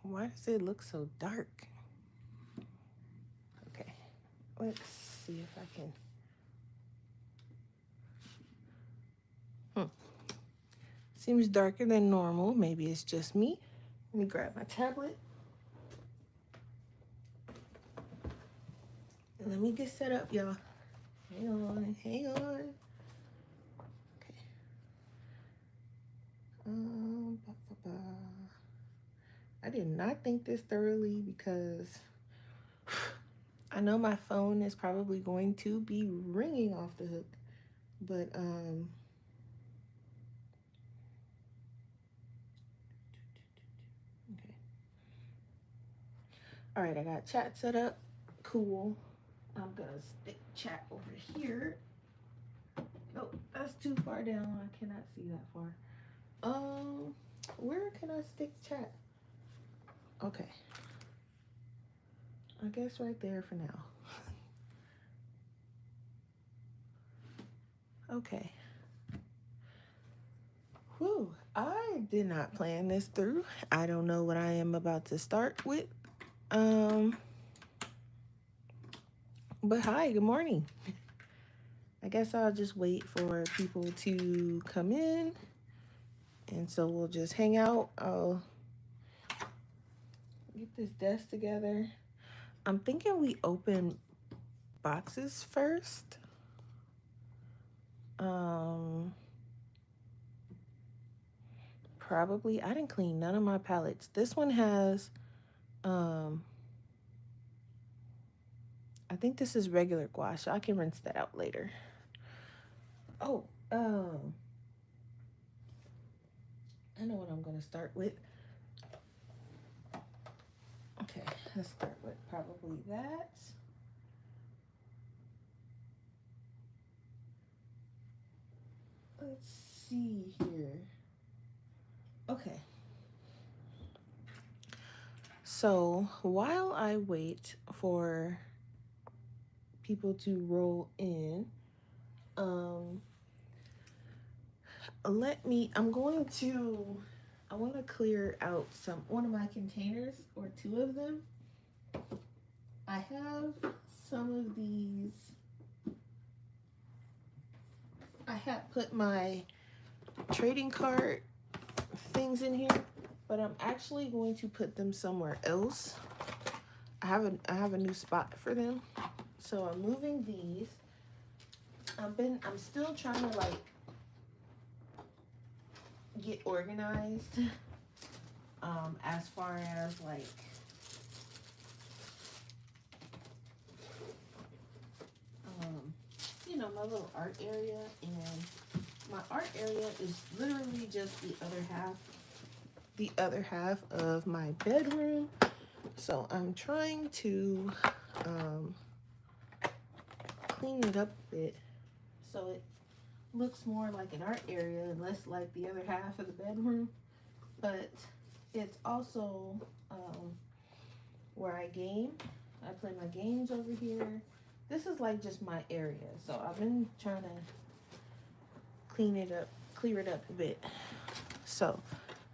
Why does it look so dark? Okay, let's see if I can. Seems darker than normal. Maybe it's just me. Let me grab my tablet. Let me get set up, y'all. Hang on, hang on. Okay. Ba, ba, ba. I did not think this thoroughly because I know my phone is probably going to be ringing off the hook, but okay. All right, I got chat set up. Cool. I'm gonna stick chat over here. Nope, that's too far down. I cannot see that far. Where can I stick chat? Okay. I guess right there for now. Okay. Whew, I did not plan this through. I don't know what I am about to start with. But hi, good morning. I guess I'll just wait for people to come in. And so we'll just hang out. I'll get this desk together. I'm thinking we open boxes first. Probably. I didn't clean none of my palettes. This one has, I think this is regular gouache. I can rinse that out later. Oh, I know what I'm gonna start with. Okay, let's start with probably that. Let's see here. Okay. So while I wait for people to roll in, I want to clear out one of my containers or two of them. I have some of these. I had put my trading card things in here, but I'm actually going to put them somewhere else. I have a new spot for them. So I'm moving these. I'm still trying to like get organized as far as like my little art area, and my art area is literally just the other half of my bedroom. So I'm trying to clean it up a bit so it looks more like an art area and less like the other half of the bedroom. But it's also where I game. I play my games over here. This is like just my area. So I've been trying to clear it up a bit. So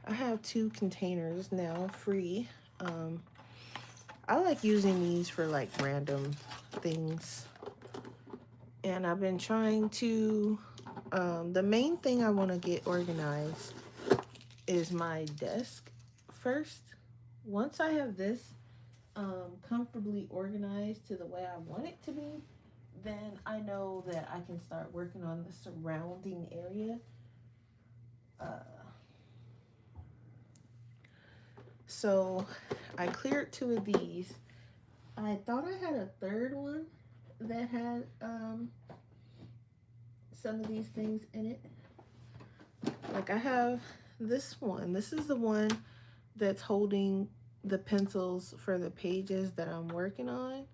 I have 2 containers now free. I like using these for like random things. And I've been trying to, the main thing I want to get organized is my desk first. Once I have this comfortably organized to the way I want it to be, then I know that I can start working on the surrounding area. So I cleared 2 of these. I thought I had a third one that had some of these things in it. Like I have this one. This is the one that's holding the pencils for the pages that I'm working on.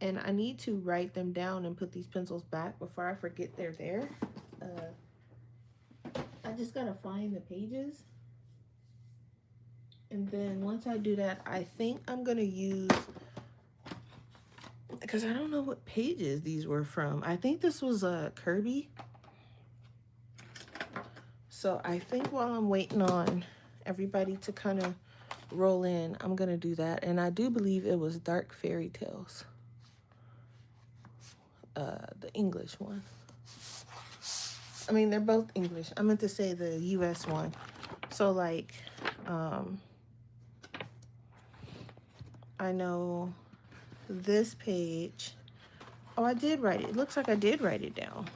And I need to write them down and put these pencils back before I forget they're there. I just gotta find the pages. And then once I do that, I think I'm gonna use, because I don't know what pages these were from. I think this was a Kirby. So I think while I'm waiting on everybody to kind of roll in, I'm gonna do that. And I do believe it was Dark Fairy Tales, the English one. I mean, they're both English. I meant to say the US one. So like, I know this page. Oh, I did write it. It looks like I did write it down,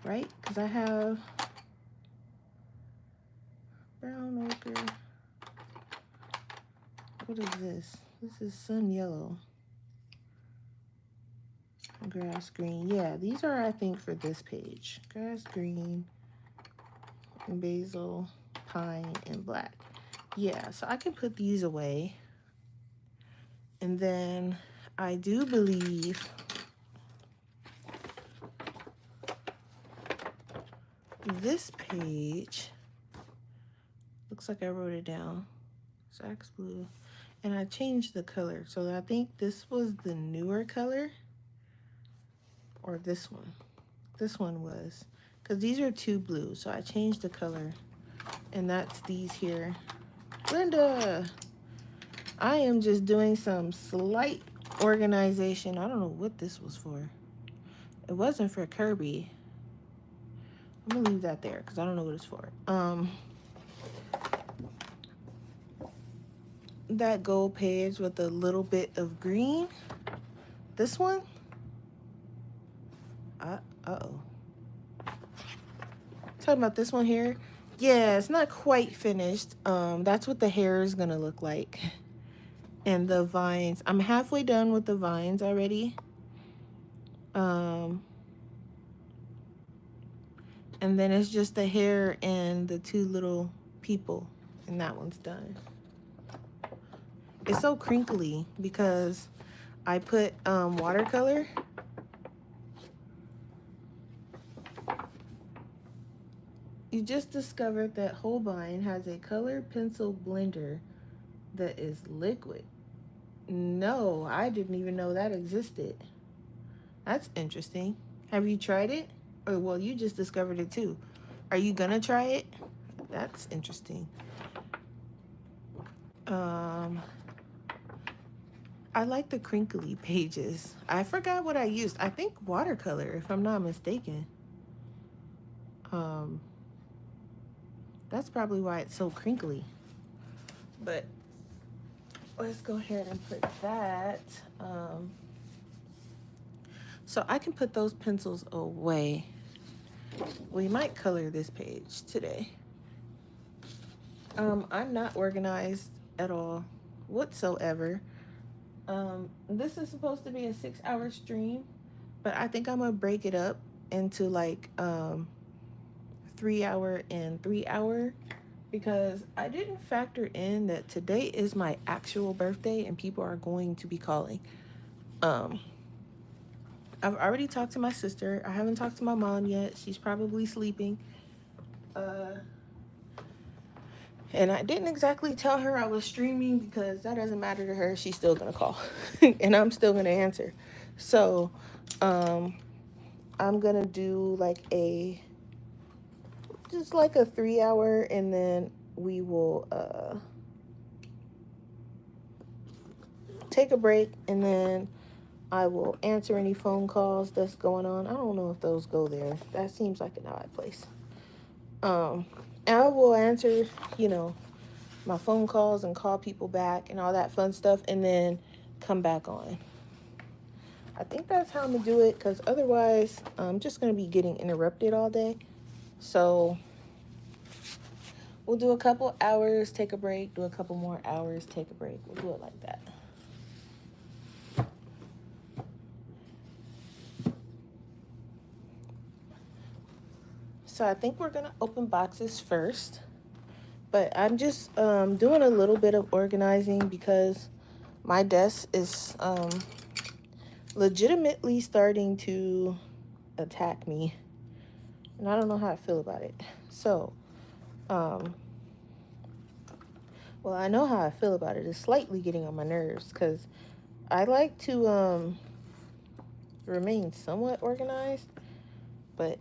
right? Because I have brown ochre. What is this? This is sun yellow. Grass green. Yeah, these are, I think, for this page. Grass green, basil, pine, and black. Yeah, so I can put these away. And then I do believe this page, looks like I wrote it down. Sax blue. And I changed the color. So I think this was the newer color. Or this one. This one was. Because these are two blues. So I changed the color. And that's these here. Linda! I am just doing some slight organization. I don't know what this was for. It wasn't for Kirby. I'm gonna leave that there because I don't know what it's for. That gold page with a little bit of green. This one. Uh-oh. Talking about this one here. Yeah, it's not quite finished. That's what the hair is gonna look like. And the vines. I'm halfway done with the vines already. And then it's just the hair and the two little people. And that one's done. It's so crinkly because I put watercolor. You just discovered that Holbein has a color pencil blender that is liquid. No, I didn't even know that existed. That's interesting. Have you tried it? Or, well, you just discovered it too. Are you gonna try it? That's interesting. I like the crinkly pages. I forgot what I used. I think watercolor, if I'm not mistaken. That's probably why it's so crinkly. But let's go ahead and put that. So I can put those pencils away. We might color this page today. I'm not organized at all whatsoever. This is supposed to be a 6-hour stream, but I think I'm gonna break it up into like 3-hour and 3-hour because I didn't factor in that today is my actual birthday and people are going to be calling. I've already talked to my sister. I haven't talked to my mom yet. She's probably sleeping. And I didn't exactly tell her I was streaming because that doesn't matter to her. She's still gonna call and I'm still gonna answer. So I'm gonna do like just like a 3-hour, and then we will take a break, and then I will answer any phone calls that's going on. I don't know if those go there. That seems like an odd place. And I will answer, my phone calls and call people back and all that fun stuff, and then come back on. I think that's how I'm gonna do it, because otherwise I'm just gonna be getting interrupted all day. So we'll do a couple hours, take a break, do a couple more hours, take a break. We'll do it like that. So I think we're gonna open boxes first. But I'm just doing a little bit of organizing because my desk is legitimately starting to attack me. And I don't know how I feel about it. So, well, I know how I feel about it. It's slightly getting on my nerves because I like to remain somewhat organized. But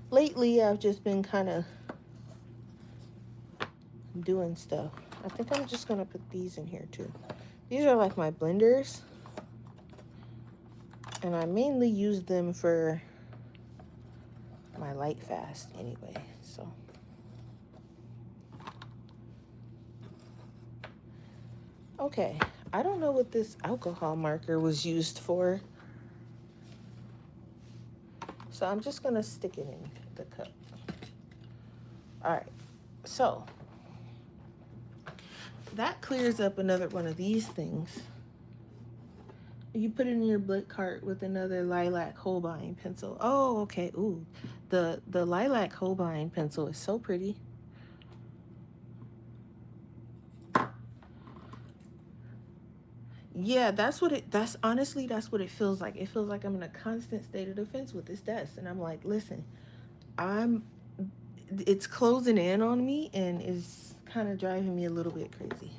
lately, I've just been kind of doing stuff. I think I'm just gonna put these in here too. These are like my blenders, and I mainly use them for my light fast anyway. So okay, I don't know what this alcohol marker was used for, so I'm just gonna stick it in the cup. All right, so that clears up another one of these things. You put it in your blick cart with another lilac Holbein pencil. Oh, okay. Ooh, the lilac Holbein pencil is so pretty. Yeah, that's honestly, that's what it feels like. It feels like I'm in a constant state of defense with this desk. And I'm like, listen, it's closing in on me and is kind of driving me a little bit crazy.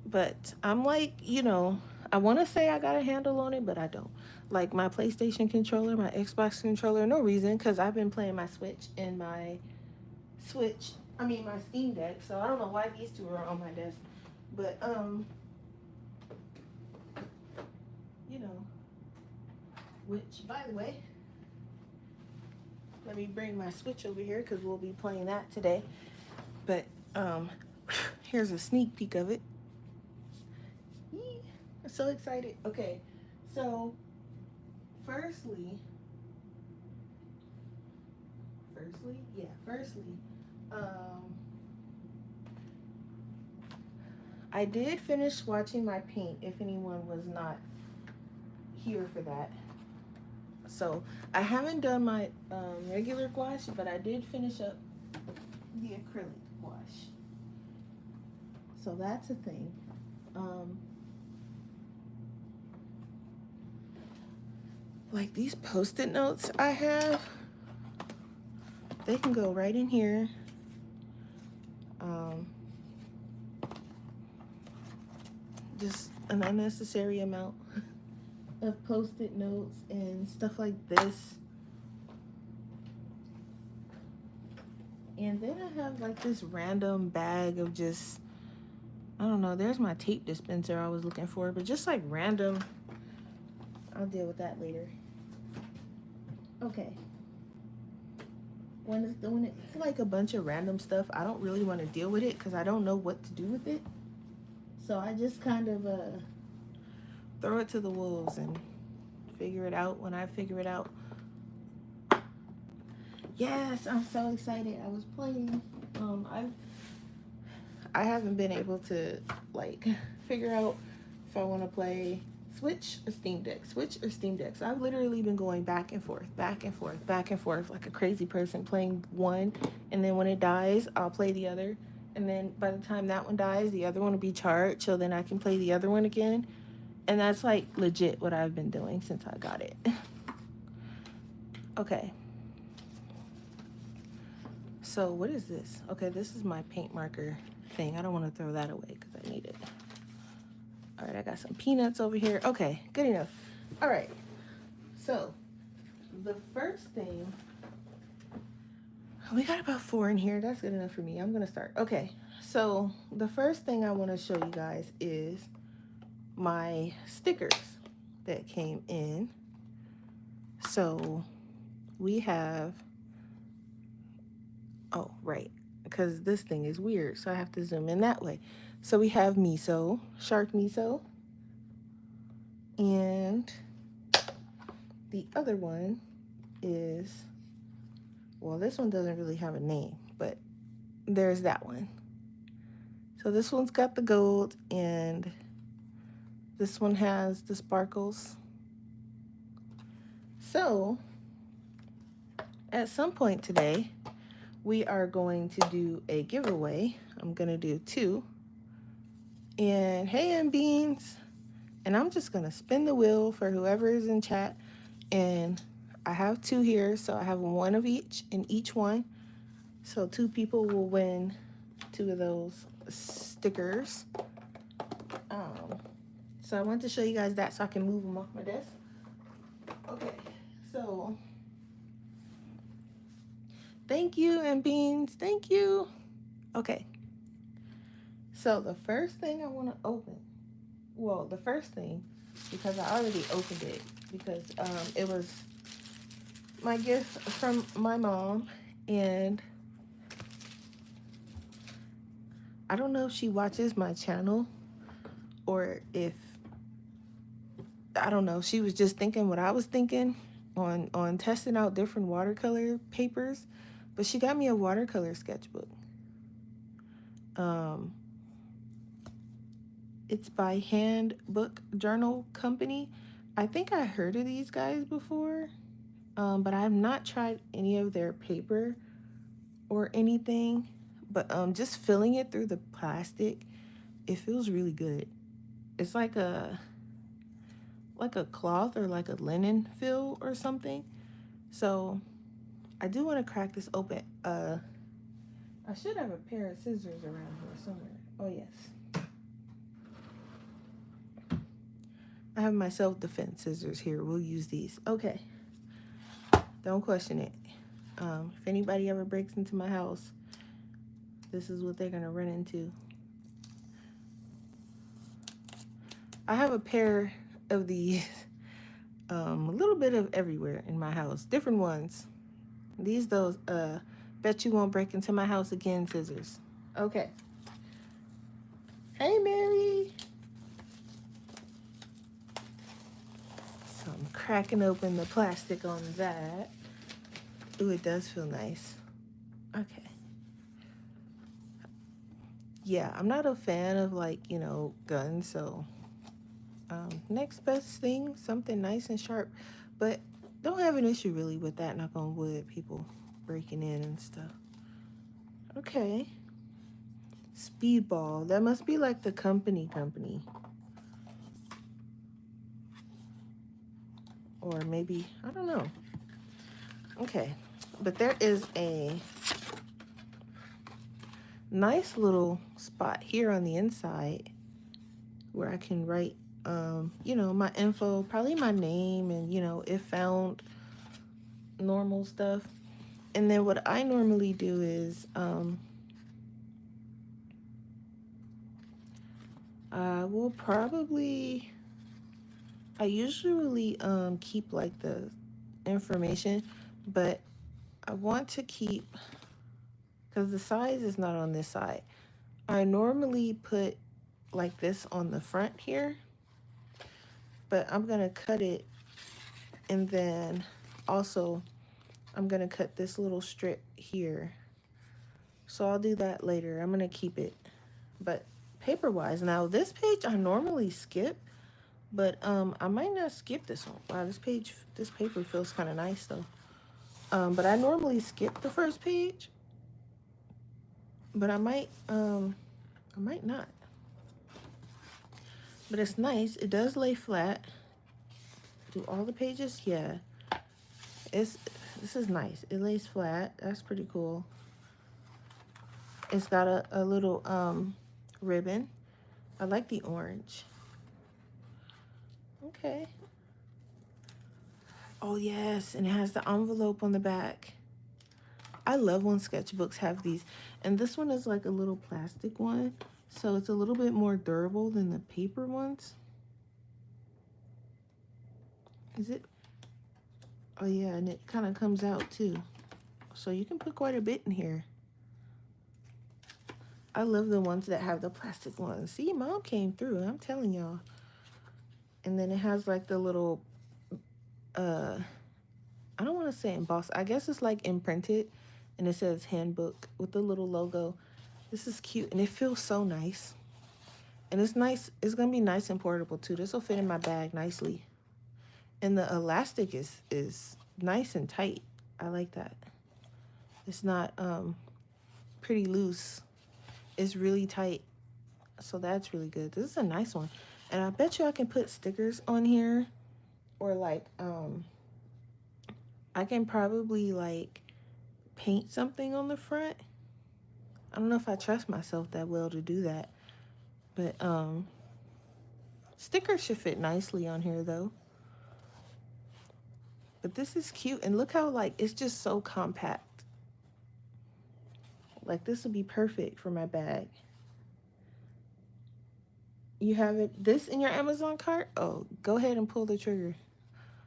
But I'm like, I want to say I got a handle on it, but I don't. Like my PlayStation controller, my Xbox controller, no reason, because I've been playing my Switch and my my Steam Deck, so I don't know why these two are on my desk. But, which, by the way, let me bring my Switch over here because we'll be playing that today. But, here's a sneak peek of it. I'm so excited. Okay, so firstly, I did finish watching my paint, if anyone was not here for that. So I haven't done my regular gouache, but I did finish up the acrylic gouache. So that's a thing. Like these Post-it notes I have, they can go right in here. Just an unnecessary amount of Post-it notes and stuff like this. And then I have like this random bag of just, I don't know, there's my tape dispenser I was looking for, but just like random, I'll deal with that later. Okay. When it's like a bunch of random stuff, I don't really want to deal with it because I don't know what to do with it. So I just kind of throw it to the wolves and figure it out when I figure it out. Yes, I'm so excited. I was playing. I haven't been able to like figure out if I want to play Switch or Steam Deck, Switch or Steam Deck. So I've literally been going back and forth like a crazy person, playing one, and then when it dies, I'll play the other. And then by the time that one dies, the other one will be charged, so then I can play the other one again. And that's like legit what I've been doing since I got it. Okay. So what is this? Okay, this is my paint marker thing. I don't want to throw that away because I need it. All right, I got some peanuts over here. Okay, good enough. All right, so the first thing, we got about 4 in here. That's good enough for me. I'm gonna start. Okay, so the first thing I want to show you guys is my stickers that came in. So we have, oh, right, because this thing is weird, so I have to zoom in that way. So we have miso, shark miso, and the other one is, well, this one doesn't really have a name, but there's that one. So this one's got the gold, and this one has the sparkles. So at some point today, we are going to do a giveaway. I'm gonna do 2. And hey, and beans. And I'm just gonna spin the wheel for whoever is in chat. And I have 2 here, so I have 1 of each in each one. So 2 people will win 2 of those stickers. So I wanted to show you guys that so I can move them off my desk. Okay, so thank you, and beans, thank you. Okay, so the first thing I want to open, well, the first thing, because I already opened it, because it was my gift from my mom, and I don't know if she watches my channel or if, I don't know, she was just thinking what I was thinking on testing out different watercolor papers, but she got me a watercolor sketchbook. Um, it's by Handbook Journal Company. I think I heard of these guys before, but I have not tried any of their paper or anything. But just filling it through the plastic, it feels really good. It's like a cloth or like a linen feel or something. So I do want to crack this open. I should have a pair of scissors around here somewhere. Oh yes, I have my self-defense scissors here. We'll use these. Okay, don't question it. If anybody ever breaks into my house, this is what they're gonna run into. I have a pair of these, a little bit of everywhere in my house, different ones. These those bet you won't break into my house again scissors. Okay. Hey Mary. So I'm cracking open the plastic on that. Ooh, it does feel nice. Okay. Yeah, I'm not a fan of like, guns, so next best thing, something nice and sharp. But don't have an issue really with that, knock on wood, people breaking in and stuff. Okay. Speedball. That must be like the company. Or maybe, I don't know. Okay. But there is a nice little spot here on the inside where I can write, my info, probably my name and, if found, normal stuff. And then what I normally do is, I usually keep like the information, but I want to keep, because the size is not on this side. I normally put like this on the front here, but I'm gonna cut it, and then also I'm gonna cut this little strip here. So I'll do that later. I'm gonna keep it. But paper wise, now this page I normally skip, but I might not skip this one. Wow, this paper feels kind of nice though. But I normally skip the first page, but I might not. But it's nice. It does lay flat. Do all the pages? Yeah. This is nice. It lays flat. That's pretty cool. It's got a little ribbon. I like the orange. Okay. Oh yes, and it has the envelope on the back. I love when sketchbooks have these. And this one is like a little plastic one, so it's a little bit more durable than the paper ones. Is it? Oh yeah, and it kind of comes out too. So you can put quite a bit in here. I love the ones that have the plastic ones. See, mom came through, I'm telling y'all. And then it has like the little, I don't want to say embossed. I guess it's like imprinted, and it says handbook with the little logo. This is cute, and it feels so nice. And it's nice. It's going to be nice and portable too. This will fit in my bag nicely. And the elastic is nice and tight. I like that. It's not pretty loose. It's really tight. So that's really good. This is a nice one. And I bet you I can put stickers on here, or like I can probably like paint something on the front. I don't know if I trust myself that well to do that. But stickers should fit nicely on here though. But this is cute, and look how like it's just so compact. Like, this would be perfect for my bag. You have this in your Amazon cart? Oh, go ahead and pull the trigger.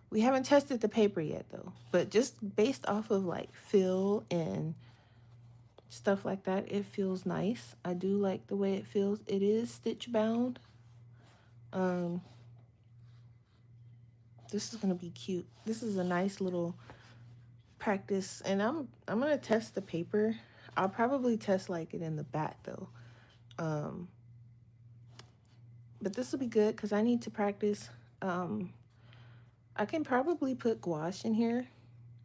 We haven't tested the paper yet, though. But just based off of, like, feel and stuff like that, it feels nice. I do like the way it feels. It is stitch bound. This is going to be cute. This is a nice little practice. And I'm going to test the paper. I'll probably test, like, it in the back, though. But this will be good because I need to practice. I can probably put gouache in here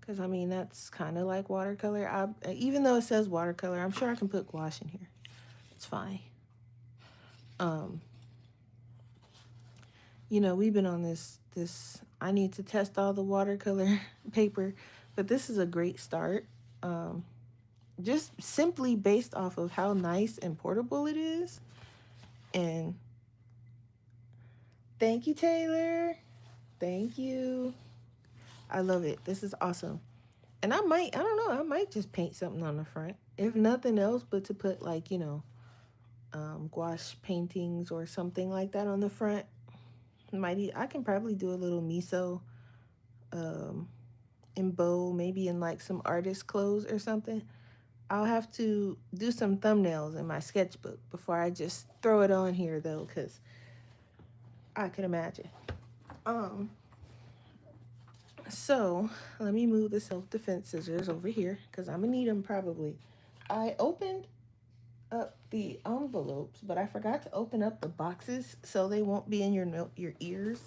because, I mean, that's kind of like watercolor. Even though it says watercolor, I'm sure I can put gouache in here. It's fine. You know, we've been on this, I need to test all the watercolor paper, but this is a great start. Just simply based off of how nice and portable it is. And thank you, Taylor. Thank you. I love it. This is awesome. And I don't know, I might just paint something on the front. If nothing else, but to put, like, you know, gouache paintings or something like that on the front. I can probably do a little miso in bow, maybe in like some artist clothes or something. I'll have to do some thumbnails in my sketchbook before I just throw it on here, though, because I can imagine. So let me move the self-defense scissors over here because I'm gonna need them probably. I opened up the envelopes, but I forgot to open up the boxes so they won't be in your ears.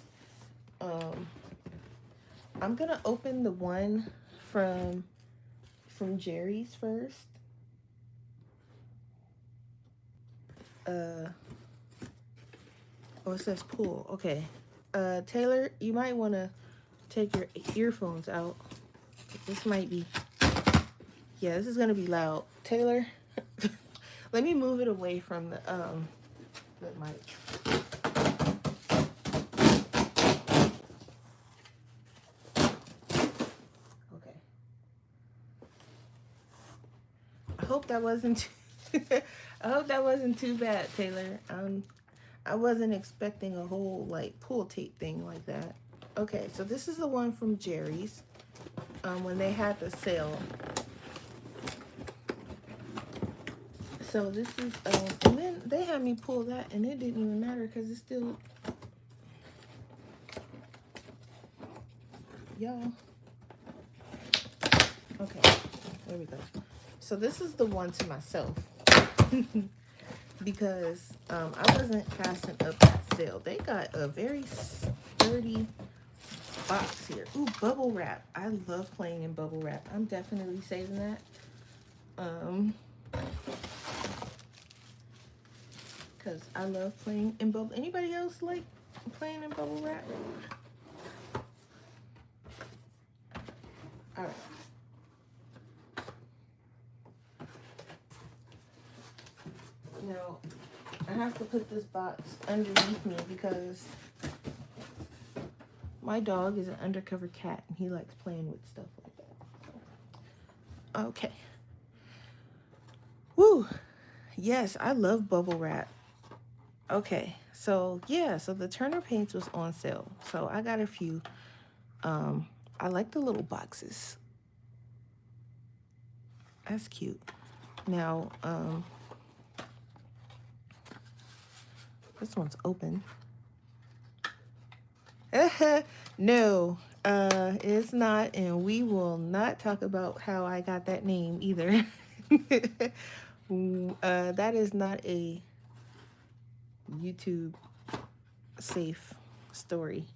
I'm gonna open the one from Jerry's first. Oh, it says pool. Okay. Taylor, you might want to take your earphones out. This might be, yeah, this is gonna be loud. Taylor, let me move it away from the mic. Okay. I hope that wasn't I hope that wasn't too bad, Taylor. I wasn't expecting a whole like pull tape thing like that. Okay, so this is the one from Jerry's when they had the sale. So this is and then they had me pull that and it didn't even matter because it's still, y'all. Okay, there we go. So this is the one to myself. Because I wasn't passing up that sale. They got a very sturdy box here. Ooh, bubble wrap. I love playing in bubble wrap. I'm definitely saving that. Because I love playing in bubble. Anybody else like playing in bubble wrap? All right. Now, I have to put this box underneath me because my dog is an undercover cat and he likes playing with stuff like that. Okay. Woo. Yes, I love bubble wrap. Okay. So, yeah. So, the Turner Paints was on sale. So, I got a few. I like the little boxes. That's cute. Now, this one's open. No, it's not, and we will not talk about how I got that name either. That is not a YouTube safe story.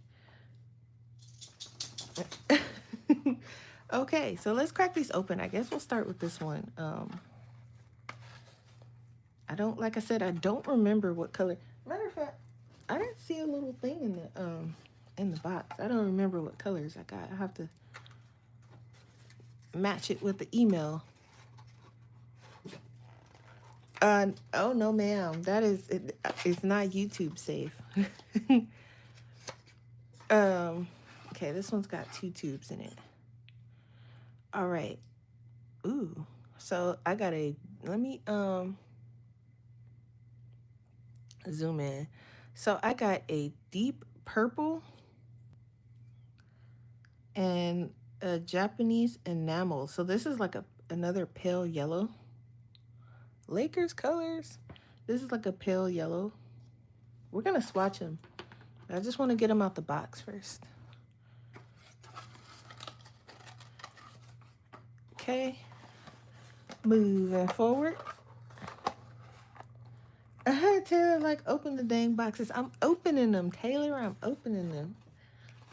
Okay, so let's crack these open. I guess we'll start with this one. Like I said, I don't remember what color. Matter of fact, I didn't see a little thing in the box. I don't remember what colors I got. I have to match it with the email. Oh no, ma'am. That is it's not YouTube safe. Okay, this one's got 2 tubes in it. All right. Ooh. So I got a zoom in. So I got a deep purple and a Japanese enamel. So this is like another pale yellow. Lakers colors. This is like a pale yellow. We're gonna swatch them. I just want to get them out the box first. Okay. Moving forward. Taylor, like, open the dang boxes. I'm opening them, Taylor. I'm opening them.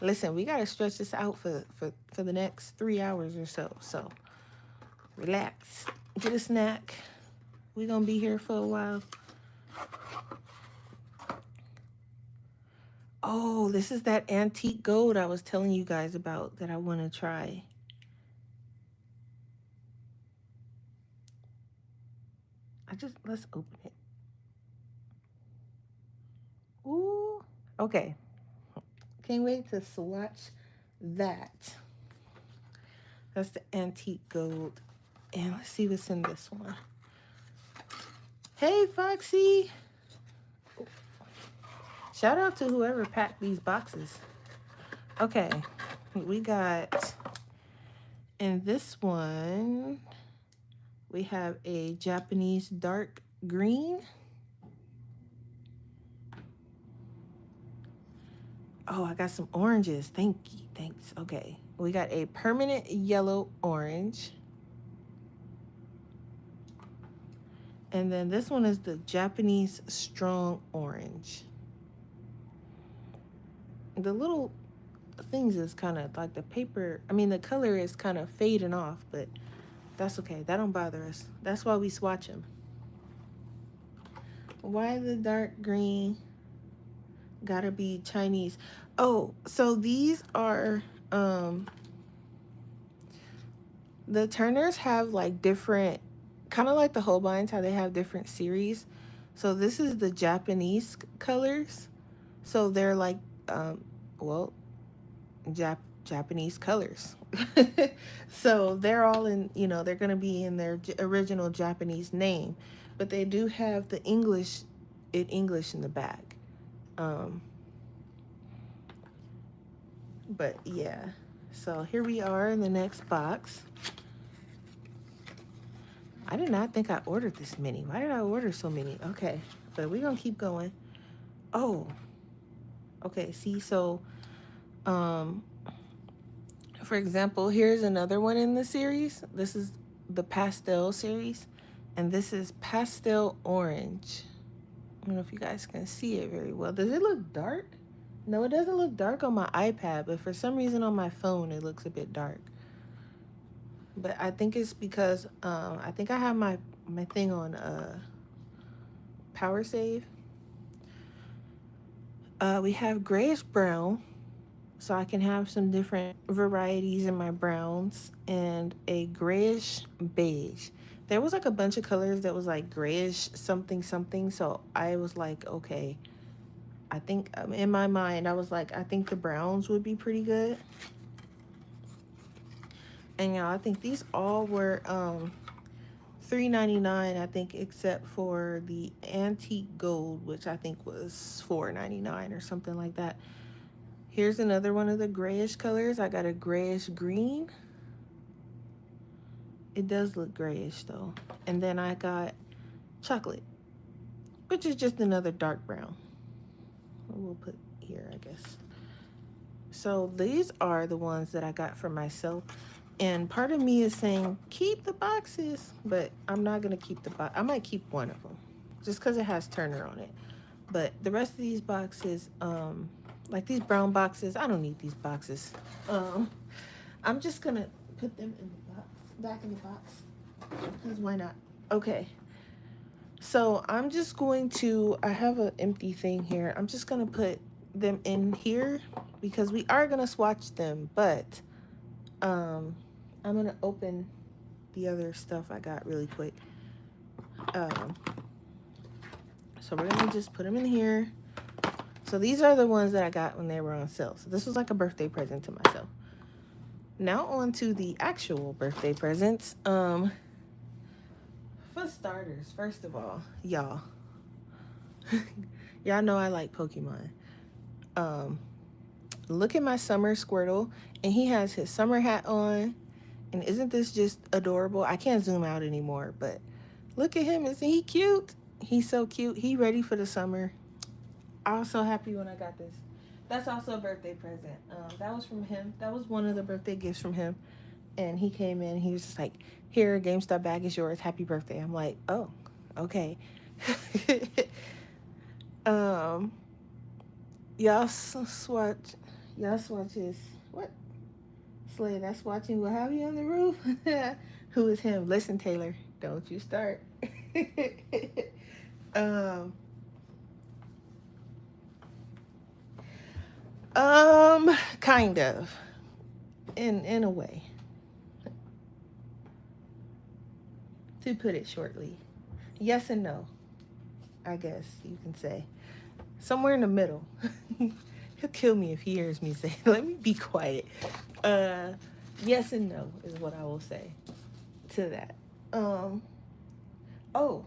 Listen, we gotta stretch this out for the next 3 hours or so. So relax. Get a snack. We're gonna be here for a while. Oh, this is that antique gold I was telling you guys about that I want to try. Let's open it. Ooh. Okay. Can't wait to swatch that. That's the antique gold. And let's see what's in this one. Hey, Foxy. Shout out to whoever packed these boxes. Okay. We got, in this one, we have a Japanese dark green. Oh, I got some oranges. Thank you. Thanks. Okay. We got a permanent yellow orange. And then this one is the Japanese strong orange. The little things is kind of like the paper. I mean, the color is kind of fading off, but that's okay. That don't bother us. That's why we swatch them. Why the dark green gotta be Chinese? Oh, so these are, the Turners have like different, kind of like the Holbeins, how they have different series. So this is the Japanese colors. So they're like, well, Japanese colors. So they're all in, they're going to be in their original Japanese name, but they do have the English in the back. But yeah, so here we are in the next box. I did not think I ordered this many. Why did I order so many? Okay, but we're going to keep going. Oh, okay, see, so, for example, here's another one in the series. This is the pastel series, and this is pastel orange. I don't know if you guys can see it very well. Does it look dark? No, it doesn't look dark on my iPad, but for some reason on my phone, it looks a bit dark. But I think it's because I think I have my thing on power save. We have grayish brown, so I can have some different varieties in my browns, and a grayish beige. There was like a bunch of colors that was like grayish something something, so I was like, okay, I think in my mind I was like, I think the browns would be pretty good. And I think these all were $3.99, I think, except for the antique gold, which I think was $4.99 or something like that. Here's another one of the grayish colors. I got a grayish green. It does look grayish though. And then I got chocolate, which is just another dark brown. We'll put here, I guess. So these are the ones that I got for myself. And part of me is saying, keep the boxes, but I'm not going to keep the box. I might keep one of them just because it has Turner on it. But the rest of these boxes, like these brown boxes, I don't need these boxes. I'm just going to put them in the box, back in the box, because why not? Okay. So I'm just going to, I have an empty thing here. I'm just going to put them in here because we are going to swatch them, but I'm going to open the other stuff I got really quick. So we're going to just put them in here. So these are the ones that I got when they were on sale. So this was like a birthday present to myself. Now on to the actual birthday presents. For starters, first of all, y'all, y'all know I like Pokemon. Um, Look at my summer Squirtle, and he has his summer hat on. And isn't this just adorable? I can't zoom out anymore, but look at him. Isn't he cute? He's so cute. He ready for the summer. I was so happy when I got this. That's also a birthday present. That was from him. That was one of the birthday gifts from him. And he came in. He was just like, "Here, GameStop bag is yours. Happy birthday." I'm like, "Oh, okay." um, y'all swatch. Y'all swatch is what? Slay. That's watching. What have you on the roof? Who is him? Listen, Taylor. Don't you start. um. Kind of. In a way, to put it shortly. Yes and no, I guess you can say. Somewhere in the middle. He'll kill me if he hears me say, let me be quiet. Uh yes and no is what I will say to that. Um oh,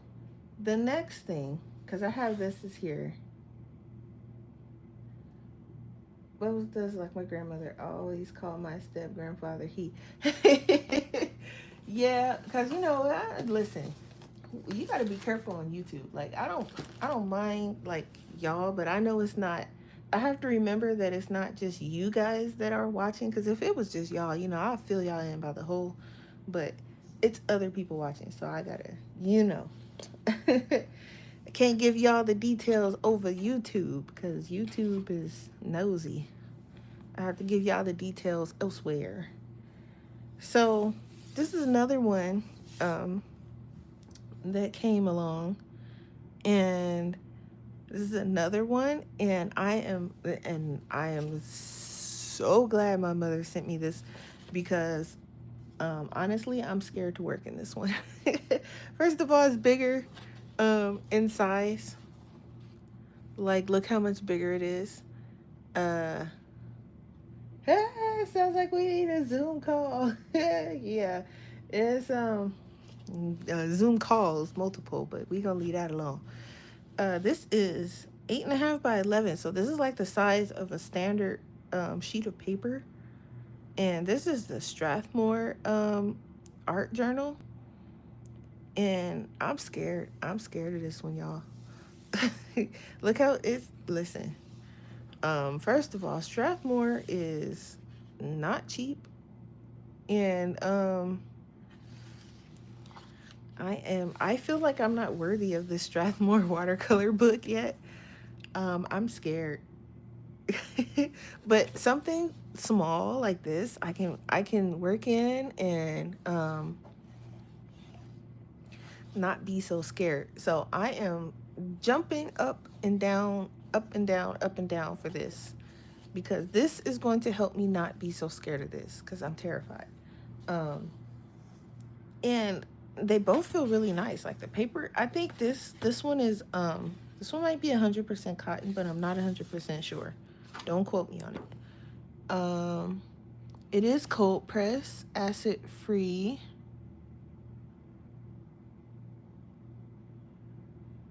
the next thing, because I have this is here. What was this? Like my grandmother always called my step grandfather he. Yeah, because listen, you got to be careful on YouTube. Like I don't mind like y'all, but I know it's not. I have to remember that it's not just you guys that are watching. Because if it was just y'all, I'll fill y'all in by the whole. But it's other people watching, so I gotta, I can't give y'all the details over YouTube because YouTube is nosy. I have to give y'all the details elsewhere. So this is another one that came along, and this is another one, and I am so glad my mother sent me this because honestly, I'm scared to work in this one. First of all, it's bigger in size. Like, look how much bigger it is. Uh, sounds like we need a Zoom call. Yeah, it's Zoom calls multiple, but we gonna leave that alone. This is 8.5 by 11, so this is like the size of a standard sheet of paper. And this is the Strathmore art journal. And I'm scared. I'm scared of this one, y'all. Look how it's. Listen. First of all, Strathmore is not cheap, and I feel like I'm not worthy of this Strathmore watercolor book yet. I'm scared. But something small like this, I can work in and not be so scared. So I am jumping up and down, up and down, up and down for this because this is going to help me not be so scared of this because I'm terrified. Um, and they both feel really nice. Like the paper, I think this one might be 100% cotton, but I'm not 100% sure. Don't quote me on it. It is cold press, acid free,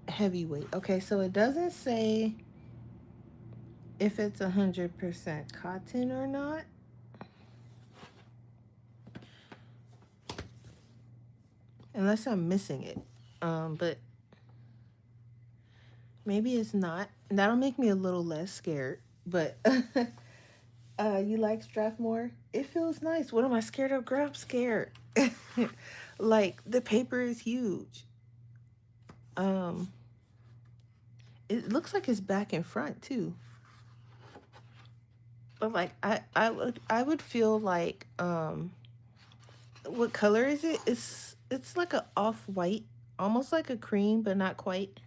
heavyweight. Okay, so it doesn't say if it's 100% cotton or not. Unless I'm missing it. But maybe it's not. That'll make me a little less scared. But you like Strathmore? It feels nice. What am I scared of? Girl, I'm scared. Like the paper is huge. Um, it looks like it's back and front too. But like I would feel like what color is it? It's like a off white, almost like a cream, but not quite.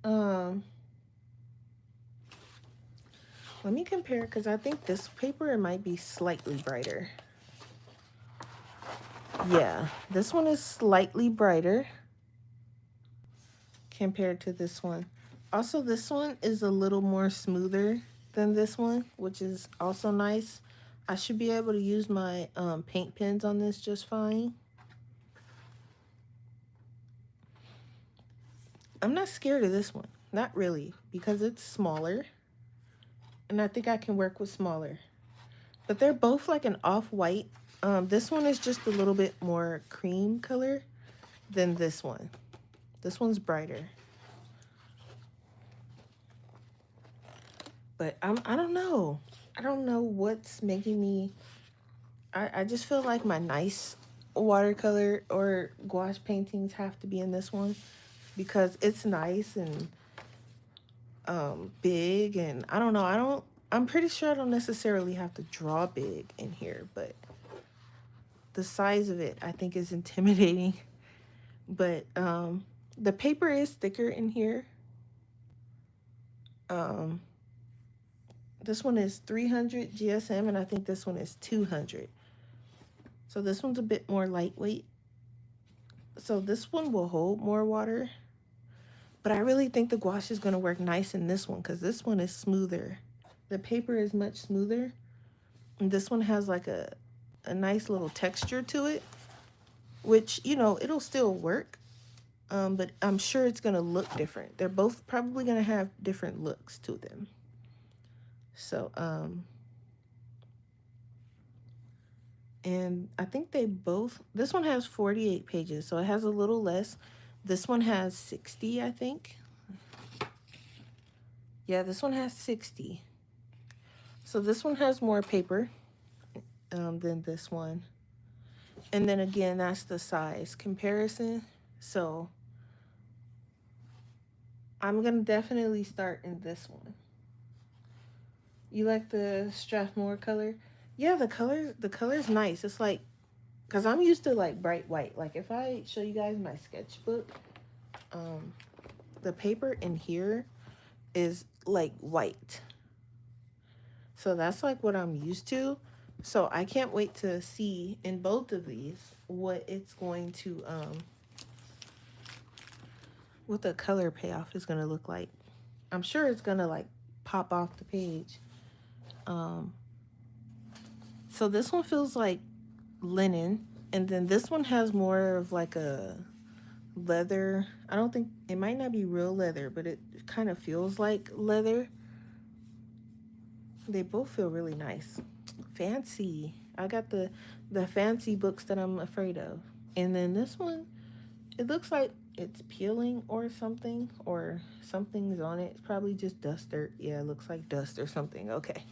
Um, Let me compare because I think this paper it might be slightly brighter. Yeah, this one is slightly brighter compared to this one. Also, this one is a little more smoother than this one, which is also nice. I should be able to use my paint pens on this just fine. I'm not scared of this one. Not really, because it's smaller. And I think I can work with smaller. But they're both like an off-white. This one is just a little bit more cream color than this one. This one's brighter. But I don't know. I don't know what's making me... I just feel like my nice watercolor or gouache paintings have to be in this one because it's nice and big, and I don't know. I'm pretty sure I don't necessarily have to draw big in here, but the size of it I think is intimidating. But the paper is thicker in here. This one is 300 GSM, and I think this one is 200. So this one's a bit more lightweight. So this one will hold more water. But I really think the gouache is going to work nice in this one because this one is smoother. The paper is much smoother. And this one has like a nice little texture to it, which, you know, it'll still work. But I'm sure it's going to look different. They're both probably going to have different looks to them. So, and I think they both, this one has 48 pages, so it has a little less. This one has 60, I think. Yeah, this one has 60. So this one has more paper than this one. And then again, that's the size comparison. So I'm going to definitely start in this one. You like the Strathmore color? Yeah, the color's nice. It's like, because I'm used to like bright white. Like if I show you guys my sketchbook, the paper in here is like white. So that's like what I'm used to. So I can't wait to see in both of these what it's going to, what the color payoff is going to look like. I'm sure it's going to like pop off the page. So this one feels like linen, and then this one has more of like a leather. I don't think, it might not be real leather, but it kind of feels like leather. They both feel really nice. Fancy. I got the fancy books that I'm afraid of. And then this one, it looks like it's peeling or something, or something's on it. It's probably just dust or, yeah, it looks like dust or something. Okay.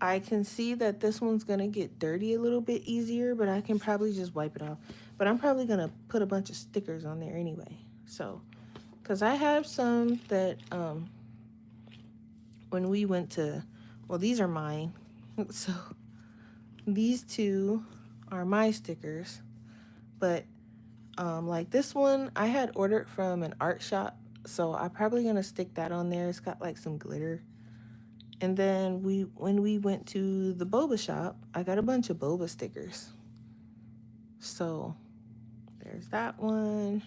I can see that this one's gonna get dirty a little bit easier, but I can probably just wipe it off. But I'm probably gonna put a bunch of stickers on there anyway. So, because I have some that when we went to, well, these are mine. So these two are my stickers. But like this one, I had ordered from an art shop, so I'm probably gonna stick that on there. It's got like some glitter. And then when we went to the boba shop, I got a bunch of boba stickers. So there's that one.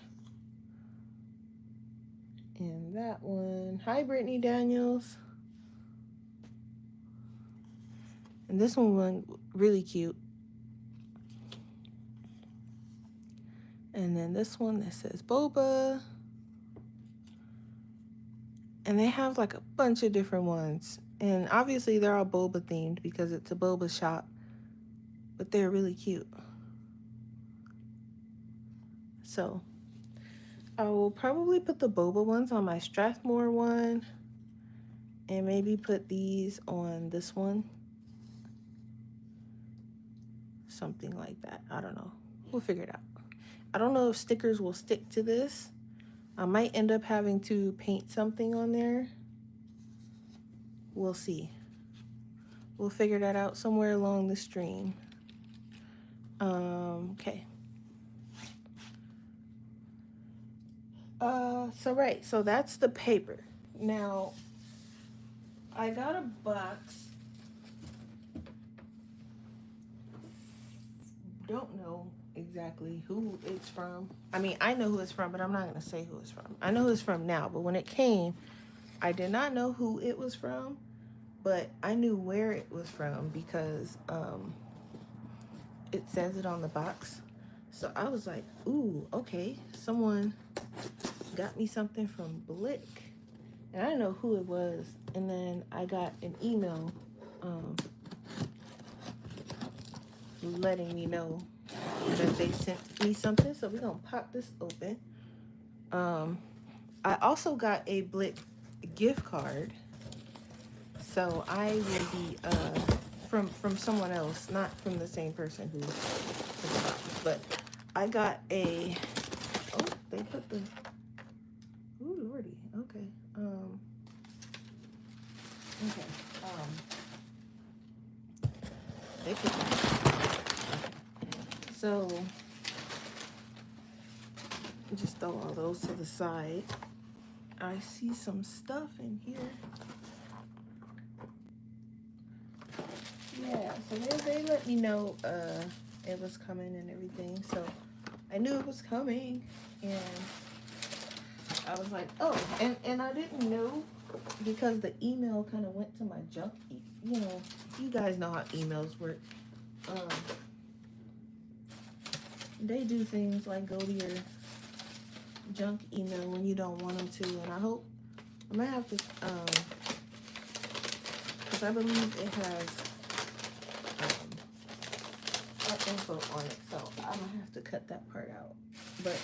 And that one. Hi, Brittany Daniels. And this one really cute. And then this one that says boba. And they have like a bunch of different ones. And obviously they're all boba themed because it's a boba shop. But they're really cute. So I will probably put the boba ones on my Strathmore one. And maybe put these on this one. Something like that. I don't know. We'll figure it out. I don't know if stickers will stick to this. I might end up having to paint something on there. We'll see. We'll figure that out somewhere along the stream. Okay. So that's the paper. Now, I got a box. Don't know exactly who it's from. I mean, I know who it's from, but I'm not going to say who it's from. I know who it's from now, but when it came, I did not know who it was from, but I knew where it was from because it says it on the box. So I was like, ooh, okay, someone got me something from Blick. And I didn't know who it was. And then I got an email letting me know that they sent me something. So we're going to pop this open. I also got a Blick gift card. So I will be from someone else, not from the same person who took the box. But I got a, oh, they put the, ooh, lordy, okay. Okay. They put that. Okay. So just throw all those to the side. I see some stuff in here. Yeah, so they let me know it was coming and everything. So I knew it was coming, and I was like, oh, and I didn't know because the email kind of went to my junk. You know, you guys know how emails work. They do things like go to your junk email when you don't want them to, and I hope I'm gonna have to because I believe it has info on it, so I'm gonna have to cut that part out. But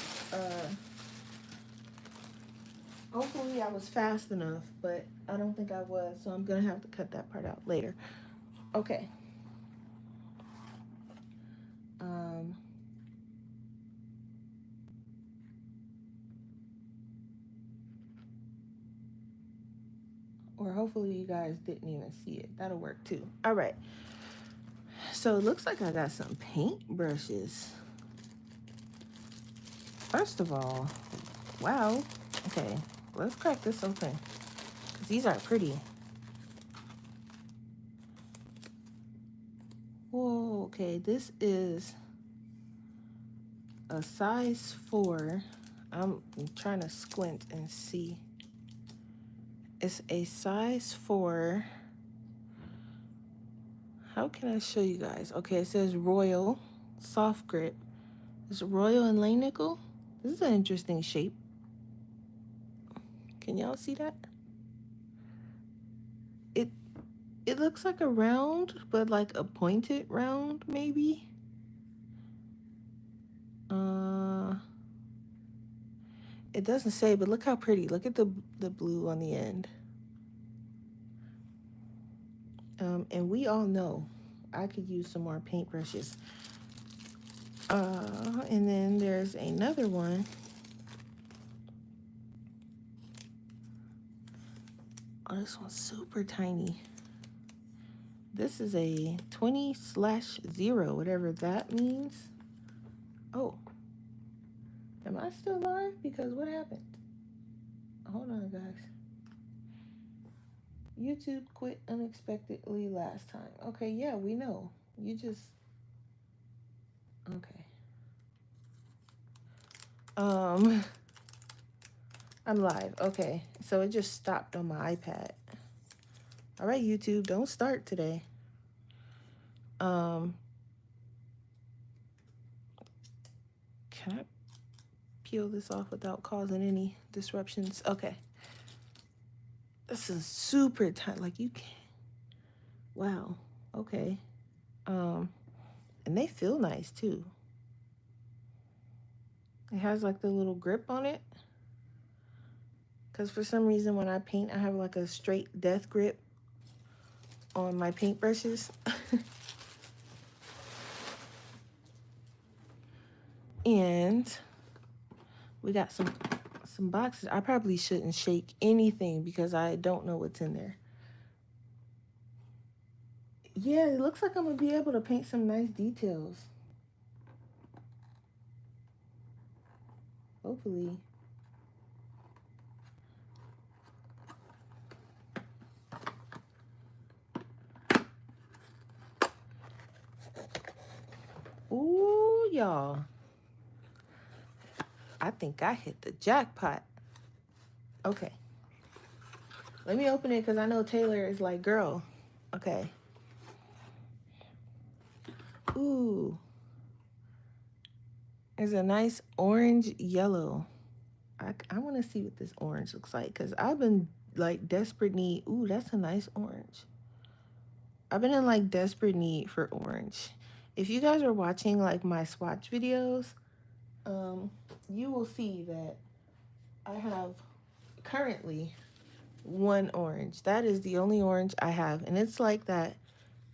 hopefully I was fast enough, but I don't think I was, so I'm gonna have to cut that part out later. Okay. Or hopefully you guys didn't even see it. That'll work too. All right. So it looks like I got some paint brushes. First of all, wow. Okay, let's crack this open. Because these are pretty. Whoa, okay, this is a size 4. I'm trying to squint and see. It's a size 4. How can I show you guys? Okay, it says Royal Soft Grip. It's Royal and Lane Nickel. This is an interesting shape. Can y'all see that? It looks like a round, but like a pointed round, maybe. It doesn't say, but look how pretty. Look at the blue on the end. And we all know I could use some more paintbrushes. And then there's another one. Oh, this one's super tiny. This is a 20/0, whatever that means. Oh, am I still live? Because what happened? Hold on, guys. YouTube quit unexpectedly last time. Okay, yeah, we know. You just... Okay. I'm live. Okay, so it just stopped on my iPad. All right, YouTube, don't start today. Can I peel this off without causing any disruptions? Okay. This is super tight. Like, you can't... Wow. Okay. And they feel nice too. It has like the little grip on it. Because for some reason when I paint, I have like a straight death grip on my paintbrushes. And we got some boxes. I probably shouldn't shake anything because I don't know what's in there. Yeah, it looks like I'm going to be able to paint some nice details. Hopefully. Ooh, y'all. I think I hit the jackpot. Okay. Let me open it because I know Taylor is like, girl. Okay. Ooh. There's a nice orange yellow. I want to see what this orange looks like because I've been like desperate need. Ooh, that's a nice orange. I've been in like desperate need for orange. If you guys are watching like my swatch videos, um, you will see that I have currently one orange. That is the only orange I have, and it's like that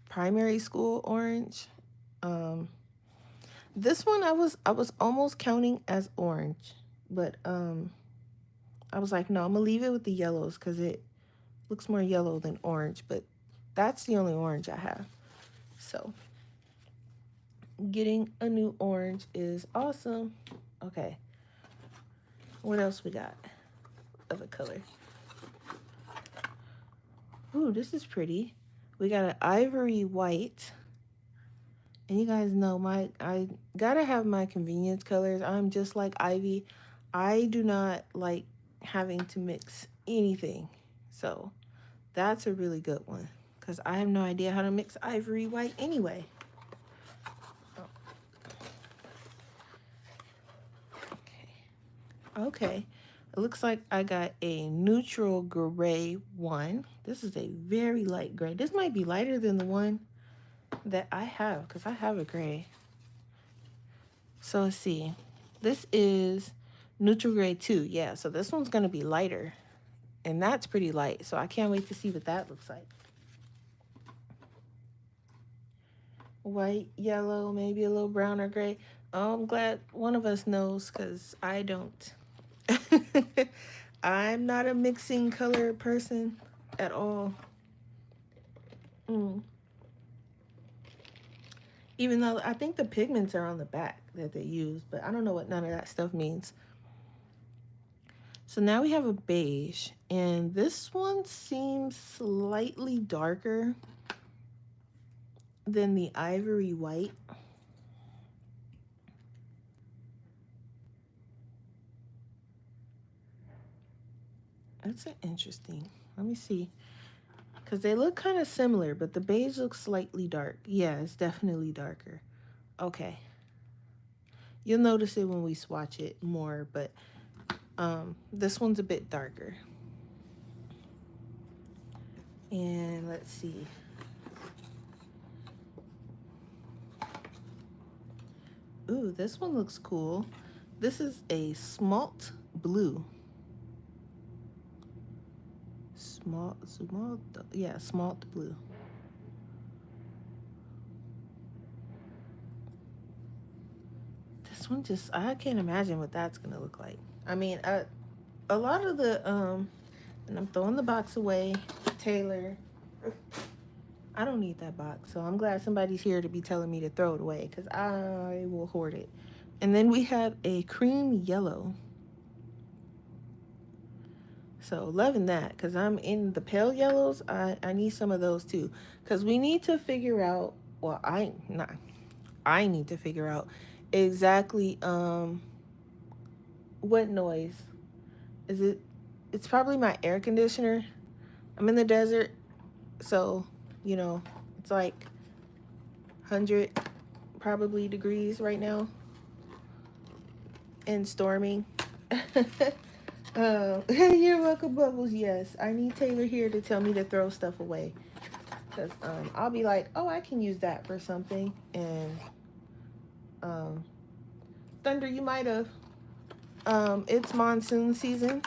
primary school orange. Um, this one I was almost counting as orange, but I was like, no, I'm gonna leave it with the yellows because it looks more yellow than orange. But that's the only orange I have. So getting a new orange is awesome. Okay, what else we got of a color? Ooh, this is pretty. We got an ivory white. And you guys know I gotta have my convenience colors. I'm just like Ivy. I do not like having to mix anything. So that's a really good one. Because I have no idea how to mix ivory white anyway. Okay. It looks like I got a neutral gray one. This is a very light gray. This might be lighter than the one that I have because I have a gray. So let's see. This is neutral gray 2. Yeah, so this one's going to be lighter. And that's pretty light. So I can't wait to see what that looks like. White, yellow, maybe a little brown or gray. Oh, I'm glad one of us knows because I don't. I'm not a mixing color person at all. Even though I think the pigments are on the back that they use, but I don't know what none of that stuff means. So now we have a beige, and this one seems slightly darker than the ivory white. That's interesting. Let me see. Because they look kind of similar, but the beige looks slightly dark. Yeah, it's definitely darker. Okay. You'll notice it when we swatch it more, but this one's a bit darker. And let's see. Ooh, this one looks cool. This is a smalt blue. Smalt, yeah, smalt blue. This one just, I can't imagine what that's gonna look like. I mean, a lot of the, and I'm throwing the box away, Taylor. I don't need that box, so I'm glad somebody's here to be telling me to throw it away because I will hoard it. And then we have a cream yellow. So loving that because I'm in the pale yellows. I need some of those too because we need to figure out, well, I need to figure out exactly what noise is it. It's probably my air conditioner. I'm in the desert, so you know it's like 100 probably degrees right now and storming. You're welcome, Bubbles. Yes, I need Taylor here to tell me to throw stuff away because I'll be like, oh, I can use that for something, and Thunder, you might have. It's monsoon season,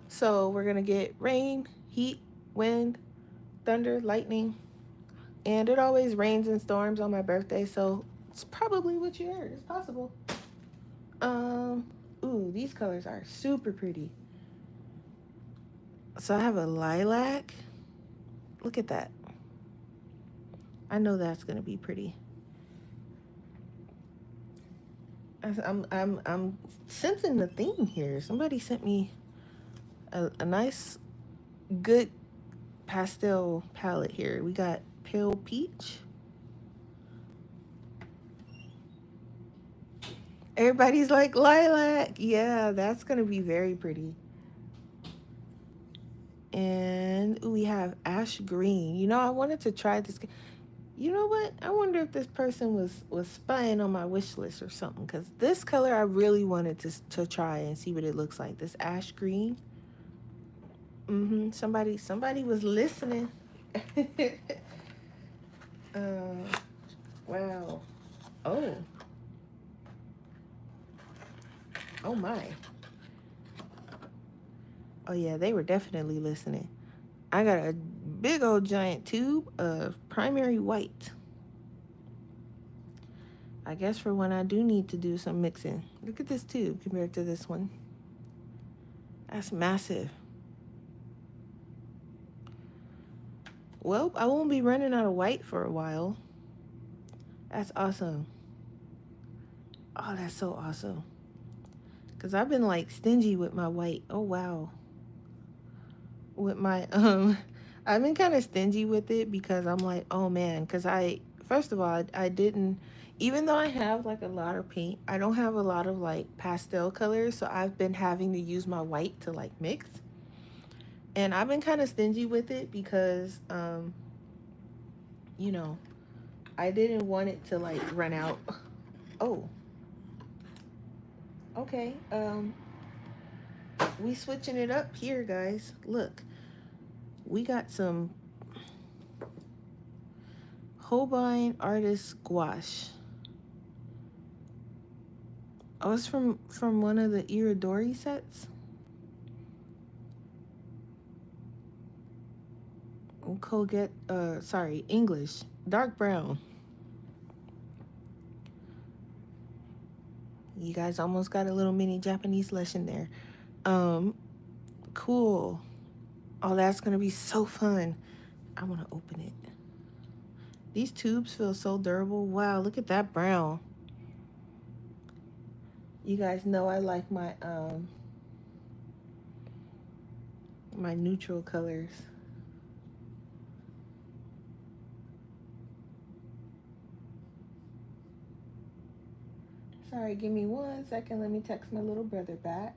so we're gonna get rain, heat, wind, thunder, lightning, and it always rains and storms on my birthday, so it's probably what you heard. It's possible. Ooh, these colors are super pretty. So I have a lilac. Look at that. I know that's gonna be pretty. I'm sensing the theme here. Somebody sent me a nice, good pastel palette here. We got pale peach. Everybody's like lilac. Yeah, that's gonna be very pretty. And we have ash green. You know, I wanted to try this. You know what? I wonder if this person was spying on my wish list or something. Cause this color I really wanted to try and see what it looks like. This ash green. Somebody was listening. uh, wow. Oh. Oh my. Oh yeah, they were definitely listening. I got a big old giant tube of primary white. I guess for when I do need to do some mixing. Look at this tube compared to this one. That's massive. Well, I won't be running out of white for a while. That's awesome. Oh, that's so awesome. Because I've been like stingy with my white. Oh, wow. With my, I've been kind of stingy with it because I'm like, oh man. Because first of all, I didn't, even though I have like a lot of paint, I don't have a lot of like pastel colors. So I've been having to use my white to like mix. And I've been kind of stingy with it because, you know, I didn't want it to like run out. Oh, okay. We switching it up here, guys. Look, we got some Holbein artist gouache. Oh, it's from one of the Iridori sets. Colgate, sorry, English, dark brown. You guys almost got a little mini Japanese lesson there. Cool. Oh, that's gonna be so fun. I want to open it. These tubes feel so durable. Wow, look at that brown. You guys know I like my neutral colors. Sorry, give me 1 second. Let me text my little brother back.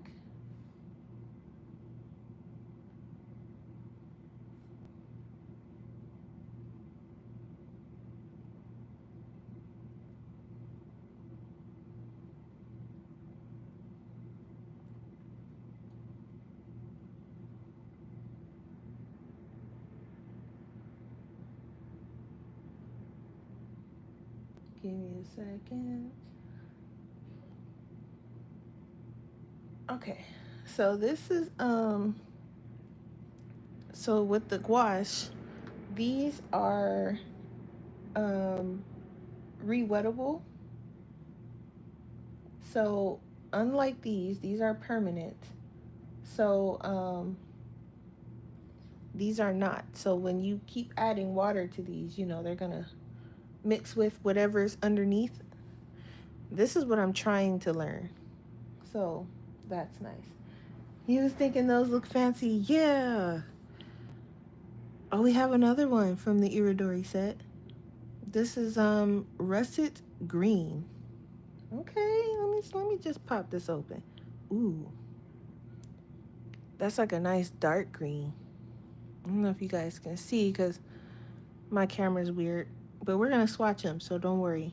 Give me a second. Okay, so this is so with the gouache, these are rewettable. So unlike these are permanent. So these are not. So when you keep adding water to these, you know, they're gonna mix with whatever's underneath. This is what I'm trying to learn. So that's nice. He was thinking those look fancy. Yeah. Oh, we have another one from the Iridori set. This is russet green. Okay, let me just pop this open. Ooh. That's like a nice dark green. I don't know if you guys can see because my camera's weird. But we're going to swatch them, so don't worry.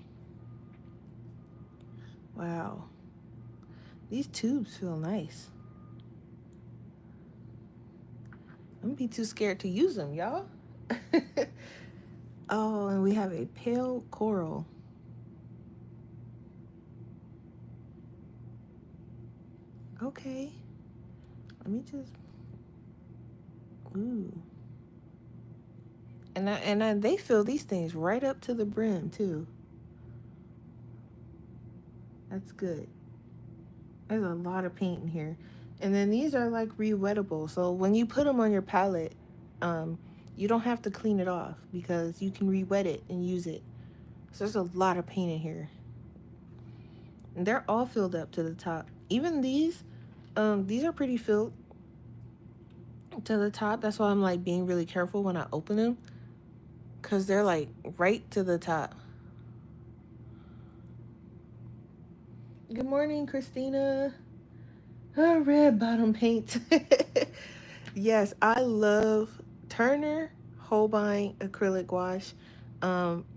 Wow. These tubes feel nice. I'm going to be too scared to use them, y'all. Oh, and we have a pale coral. Okay. Let me just... Ooh. And they fill these things right up to the brim, too. That's good. There's a lot of paint in here. And then these are like rewettable. So when you put them on your palette, you don't have to clean it off because you can re-wet it and use it. So there's a lot of paint in here. And they're all filled up to the top. Even these are pretty filled to the top. That's why I'm like being really careful when I open them. Because they're like right to the top. Good morning, Christina. Red bottom paint. Yes, I love Turner Holbein acrylic gouache.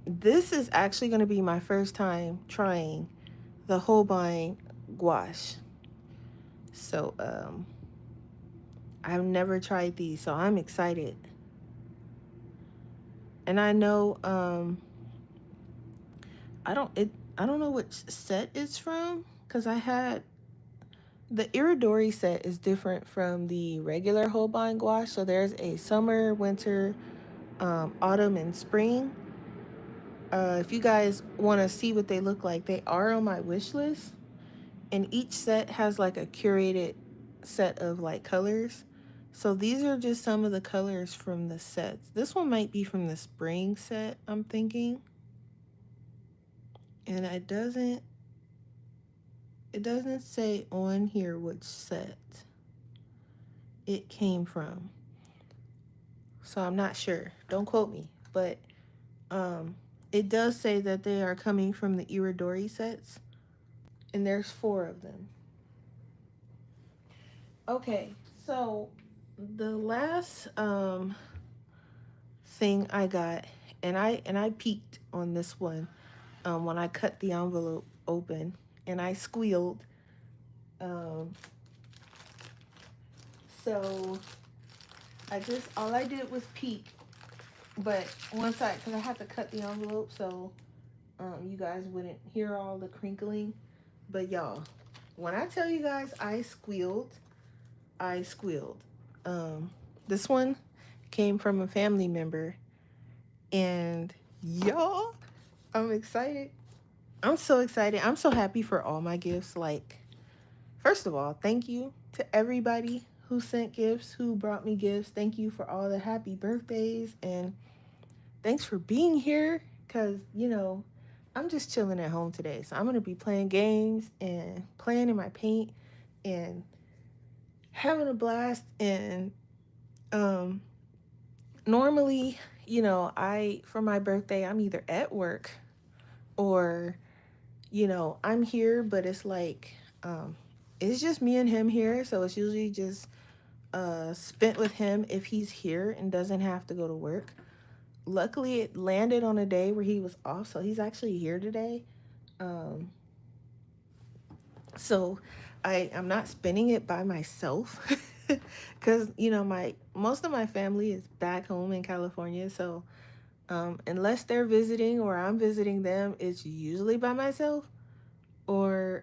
This is actually going to be my first time trying the Holbein gouache. So, I've never tried these, so I'm excited. And I know, I don't know which set it's from, because I had the Iridori set is different from the regular Holbein gouache. So there's a summer, winter, autumn, and spring. If you guys want to see what they look like, they are on my wish list. And each set has like a curated set of like colors. So these are just some of the colors from the sets. This one might be from the spring set, I'm thinking. And it doesn't say on here which set it came from. So I'm not sure. Don't quote me, but it does say that they are coming from the Iridori sets, and there's 4 of them. Okay, so the last thing I got, and I peeked on this one when I cut the envelope open, and I squealed. Um, so all I did was peek, but because I had to cut the envelope so you guys wouldn't hear all the crinkling. But y'all, when I tell you guys I squealed, I squealed. This one came from a family member, and y'all, I'm excited. I'm so excited. I'm so happy for all my gifts. Like, first of all, thank you to everybody who sent gifts, who brought me gifts. Thank you for all the happy birthdays, and thanks for being here, because, I'm just chilling at home today. So I'm going to be playing games and playing in my paint and having a blast. And normally, for my birthday, I'm either at work or, I'm here, but it's like, it's just me and him here. So it's usually just spent with him if he's here and doesn't have to go to work. Luckily, it landed on a day where he was off, so he's actually here today. So I'm not spending it by myself because my most of my family is back home in California. So unless they're visiting or I'm visiting them, it's usually by myself or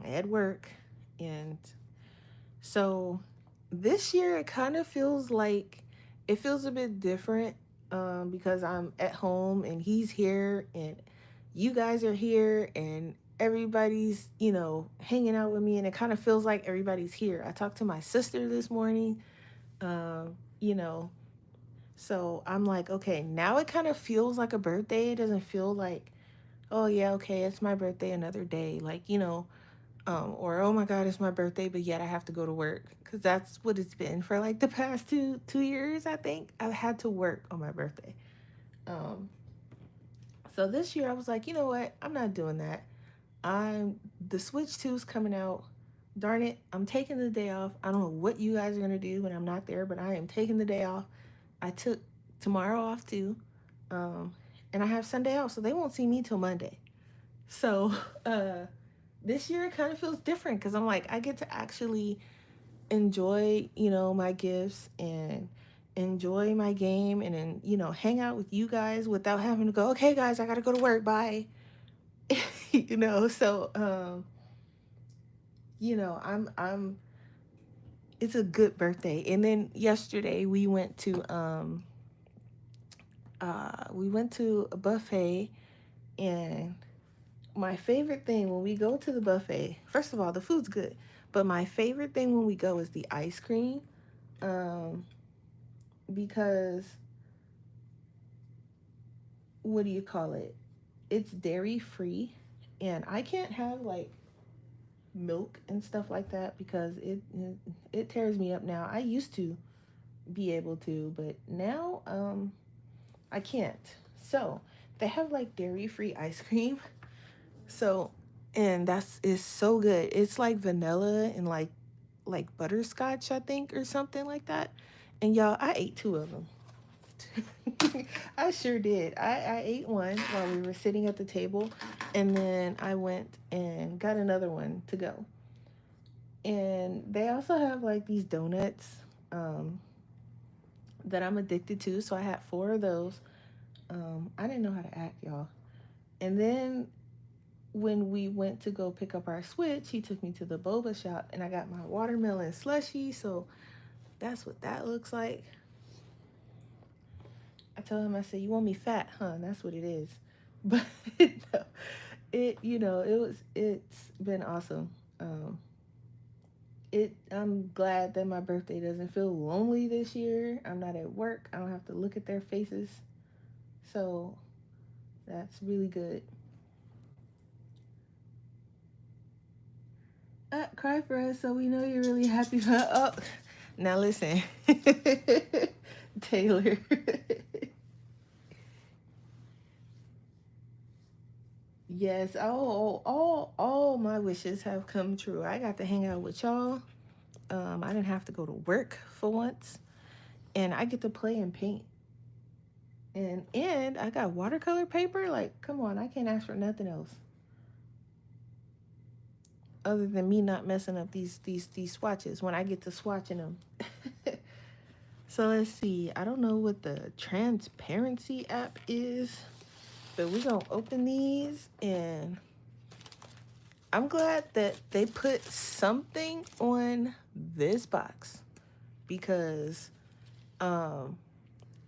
at work. And so this year it kind of feels like it feels a bit different because I'm at home and he's here and you guys are here and everybody's, hanging out with me, and it kind of feels like everybody's here. I talked to my sister this morning, um, you know, so I'm like, okay, now it kind of feels like a birthday. It doesn't feel like, oh yeah, okay, it's my birthday another day. Like, or oh my God, it's my birthday, but yet I have to go to work because that's what it's been for like the past two years. I think I've had to work on my birthday. Um, so this year I was like, you know what? I'm not doing that. I'm the Switch 2 is coming out. Darn it, I'm taking the day off. I don't know what you guys are gonna do when I'm not there, but I am taking the day off. I took tomorrow off too, um, and I have Sunday off, so they won't see me till Monday. So this year it kind of feels different because I'm like I get to actually enjoy, my gifts and enjoy my game and then, hang out with you guys without having to go, okay guys, I gotta go to work, bye. So I'm it's a good birthday. And then yesterday we went to a buffet, and my favorite thing when we go to the buffet, first of all, the food's good, but my favorite thing when we go is the ice cream. Um, because what do you call it? It's dairy free, and I can't have like milk and stuff like that because it tears me up now. I used to be able to, but now I can't. So they have like dairy free ice cream. So and that's is so good. It's like vanilla and like butterscotch, I think, or something like that. And y'all, I ate 2 of them. I sure did. I ate one while we were sitting at the table, and then I went and got another one to go. And they also have like these donuts um, that I'm addicted to. So I had four of those. I didn't know how to act, y'all. And then when we went to go pick up our Switch, he took me to the boba shop and I got my watermelon slushy. So that's what that looks like. I told him, I said, "You want me fat, huh?" And that's what it is. But no, it's been awesome. Um, I'm glad that my birthday doesn't feel lonely this year. I'm not at work. I don't have to look at their faces. So that's really good. Cry for us so we know you're really happy. Oh, now listen, Taylor. Yes, all my wishes have come true. I got to hang out with y'all. I didn't have to go to work for once, and I get to play and paint. And I got watercolor paper. Like, come on, I can't ask for nothing else other than me not messing up these swatches when I get to swatching them. So let's see. I don't know what the transparency app is, but we're gonna open these, and I'm glad that they put something on this box because um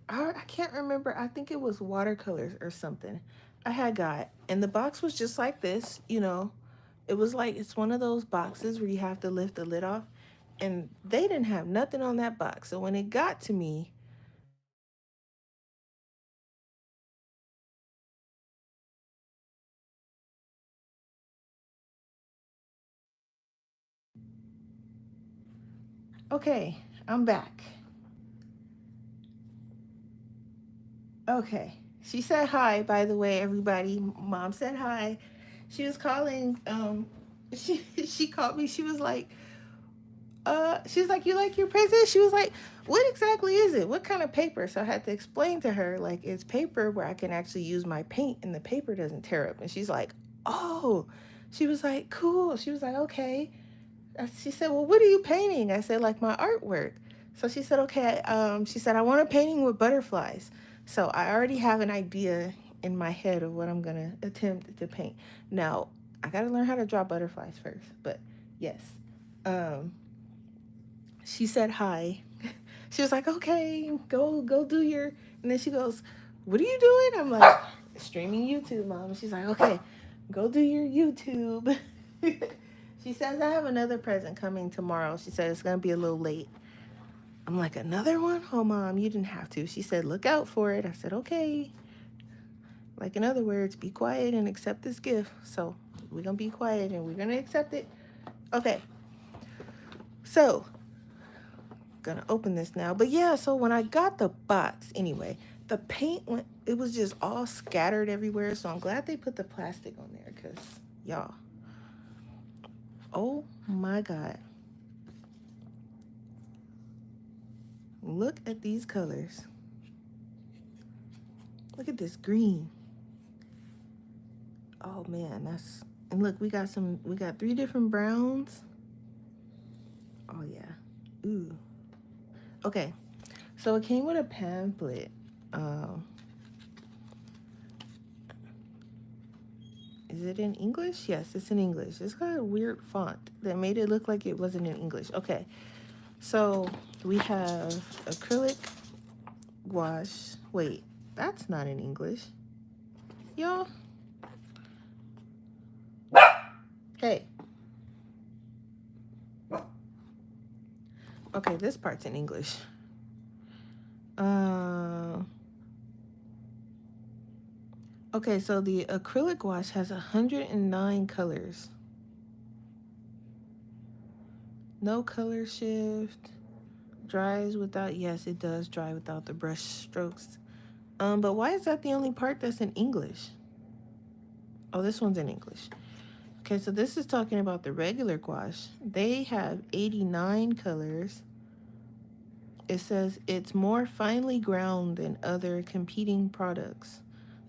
I can't remember. I think it was watercolors or something I had got, and the box was just like this. It was like it's one of those boxes where you have to lift the lid off, and they didn't have nothing on that box. So when it got to me, okay, I'm back. Okay. She said hi, by the way, everybody. Mom said hi. She was calling, she called me. She was like, "You like your present?" She was like, "What exactly is it? What kind of paper?" So I had to explain to her, like, it's paper where I can actually use my paint and the paper doesn't tear up. And she's like, "Oh." She was like, "Cool." She was like, "Okay." She said, "Well, what are you painting?" I said, "Like my artwork." So she said, "Okay." She said, "I want a painting with butterflies." So I already have an idea in my head of what I'm gonna attempt to paint. Now I gotta learn how to draw butterflies first, but yes. Um, she said hi. She was like, "Okay, go do your." And then she goes, "What are you doing?" I'm like, "Streaming YouTube, Mom." She's like, "Okay, go do your YouTube." She says I have another present coming tomorrow. She said it's gonna be a little late. I'm like, "Another one?" "Oh, Mom, you didn't have to." She said, "Look out for it." I said, "Okay." Like, in other words, be quiet and accept this gift. So we're gonna be quiet and we're gonna accept it. Okay. So gonna open this now. But yeah, so when I got the box, anyway, the paint went, it was just all scattered everywhere. So I'm glad they put the plastic on there because y'all, oh my God. Look at these colors. Look at this green. Oh man, that's, and look, we got three different browns. Oh yeah. Ooh. Okay. So it came with a pamphlet. Um, Is it in English? Yes, it's in English. It's got a weird font that made it look like it wasn't in English. Okay, so we have acrylic, gouache. Wait, that's not in English. Y'all, hey. Okay, this part's in English. Uh, okay, so the acrylic gouache has 109 colors. No color shift. Dries without, yes, it does dry without the brush strokes. But why is that the only part that's in English? Oh, this one's in English. Okay, so this is talking about the regular gouache. They have 89 colors. It says it's more finely ground than other competing products.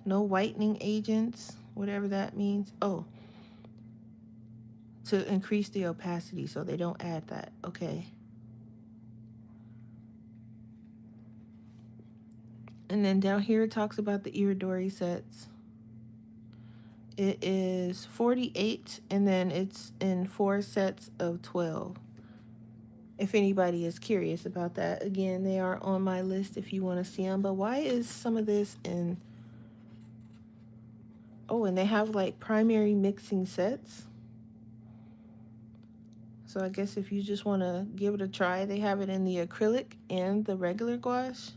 No whitening agents, whatever that means. Oh, to increase the opacity, so they don't add that. Okay. And then down here it talks about the Iridori sets. It is 48, and then it's in 4 sets of 12. If anybody is curious about that, again, they are on my list if you want to see them. But why is some of this in... Oh, and they have like primary mixing sets. So I guess if you just want to give it a try, they have it in the acrylic and the regular gouache.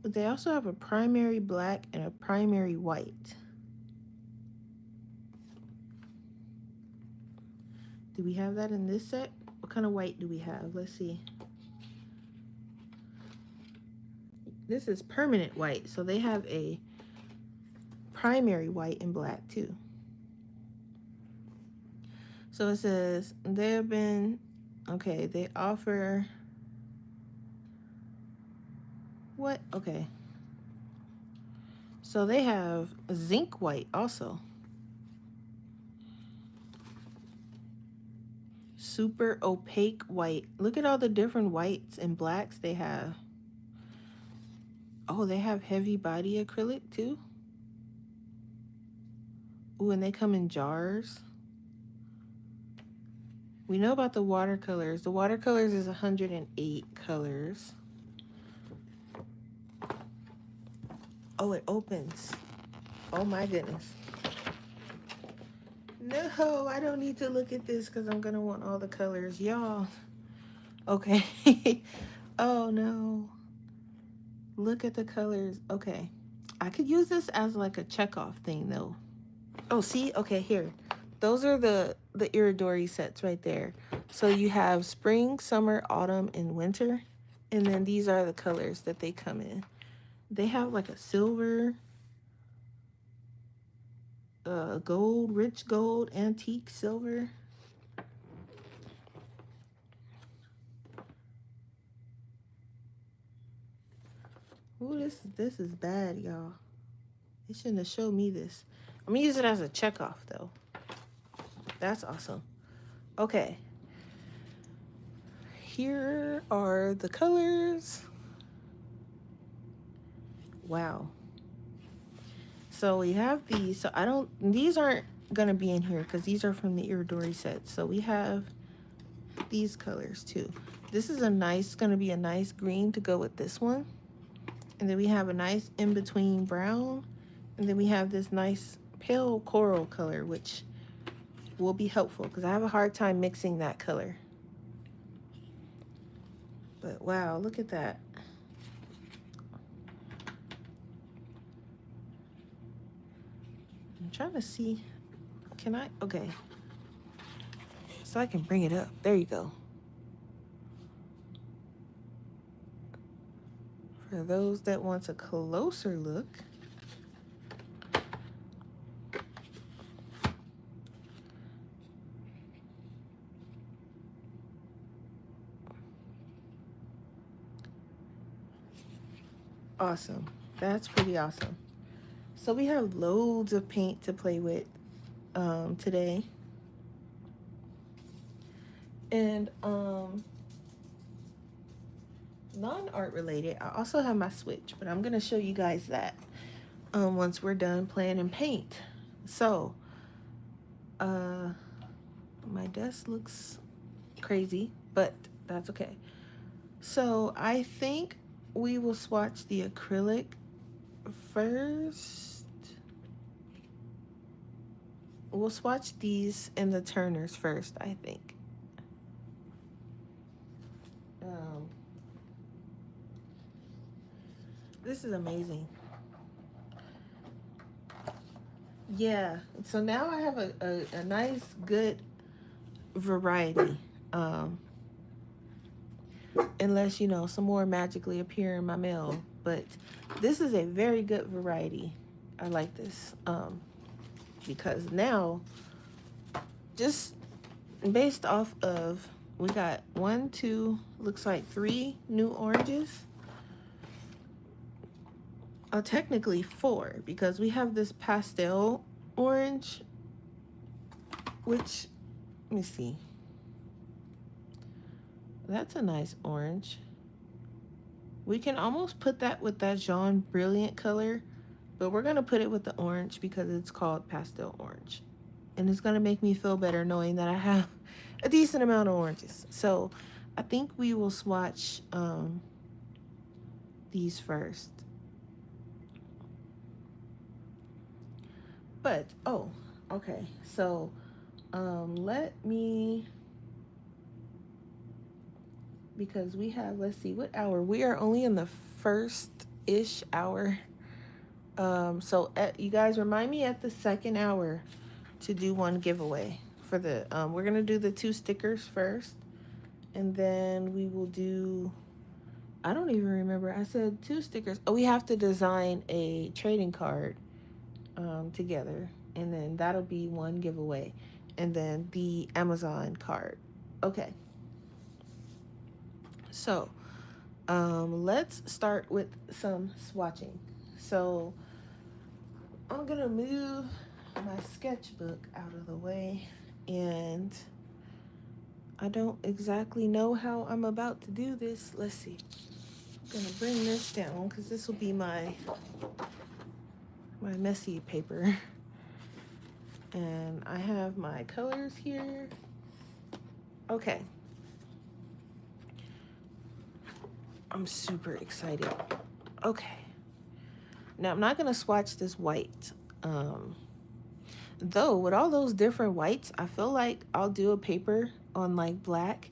But they also have a primary black and a primary white. Do we have that in this set? What kind of white do we have? Let's see. This is permanent white, so they have a primary white and black too. So it says they have been, okay, they offer, what? Okay. So they have zinc white also. Super opaque white. Look at all the different whites and blacks they have. Oh, they have heavy body acrylic too. Ooh, and they come in jars. We know about the watercolors. The watercolors is 108 colors. Oh, it opens. Oh my goodness. No, I don't need to look at this because I'm going to want all the colors. Y'all. Okay. Oh no. Look at the colors. Okay. I could use this as like a checkoff thing though. Oh, see? Okay, here. Those are the Iridori sets right there. So you have spring, summer, autumn, and winter. And then these are the colors that they come in. They have like a silver, gold, rich gold, antique silver. Ooh, this is bad, y'all. They shouldn't have showed me this. I'm gonna use it as a checkoff though. That's awesome. Okay. Here are the colors. Wow. So we have these. So these aren't gonna be in here because these are from the Iridori set. So we have these colors too. This is gonna be a nice green to go with this one. And then we have a nice in-between brown. And then we have this nice pale coral color, which will be helpful because I have a hard time mixing that color. But wow, look at that. I'm trying to see. Can I? Okay. So I can bring it up. There you go. For those that want a closer look. Awesome. That's pretty awesome. So we have loads of paint to play with today. And non-art related, I also have my switch, but I'm going to show you guys that once we're done playing in paint. So my desk looks crazy, but that's okay. So I think we will swatch the acrylic first. We'll swatch these and the Turners first, I think. This is amazing. Yeah, so now I have a nice, good variety. Unless, you know, some more magically appear in my mail. But this is a very good variety. I like this. Because now based off of, we got 1, 2, looks like 3 new oranges. Technically 4, because we have this pastel orange, which, let me see. That's a nice orange. We can almost put that with that Jaune Brilliant color, but we're going to put it with the orange because it's called pastel orange. And it's going to make me feel better knowing that I have a decent amount of oranges. So I think we will swatch these first. But, oh, okay. So let me, because we have, let's see, what hour? We are only in the first-ish hour. So you guys remind me at the second hour to do one giveaway for the, we're going to do the 2 stickers first. And then we will do, I don't even remember. I said 2 stickers. Oh, we have to design a trading card together. And then that'll be one giveaway. And then the Amazon card. Okay. So let's start with some swatching. So I'm going to move my sketchbook out of the way, and I don't exactly know how I'm about to do this. Let's see. I'm going to bring this down because this will be my messy paper. And I have my colors here. Okay. I'm super excited. Okay. Now, I'm not going to swatch this white. Though, with all those different whites, I feel like I'll do a paper on, like, black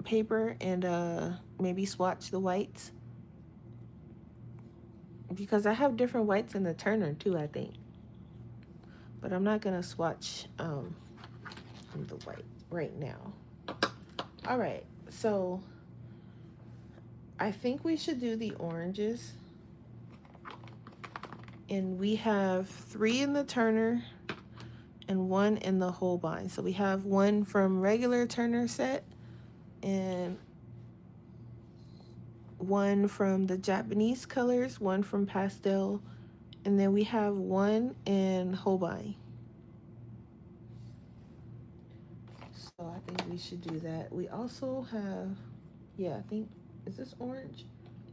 paper and maybe swatch the whites. Because I have different whites in the Turner, too, I think. But I'm not going to swatch the white right now. All right. So I think we should do the oranges. And we have 3 in the Turner and 1 in the Holbein. So we have 1 from regular Turner set and 1 from the Japanese colors, 1 from pastel, and then we have 1 in Holbein. So I think we should do that. We also have, yeah, I think, is this orange?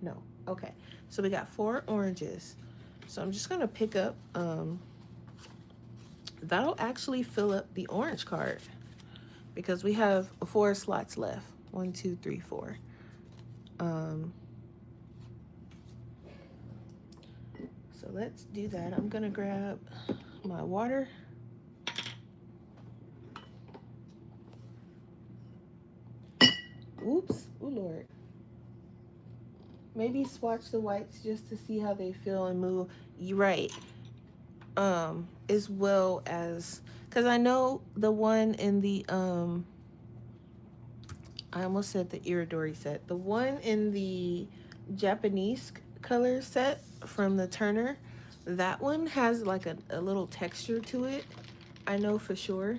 No. Okay. So we got 4 oranges. So I'm just going to pick up, that'll actually fill up the orange card because we have 4 slots left. 1, 2, 3, 4. So let's do that. I'm going to grab my water. Oops. Oh, Lord. Maybe swatch the whites just to see how they feel and move. You're right. As well as, because I know the one in the, I almost said the Iridori set. The one in the Japanese color set from the Turner, that one has like a little texture to it. I know for sure.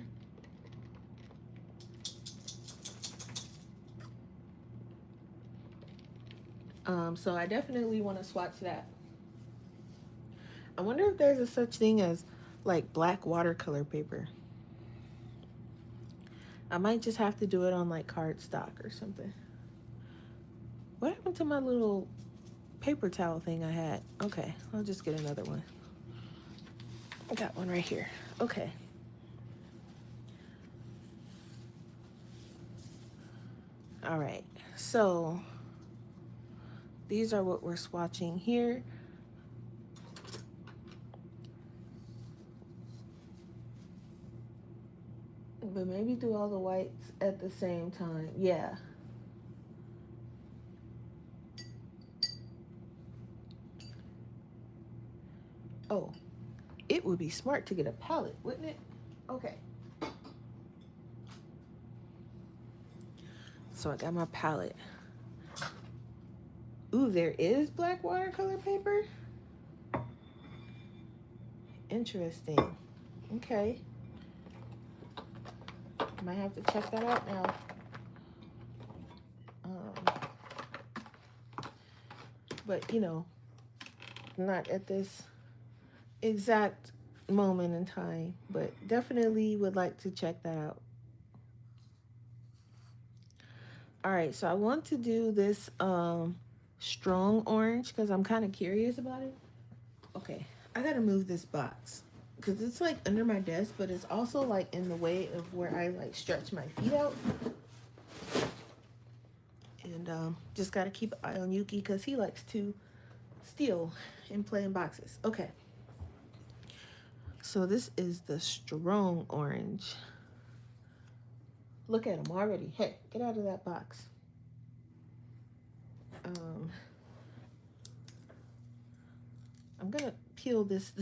So I definitely want to swatch that. I wonder if there's a such thing as like black watercolor paper. I might just have to do it on like cardstock or something. What happened to my little paper towel thing I had? Okay, I'll just get another one. I got one right here. Okay. All right, so these are what we're swatching here. But maybe do all the whites at the same time. Yeah. Oh, it would be smart to get a palette, wouldn't it? Okay. So I got my palette. Ooh, there is black watercolor paper? Interesting. Okay. Might have to check that out now. But you know, not at this exact moment in time, but definitely would like to check that out. All right, so I want to do this strong orange because I'm kind of curious about it. Okay, I gotta move this box because it's like under my desk, but it's also like in the way of where I like stretch my feet out. And just gotta keep an eye on Yuki because he likes to steal and play in boxes. Okay, so this is the strong orange. Look at him already. Hey, get out of that box. I'm gonna peel this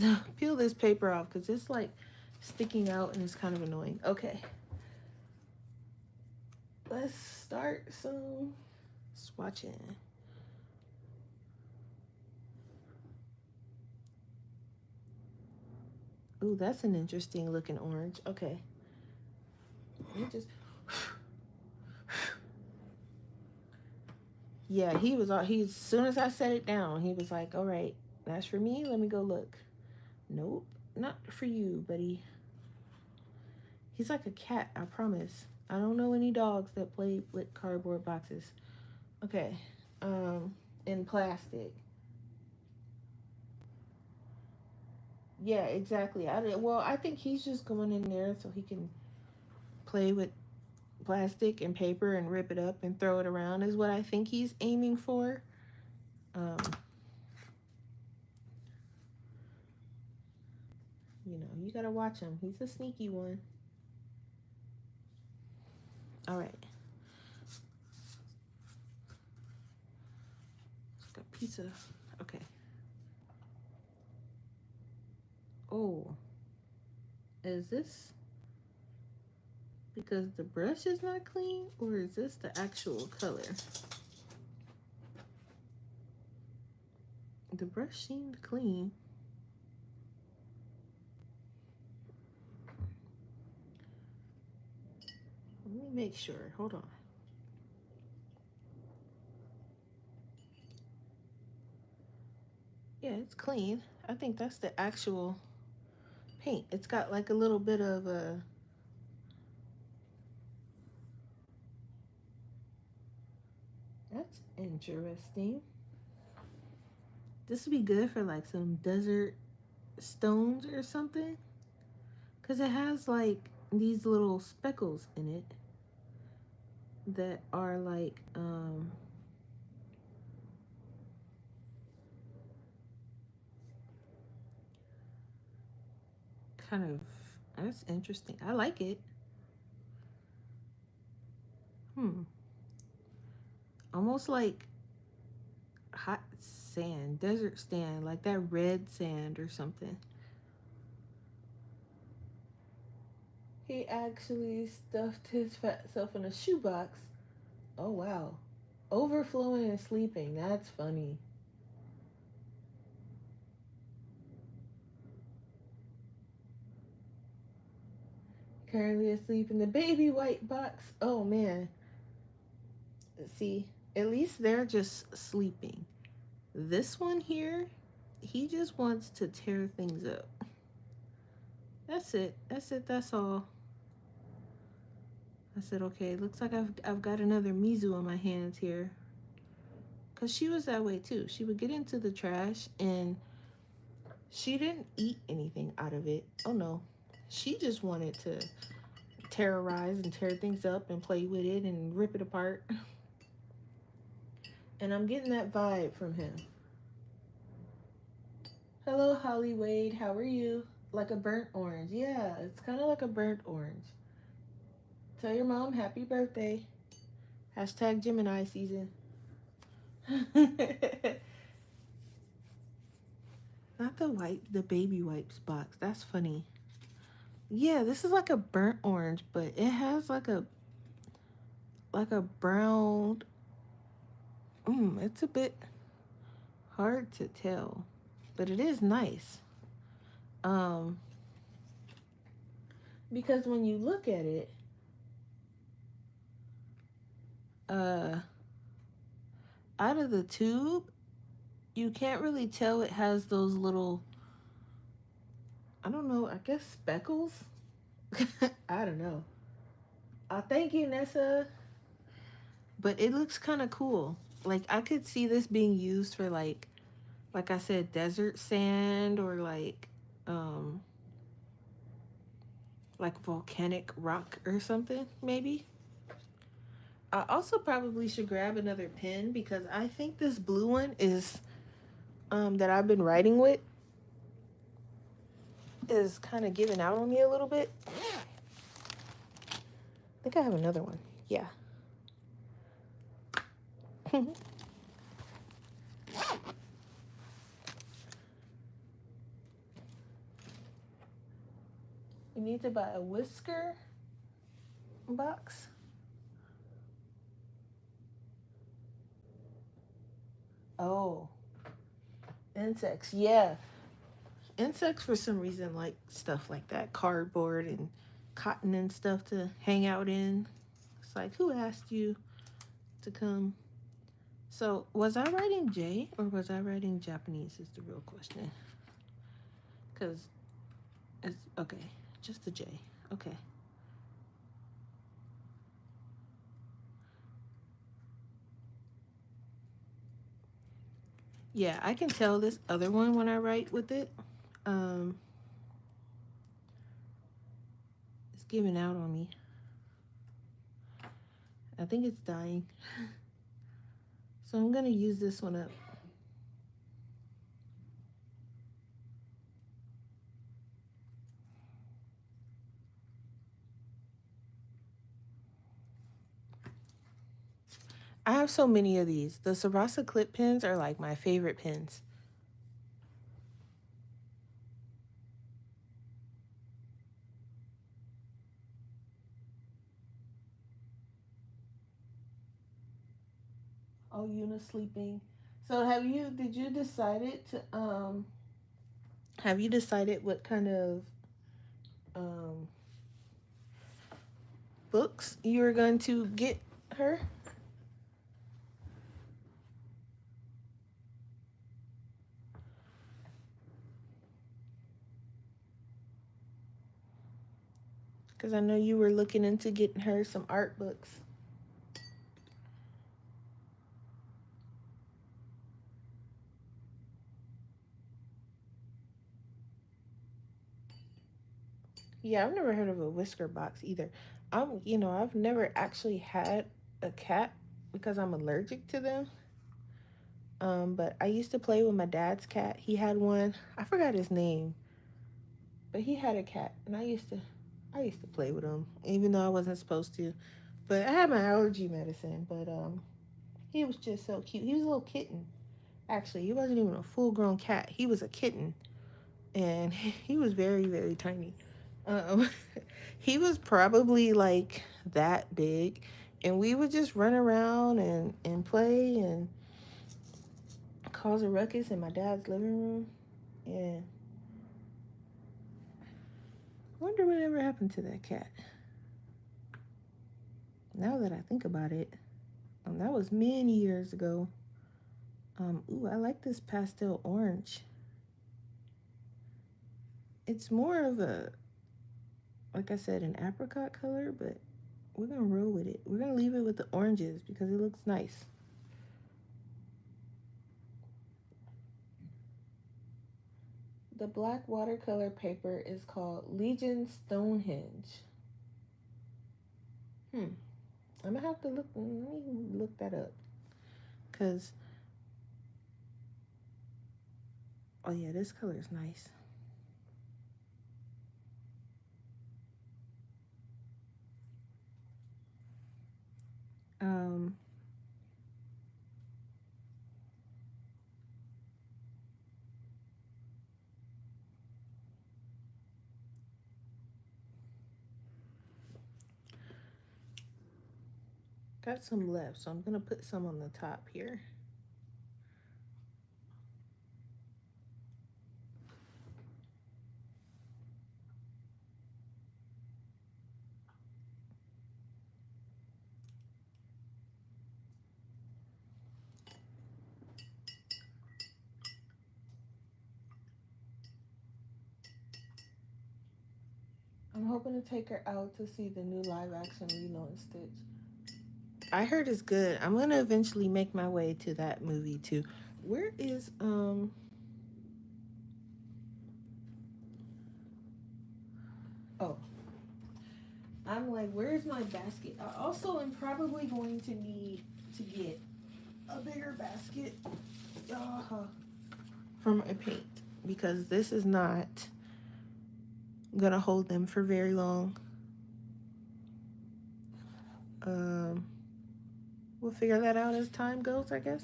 paper off because it's like sticking out and it's kind of annoying. Okay, let's start some swatching. Ooh, that's an interesting looking orange. Okay, let me just. Yeah, he was. As soon as I set it down, he was like, "All right, that's for me. Let me go look." Nope, not for you, buddy. He's like a cat, I promise. I don't know any dogs that play with cardboard boxes. Okay, in plastic. Yeah, exactly. I think he's just going in there so he can play with plastic and paper and rip it up and throw it around is what I think he's aiming for. Um, you know, you gotta watch him. He's a sneaky one. All right. Got pizza. Okay. Oh, is this because the brush is not clean, or is this the actual color? The brush seemed clean. Let me make sure. Hold on. Yeah, it's clean. I think that's the actual paint. It's got like a little bit of a. That's interesting. This would be good for like some desert stones or something. Because it has like these little speckles in it that are like, kind of, that's interesting. I like it. Almost like hot sand, desert sand, like that red sand or something. He actually stuffed his fat self in a shoebox. Oh wow. Overflowing and sleeping. That's funny. Currently asleep in the baby white box. Oh man. See, at least they're just sleeping. This one here, he just wants to tear things up. That's it. That's it. That's all. I said, okay, looks like I've got another Mizu on my hands here. Because she was that way too. She would get into the trash and she didn't eat anything out of it. Oh no. She just wanted to terrorize and tear things up and play with it and rip it apart. And I'm getting that vibe from him. Hello, Holly Wade. How are you? Like a burnt orange. Yeah, it's kind of like a burnt orange. Tell your mom happy birthday. Hashtag Gemini season. Not the baby wipes box. That's funny. Yeah, this is like a burnt orange, but it has like a brown. It's a bit hard to tell, but it is nice. Because when you look at it, uh, out of the tube, you can't really tell it has those little, I don't know, I guess speckles. I don't know. Thank you, Nessa. But it looks kind of cool. Like I could see this being used for like I said, desert sand or um, like volcanic rock or something, maybe. I also probably should grab another pen because I think this blue one is that I've been writing with is kind of giving out on me a little bit. I think I have another one. Yeah. You need to buy a whisker box. Oh, insects. Yeah. Insects for some reason like stuff like that, cardboard and cotton and stuff to hang out in. It's like, who asked you to come? So, was I writing J or was I writing Japanese? Is the real question. Because it's okay, just a J. Okay. Yeah, I can tell this other one when I write with it. Um, it's giving out on me. I think it's dying. So I'm gonna use this one up. I have so many of these. The Sarasa clip pens are like my favorite pens. Oh, Una sleeping. So did you decided to have you decided what kind of um books you were going to get her? Because I know you were looking into getting her some art books. Yeah, I've never heard of a whisker box either. I've never actually had a cat because I'm allergic to them. But I used to play with my dad's cat. He had one. I forgot his name, but he had a cat, and I used to play with him, even though I wasn't supposed to. But I had my allergy medicine. But he was just so cute. He was a little kitten. Actually, he wasn't even a full-grown cat. He was a kitten, and he was very, very tiny. Um, he was probably like that big, and we would just run around and play and cause a ruckus in my dad's living room. Yeah, wonder whatever happened to that cat. Now that I think about it, that was many years ago. Ooh, I like this pastel orange. It's more of a, like I said, an apricot color, but we're gonna roll with it. We're gonna leave it with the oranges because it looks nice. The black watercolor paper is called Legion Stonehenge. Hmm. I'm gonna have to look. Let me look that up. Cause oh yeah, this color is nice. Um, got some left, so I'm gonna put some on the top here. hoping to take her out to see the new live action Lilo and Stitch. I heard it's good. I'm gonna eventually make my way to that movie too. Where is oh, I'm like, where's my basket? I also am probably going to need to get a bigger basket from a paint, because this is not gonna hold them for very long. We'll figure that out as time goes, I guess.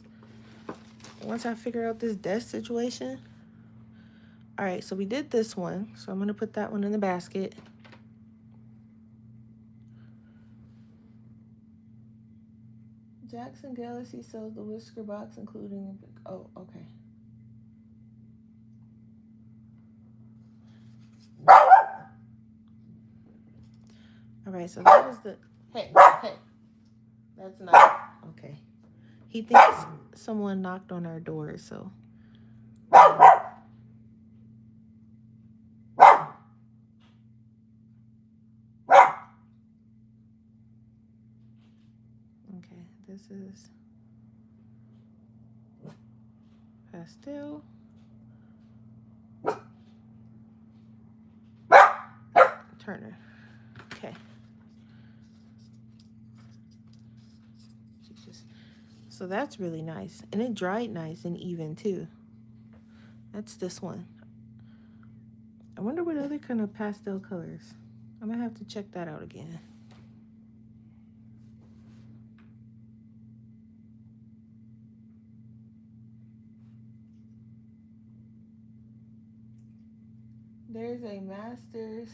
Once I figure out this desk situation. All right, so we did this one. So I'm gonna put that one in the basket. Jackson Galaxy sells the whisker box, including, oh, okay. All right, so that was the, hey, that's not, okay. He thinks someone knocked on our door, so. Okay, this is pastel. Turner. Okay. So that's really nice. And it dried nice and even too. That's this one. I wonder what other kind of pastel colors. I'm gonna have to check that out again. There's a Masters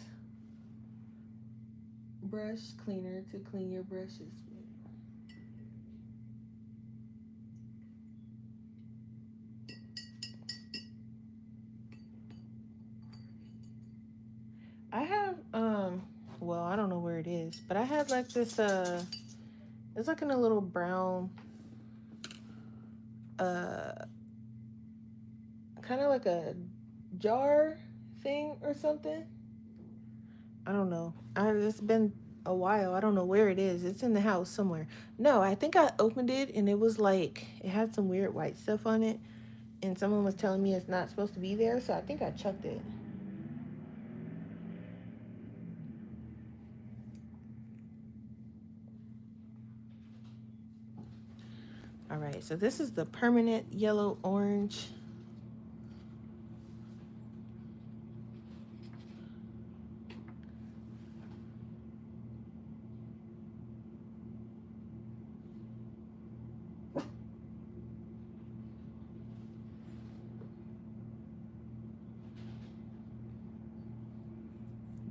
brush cleaner to clean your brushes with. I have, well, I don't know where it is, but I had like this, it's like in a little brown, kind of like a jar thing or something. I don't know. It's been a while. I don't know where it is. It's in the house somewhere. No, I think I opened it and it was like, it had some weird white stuff on it. And someone was telling me it's not supposed to be there. So I think I chucked it. All right. So this is the permanent yellow orange.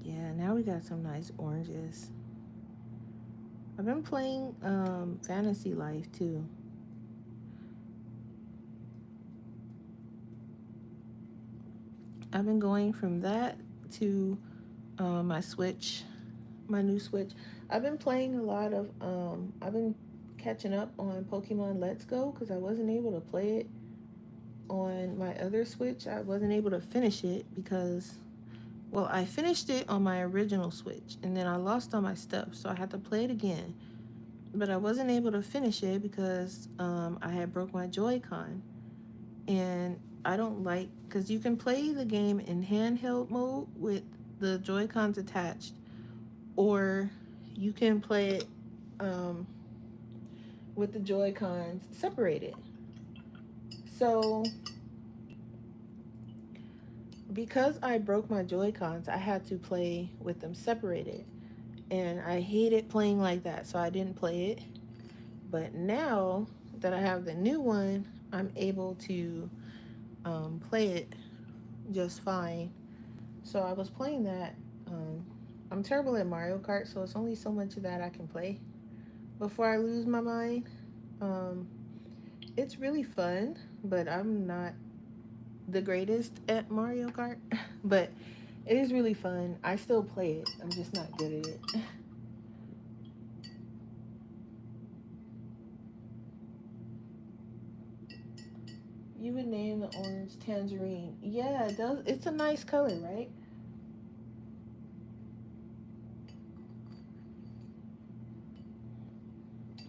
Yeah, now we got some nice oranges. I've been playing Fantasy Life too. I've been going from that to my Switch, my new Switch. I've been playing a lot of, I've been catching up on Pokemon Let's Go because I wasn't able to play it on my other Switch. I wasn't able to finish it because, well, I finished it on my original Switch and then I lost all my stuff, so I had to play it again. But I wasn't able to finish it because I had broke my Joy-Con. And I don't like, because you can play the game in handheld mode with the Joy-Cons attached, or you can play it with the Joy-Cons separated. So because I broke my Joy-Cons, I had to play with them separated, and I hated playing like that, so I didn't play it. But now that I have the new one, I'm able to play it just fine. So I was playing that. I'm terrible at Mario Kart, so it's only so much of that I can play before I lose my mind. It's really fun, but I'm not the greatest at Mario Kart. But it is really fun. I still play it. I'm just not good at it. You would name the orange tangerine. Yeah, it does. It's a nice color, right?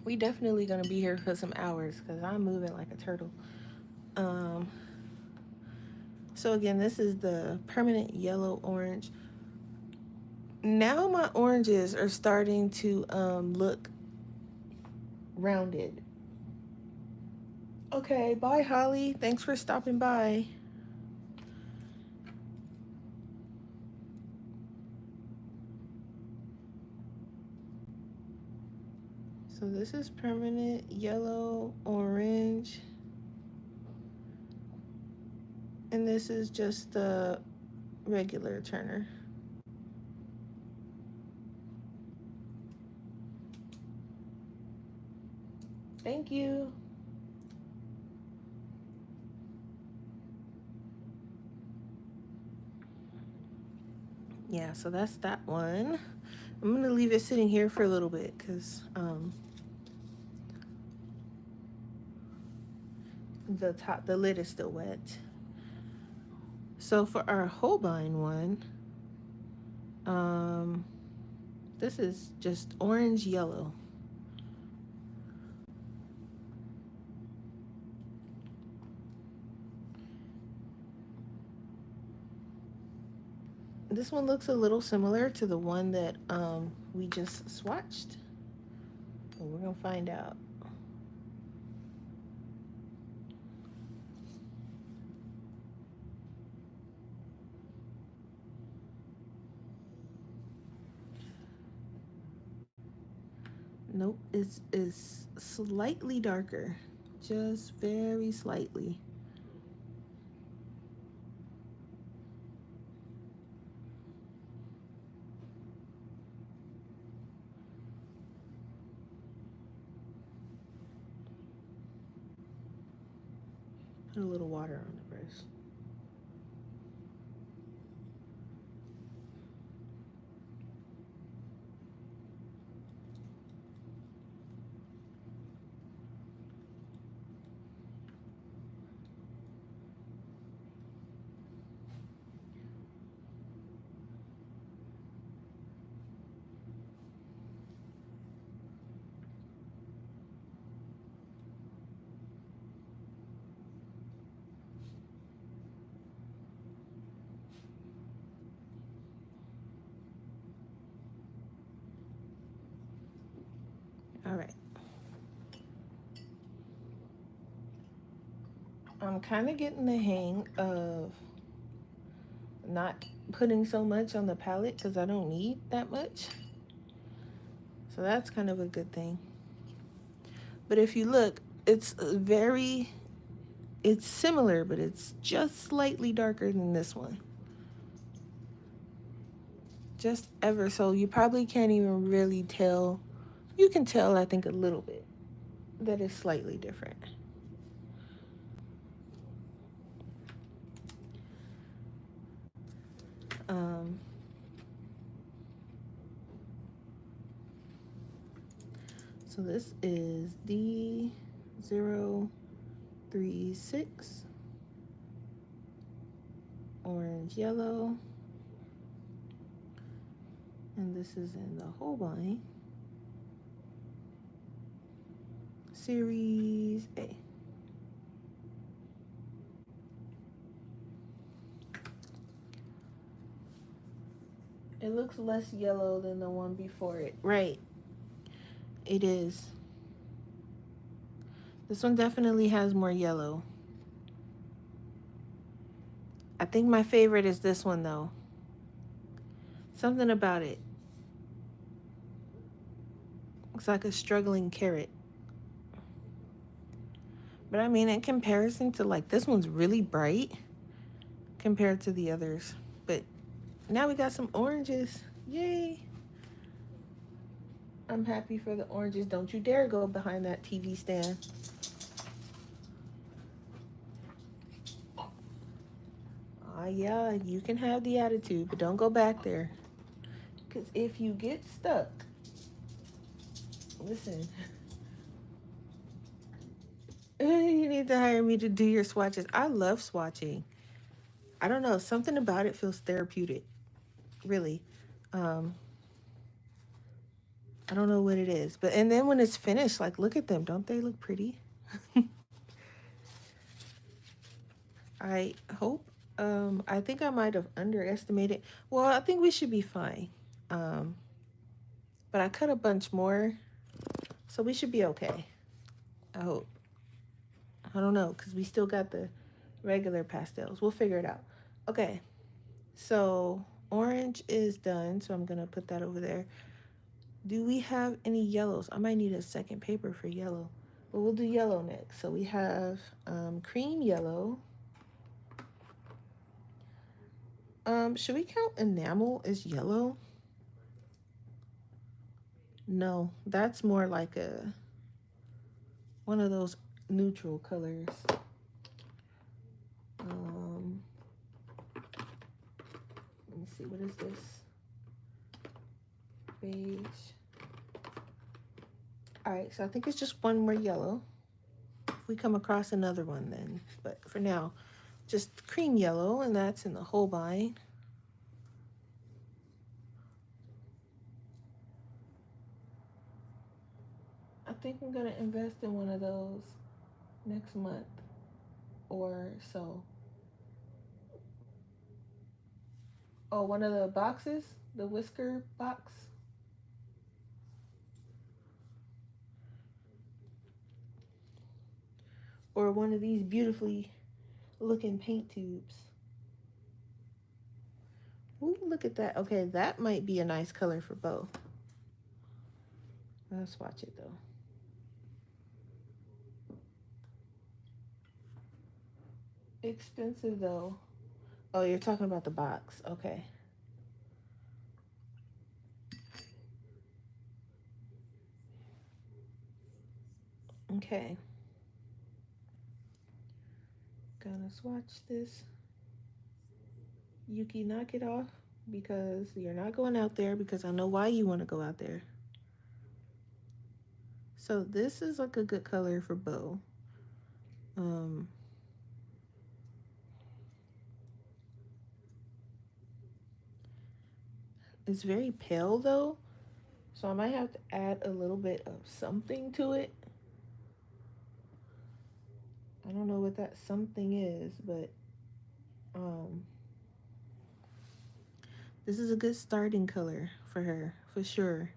We definitely gonna be here for some hours because I'm moving like a turtle. Um, so again, this is the permanent yellow orange. Now my oranges are starting to look rounded. Okay, bye Holly. Thanks for stopping by. So this is permanent yellow orange. And this is just the regular Turner. Thank you. Yeah, so that's that one. I'm gonna leave it sitting here for a little bit because the lid is still wet. So for our Holbein one, um, this is just orange yellow. This one looks a little similar to the one that we just swatched. But we're gonna find out. Nope, it's slightly darker, just very slightly. Put a little water on the brush. All right. I'm kind of getting the hang of not putting so much on the palette because I don't need that much. So that's kind of a good thing. But if you look, it's similar, but it's just slightly darker than this one. Just ever so. You probably can't even really tell. You can tell, I think, a little bit that it's slightly different. Um, so this is D036 orange yellow, and this is in the Holbein Series A. It looks less yellow than the one before it. Right, it is. This one definitely has more yellow. I think my favorite is this one though. Something about it. Looks like a struggling carrot. But I mean, in comparison to like this one's really bright compared to the others. But now we got some oranges. Yay. I'm happy for the oranges. Don't you dare go behind that TV stand. Yeah, you can have the attitude, but don't go back there. Because if you get stuck, listen, you need to hire me to do your swatches. I love swatching. I don't know, something about it feels therapeutic, really. Um, I don't know what it is. But and then when it's finished, like look at them. Don't they look pretty? I hope. I think I might have underestimated. Well, I think we should be fine. Um, but I cut a bunch more, so we should be okay. I hope. I don't know, because we still got the regular pastels. We'll figure it out. Okay, so orange is done, so I'm gonna put that over there. Do we have any yellows? I might need a second paper for yellow, but we'll do yellow next. So we have cream yellow. Should we count enamel as yellow? No, that's more like a one of those neutral colors. Um, let me see, what is this? Beige. All right, so I think it's just one more yellow. If we come across another one, then. But for now, just cream yellow, and that's in the Holbein. I think I'm gonna invest in one of those next month or so. Oh, one of the boxes, the whisker box. Or one of these beautifully looking paint tubes. Ooh, look at that. Okay, that might be a nice color for both. Let's swatch it though. Expensive though. Oh, you're talking about the box. Okay. Okay. Gonna swatch this. Yuki, knock it off because you're not going out there because I know why you want to go out there. So this is like a good color for bow. Um, it's very pale though, so I might have to add a little bit of something to it. I don't know what that something is, but um, this is a good starting color for her, for sure.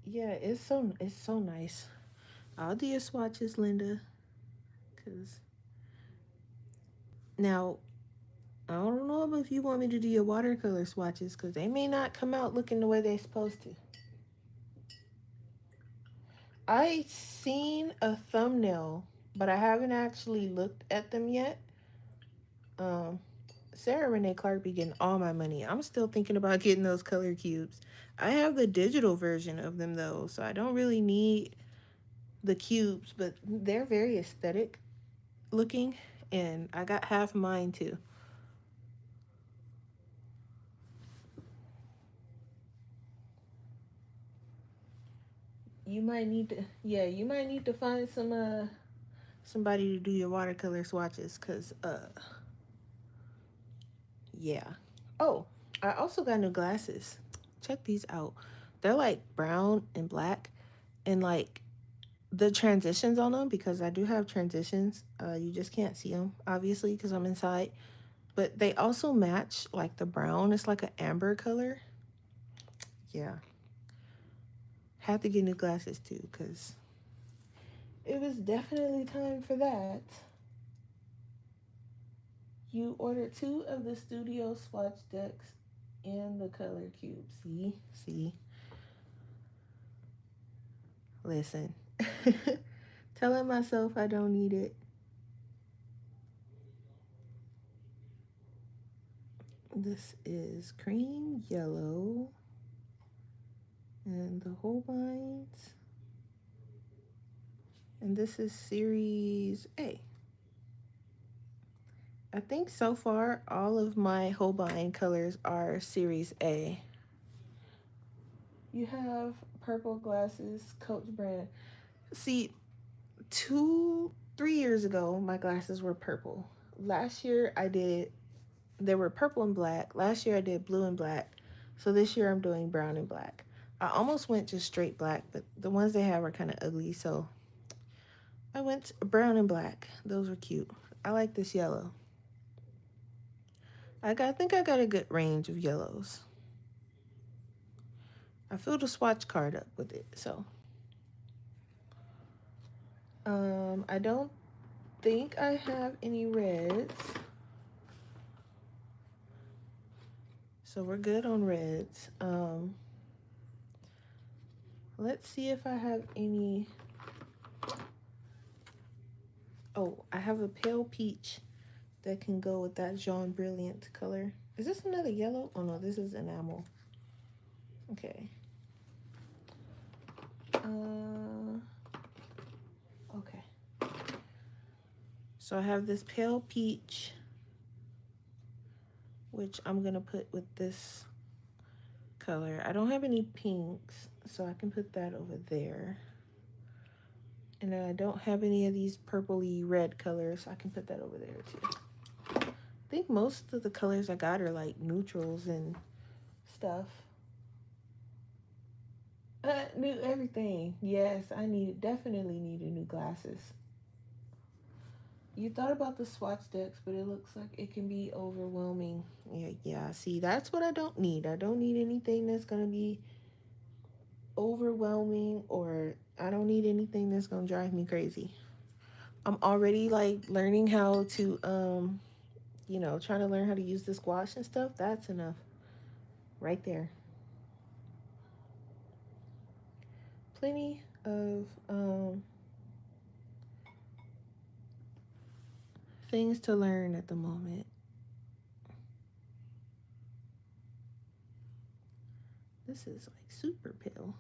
Yeah, it's so nice. I'll do your swatches, Linda, cause now I don't know if you want me to do your watercolor swatches, cause they may not come out looking the way they're supposed to. I seen a thumbnail, but I haven't actually looked at them yet. Um, Sarah Renee Clark be getting all my money. I'm still thinking about getting those color cubes. I have the digital version of them though, so I don't really need the cubes, but they're very aesthetic looking, and I got half mine too. You might need to, yeah, you might need to find somebody to do your watercolor swatches, cause yeah. Oh, I also got new glasses. Check these out. They're like brown and black, and like the transitions on them, because I do have transitions. You just can't see them obviously because I'm inside, but they also match like the brown. It's like an amber color. Yeah, had to get new glasses too because it was definitely time for that. You ordered two of the studio swatch decks and the color cube. See, listen. Telling myself I don't need it. This is cream yellow and the Holbeins. And this is series A. I think so far all of my Holbein colors are series A. You have purple glasses, Coach brand. See, 3 years ago, my glasses were purple. Last year they were purple and black. Last year I did blue and black. So this year I'm doing brown and black. I almost went just straight black, but the ones they have are kind of ugly, so I went brown and black. Those were cute. I like this yellow. I think I got a good range of yellows. I filled a swatch card up with it, so I don't think I have any reds. So we're good on reds. Let's see if I have any. Oh, I have a pale peach that can go with that Jaune Brilliant color. Is this another yellow? Oh no, this is enamel. Okay. Okay. So I have this pale peach, which I'm gonna put with this color. I don't have any pinks, so I can put that over there. And then I don't have any of these purpley red colors, so I can put that over there too. I think most of the colors I got are like neutrals and stuff. New everything. Yes, I definitely needed new glasses. You thought about the swatch decks, but it looks like it can be overwhelming. Yeah, see, that's what I don't need. I don't need anything that's gonna be overwhelming, or I don't need anything that's gonna drive me crazy. I'm already like learning how to trying to learn how to use this gouache and stuff. That's enough right there. Plenty of things to learn at the moment. This is like super pale.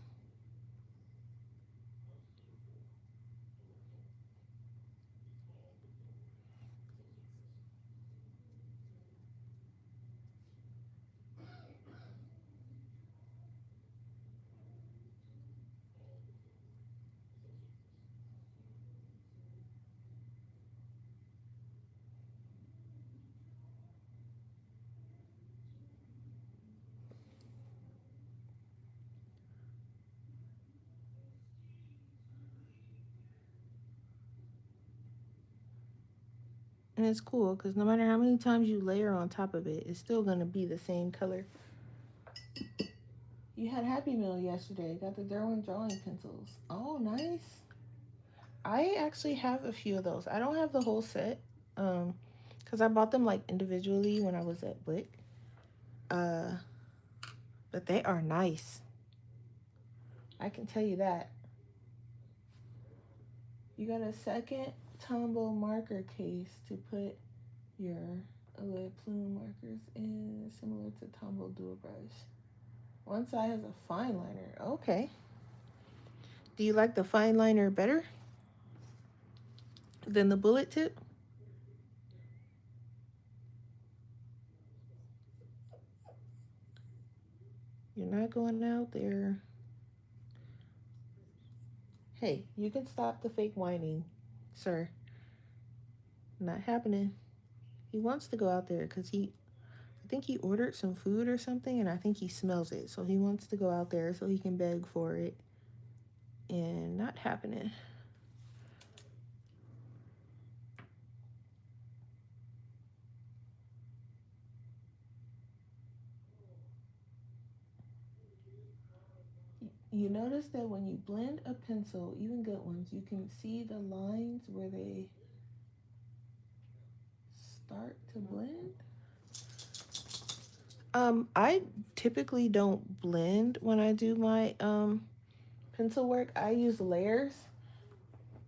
And it's cool because no matter how many times you layer on top of it, it's still going to be the same color. You had Happy Meal yesterday. Got the Derwent drawing pencils. Oh, nice. I actually have a few of those. I don't have the whole set because I bought them like individually when I was at Blick. But they are nice. I can tell you that. You got a second Tombow marker case to put your lead plume markers in, similar to Tombow Dual Brush. One side has a fine liner. Okay. Do you like the fine liner better than the bullet tip? You're not going out there. Hey, you can stop the fake whining, sir. Not happening. He wants to go out there because I think he ordered some food or something, and I think he smells it. So he wants to go out there so he can beg for it. And not happening. You notice that when you blend a pencil, even good ones, you can see the lines where they start to blend. I typically don't blend when I do my pencil work. I use layers,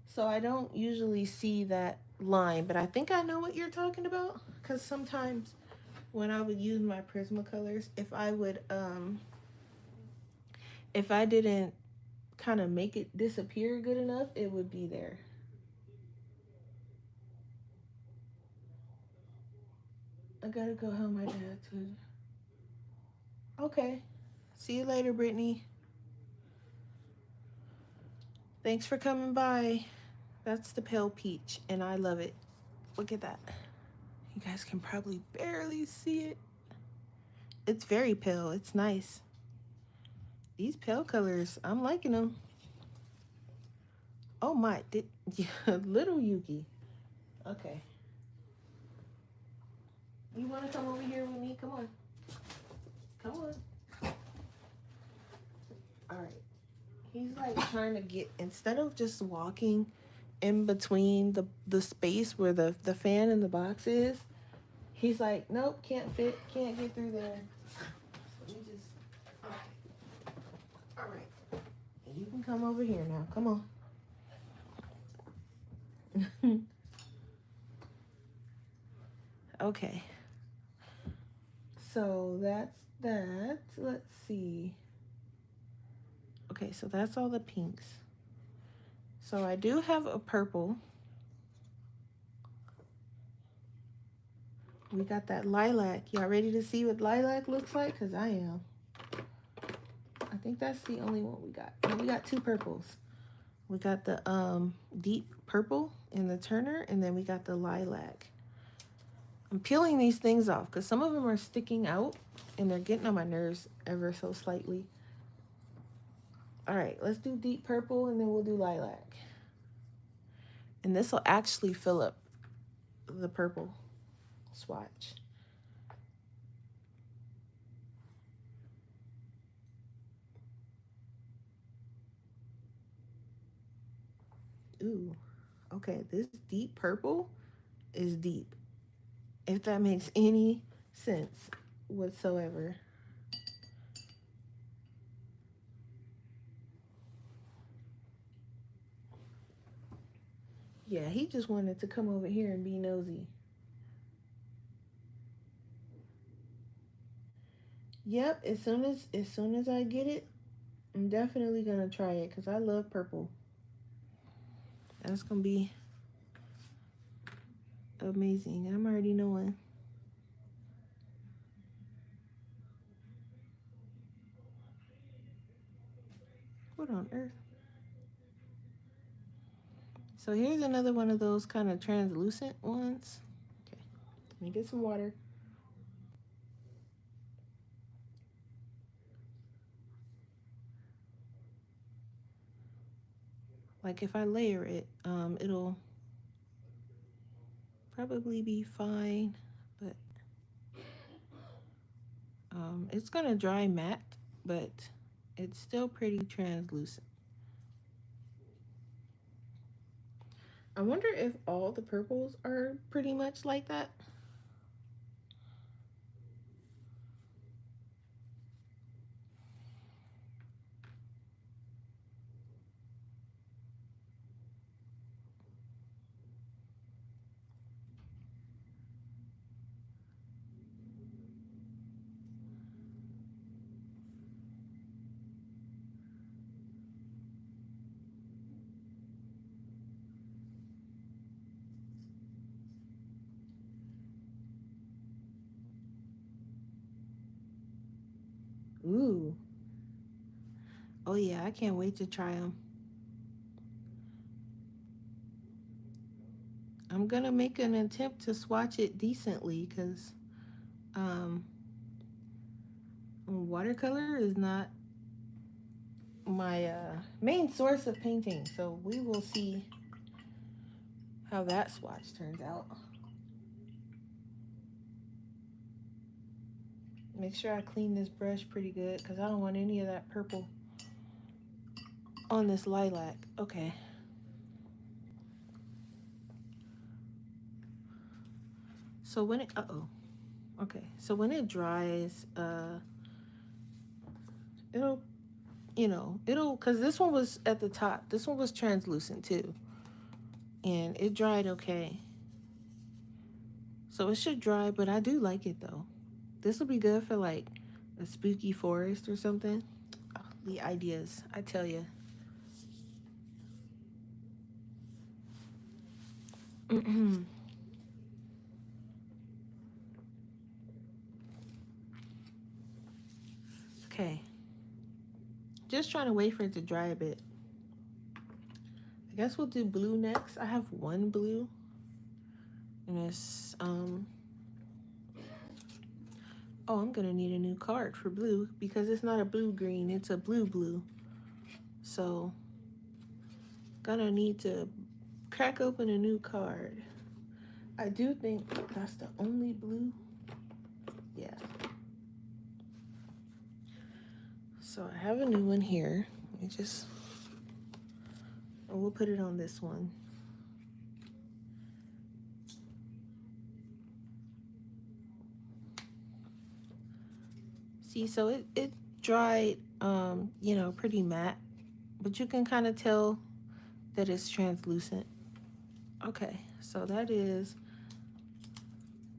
so I don't usually see that line, but I think I know what you're talking about, because sometimes when I would use my Prismacolors, if I didn't kind of make it disappear good enough, it would be there. I gotta go help my dad too. Okay. See you later, Brittany. Thanks for coming by. That's the pale peach, and I love it. Look at that. You guys can probably barely see it. It's very pale. It's nice. These pale colors, I'm liking them. Oh my, did little Yuki. Okay. You want to come over here with me? Come on. Come on. All right. He's like trying to get, instead of just walking in between the space where the fan and the box is, he's like, nope, can't fit, can't get through there. So we just, okay. All right. And you can come over here now. Come on. Okay. So that's that. Let's see. Okay, so that's all the pinks. So I do have a purple. We got that lilac. Y'all ready to see what lilac looks like? Because I am. I think that's the only one we got. No, we got two purples. We got the deep purple in the Turner, and then we got the lilac. I'm peeling these things off because some of them are sticking out and they're getting on my nerves ever so slightly. All right, let's do deep purple and then we'll do lilac. And this will actually fill up the purple swatch. Ooh, okay, this deep purple is deep, if that makes any sense whatsoever. Yeah, he just wanted to come over here and be nosy. Yep, as soon as I get it, I'm definitely gonna try it because I love purple. That's gonna be amazing. I'm already knowing. What on earth? So here's another one of those kind of translucent ones. Okay, let me get some water. Like if I layer it, it'll probably be fine, but it's gonna dry matte, but it's still pretty translucent. I wonder if all the purples are pretty much like that. Ooh. Oh yeah, I can't wait to try them. I'm gonna make an attempt to swatch it decently because watercolor is not my main source of painting. So we will see how that swatch turns out. Make sure I clean this brush pretty good because I don't want any of that purple on this lilac. Okay. So when it, okay. So when it dries, it'll, cause this one was at the top. This one was translucent too. And it dried okay. So it should dry, but I do like it though. This will be good for like a spooky forest or something. Oh, the ideas, I tell you. Okay. Just trying to wait for it to dry a bit. I guess we'll do blue next. I have one blue, and it's oh, I'm gonna need a new card for blue because it's not a blue green, it's a blue blue. So gonna need to crack open a new card. I do think that's the only blue. Yeah. So I have a new one here. Let me just, and we'll put it on this one. See, so it dried, you know, pretty matte, but you can kind of tell that it's translucent. Okay, so that is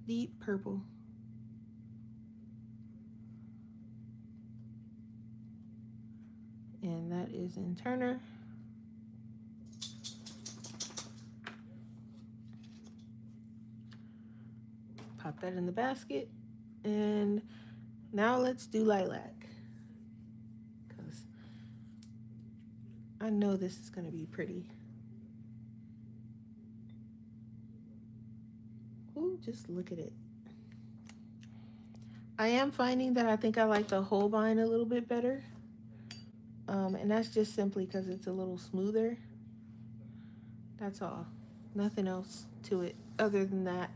deep purple. And that is in Turner. Pop that in the basket. And now let's do lilac. Because I know this is going to be pretty. Ooh, just look at it. I am finding that I think I like the Holbein a little bit better. And that's just simply because it's a little smoother. That's all. Nothing else to it other than that.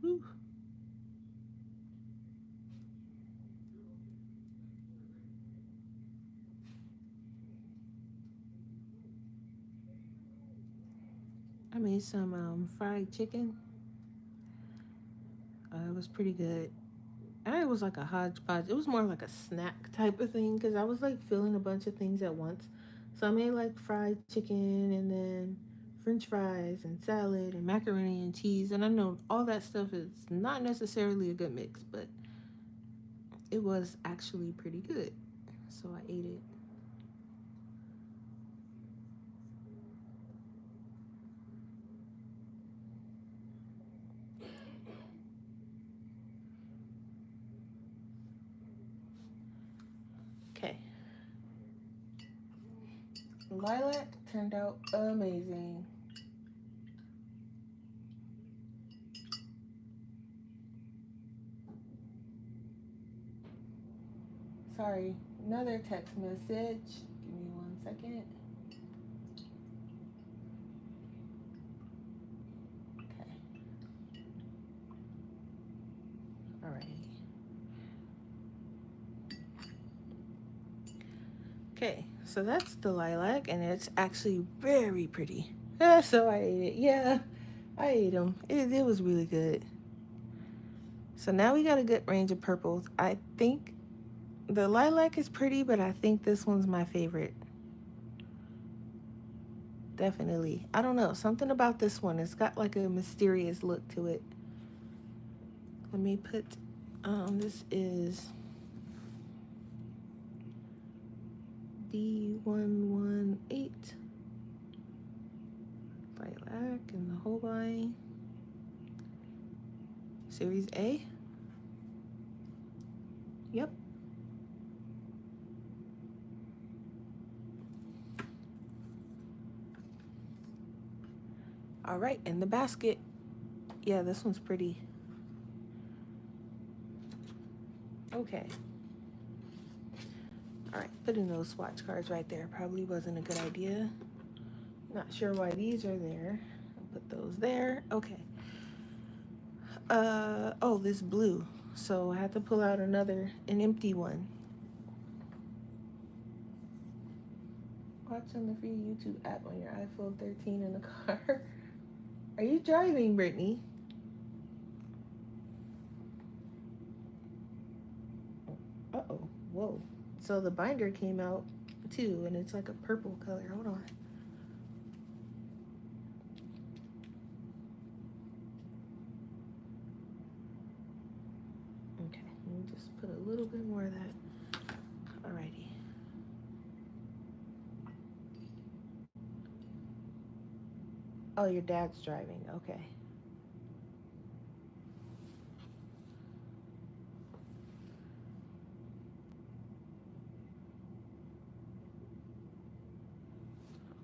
Whew. I made some fried chicken. It was pretty good. It was like a hodgepodge. It was more like a snack type of thing because I was like feeling a bunch of things at once. So I made like fried chicken and then French fries and salad and macaroni and cheese. And I know all that stuff is not necessarily a good mix, but it was actually pretty good. So I ate it. Okay. Lilac turned out amazing. Sorry, another text message. Give me 1 second. Okay. Alrighty. Okay, so that's the lilac, and it's actually very pretty. Yeah, so I ate it. Yeah, I ate them. It was really good. So now we got a good range of purples. I think the lilac is pretty, but I think this one's my favorite. Definitely. I don't know. Something about this one. It's got like a mysterious look to it. Let me put, this is D118 lilac and the Holbein Series A. Yep. All right, in the basket. Yeah, this one's pretty. Okay. All right, putting those swatch cards right there probably wasn't a good idea. Not sure why these are there. I'll put those there. Okay. Oh, this blue. So I had to pull out an empty one. Watch on the free YouTube app on your iPhone 13 in the car. Are you driving, Brittany? Uh-oh. Whoa. So the binder came out too, and it's like a purple color. Hold on. Okay, let me just put a little bit more of that. Alrighty. Oh, your dad's driving. Okay.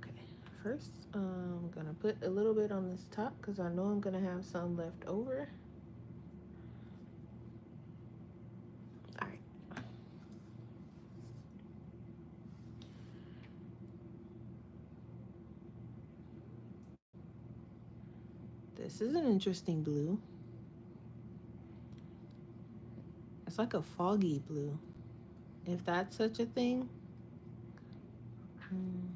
Okay. First, I'm gonna put a little bit on this top because I know I'm gonna have some left over. All right. This is an interesting blue. It's like a foggy blue, if that's such a thing. Hmm.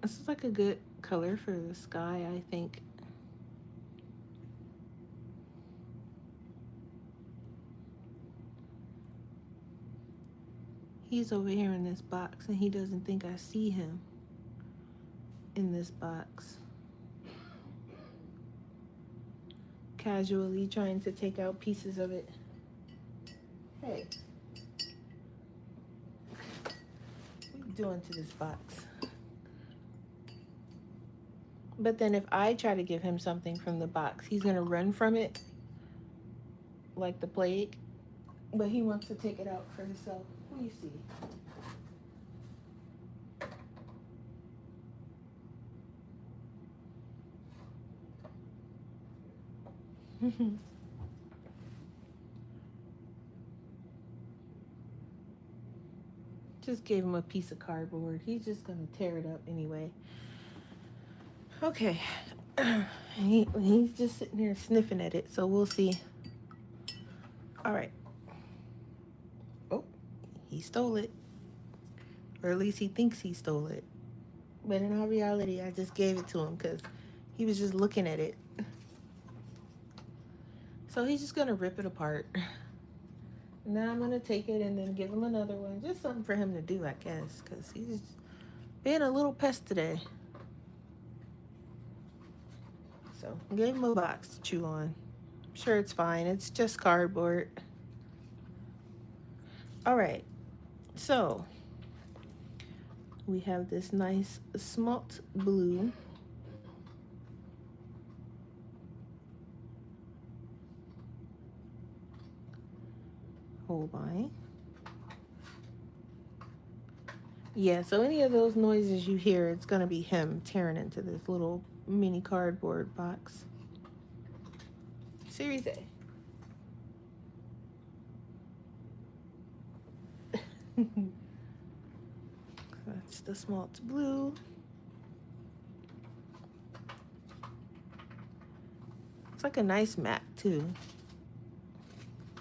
This is like a good color for the sky, I think. He's over here in this box and he doesn't think I see him in this box. Casually trying to take out pieces of it. Hey, what are you doing to this box? But then if I try to give him something from the box, he's gonna run from it like the plague. But he wants to take it out for himself. What do you see? Just gave him a piece of cardboard. He's just gonna tear it up anyway. Okay. He's just sitting here sniffing at it, so we'll see. All right. Oh, he stole it. Or at least he thinks he stole it. But in all reality, I just gave it to him because he was just looking at it. So he's just gonna rip it apart. And then I'm gonna take it and then give him another one. Just something for him to do, I guess, because he's being a little pest today. So I gave him a box to chew on. I'm sure it's fine. It's just cardboard. All right. So we have this nice smalt blue. Holbein. Yeah, so any of those noises you hear, it's going to be him tearing into this little mini cardboard box. Series A. That's the smalt blue. It's like a nice mat too.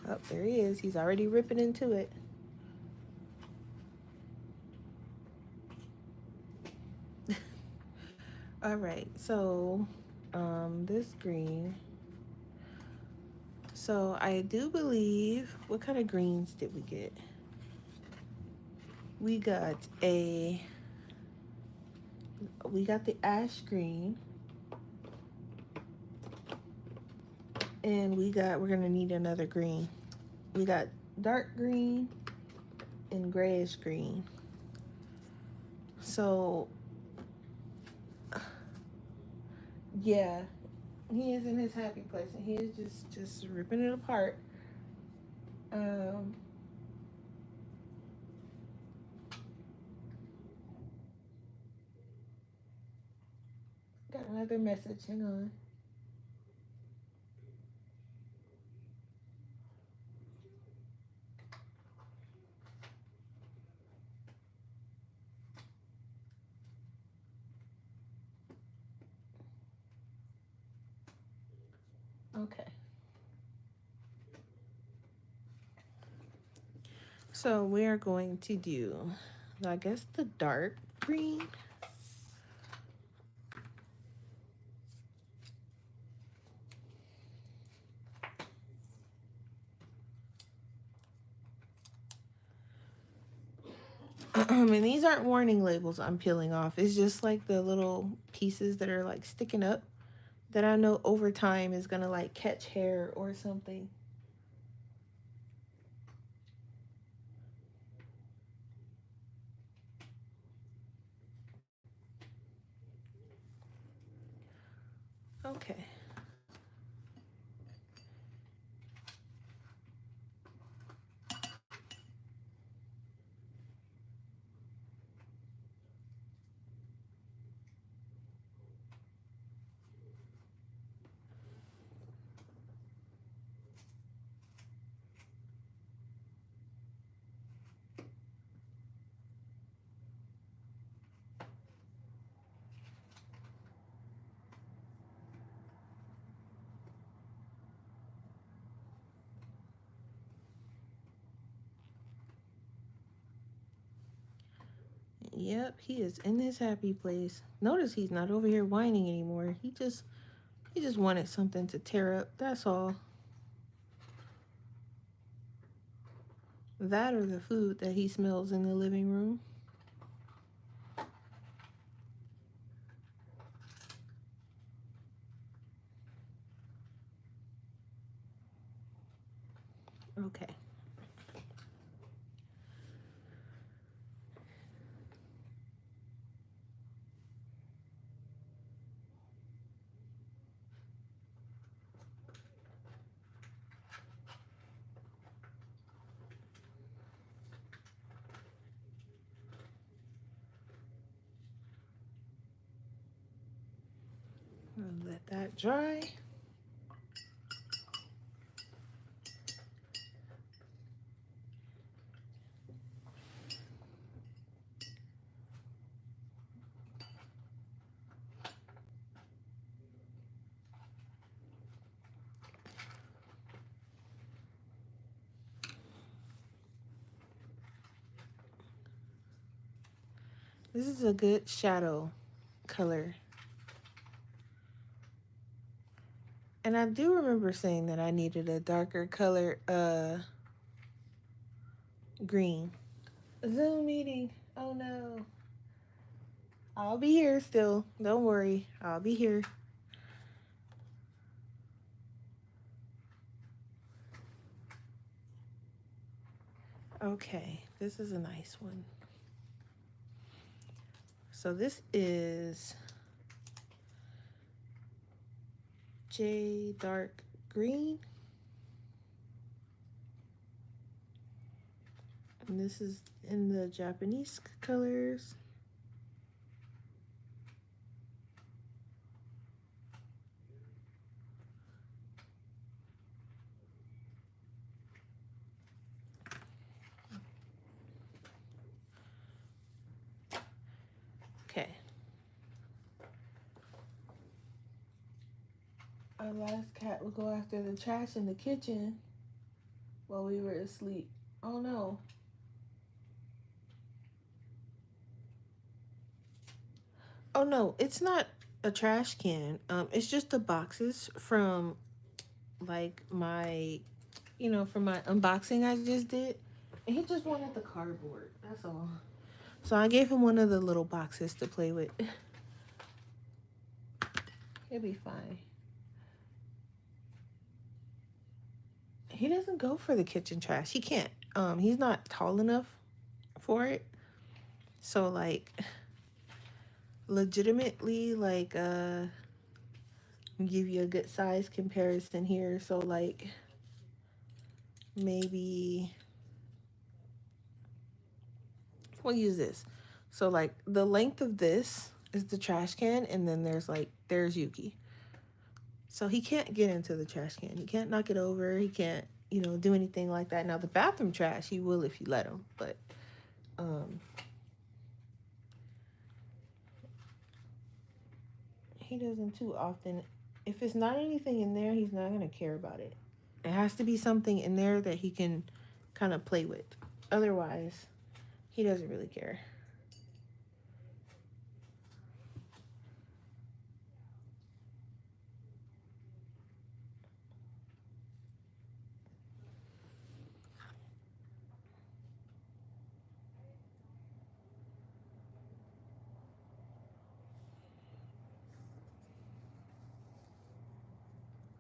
Oh, there he is. He's already ripping into it. All right, so this green. So I do believe, what kind of greens did we get? We got the ash green, and we're gonna need another green. We got dark green and grayish green. So yeah, he is in his happy place and he is just ripping it apart. Got another message, hang on. Okay. So we are going to do, I guess, the dark green. And these aren't warning labels I'm peeling off. It's just like the little pieces that are like sticking up. that I know over time is gonna like catch hair or something. Okay. Yep, he is in his happy place. Notice he's not over here whining anymore. He just wanted something to tear up. That's all. That or the food that he smells in the living room. Okay. I'll let that dry. This is a good shadow color. And I do remember saying that I needed a darker color green. Zoom meeting. Oh no. I'll be here still. Don't worry. I'll be here. Okay, this is a nice one. So this is J dark green. And this is in the Japanese colors. Okay. Our last cat would go after the trash in the kitchen while we were asleep. Oh no. Oh no, it's not a trash can. It's just the boxes from like my, from my unboxing I just did. And he just wanted the cardboard. That's all. So I gave him one of the little boxes to play with. He'll be fine. He doesn't go for the kitchen trash. He can't. He's not tall enough for it. So like legitimately like give you a good size comparison here. So like maybe we'll use this. So like the length of this is the trash can, and then there's Yuki. So he can't get into the trash can. He can't knock it over. He can't, do anything like that. Now the bathroom trash, he will if you let him, but he doesn't too often. If it's not anything in there, he's not gonna care about it. It has to be something in there that he can kind of play with. Otherwise, he doesn't really care.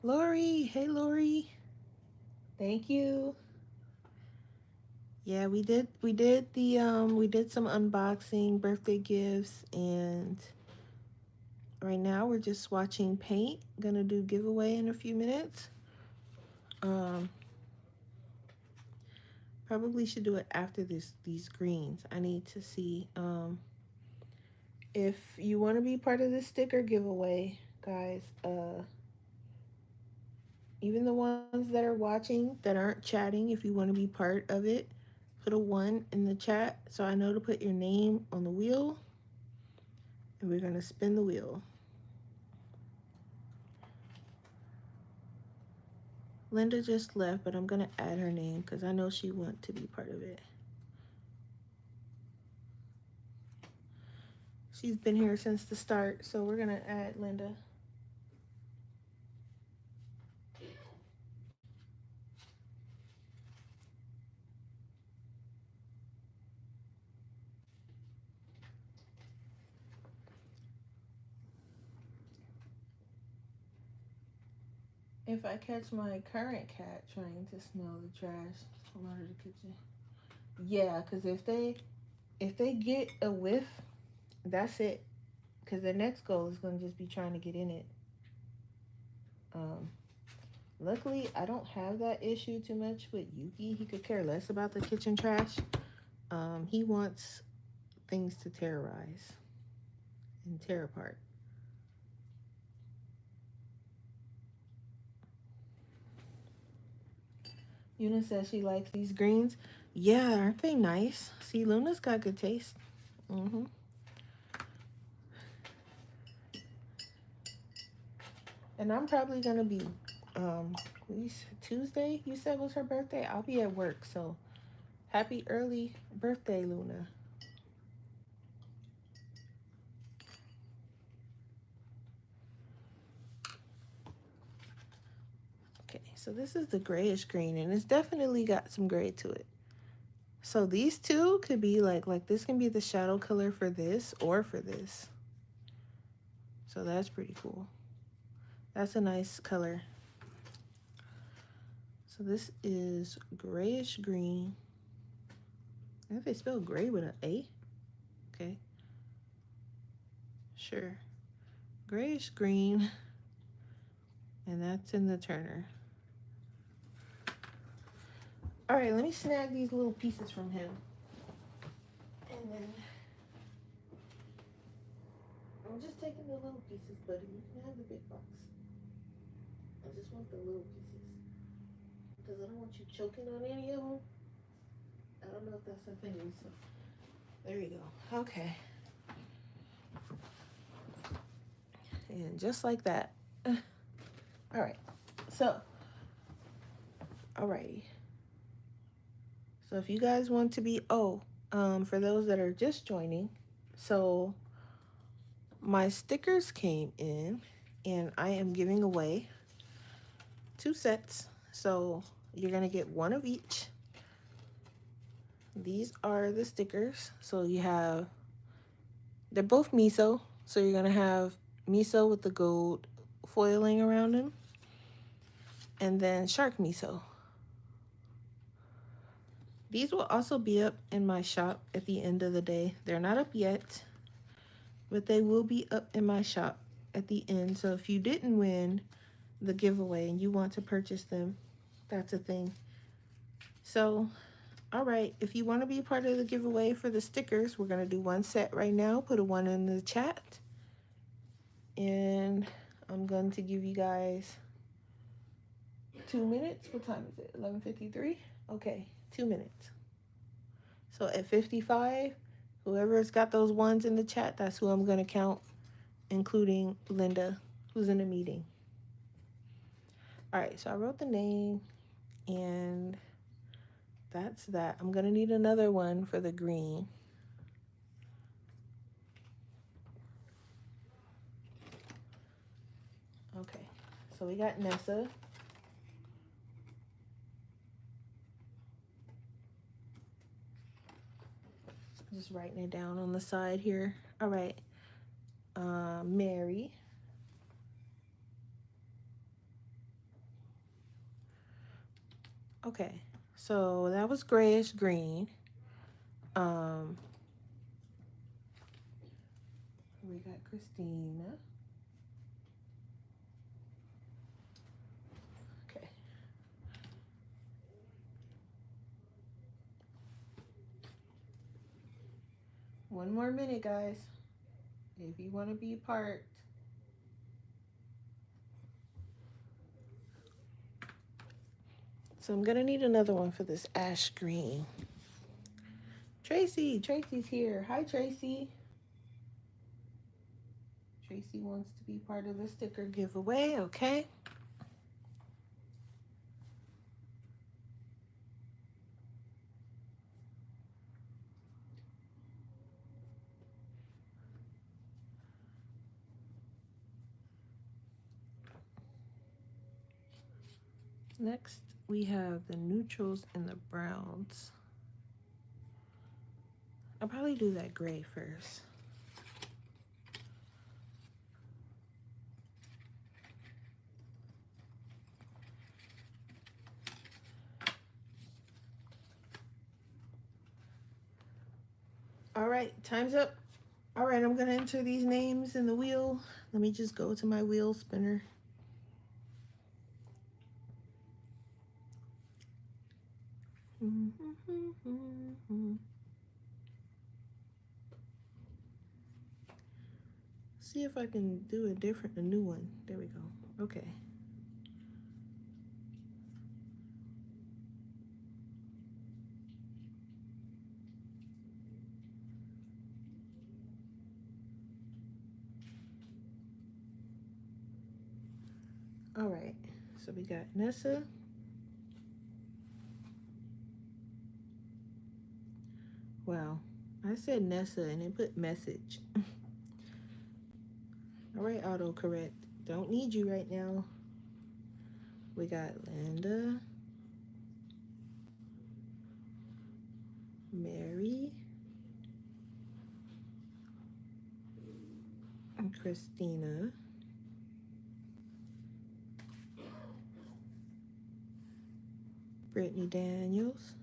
Lori, hey Lori. Thank you. Yeah, we did some unboxing, birthday gifts, and right now we're just watching paint. Gonna do giveaway in a few minutes. Um Probably should do it after these greens. I need to see if you want to be part of this sticker giveaway, guys. Even the ones that are watching that aren't chatting, if you want to be part of it, put a 1 in the chat so I know to put your name on the wheel. And we're going to spin the wheel. Linda just left, but I'm going to add her name because I know she wants to be part of it. She's been here since the start, so we're going to add Linda. If I catch my current cat trying to smell the trash, come out of the kitchen. Yeah, because if they get a whiff, that's it. Because their next goal is going to just be trying to get in it. Um, Luckily, I don't have that issue too much with Yuki. He could care less about the kitchen trash. He wants things to terrorize and tear apart. Una says she likes these greens. Yeah, aren't they nice? See, Luna's got good taste. Mm-hmm. And I'm probably gonna be Tuesday, you said was her birthday. I'll be at work, so happy early birthday, Luna. Okay, so this is the grayish green, and it's definitely got some gray to it. So these two could be like this can be the shadow color for this or for this. So that's pretty cool. That's a nice color. So this is grayish green. I think they spell gray with an A. Okay. Sure. Grayish green. And that's in the Turner. All right, let me snag these little pieces from him. And then I'm just taking the little pieces, buddy. You can have the big box. I just want the little pieces. Because I don't want you choking on any of them. I don't know if that's a thing. So there you go. Okay. And just like that. All right. So, alrighty. So if you guys want to be, for those that are just joining, so my stickers came in and I am giving away 2 sets. So you're going to get 1 of each. These are the stickers. So they're both miso. So you're going to have miso with the gold foiling around them. And then shark miso. These will also be up in my shop at the end of the day. They're not up yet, but they will be up in my shop at the end. So if you didn't win the giveaway and you want to purchase them, that's a thing. So, all right, if you want to be part of the giveaway for the stickers, we're going to do 1 set right now. Put a 1 in the chat. And I'm going to give you guys 2 minutes. What time is it? 11:53? Okay, 2 minutes. So at 55, whoever's got those 1s in the chat, that's who I'm going to count, including Linda, who's in the meeting. All right, so I wrote the name, and that's that. I'm going to need another one for the green. Okay, so we got Nessa. Just writing it down on the side here. All right. Mary. Okay, so that was grayish green. Um, we got Christina. Okay. One more minute, guys. If you want to be part. So I'm gonna need another one for this ash green. Tracy's here. Hi, Tracy. Tracy wants to be part of the sticker giveaway, okay? Next, we have the neutrals and the browns. I'll probably do that gray first. All right, time's up. All right, I'm gonna enter these names in the wheel. Let me just go to my wheel spinner. See if I can do a new one. There we go. Okay. All right, so we got Nessa. Wow, I said Nessa and it put message. All right, autocorrect. Don't need you right now. We got Linda, Mary, and Christina, Brittany Daniels,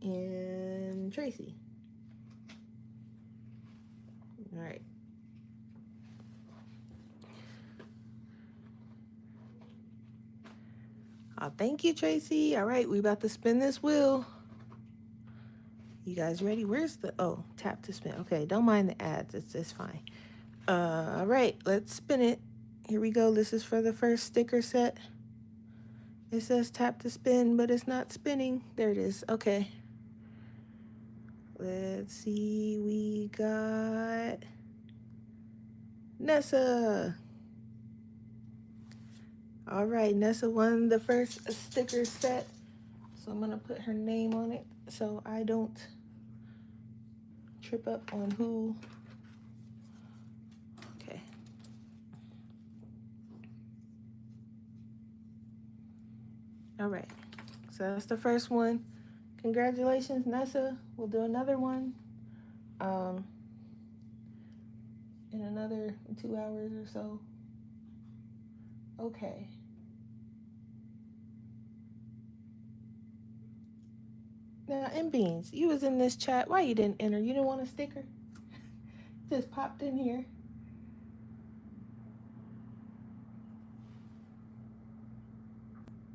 and Tracy. All right. Oh, thank you, Tracy. All right, we about to spin this wheel. You guys ready? Where's the, oh, tap to spin. Okay, don't mind the ads. It's fine. All right, let's spin it. Here we go. This is for the first sticker set. It says tap to spin, but it's not spinning. There it is. Okay. Let's see. We got Nessa. All right, Nessa won the first sticker set. So I'm going to put her name on it so I don't trip up on who. Okay. All right. So that's the first one. Congratulations, Nessa. We'll do another one in another 2 hours or so. Okay. Now, M Beans, you was in this chat. Why you didn't enter? You didn't want a sticker? Just popped in here.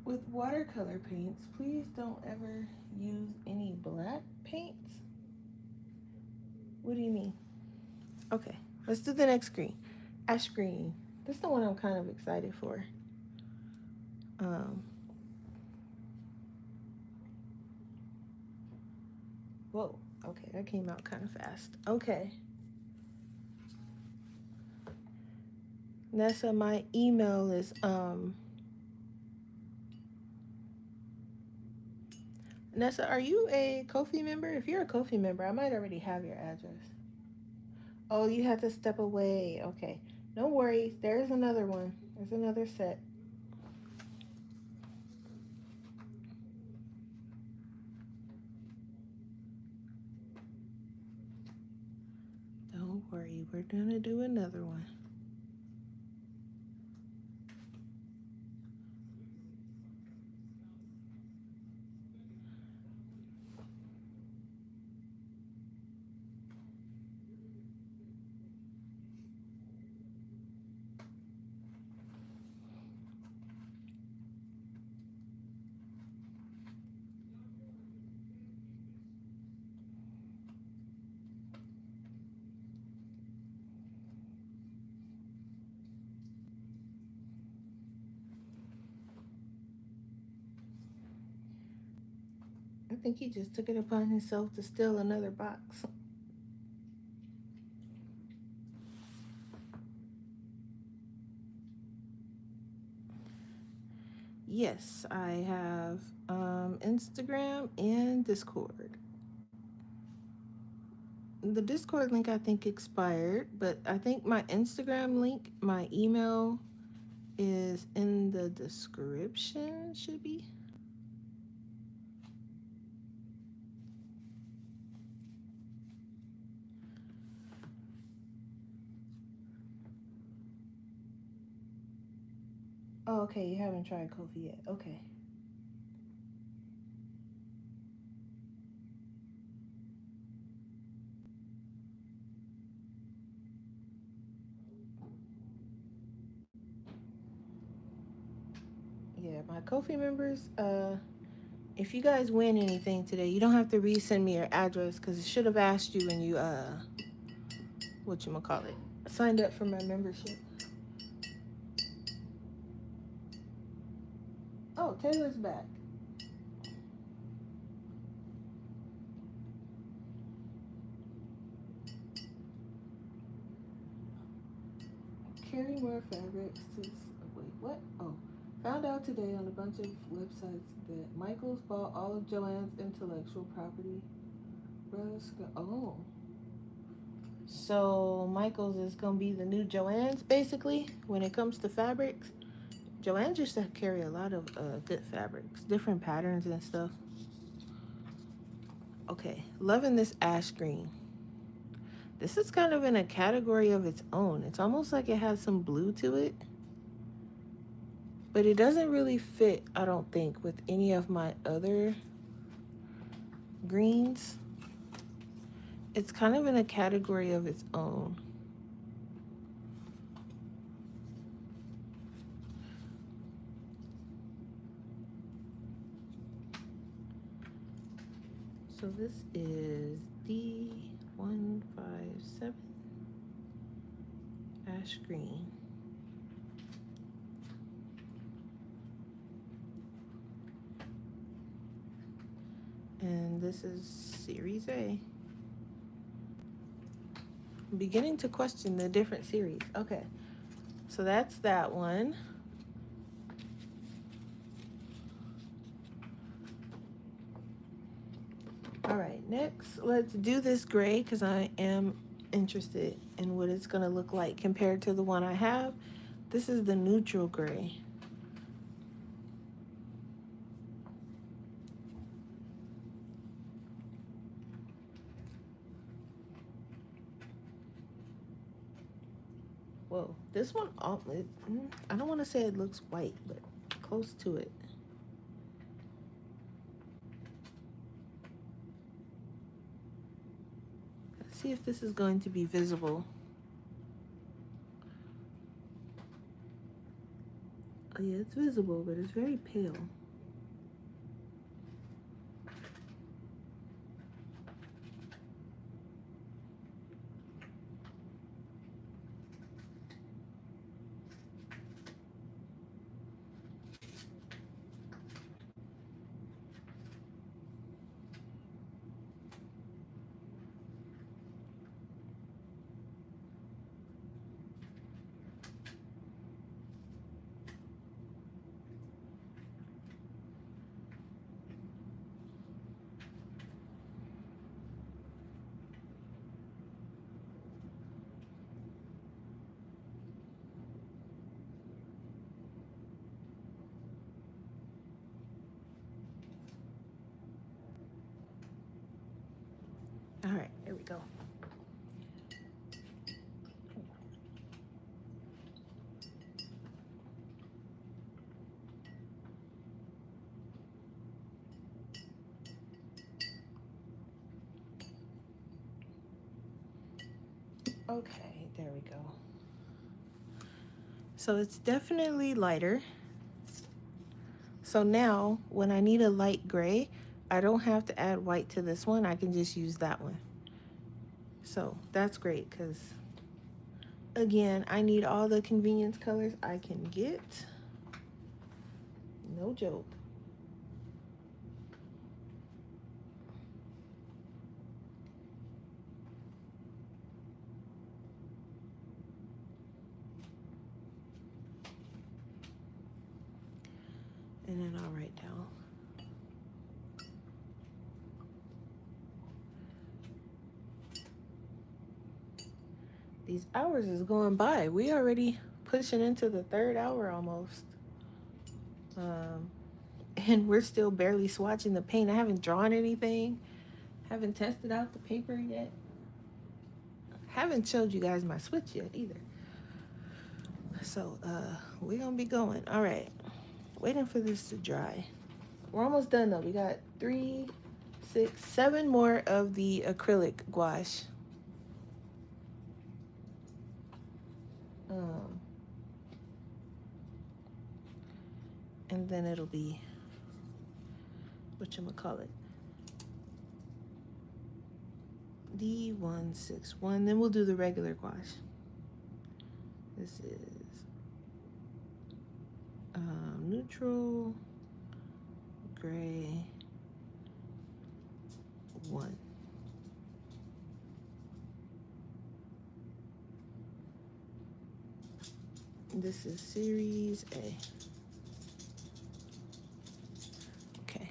With watercolor paints, please don't ever use any black paints. What do you mean? Okay, let's do the next green. Ash green. This is the one I'm kind of excited for. Whoa, okay, that came out kind of fast. Okay. Nessa, my email is Nessa, are you a Ko-fi member? If you're a Ko-fi member, I might already have your address. Oh, you had to step away. Okay. No worries. There's another one. There's another set. Don't worry. We're going to do another one. think he just took it upon himself to steal another box. Yes, I have Instagram and Discord. The Discord link I think expired, but I think my Instagram link, my email is in the description, should be. Oh, okay, you haven't tried coffee yet. Okay. Yeah, my Kofi members, if you guys win anything today, you don't have to resend me your address because it should have asked you when you whatchamacallit, signed up for my membership. Oh, Taylor's back. Carry more fabrics to wait, what? Oh. Found out today on a bunch of websites that Michaels bought all of Joanne's intellectual property. Oh. So Michaels is gonna be the new Joanne's basically when it comes to fabrics. Joanne used to carry a lot of good fabrics, different patterns and stuff. Okay, loving this ash green. This is kind of in a category of its own. It's almost like it has some blue to it. But it doesn't really fit, I don't think, with any of my other greens. It's kind of in a category of its own. So this is D157 ash green. And this is Series A. I'm beginning to question the different series. Okay, so that's that one. All right, next, let's do this gray because I am interested in what it's going to look like compared to the one I have. This is the neutral gray. Whoa, this one, I don't want to say it looks white, but close to it. Let's see if this is going to be visible. Oh yeah, it's visible, but it's very pale. All right, here we go. Okay, there we go. So it's definitely lighter. So now when I need a light gray, I don't have to add white to this one. I can just use that one. So that's great because, again, I need all the convenience colors I can get. No joke. And then I'll write down. These hours is going by. We already pushing into the 3rd hour almost. And we're still barely swatching the paint. I haven't drawn anything. Haven't tested out the paper yet. Haven't showed you guys my switch yet either. So we're gonna be going. All right. Waiting for this to dry. We're almost done though. We got 3, 6, 7 more of the acrylic gouache. And then it'll be whatchamacallit, D161. Then we'll do the regular gouache. This is neutral gray 1. This is series A. Okay.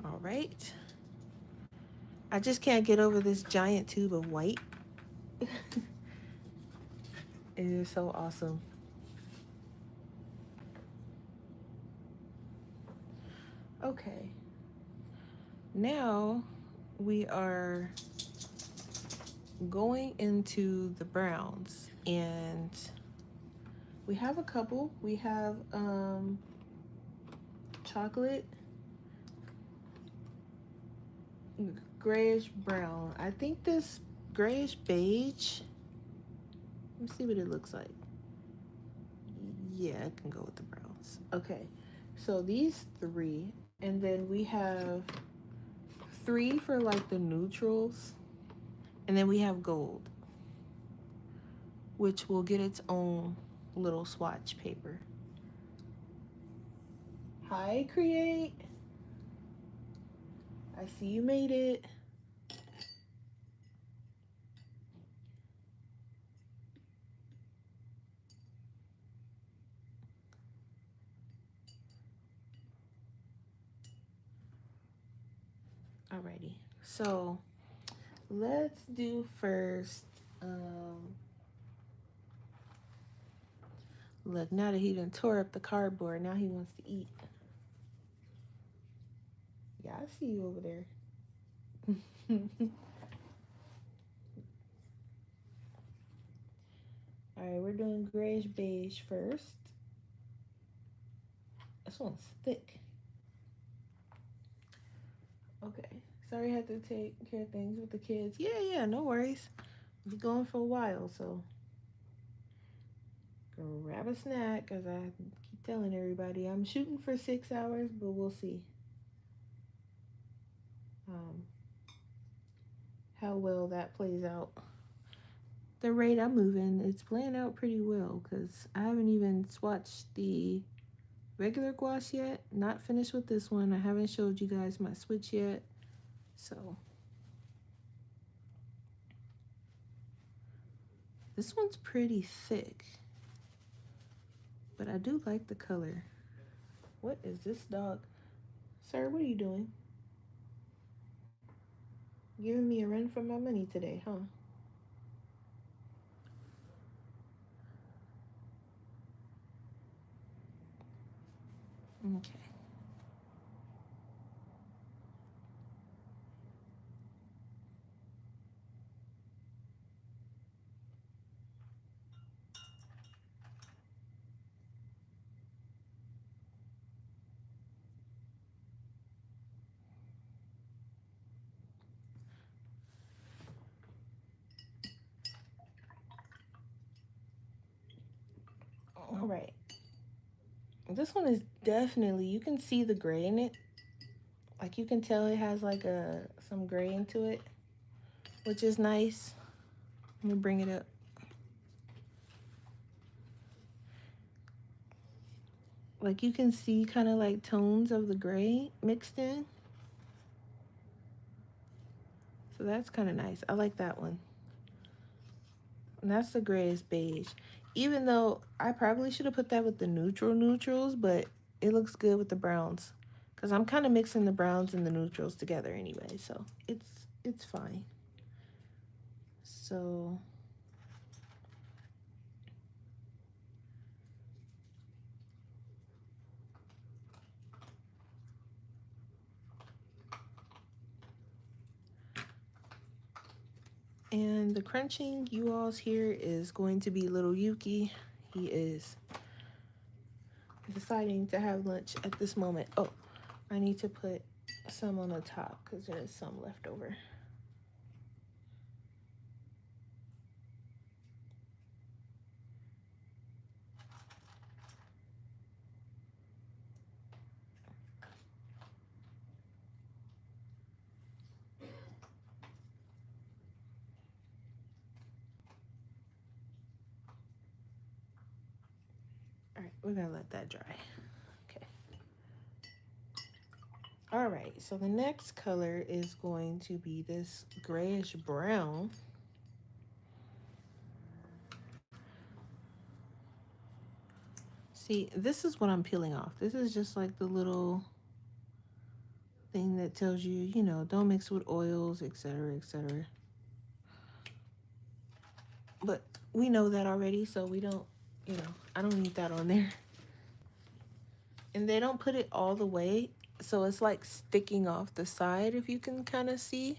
All right. I just can't get over this giant tube of white. It is so awesome. Okay. Now we are going into the browns, and we have a couple. We have chocolate, grayish brown. I think this grayish beige, let me see what it looks like. Yeah, I can go with the browns. Okay, so these 3, and then we have 3 for like the neutrals, and then we have gold, which will get its own little swatch paper. Hi, Create. I see you made it. Alrighty, so let's do first. Look, now that he done tore up the cardboard, now he wants to eat. Yeah, I see you over there. Alright, we're doing grayish beige first. This one's thick. Okay, sorry I had to take care of things with the kids. Yeah, no worries. We'll be going for a while, so grab a snack, as I keep telling everybody. I'm shooting for 6 hours, but we'll see how well that plays out. The rate I'm moving, it's playing out pretty well, because I haven't even swatched the regular gouache yet. Not finished with this one. I haven't showed you guys my switch yet, so this one's pretty thick, but I do like the color. What is this dog? Sir, what are you doing? Giving me a run for my money today, huh? Okay. All right. This one is definitely, you can see the gray in it. Like, you can tell it has like some gray into it, which is nice. Let me bring it up. Like, you can see kind of like tones of the gray mixed in. So that's kind of nice. I like that one. And that's the greatest beige. Even though I probably should have put that with the neutrals, but it looks good with the browns. Because I'm kind of mixing the browns and the neutrals together anyway, so it's fine. So and the crunching you all's here is going to be little Yuki. He is deciding to have lunch at this moment. Oh, I need to put some on the top because there is some left over. All right, we're gonna let that dry. Okay. All right, so the next color is going to be this grayish brown. See, this is what I'm peeling off. This is just like the little thing that tells you, you know, don't mix with oils, etc., etc. But we know that already, so we don't, you know, I don't need that on there. And they don't put it all the way, so it's like sticking off the side, if you can kind of see.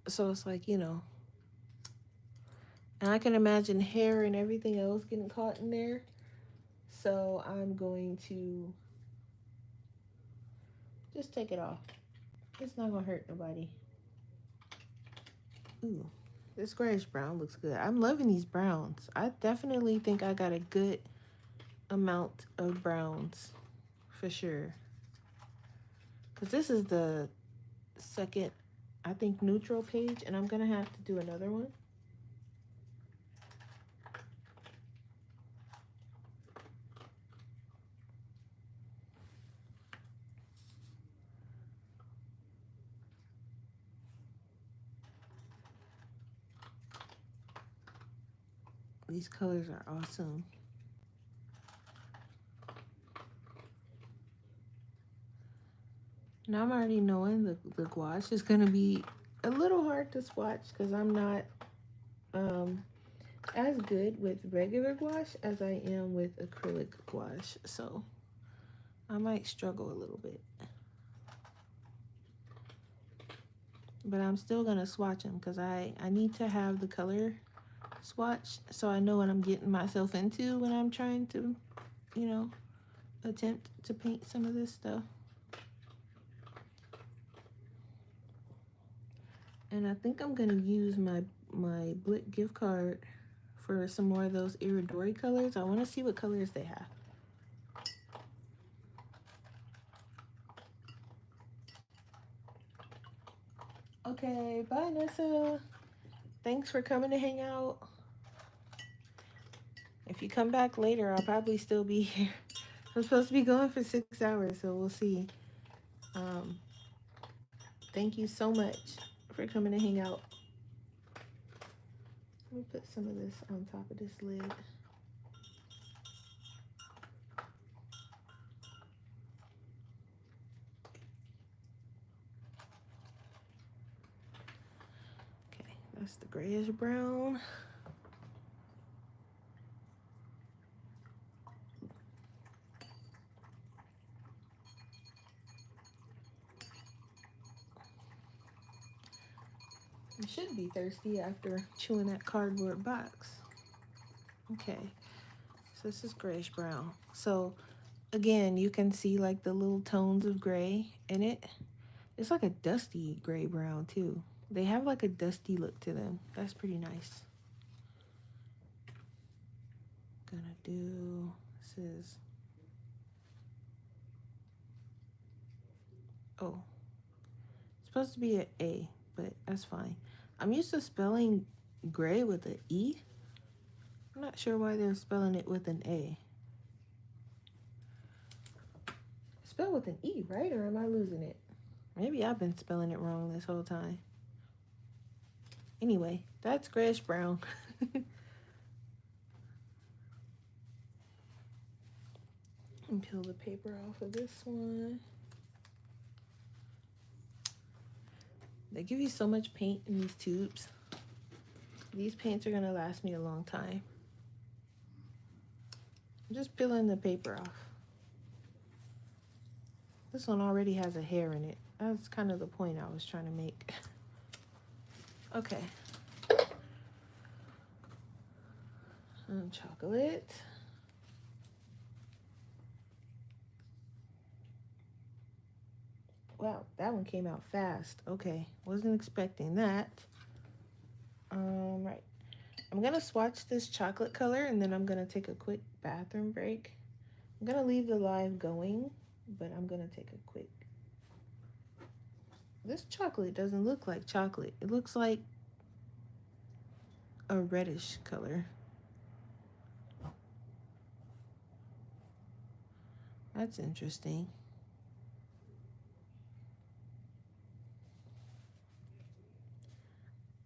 So it's like, you know, and I can imagine hair and everything else getting caught in there. So I'm going to just take it off. It's not gonna hurt nobody. Ooh, this grayish brown looks good. I'm loving these browns. I definitely think I got a good amount of browns for sure. Because this is the second, I think, neutral page, and I'm gonna have to do another one. These colors are awesome. Now I'm already knowing the gouache is going to be a little hard to swatch because I'm not as good with regular gouache as I am with acrylic gouache. So I might struggle a little bit. But I'm still going to swatch them because I need to have the color swatch so I know what I'm getting myself into when I'm trying to, you know, attempt to paint some of this stuff. And I think I'm gonna use my Blick gift card for some more of those iridori colors. I want to see what colors they have. Okay, bye Nessa. Thanks for coming to hang out. If you come back later, I'll probably still be here. I'm supposed to be going for 6 hours, so we'll see. Thank you so much for coming to hang out. Let me put some of this on top of this lid. Okay, that's the grayish brown. You should be thirsty after chewing that cardboard box. Okay, so this is grayish brown. So again, you can see like the little tones of gray in it. It's like a dusty gray brown too. They have like a dusty look to them. That's pretty nice. Gonna do, this is, oh, it's supposed to be an A, but that's fine. I'm used to spelling gray with an E. I'm not sure why they're spelling it with an A. Spell with an E, right? Or am I losing it? Maybe I've been spelling it wrong this whole time. Anyway, that's grayish brown. And peel the paper off of this one. They give you so much paint in these tubes. These paints are gonna last me a long time. I'm just peeling the paper off. This one already has a hair in it. That's kind of the point I was trying to make. Okay. Chocolate. Wow, that one came out fast. Okay, wasn't expecting that. Right. I'm gonna swatch this chocolate color and then I'm gonna take a quick bathroom break. I'm gonna leave the live going, but I'm gonna take a quick. This chocolate doesn't look like chocolate. It looks like a reddish color. That's interesting.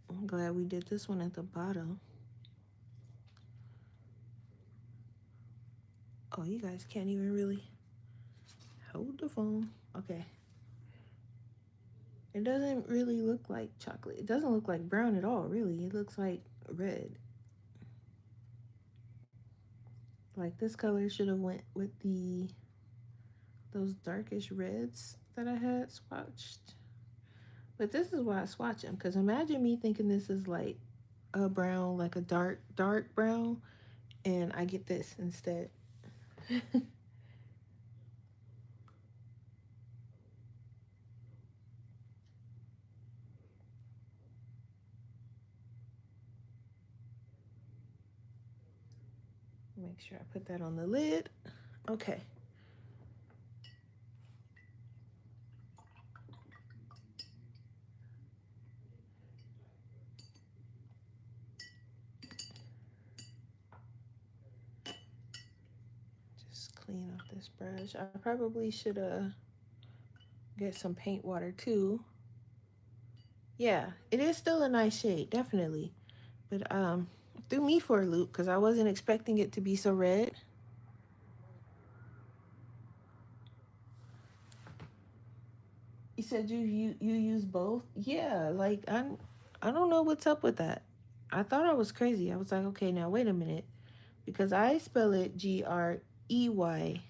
I'm glad we did this one at the bottom. Oh, you guys can't even really hold the phone. Okay. It doesn't really look like chocolate. It doesn't look like brown at all, really. It looks like red. Like this color should have went with those darkish reds that I had swatched. But this is why I swatch them, because imagine me thinking this is like a brown, like a dark brown, and I get this instead. Make sure I put that on the lid. Okay. Just clean off this brush. I probably should get some paint water too. Yeah, it is still a nice shade, definitely. But threw me for a loop because I wasn't expecting it to be so red. You said you use both? Yeah, like I don't know what's up with that. I thought I was crazy. I was like, okay, now wait a minute, because I spell it Grey,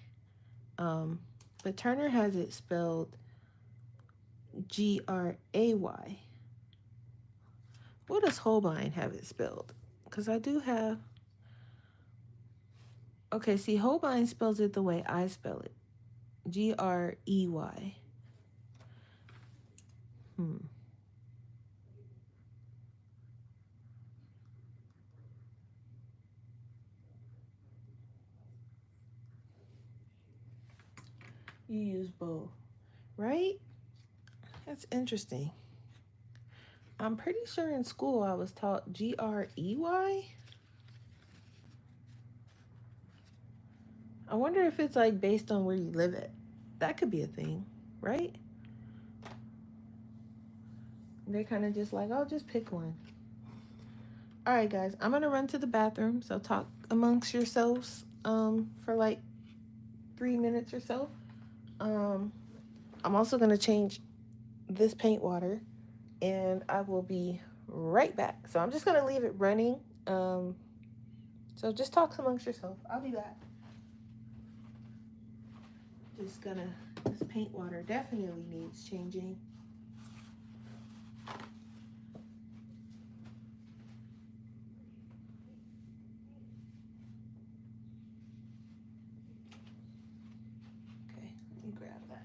but Turner has it spelled Gray. What does Holbein have it spelled? Because I do have. Okay, see, Holbein spells it the way I spell it, Grey. You use both, right? That's interesting. I'm pretty sure in school I was taught Grey. I wonder if it's like based on where you live at. That could be a thing, right? They're kind of just like, oh, just pick one. All right, guys, I'm gonna run to the bathroom. So talk amongst yourselves for like 3 minutes or so. I'm also gonna change this paint water, and I will be right back. So I'm just gonna leave it running. So just talk amongst yourself. I'll be back. Just gonna. This paint water definitely needs changing. Let me grab that.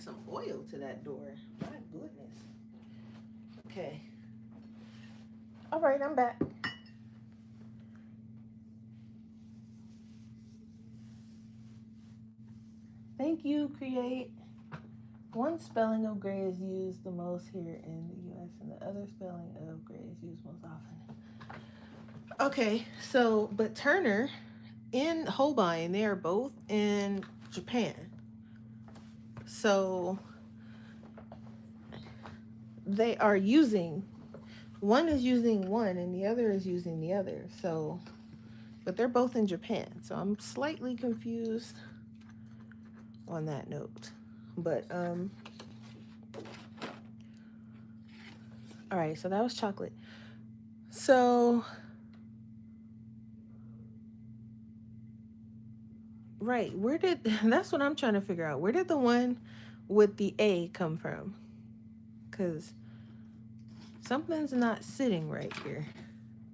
some oil to that door. My goodness. Okay. All right, I'm back. Thank you, Create. One spelling of gray is used the most here in the US, and the other spelling of gray is used most often. Okay, so, but Turner and Holbein, they are both in Japan. So they are using, one is using one and the other is using the other. So, but they're both in Japan. So I'm slightly confused on that note. But, all right, so that was chocolate. So, right, where did, that's what I'm trying to figure out. Where did the one with the A come from? Because something's not sitting right here.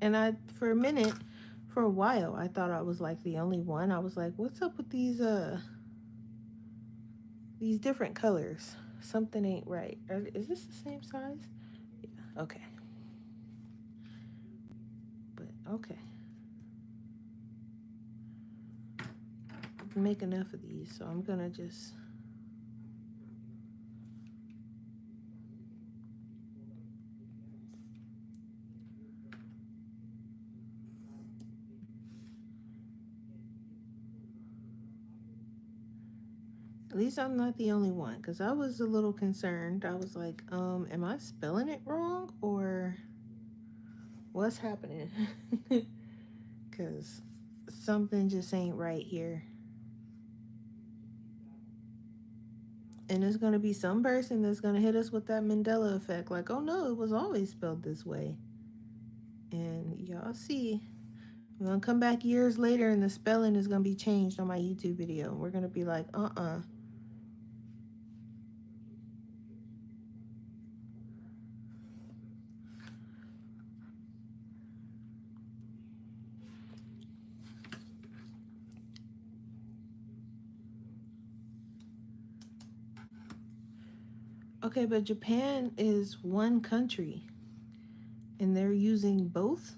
And for a minute, for a while, I thought I was like the only one. I was like, what's up with these different colors? Something ain't right. Is this the same size? Yeah, okay. But, okay. I can make enough of these, so I'm gonna just... At least I'm not the only one, because I was a little concerned. I was like, am I spelling it wrong, or what's happening? Because something just ain't right here. And there's going to be some person that's going to hit us with that Mandela effect. Like, oh no, it was always spelled this way. And y'all see, we're going to come back years later and the spelling is going to be changed on my YouTube video. And we're going to be like, Okay, but Japan is one country. And they're using both?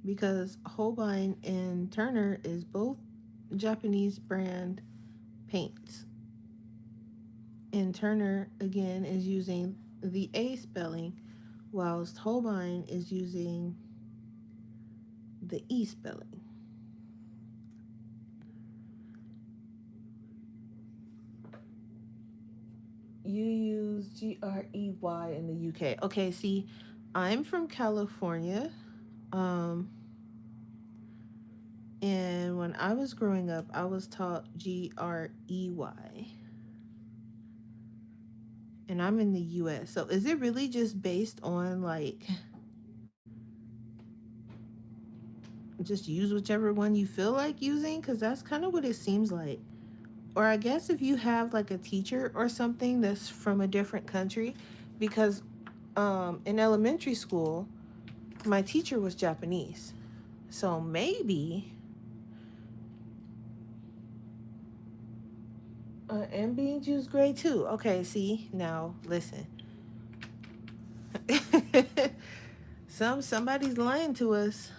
Because Holbein and Turner is both Japanese brand paints. And Turner, again, is using the A spelling, whilst Holbein is using the E spelling. You use Grey in the UK. Okay, see, I'm from California. And when I was growing up, I was taught Grey. And I'm in the US. So is it really just based on like just use whichever one you feel like using? Because that's kind of what it seems like. Or I guess if you have like a teacher or something that's from a different country, because in elementary school, my teacher was Japanese. So maybe and being Jews grade too. Okay, see, now listen. Somebody's lying to us.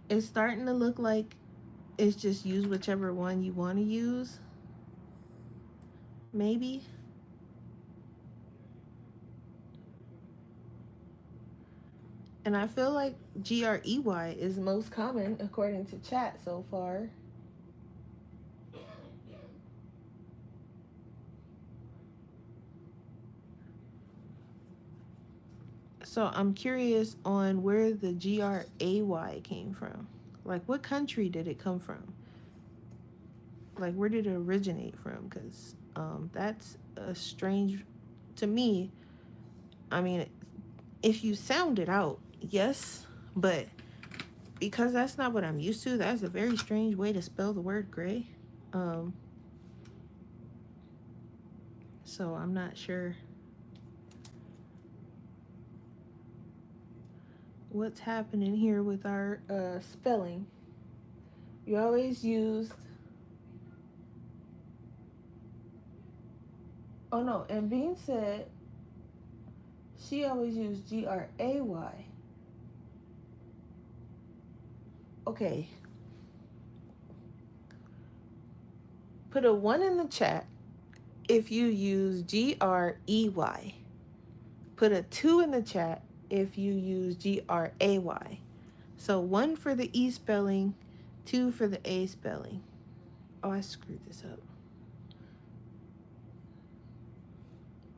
It's starting to look like it's just use whichever one you want to use. Maybe. And I feel like Grey is most common according to chat so far. So I'm curious on where the Gray came from. Like, what country did it come from? Like, where did it originate from? Because that's a strange, to me. I mean, if you sound it out, yes, but because that's not what I'm used to, that's a very strange way to spell the word gray. So I'm not sure what's happening here with our spelling. You always used Oh no, and Bean said she always used Gray. Okay. Put a 1 in the chat if you use Grey. Put a 2 in the chat if you use Gray. So 1 for the E spelling, 2 for the A spelling. Oh, I screwed this up.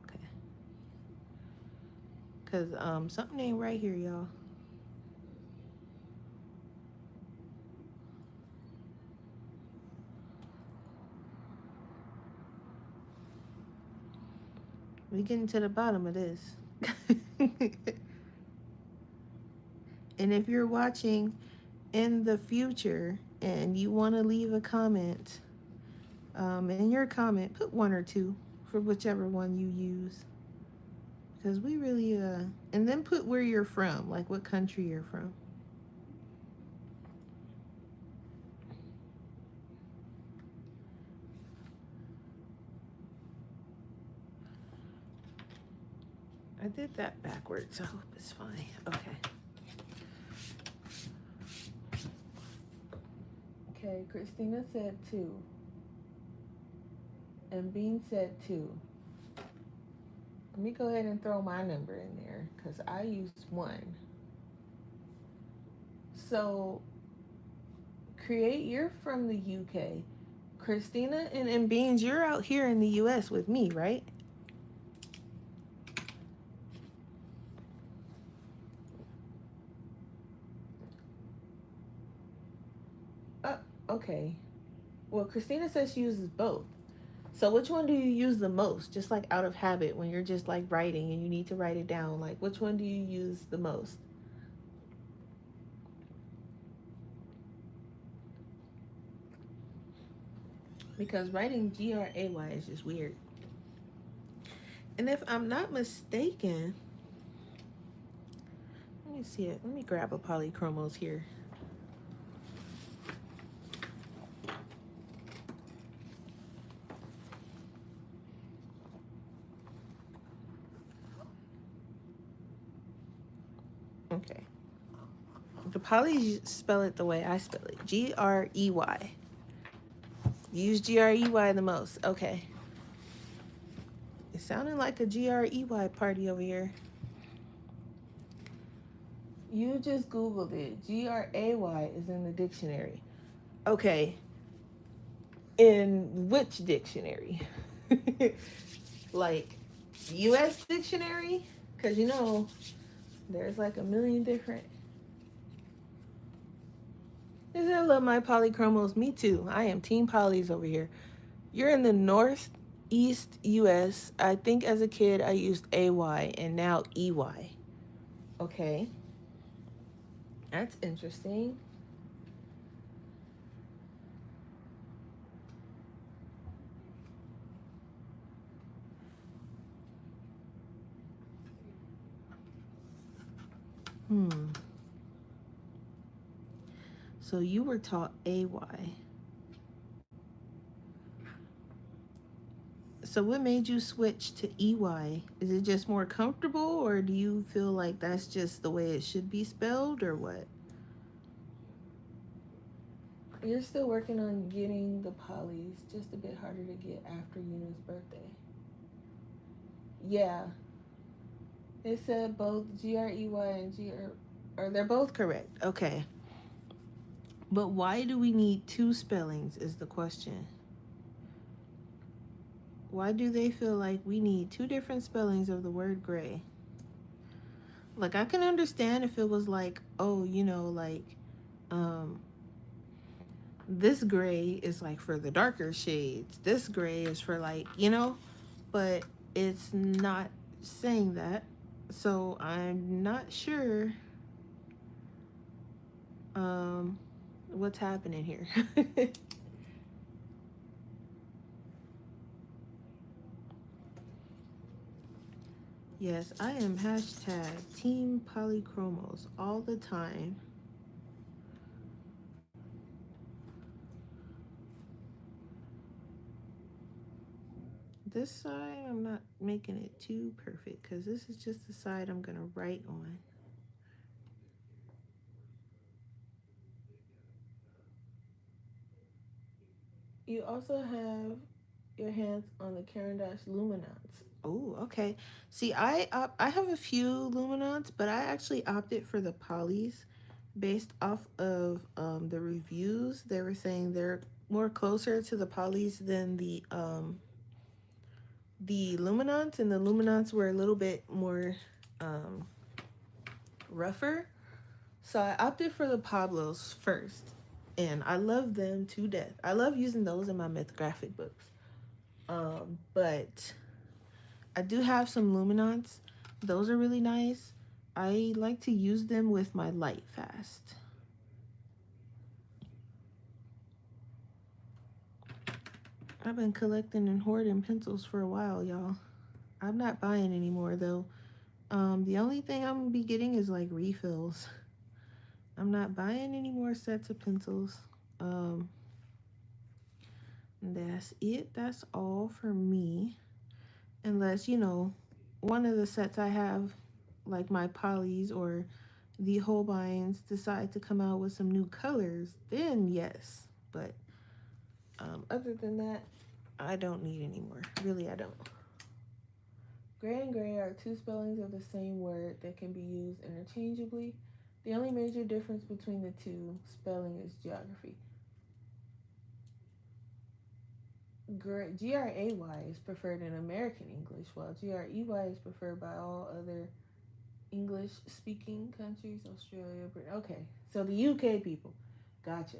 Okay. Because something ain't right here, y'all. We getting to the bottom of this. And if you're watching in the future and you want to leave a comment, in your comment, put 1 or 2 for whichever one you use. Because we really, and then put where you're from, like what country you're from. I did that backwards. I hope it's fine. Okay. Okay, Christina said 2. And Bean said 2. Let me go ahead and throw my number in there because I used 1. So, Create, you're from the UK. Christina and Beans, you're out here in the US with me, right? Okay. Well, Christina says she uses both. So which one do you use the most? Just like out of habit when you're just like writing and you need to write it down. Like which one do you use the most? Because writing Gray is just weird. And if I'm not mistaken, let me see it. Let me grab a polychromos here. Okay. The polys spell it the way I spell it. Grey. Use Grey the most. Okay. It sounded like a Grey party over here. You just Googled it. Gray is in the dictionary. Okay. In which dictionary? Like US dictionary? Because you know, there's like a million different. I love my polychromos. Me too. I am team polys over here. You're in the northeast US. I think as a kid I used AY and now EY. Okay. That's interesting. So you were taught AY. So what made you switch to EY? Is it just more comfortable or do you feel like that's just the way it should be spelled or what? You're still working on getting the polys, just a bit harder to get after Yuna's birthday. Yeah. It said both Grey and or they're both correct. Okay. But why do we need 2 spellings is the question. Why do they feel like we need 2 different spellings of the word gray? Like I can understand if it was like, oh, you know, like this gray is like for the darker shades. This gray is for like, you know, but it's not saying that. So I'm not sure what's happening here. Yes, I am hashtag Team Polychromos all the time. this side, I'm not making it too perfect because this is just the side I'm going to write on. You also have your hands on the Caran d'Ache luminance. Oh, okay. See, I have a few luminants, but I actually opted for the polys based off of the reviews. They were saying they're more closer to the polys than the luminants, and the luminants were a little bit more um, rougher. So I opted for the Pablos first, and I love them to death. I love using those in my mythographic books. But I do have some luminants. Those are really nice. I like to use them with my light fast. I've been collecting and hoarding pencils for a while, y'all. I'm not buying anymore though. The only thing I'm gonna be getting is like refills. I'm not buying any more sets of pencils. That's it. That's all for me. Unless, one of the sets I have, like my polys or the Holbeins, decide to come out with some new colors, then yes. But other than that, I don't need any more. Really, I don't. Gray and gray are two spellings of the same word that can be used interchangeably. The only major difference between the two spelling is geography. Gray is preferred in American English, while Grey is preferred by all other English-speaking countries, Australia, Britain. Okay, so the UK people. Gotcha.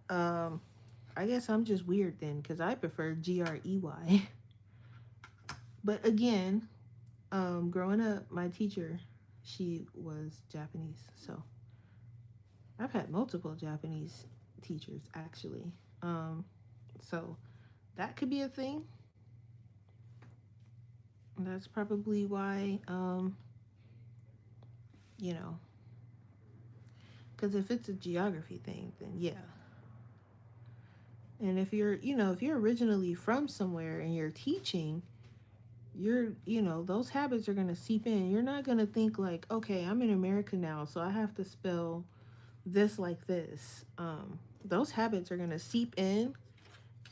I guess I'm just weird then, because I prefer Grey. But again, growing up, my teacher, she was Japanese, so I've had multiple Japanese teachers actually. So that could be a thing. That's probably why, you know, because if it's a geography thing, then yeah. And if you're originally from somewhere and you're teaching, those habits are going to seep in. You're not going to think like, okay, I'm in America now, so I have to spell this like this. Those habits are going to seep in,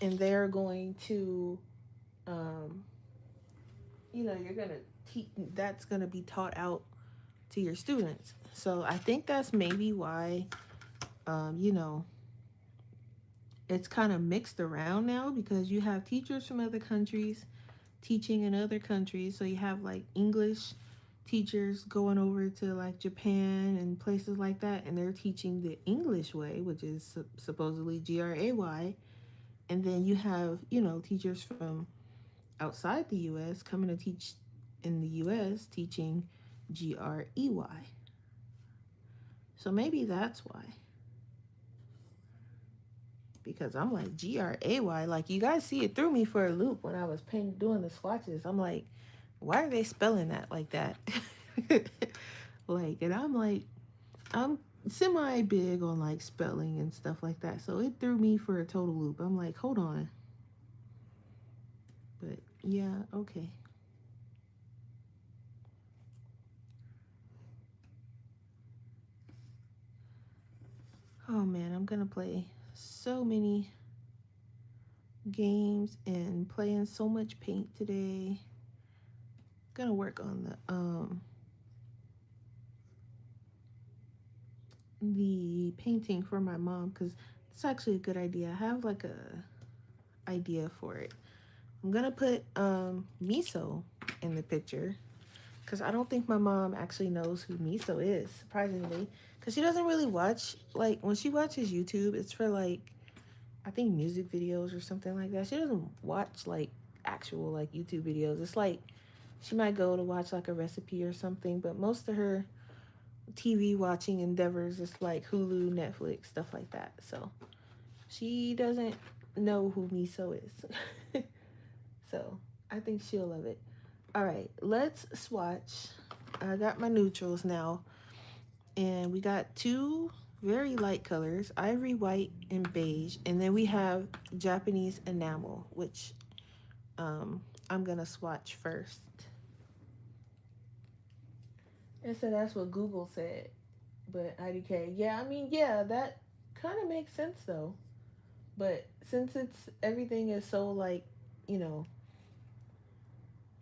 and they're going to, um, you're going to teach, that's going to be taught out to your students. So I think that's maybe why, it's kind of mixed around now, because you have teachers from other countries teaching in other countries. So you have like English teachers going over to like Japan and places like that, and they're teaching the English way, which is supposedly Gray. And then you have, teachers from outside the US coming to teach in the US teaching Grey. So maybe that's why. Because I'm like, Gray, like, you guys see, it threw me for a loop when I was doing the swatches. I'm like, why are they spelling that like that? Like, and I'm like, I'm semi big on like spelling and stuff like that, so it threw me for a total loop. I'm like, hold on. But yeah, okay. Oh man, I'm gonna play so many games and playing so much paint today. Gonna work on the painting for my mom, because it's actually a good idea. I have like a idea for it. I'm gonna put Miso in the picture, because I don't think my mom actually knows who Miso is, surprisingly, because she doesn't really watch, like, when she watches YouTube, it's for like, I think music videos or something like that. She doesn't watch like actual like YouTube videos. It's like she might go to watch like a recipe or something, but most of her TV watching endeavors is like Hulu, Netflix, stuff like that. So she doesn't know who Miso is. So I think she'll love it. All right, let's swatch. I got my neutrals now, and we got two very light colors, ivory white and beige, and then we have Japanese enamel, which I'm gonna swatch first. And so that's what Google said. But IDK, yeah, I mean, yeah, that kind of makes sense though. But since it's everything is so like, you know,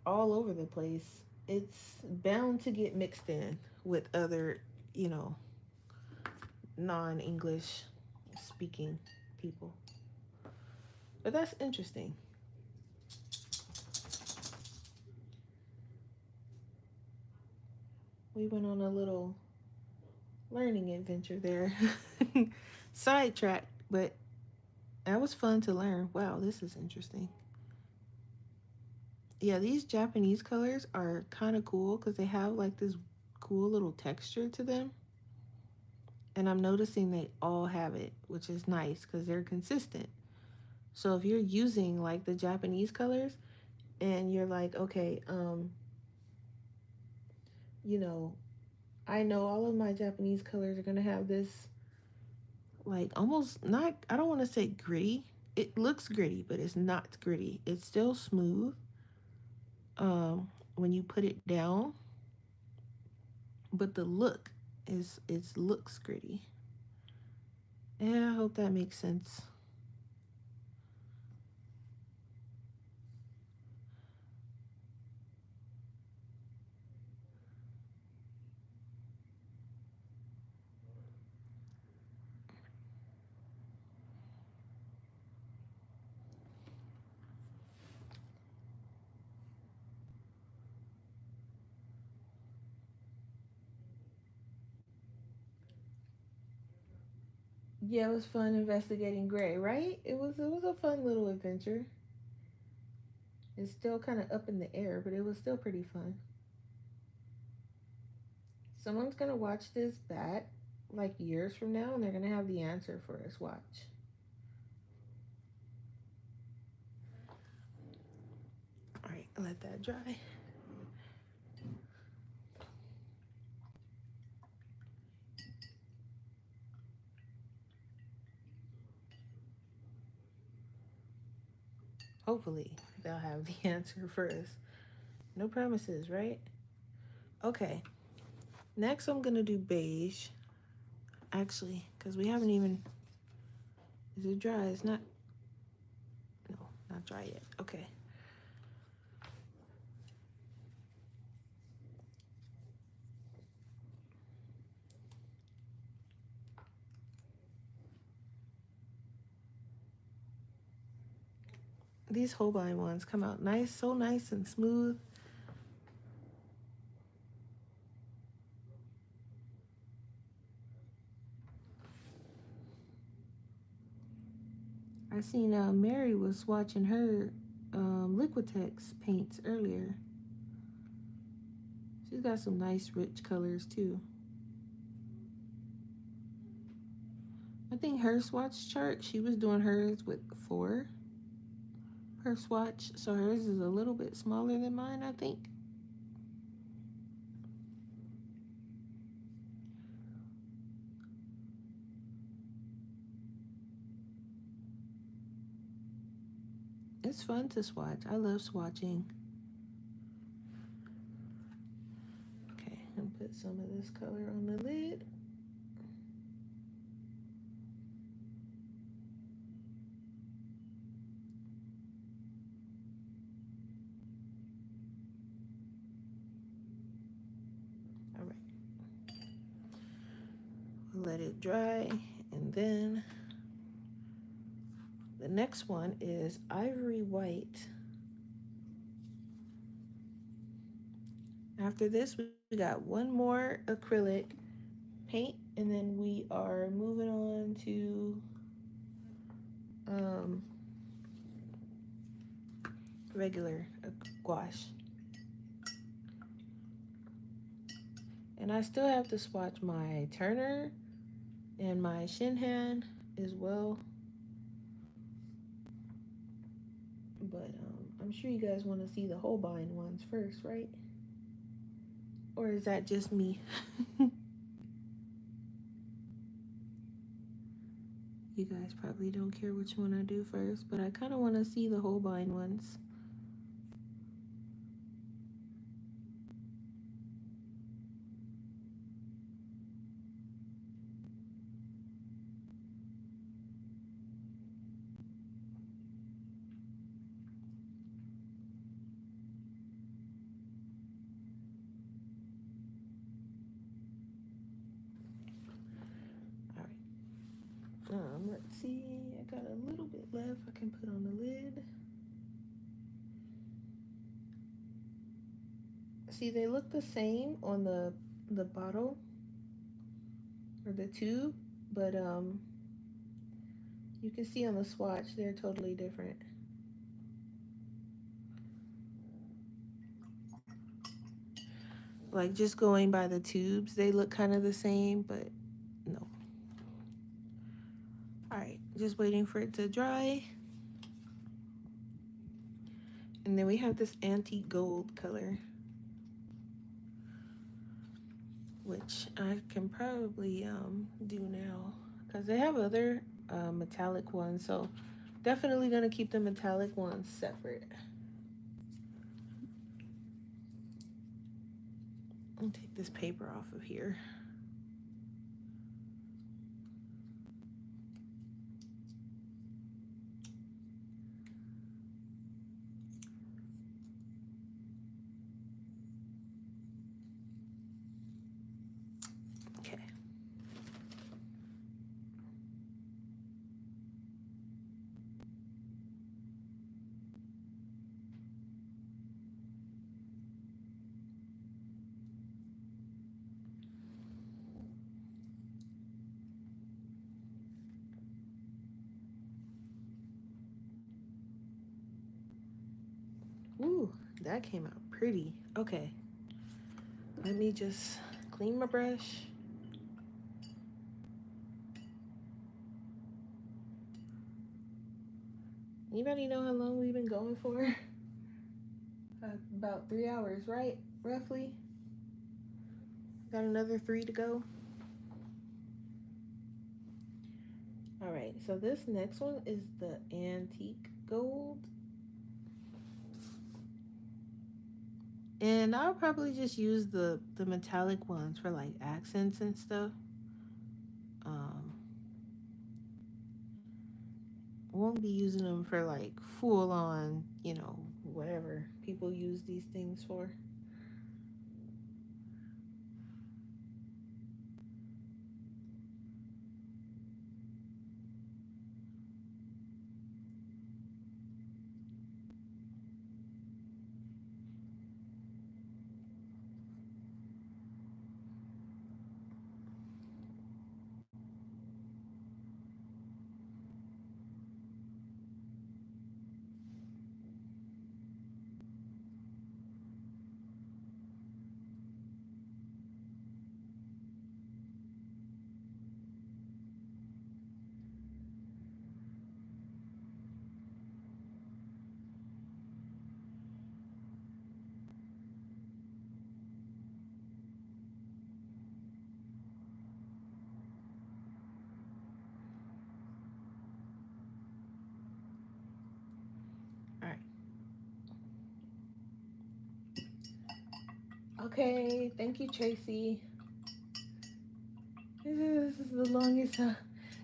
all over the place, it's bound to get mixed in with other, you know, non-English speaking people. But that's interesting. We went on a little learning adventure there. Sidetracked, but that was fun to learn. Wow, this is interesting. Yeah, these Japanese colors are kind of cool because they have like this cool little texture to them. And I'm noticing they all have it, which is nice because they're consistent. So if you're using like the Japanese colors and you're like, okay, you know, I know all of my Japanese colors are gonna have this like almost not, I don't want to say gritty. It looks gritty, but it's not gritty. It's still smooth when you put it down, but the look is it looks gritty. Yeah, I hope that makes sense. Yeah, it was fun investigating Gray, right? It was a fun little adventure. It's still kind of up in the air, but it was still pretty fun. Someone's gonna watch this back like years from now, and they're gonna have the answer for us. Watch. All right, let that dry. Hopefully, they'll have the answer for us. No promises, right? Okay. Next, I'm gonna do beige. Actually, because we haven't even. Is it dry? It's not. No, not dry yet. Okay. These Holbein ones come out nice, so nice and smooth. I seen Mary was watching her Liquitex paints earlier. She's got some nice rich colors too. I think her swatch chart, she was doing hers with 4 per swatch, so hers is a little bit smaller than mine, I think. It's fun to swatch. I love swatching. Okay, and put some of this color on the lid. All right, let it dry, and then the next one is Ivory White. After this, we got one more acrylic paint, and then we are moving on to um, regular gouache. And I still have to swatch my Turner and my Shinhan as well. But I'm sure you guys want to see the Holbein ones first, right? Or is that just me? You guys probably don't care which one I do first, but I kind of want to see the Holbein ones. let's see, I got a little bit left I can put on the lid. See, they look the same on the bottle or the tube, but you can see on the swatch they're totally different. Like just going by the tubes, they look kind of the same, but no. All right, just waiting for it to dry. And then we have this antique gold color, which I can probably do now because they have other metallic ones, so definitely gonna keep the metallic ones separate. I'll take this paper off of here. Okay. Ooh, that came out pretty. Okay. Let me just clean my brush. Anybody know how long we've been going for? About 3 hours, right? Roughly. Got another 3 to go. All right, so this next one is the antique gold. And I'll probably just use the metallic ones for like accents and stuff. Won't be using them for like full on, you know, whatever people use these things for. All right. Okay, thank you, Tracy. This is the longest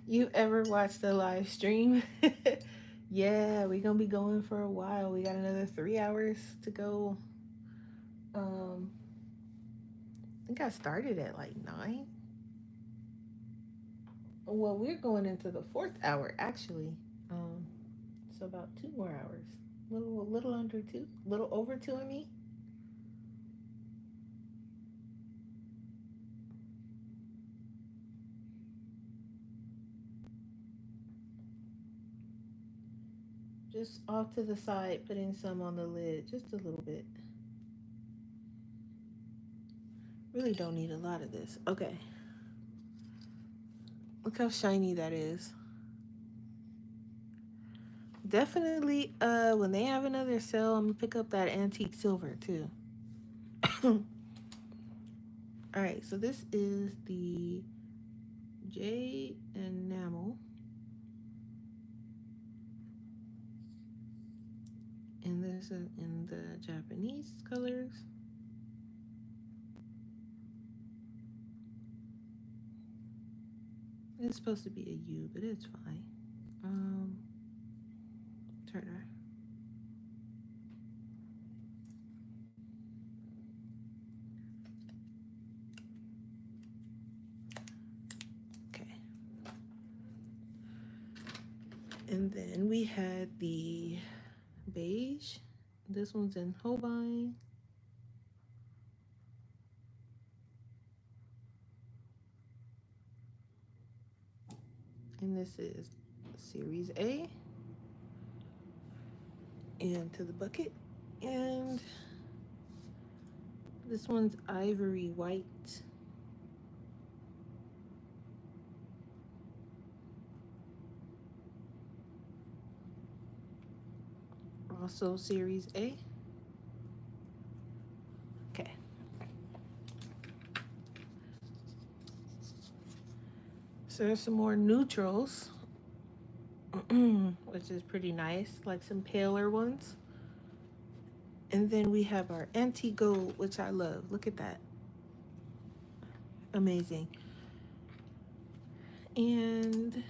you've ever watched a live stream. Yeah, we're gonna be going for a while. We got another 3 hours to go. I think I started at like 9. Well, we're going into the 4th hour actually. So about 2 more hours. Little under 2, little over 2. I mean. Just off to the side, putting some on the lid, just a little bit. Really don't need a lot of this. Okay. Look how shiny that is. Definitely, when they have another sale, I'm gonna pick up that antique silver too. All right, so this is the jade enamel, and this is in the Japanese colors. It's supposed to be a U, but it's fine. Turner. Okay. And then we had the beige. This one's in Holbein. And this is Series A. And to the bucket. And this one's ivory white. Also Series A. Okay. So there's some more neutrals, which is pretty nice, like some paler ones. And then we have our antique gold, which I love. Look at that. Amazing. And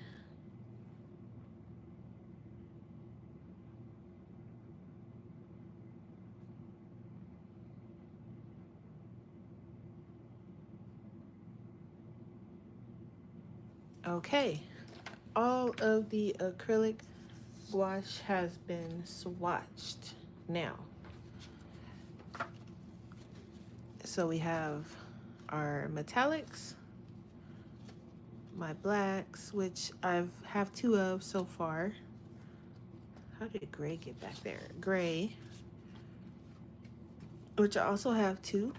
okay, all of the acrylic gouache has been swatched now. So we have our metallics, my blacks, which have two of so far. How did gray get back there? Gray, which I also have two.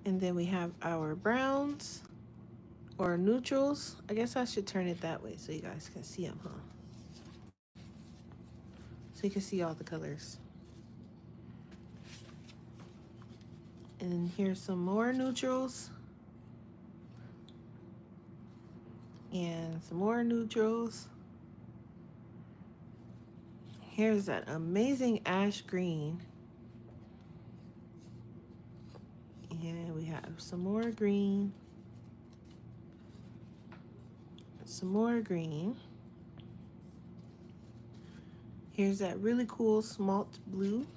And then we have our browns or neutrals. I guess I should turn it that way so you guys can see them, huh? So you can see all the colors. And here's some more neutrals. And some more neutrals. Here's that amazing ash green. And we have some more green. Some more green. Here's that really cool smalt blue.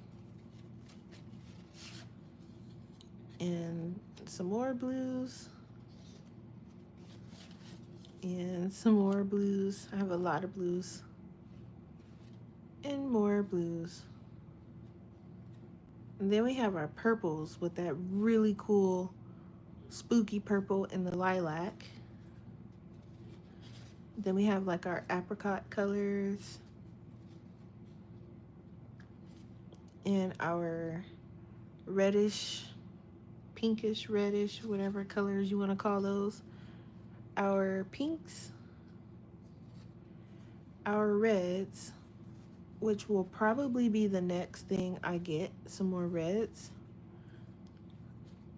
And some more blues. And some more blues. I have a lot of blues. And more blues. And then we have our purples with that really cool spooky purple and the lilac. Then we have like our apricot colors. And our reddish, pinkish reddish, whatever colors you want to call those. Our pinks. Our reds, which will probably be the next thing I get, some more reds.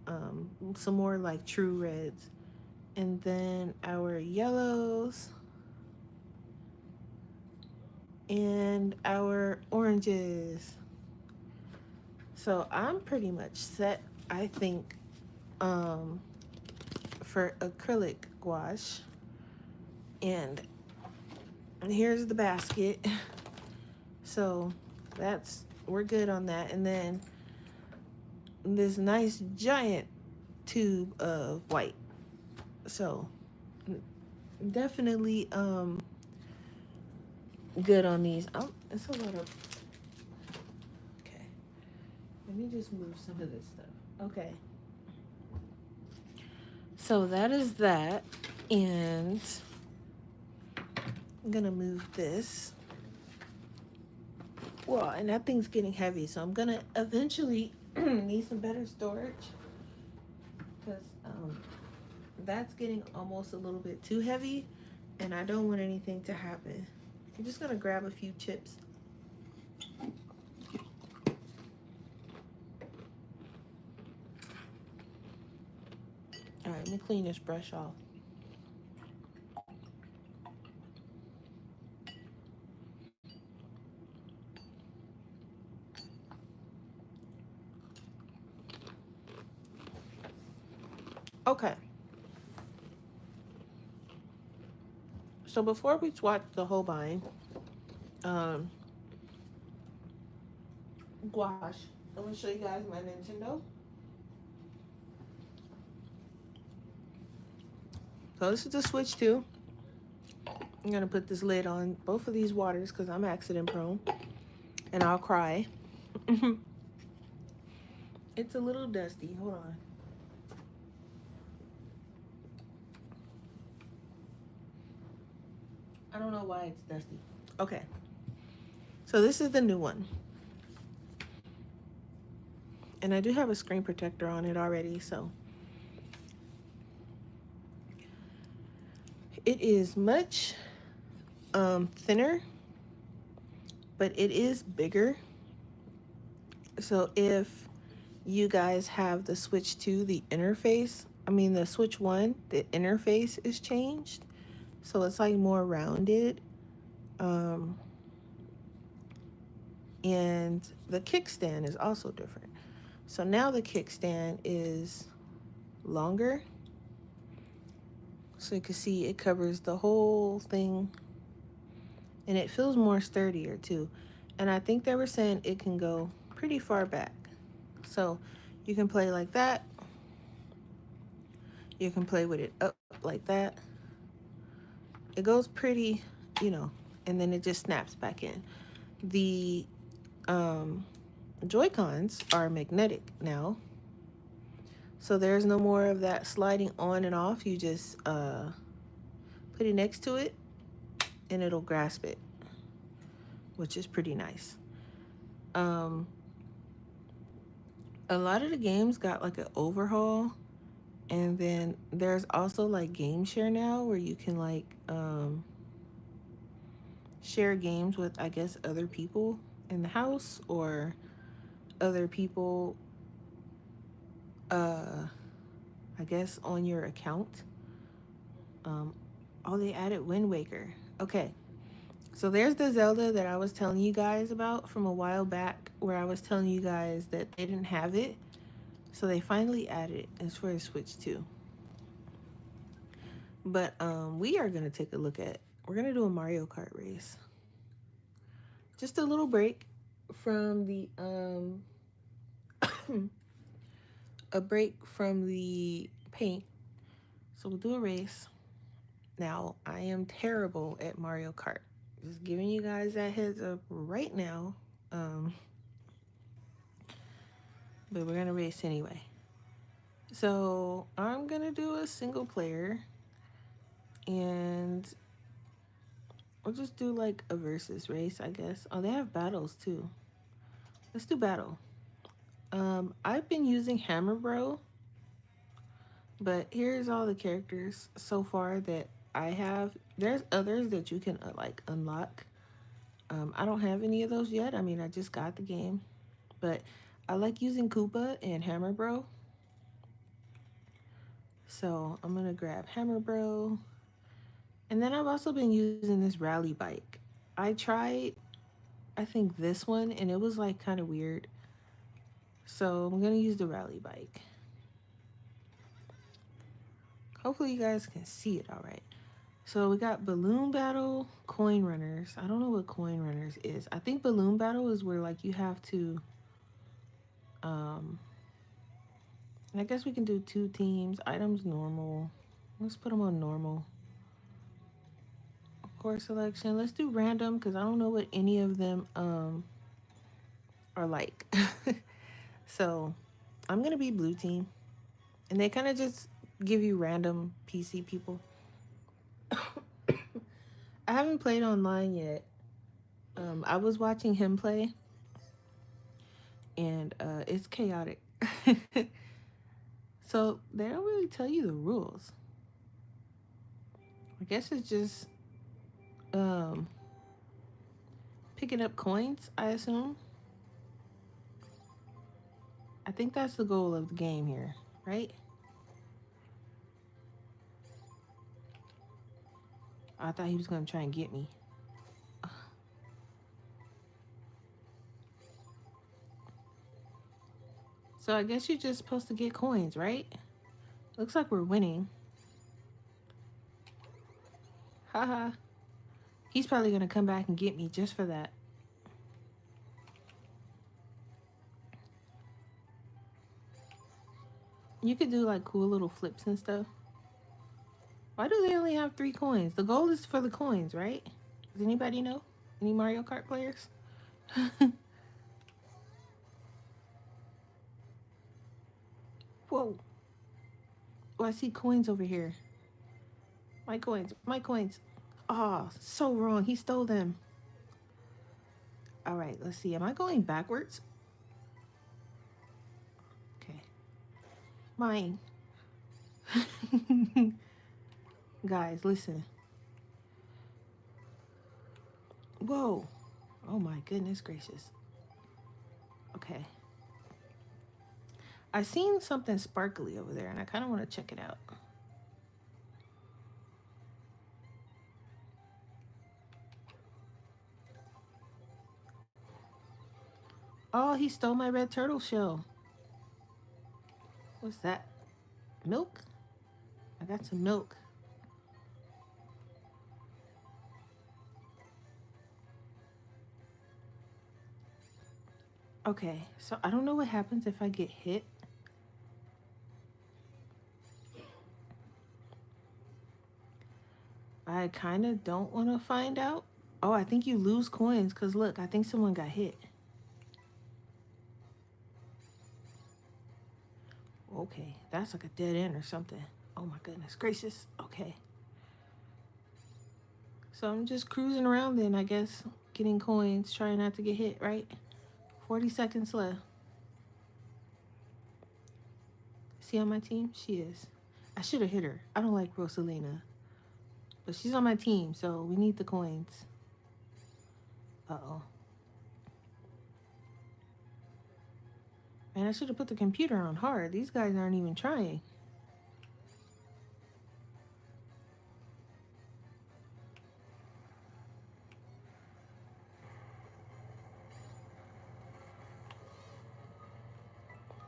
Some more like true reds. And then our yellows. And our oranges. So I'm pretty much set, I think, for acrylic gouache. And here's the basket. So we're good on that. And then this nice giant tube of white. So definitely good on these. It's a lot of, okay. Let me just move some of this stuff. Okay. So that is that. And I'm gonna move this. Well, and that thing's getting heavy, so I'm gonna eventually need some better storage because that's getting almost a little bit too heavy and I don't want anything to happen. I'm just gonna grab a few chips. All right, let me clean this brush off. Okay. So before we swatch the Holbein gouache, I'm gonna show you guys my Nintendo. So this is the Switch 2. I'm gonna put this lid on both of these waters because I'm accident prone and I'll cry. It's a little dusty. Hold on. I don't know why it's dusty. Okay. So this is the new one. And I do have a screen protector on it already, so it is much thinner, but it is bigger. So if you guys have the Switch 2, the interface, the Switch 1, the interface is changed. So it's like more rounded. Um, and the kickstand is also different. So now the kickstand is longer. So you can see it covers the whole thing. And it feels more sturdier too. And I think they were saying it can go pretty far back. So you can play like that. You can play with it up like that. It goes pretty, and then it just snaps back in. The Joy-Cons are magnetic now. So there's no more of that sliding on and off. You just put it next to it and it'll grasp it, which is pretty nice. A lot of the games got like an overhaul, and then there's also like game share now where you can like share games with, I guess, other people in the house or other people I guess on your account. Oh, they added Wind Waker. Okay, so there's the Zelda that I was telling you guys about from a while back, where I was telling you guys that they didn't have it. So they finally added it. It's for a Switch 2. But we are going to take a look at, we're going to do a Mario Kart race. Just a little break from the, a break from the paint. So we'll do a race. Now, I am terrible at Mario Kart. Just giving you guys that heads up right now. But we're going to race anyway. So I'm going to do a single player. And we'll just do like a versus race, I guess. Oh, they have battles too. Let's do battle. I've been using Hammer Bro. But here's all the characters so far that I have. There's others that you can like unlock. I don't have any of those yet. I just got the game. But I like using Koopa and Hammer Bro. So I'm going to grab Hammer Bro. And then I've also been using this rally bike. I tried, I think, this one, and it was like kind of weird. So I'm going to use the rally bike. Hopefully you guys can see it all right. So we got Balloon Battle, Coin Runners. I don't know what Coin Runners is. I think Balloon Battle is where like you have to, I guess we can do 2 teams. Items normal. Let's put them on normal. Course selection. Let's do random because I don't know what any of them are like. So I'm gonna be blue team. And they kind of just give you random PC people. I haven't played online yet. I was watching him play, and it's chaotic. So they don't really tell you the rules. I guess it's just picking up coins, I assume. I think that's the goal of the game here, right? I thought he was going to try and get me. So I guess you're just supposed to get coins, right? Looks like we're winning. Haha. He's probably going to come back and get me just for that. You could do like cool little flips and stuff. Why do they only have 3 coins? The goal is for the coins, right? Does anybody know? Any Mario Kart players? Whoa. Oh, I see coins over here. My coins. My coins. Oh, so wrong. He stole them. All right, let's see. Am I going backwards? Okay. Mine. Guys, listen. Whoa. Oh my goodness gracious. Okay. I seen something sparkly over there and I kind of want to check it out. Oh, he stole my red turtle shell. What's that? Milk? I got some milk. Okay, so I don't know what happens if I get hit. I kind of don't want to find out. Oh, I think you lose coins because look, I think someone got hit. Okay, that's like a dead end or something. Oh my goodness gracious. Okay. So I'm just cruising around then, I guess, getting coins, trying not to get hit, right? 40 seconds left. See on my team? She is. I should have hit her. I don't like Rosalina. But she's on my team, so we need the coins. Uh-oh. Man, I should have put the computer on hard. These guys aren't even trying.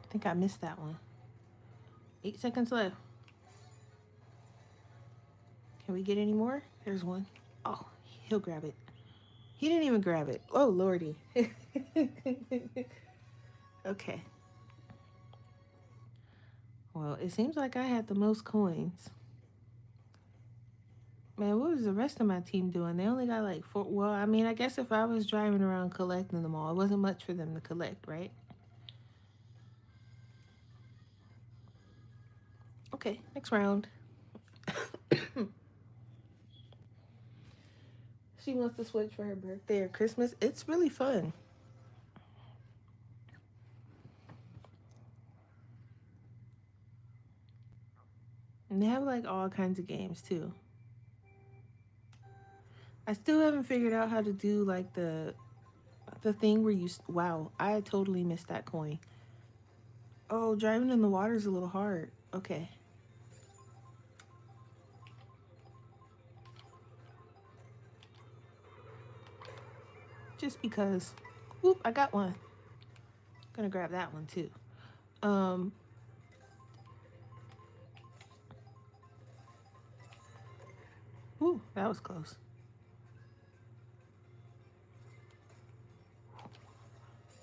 I think I missed that one. 8 seconds left. Can we get any more? There's one. Oh, he'll grab it. He didn't even grab it. Oh, lordy. Okay. Well, it seems like I had the most coins. Man, what was the rest of my team doing? They only got like 4. Well, I mean, I guess if I was driving around collecting them all, it wasn't much for them to collect, right? Okay, next round. She wants to switch for her birthday or Christmas. It's really fun. And they have like all kinds of games too. I still haven't figured out how to do like the thing where you wow, I totally missed that coin. Oh, driving in the water is a little hard. Okay. Just because. Whoop, I got one. Gonna grab that one too. Um Ooh, that was close.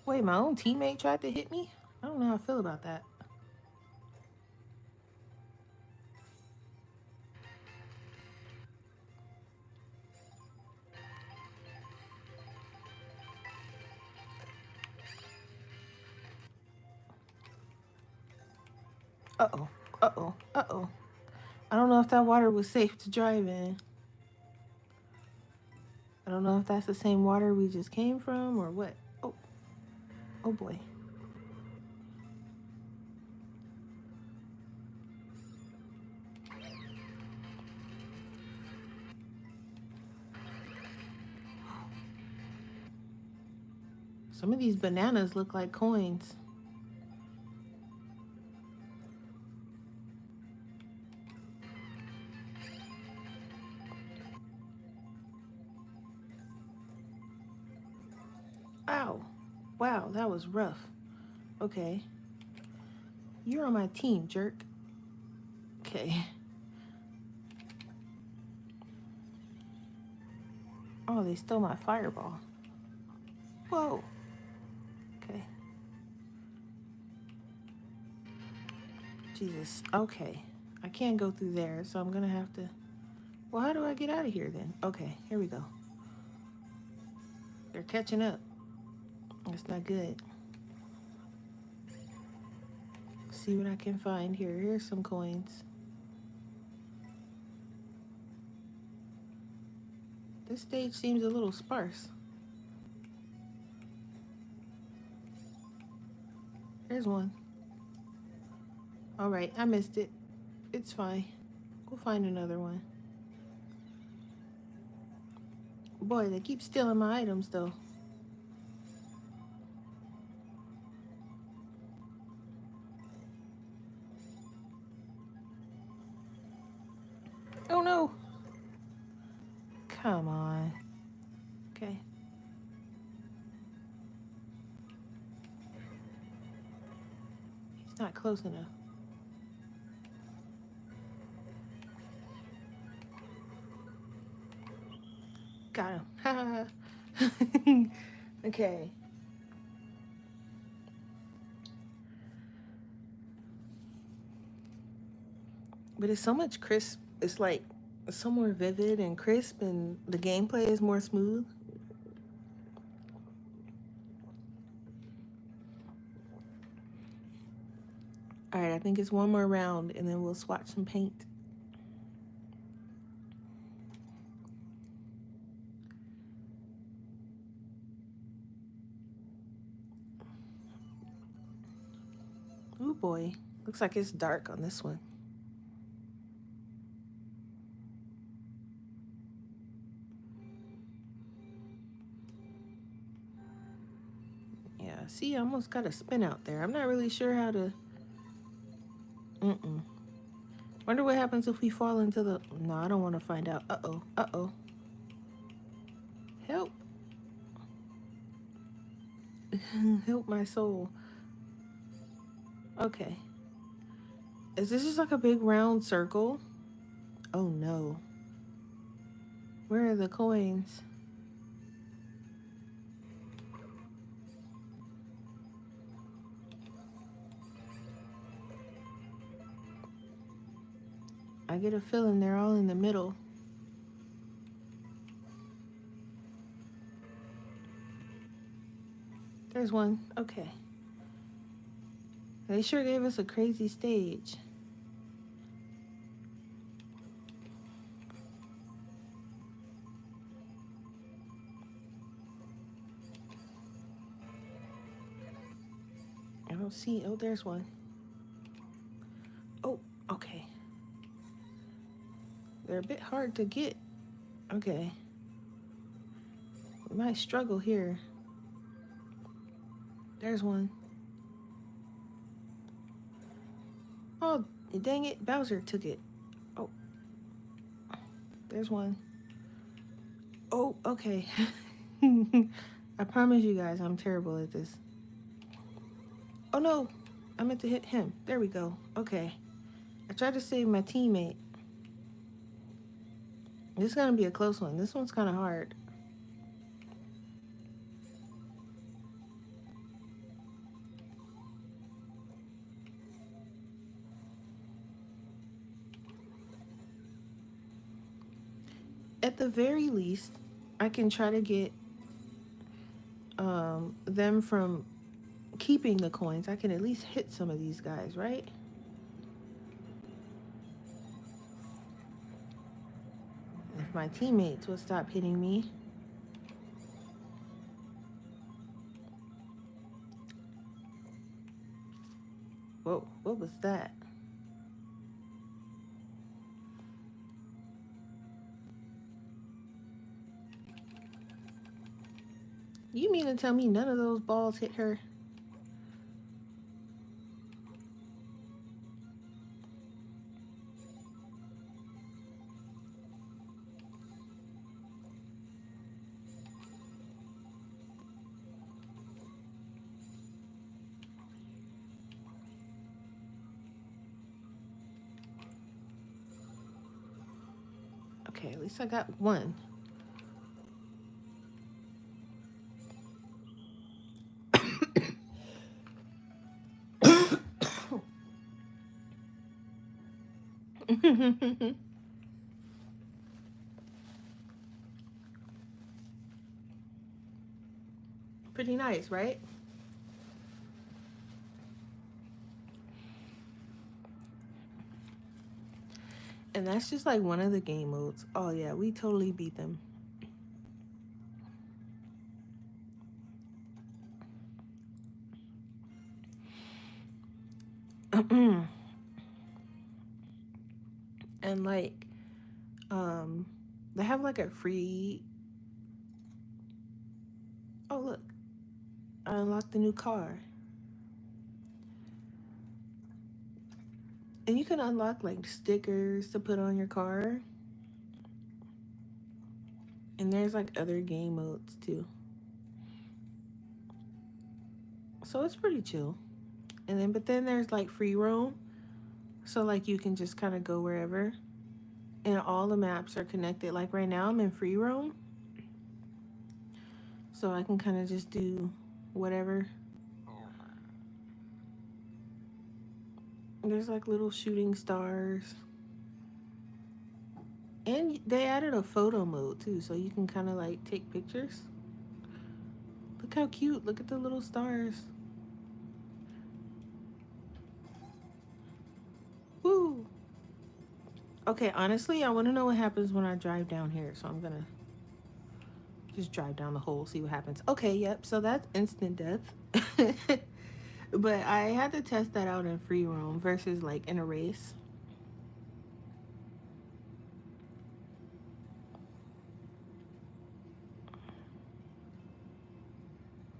Wait, my own teammate tried to hit me? I don't know how I feel about that. Uh-oh. Uh-oh. Uh-oh. I don't know if that water was safe to drive in. I don't know if that's the same water we just came from or what. Oh, oh boy. Some of these bananas look like coins. Ow. Wow, that was rough. Okay. You're on my team, jerk. Okay. Oh, they stole my fireball. Whoa. Okay. Jesus. Okay. I can't go through there, so I'm gonna have to... Well, how do I get out of here then? Okay, here we go. They're catching up. That's not good. See what I can find here. Here's some coins. This stage seems a little sparse. There's one. All right, I missed it. It's fine. We'll find another one. Boy, they keep stealing my items, though. Oh, no. Come on. Okay. He's not close enough. Got him. Okay. But it's so much crisp. It's like so more vivid and crisp, and the gameplay is more smooth. All right, I think it's one more round, and then we'll swatch some paint. Oh boy, looks like it's dark on this one. Yeah, see, I almost got a spin out there. I'm not really sure how to... Wonder what happens if we fall into the... No, I don't want to find out. Uh-oh, uh-oh. Help. Help my soul. Okay. Is this just like a big round circle? Oh no. Where are the coins? I get a feeling they're all in the middle. There's one. Okay. They sure gave us a crazy stage. I don't see... Oh, there's one. Oh, okay. They're a bit hard to get. Okay. We might struggle here. There's one. Oh, dang it. Bowser took it. Oh. There's one. Oh, okay. I promise you guys, I'm terrible at this. Oh, no. I meant to hit him. There we go. Okay. I tried to save my teammate. This is going to be a close one. This one's kind of hard. At the very least, I can try to get them from keeping the coins. I can at least hit some of these guys, right? If my teammates would stop hitting me. Whoa, what was that? You mean to tell me none of those balls hit her? Okay, at least I got one. Pretty nice, right? And that's just like one of the game modes. Oh yeah, we totally beat them. And like, um, they have like a free. Oh look, I unlocked a new car, and you can unlock like stickers to put on your car. And there's like other game modes too, so it's pretty chill. And then, but then there's like free roam, so like you can just kind of go wherever, and all the maps are connected. Like right now, I'm in free roam, so I can kind of just do whatever. There's like little shooting stars. And they added a photo mode too, so you can kind of like take pictures. Look how cute. Look at the little stars. Woo! Okay, honestly, I want to know what happens when I drive down here, so I'm gonna just drive down the hole, see what happens. Okay, yep, so that's instant death. But I had to test that out in free roam versus like in a race.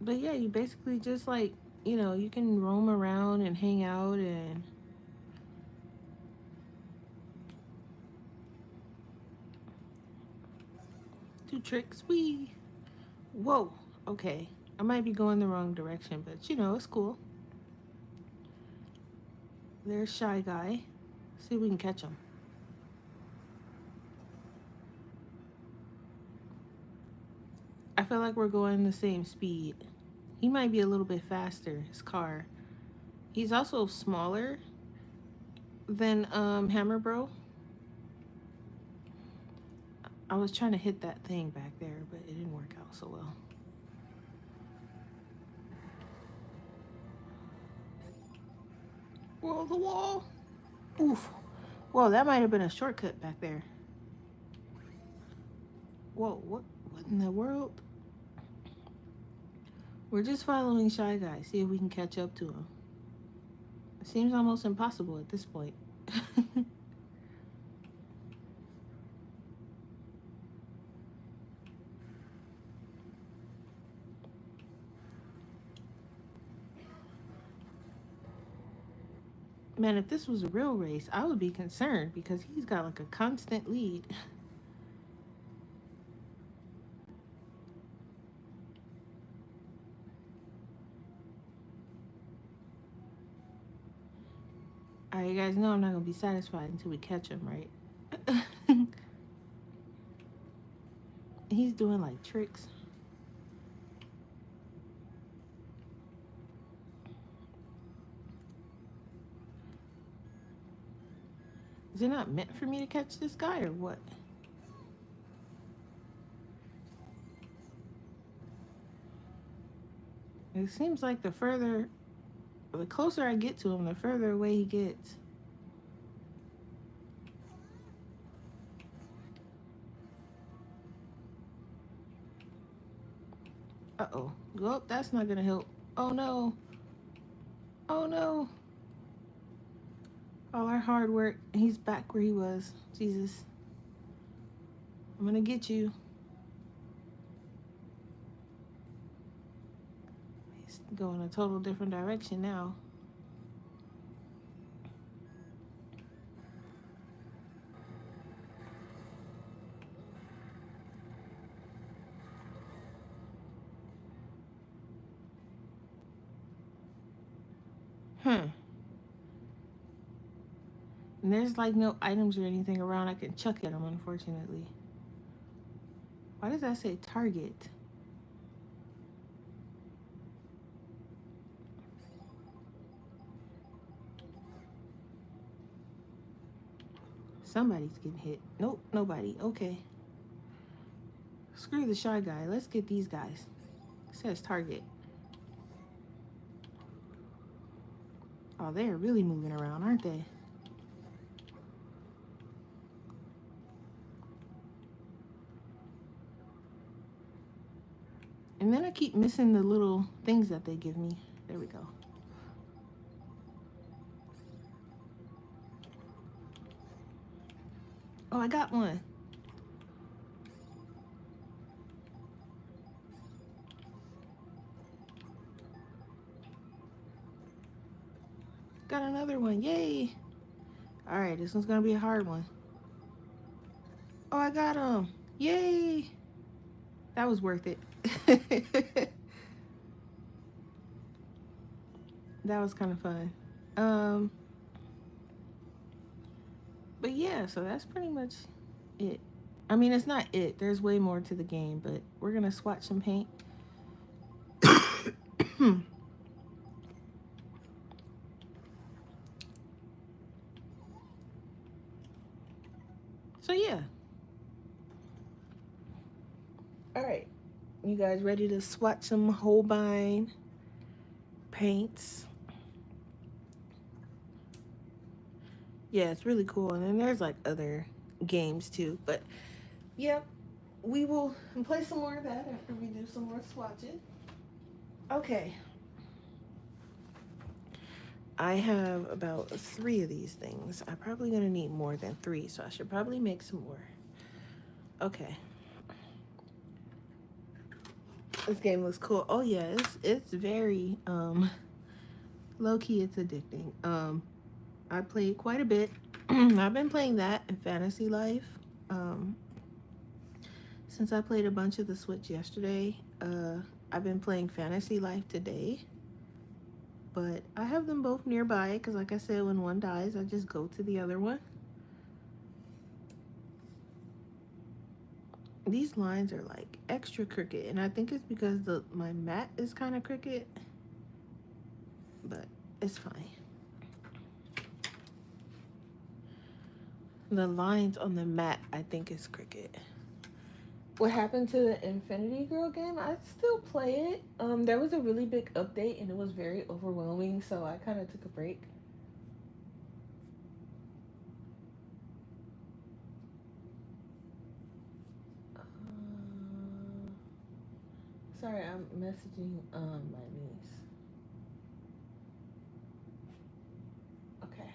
But yeah, you basically just like, you can roam around and hang out and do tricks. Wee. Whoa. Okay. I might be going the wrong direction, but it's cool. There's Shy Guy. See if we can catch him. I feel like we're going the same speed. He might be a little bit faster, his car. He's also smaller than Hammer Bro. I was trying to hit that thing back there, but it didn't work out so well. Whoa, the wall. Oof. Whoa, that might have been a shortcut back there. Whoa, what in the world? We're just following Shy Guy, see if we can catch up to him. It seems almost impossible at this point. Man, if this was a real race, I would be concerned because he's got like a constant lead. Alright, you guys know I'm not going to be satisfied until we catch him, right? He's doing like tricks. Is it not meant for me to catch this guy or what? It seems like the closer I get to him, the further away he gets. Uh-oh. Well, that's not gonna help. Oh no. Oh no. All our hard work. He's back where he was. Jesus. I'm gonna get you. He's going a total different direction now. Hmm. And there's like no items or anything around I can chuck at him, unfortunately. Why does that say target? Somebody's getting hit. Nope, nobody. Okay. Screw the shy guy. Let's get these guys. It says target. Oh, they're really moving around, aren't they? And then I keep missing the little things that they give me. There we go. Oh, I got one. Got another one. Yay. All right, this one's going to be a hard one. Oh, I got him. Yay. That was worth it. That was kind of fun. But yeah, so that's pretty much it. I mean, it's not it. There's way more to the game, but we're going to swatch some paint. So yeah. All right. You guys ready to swatch some Holbein paints? Yeah, it's really cool. And then there's like other games too. But yeah, we will play some more of that after we do some more swatching. Okay. I have about 3 of these things. I'm probably going to need more than 3, so I should probably make some more. Okay. This game looks cool. Oh yeah, it's very low-key, it's addicting. I played quite a bit. I've been playing that in Fantasy Life. Since I played a bunch of the Switch yesterday, I've been playing Fantasy Life today. But I have them both nearby because, like I said, when one dies, I just go to the other one. These lines are like extra crooked, and I think it's because my mat is kind of crooked, but it's fine. The lines on the mat, I think, is crooked. What happened to the Infinity Girl game? I still play it. There was a really big update, and it was very overwhelming, so I kind of took a break. Sorry, I'm messaging my niece. Okay.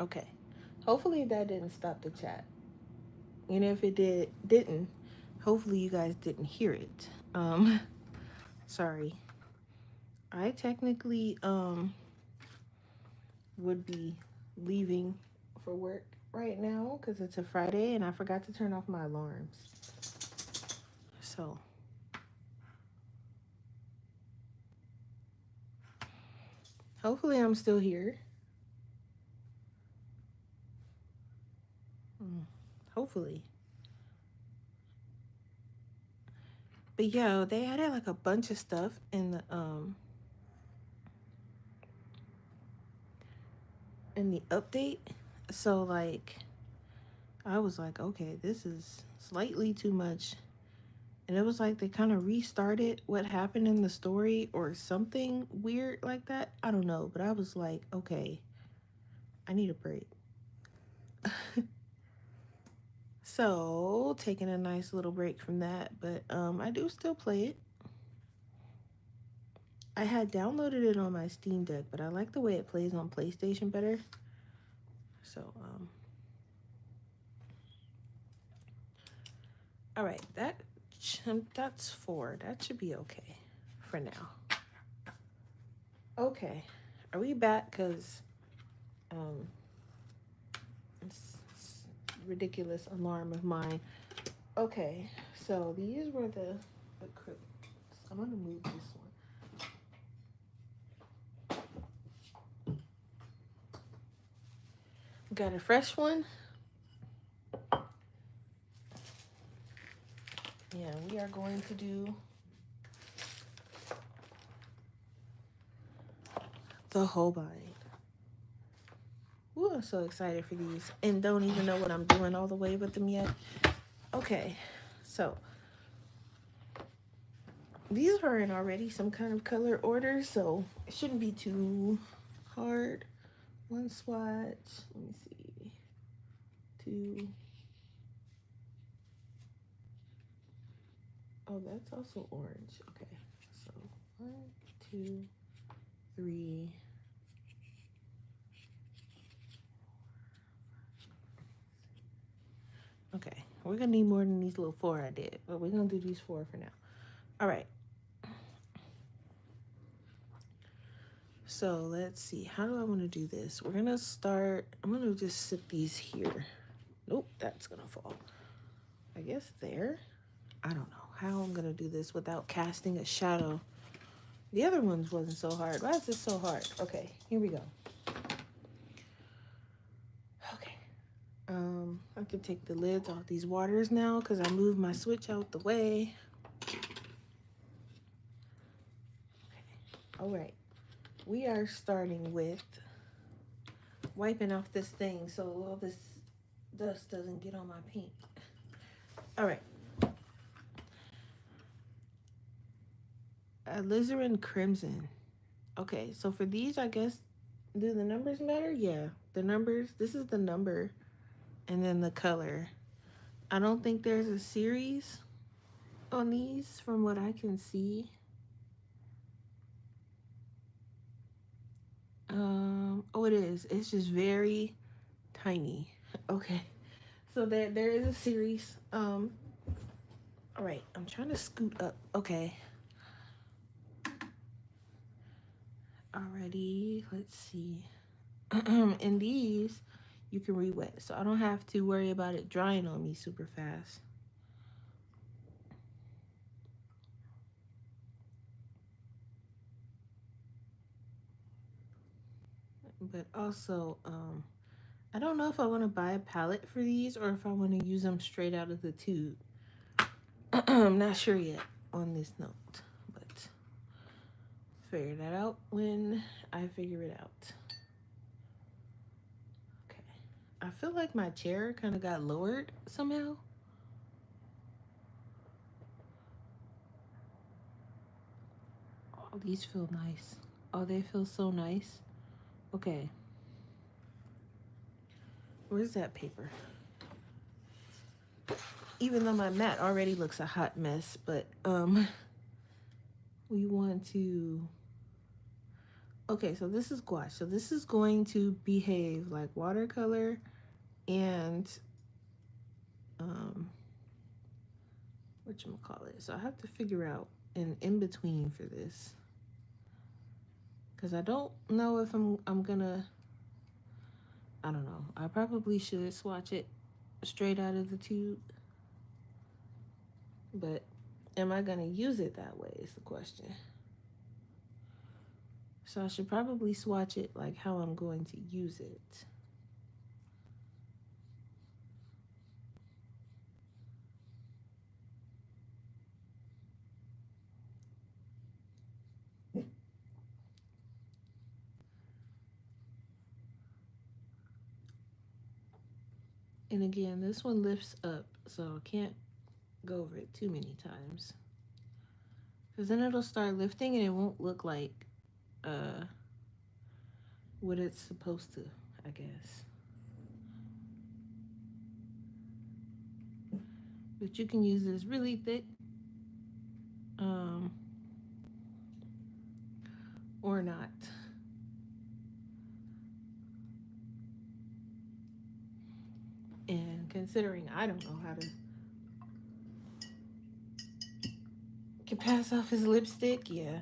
Okay. Hopefully that didn't stop the chat. And if it didn't, hopefully you guys didn't hear it. Sorry. I technically would be leaving for work right now because it's a Friday and I forgot to turn off my alarms. So hopefully I'm still here. Hopefully. But yo, they added like a bunch of stuff in the update. So like I was like, okay, this is slightly too much. And it was like they kind of restarted what happened in the story or something weird like that. I don't know, but I was like, okay, I need a break. So, taking a nice little break from that, but I do still play it. I had downloaded it on my Steam Deck, but I like the way it plays on PlayStation better. So, all right, that's 4. That should be okay for now. Okay, are we back? Cause ridiculous alarm of mine. Okay, so these were the acrylics. I'm gonna move this one. Got a fresh one. Yeah, we are going to do the Holbein. Ooh, I'm so excited for these and don't even know what I'm doing all the way with them yet. Okay, so these are in already some kind of color order, so it shouldn't be too hard. One swatch, let me see, two. Oh, that's also orange. Okay, so 1, 2, 3. Okay, we're gonna need more than these little 4 I did, but we're gonna do these 4 for now. All right. So let's see, how do I want to do this? We're gonna start, I'm gonna just sit these here. Nope, that's gonna fall. I guess there. I don't know how I'm gonna do this without casting a shadow. The other ones wasn't so hard. Why is this so hard? Okay, here we go. Okay. I can take the lids off these waters now because I moved my switch out the way. Okay. All right. We are starting with wiping off this thing so all this dust doesn't get on my paint. All right. Alizarin Crimson. Okay, so for these, I guess, do the numbers matter? Yeah, the numbers. This is the number and then the color. I don't think there's a series on these from what I can see. Oh, it is. It's just very tiny. Okay, so there is a series. All right, I'm trying to scoot up. Okay. Alrighty, let's see. In these, you can re-wet, so I don't have to worry about it drying on me super fast. But also, I don't know if I want to buy a palette for these or if I want to use them straight out of the tube. I'm not sure yet on this note, but figure that out when I figure it out. Okay, I feel like my chair kind of got lowered somehow. Oh, these feel nice. Oh, they feel so nice. Okay. Where's that paper? Even though my mat already looks a hot mess, but we want to, okay, so this is gouache. So this is going to behave like watercolor and whatchamacallit. So I have to figure out an in-between for this. Because I don't know if I'm gonna, I don't know. I probably should swatch it straight out of the tube. But am I gonna use it that way is the question. So I should probably swatch it like how I'm going to use it. And again, this one lifts up, so I can't go over it too many times. Because then it'll start lifting and it won't look like what it's supposed to, I guess. But you can use this really thick or not. And considering I don't know how to can pass off his lipstick, yeah.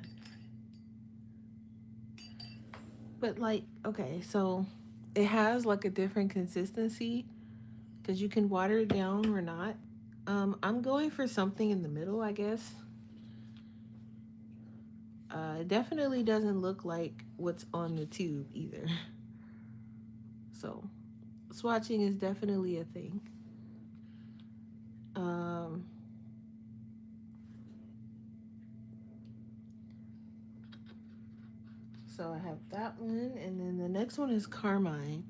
But like, okay, so it has like a different consistency because you can water it down or not. I'm going for something in the middle, I guess. It definitely doesn't look like what's on the tube either. So swatching is definitely a thing. Um, so I have that one, and then the next one is Carmine.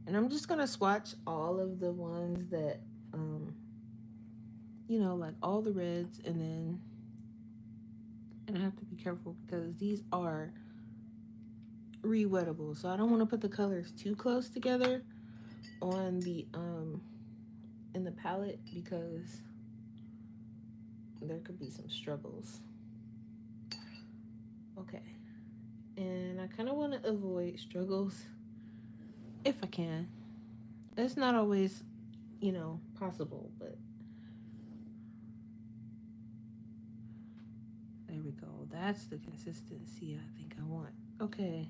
And I'm just gonna swatch all of the ones that, um, like all the reds, and I have to be careful because these are re-wettable. So I don't want to put the colors too close together on the in the palette because there could be some struggles. Okay. And I kind of want to avoid struggles if I can. It's not always, possible, but there we go. That's the consistency I think I want. Okay.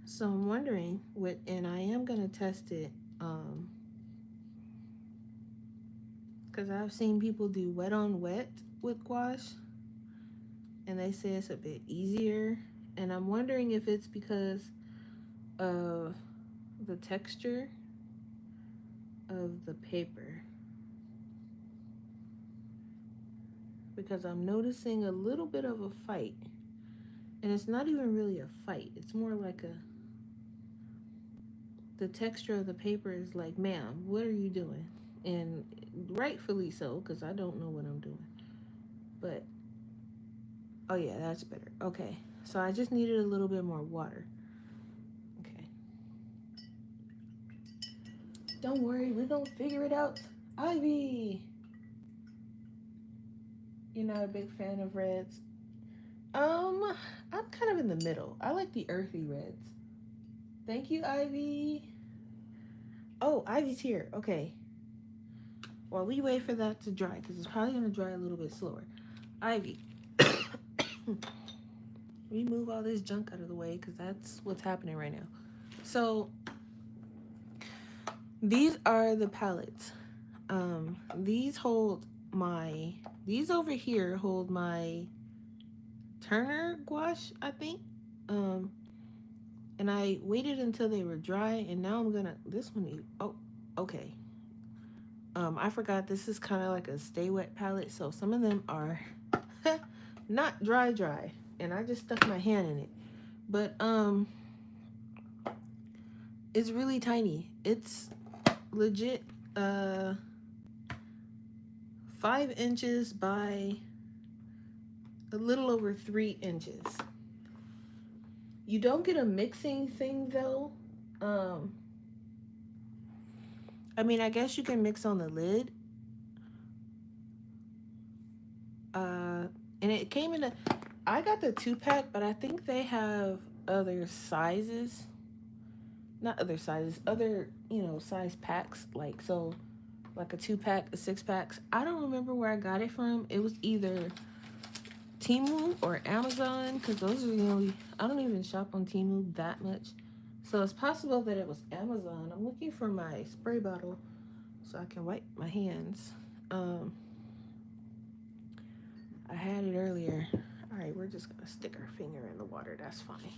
So I'm wondering and I am gonna test it, because I've seen people do wet on wet with gouache, and they say it's a bit easier. And I'm wondering if it's because of the texture of the paper, because I'm noticing a little bit of a fight, and it's not even really a fight. It's more like the texture of the paper is like, ma'am, what are you doing? And rightfully so, because I don't know what I'm doing. But, oh yeah, that's better. Okay, so I just needed a little bit more water. Okay. Don't worry, we're gonna figure it out. Ivy! You're not a big fan of reds? I'm kind of in the middle. I like the earthy reds. Thank you, Ivy. Oh, Ivy's here. Okay. While we wait for that to dry, because it's probably going to dry a little bit slower. Ivy. We move all this junk out of the way, because that's what's happening right now. So, these are the palettes. These over here hold my Turner gouache, I think. And I waited until they were dry, and now I'm gonna, this one, oh, okay. I forgot this is kind of like a stay wet palette, so some of them are not dry, and I just stuck my hand in it. But, it's really tiny. It's legit, 5 inches by a little over 3 inches. You don't get a mixing thing though. I mean, I guess you can mix on the lid. And it came in I got the 2-pack, but I think they have other sizes. Not other sizes, other, size packs. Like a 2-pack, a 6-pack. I don't remember where I got it from. It was either Temu or Amazon, because those are the only, I don't even shop on Temu that much. So it's possible that it was Amazon. I'm looking for my spray bottle so I can wipe my hands. I had it earlier. All right, we're just gonna stick our finger in the water. That's fine.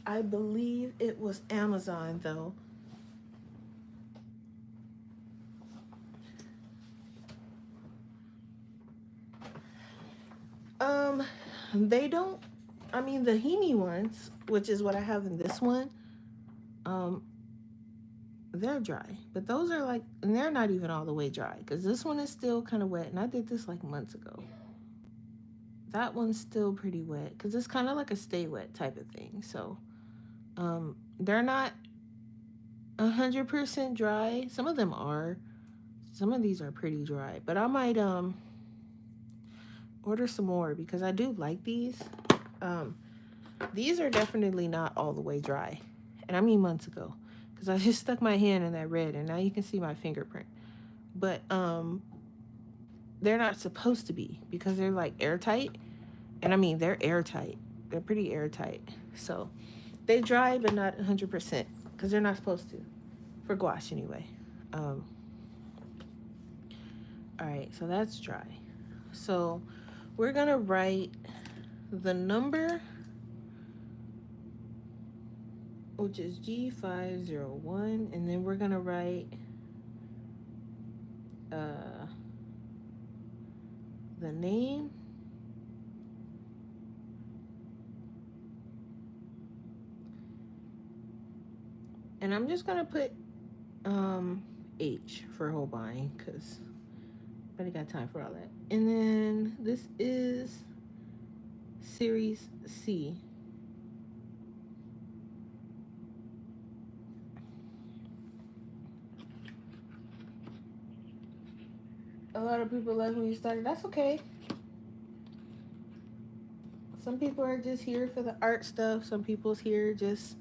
I believe it was Amazon though. They don't, I mean, the Hemi ones, which is what I have in this one, they're dry. But those are like, and they're not even all the way dry, because this one is still kind of wet, and I did this like months ago. That one's still pretty wet, because it's kind of like a stay wet type of thing. So, they're not 100% dry. Some of them are. Some of these are pretty dry, but I might, order some more because I do like these. These are definitely not all the way dry, and I mean months ago, because I just stuck my hand in that red, and now you can see my fingerprint. But they're not supposed to be, because they're like airtight. And I mean, they're airtight. They're pretty airtight. So they dry, but not 100% because they're not supposed to, for gouache anyway. Um, all right, so that's dry. So we're gonna write the number, which is G501, and then we're gonna write the name, and I'm just gonna put H for Holbein because I ain't got time for all that. And then this is series C. A lot of people left when you started. That's okay. Some people are just here for the art stuff. Some people's here just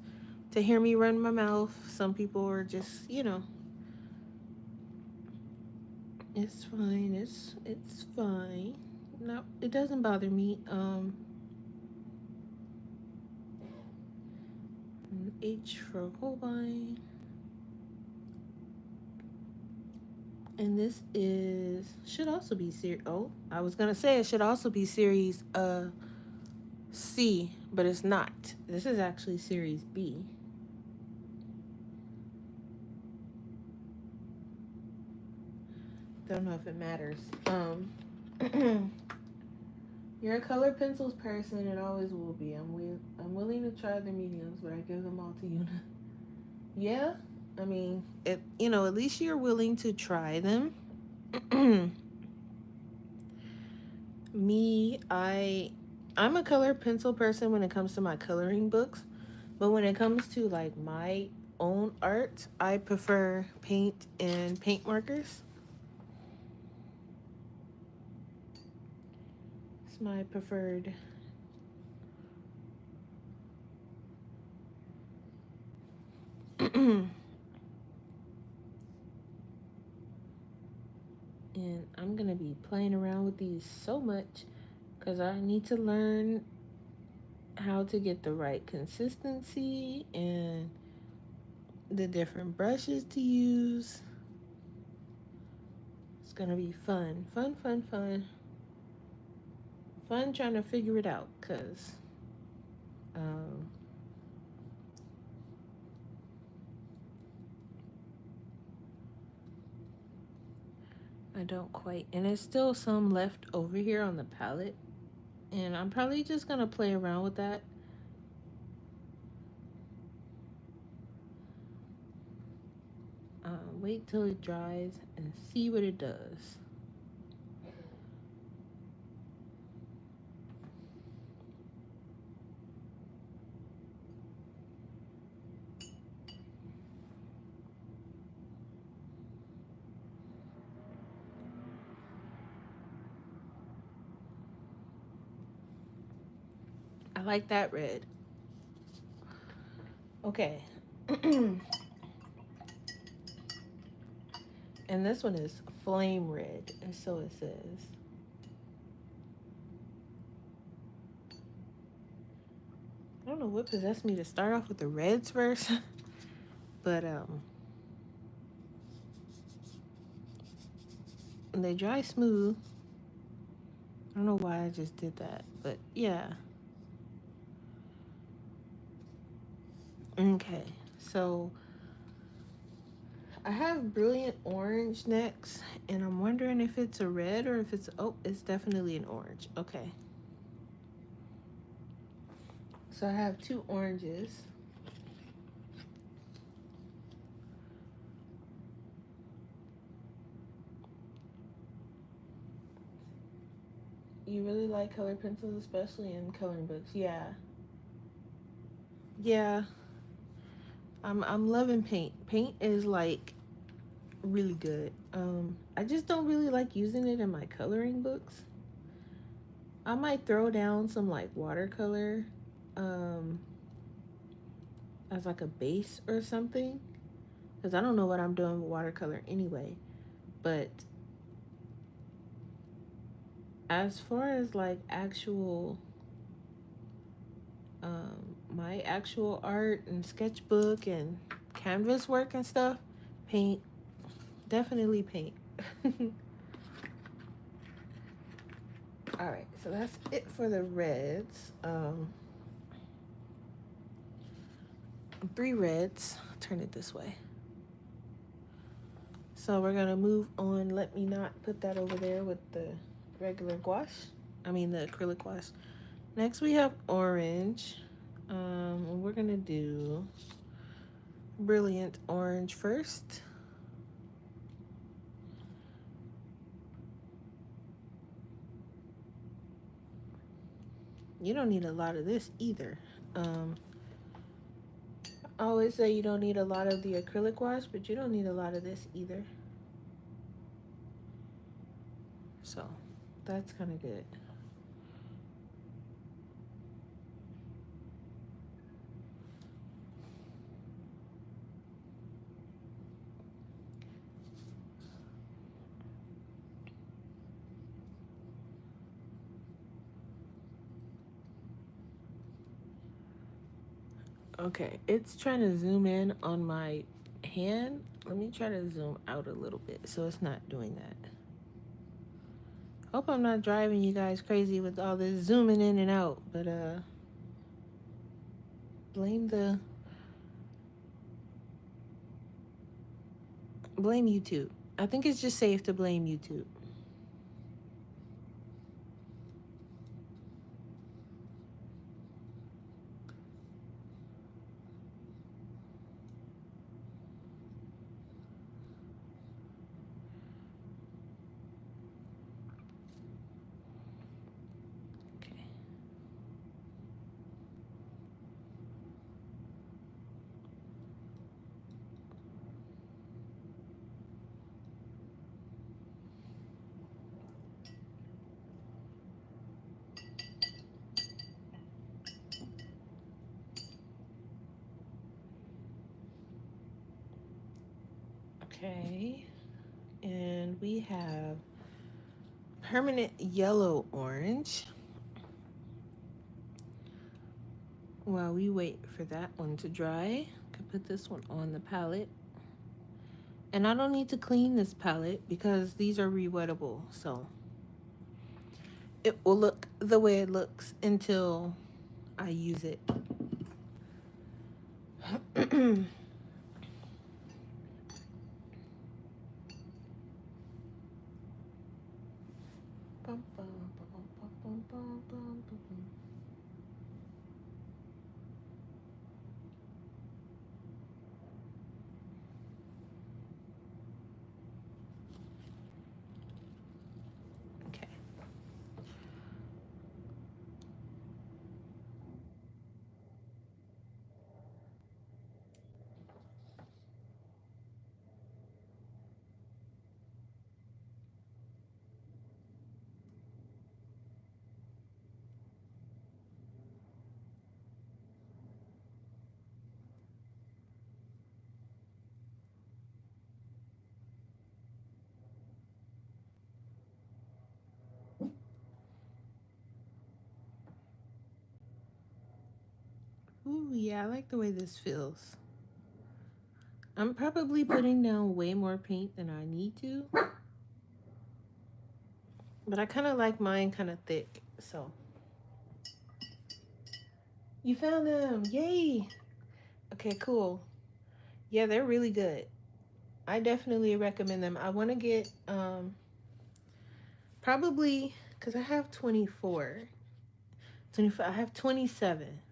to hear me run my mouth. Some people are just, it's fine. It's fine. No, it doesn't bother me. H for Holbein. And this should also be series. Oh, I was gonna say it should also be series C, but it's not. This is actually series B. Don't know if it matters. You're a color pencils person and always will be. I'm willing to try the mediums, but I give them all to you. Yeah, I mean, at least you're willing to try them. Me, I'm a color pencil person when it comes to my coloring books, but when it comes to like my own art, I prefer paint and paint markers. It's my preferred. And I'm gonna be playing around with these so much because I need to learn how to get the right consistency and the different brushes to use. It's gonna be fun, fun, fun, fun. Fun trying to figure it out because um, I don't quite, and there's still some left over here on the palette, and I'm probably just gonna play around with that. Wait till it dries and see what it does. I like that red. Okay. And this one is flame red, and so it says. I don't know what possessed me to start off with the reds first, but they dry smooth. I don't know why I just did that, but yeah. Okay, so I have brilliant orange next, and I'm wondering if it's a red or if it's definitely an orange. Okay. So I have two oranges. You really like color pencils, especially in coloring books. Yeah. Yeah. I'm loving paint. Paint is like really good. I just don't really like using it in my coloring books. I might throw down some like watercolor um as like a base or something because I don't know what I'm doing with watercolor anyway. But as far as like actual My actual art and sketchbook and canvas work and stuff, paint. Definitely paint. All right, so that's it for the reds. 3 reds. Turn it this way. So we're gonna move on. Let me not put that over there with the regular gouache. I mean the acrylic gouache. Next we have orange. We're gonna do brilliant orange first. You don't need a lot of this either. I always say you don't need a lot of the acrylic gouache, but you don't need a lot of this either. So that's kind of good. Okay, it's trying to zoom in on my hand. Let me try to zoom out a little bit so it's not doing that. Hope I'm not driving you guys crazy with all this zooming in and out, but blame YouTube. I think it's just safe to blame YouTube. Okay. Okay. And we have permanent yellow orange. While we wait for that one to dry, I can put this one on the palette. And I don't need to clean this palette because these are rewettable, so it will look the way it looks until I use it. Okay. Ooh, yeah, I like the way this feels. I'm probably putting down way more paint than I need to. But I kind of like mine kind of thick, so. You found them! Yay! Okay, cool. Yeah, they're really good. I definitely recommend them. I want to get, probably, because I have 24. 25. I have 27.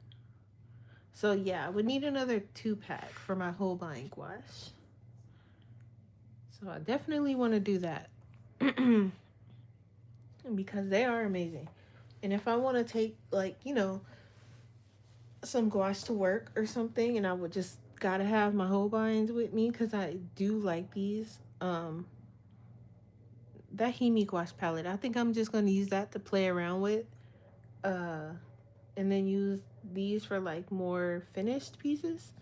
So yeah, I would need another 2-pack for my Holbein gouache. So I definitely want to do that. Because they are amazing. And if I want to take, like, some gouache to work or something, and I would just gotta have my Holbeins with me because I do like these. That Himi gouache palette, I think I'm just gonna use that to play around with. Uh, and then use these for like more finished pieces.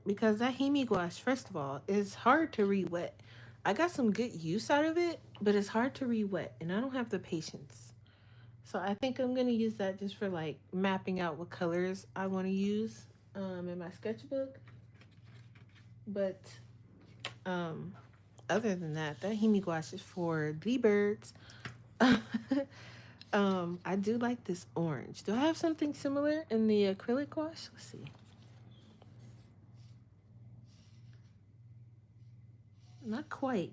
Because that Himi gouache, first of all, is hard to re-wet. I got some good use out of it, but it's hard to re-wet, and I don't have the patience. So I think I'm gonna use that just for like mapping out what colors I want to use in my sketchbook. But um, other than that, that Himi gouache is for the birds. I do like this orange. Do I have something similar in the acrylic gouache? Let's see. Not quite,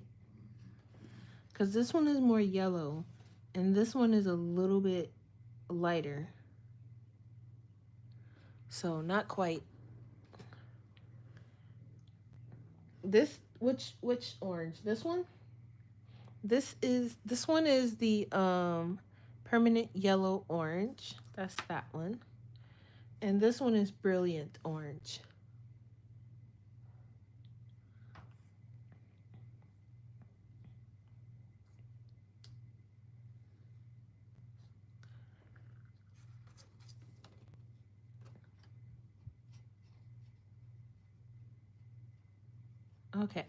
because this one is more yellow, and this one is a little bit lighter. So not quite. This which orange? This one? This one is the permanent yellow orange. That's that one. And this one is brilliant orange. Okay.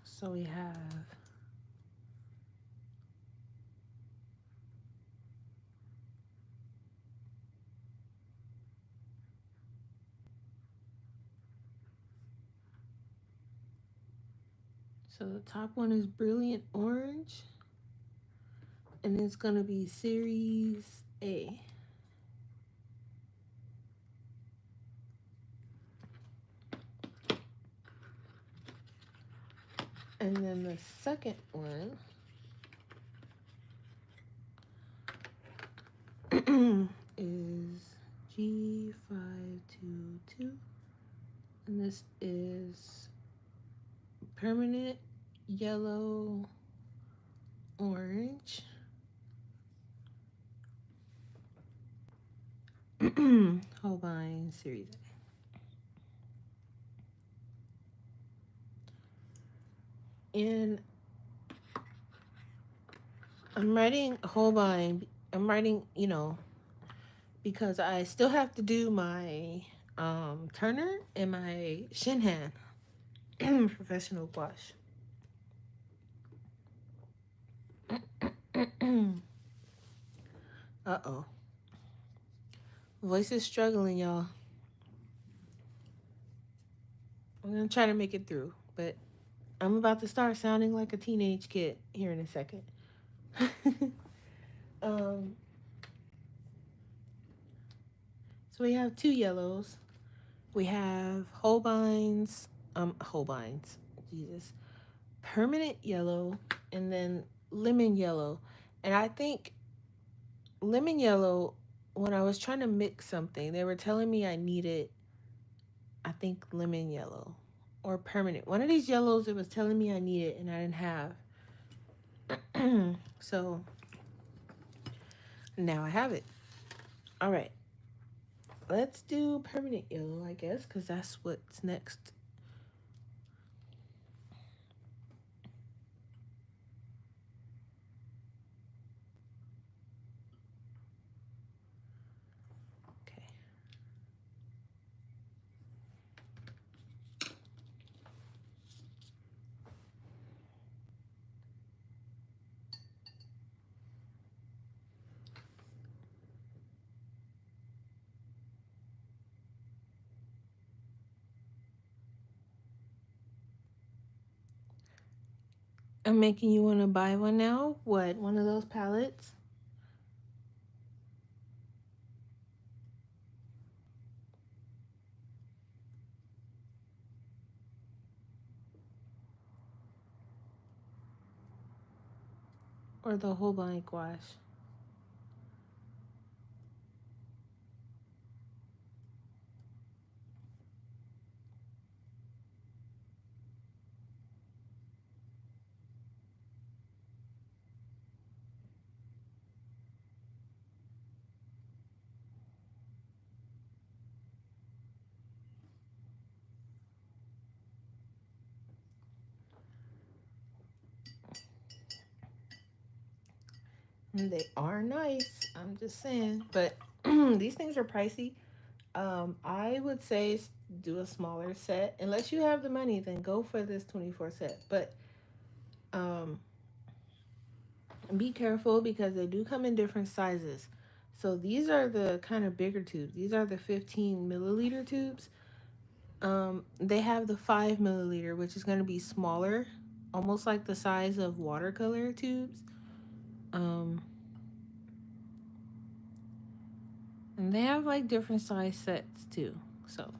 So we have so the top one is brilliant orange, and it's gonna be series A. And then the second one is G522, and this is permanent yellow orange. Holbein series A. And I'm writing Holbein. I'm writing, because I still have to do my Turner and my Shinhan professional gouache. Uh-oh. Voice is struggling, y'all. I'm gonna try to make it through, but I'm about to start sounding like a teenage kid here in a second. um, so we have two yellows. We have Holbeins, Jesus, permanent yellow, and then lemon yellow. And I think lemon yellow, when I was trying to mix something, they were telling me I needed, I think, lemon yellow or permanent. One of these yellows it was telling me I needed and I didn't have. So now I have it. All right. Let's do permanent yellow, I guess, because that's what's next. Okay. I'm making you want to buy one now? What? One of those palettes? Or the Holbein gouache? And they are nice. I'm just saying. But these things are pricey. I would say do a smaller set. Unless you have the money, then go for this 24 set. But um, Be careful because they do come in different sizes. So these are the kind of bigger tubes. These are the 15 milliliter tubes. They have the 5 milliliter, which is going to be smaller, almost like the size of watercolor tubes. Um, and they have like different size sets too. So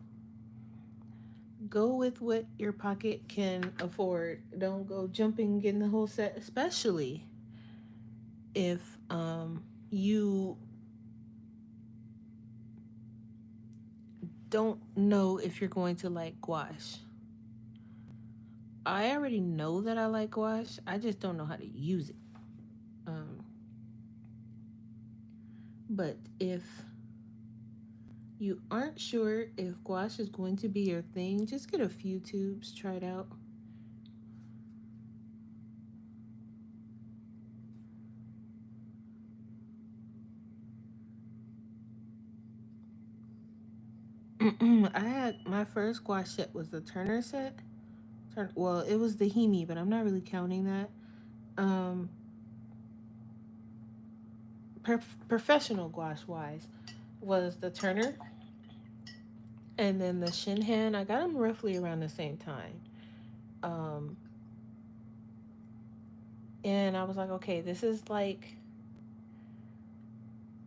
go with what your pocket can afford. Don't go jumping getting the whole set, especially if you don't know if you're going to like gouache. I already know that I like gouache. I just don't know how to use it. Um, but if you aren't sure if gouache is going to be your thing, just get a few tubes, try it out. I had my first gouache set was the Turner set. Well, it was the Hemi, but I'm not really counting that. Um, Professional gouache wise was the Turner, and then the Shinhan. I got them roughly around the same time. Um, and I was like, okay, this is like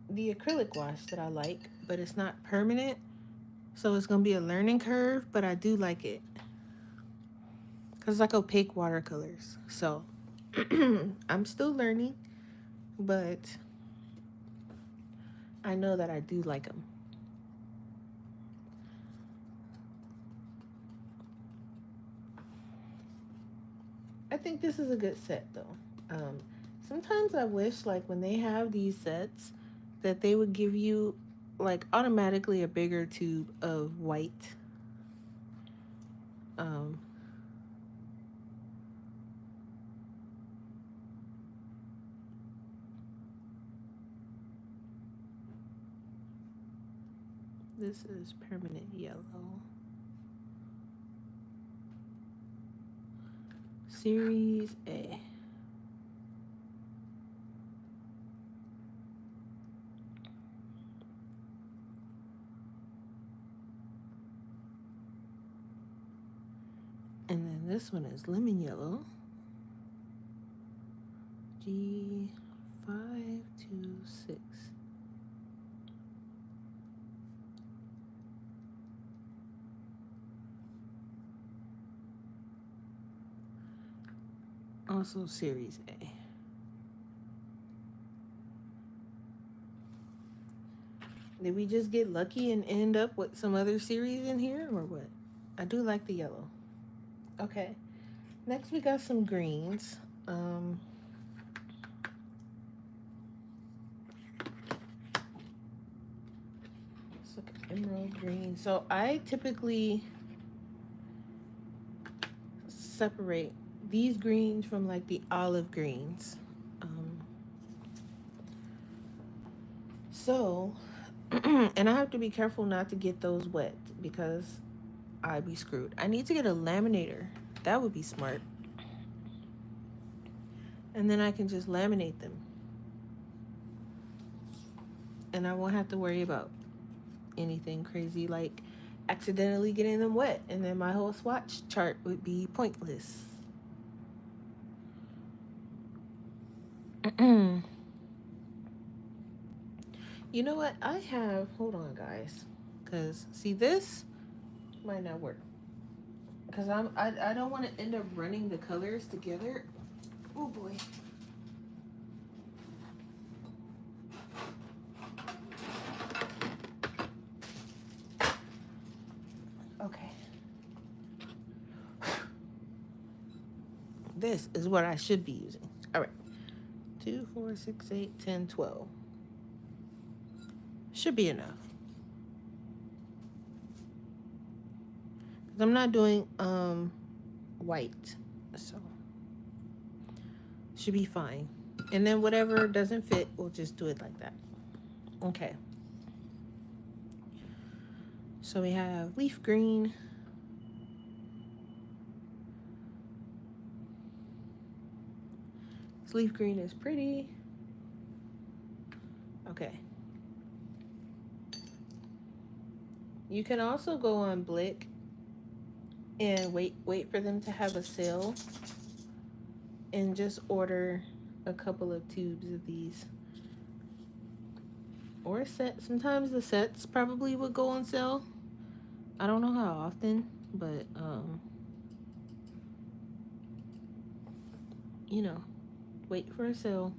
the acrylic gouache that I like, but it's not permanent, so it's gonna be a learning curve. But I do like it because it's like opaque watercolors. So I'm still learning, but I know that I do like them. I think this is a good set though. Um, Sometimes I wish like when they have these sets that they would give you like automatically a bigger tube of white. Um, this is permanent yellow. Series A. And then this one is lemon yellow. G526. Also Series A. Did we just get lucky and end up with some other series in here or what? I do like the yellow. Okay. Next we got some greens. Let's look at emerald green. So I typically separate these greens from like the olive greens. So, and I have to be careful not to get those wet because I'd be screwed. I need to get a laminator. That would be smart. And then I can just laminate them. And I won't have to worry about anything crazy like accidentally getting them wet. And then my whole swatch chart would be pointless. You know what? I have, hold on, guys. Because, see, this might not work. Because I don't want to end up running the colors together. Oh, boy. Okay. This is what I should be using. All right. 2, 4, 6, 8, 10, 12. Should be enough. I'm not doing white, so should be fine. And then whatever doesn't fit, we'll just do it like that. Okay. So we have leaf green. This leaf green is pretty. Okay. You can also go on Blick and wait for them to have a sale and just order a couple of tubes of these. Or a set. Sometimes the sets probably would go on sale. I don't know how often, but you know, wait for a sale.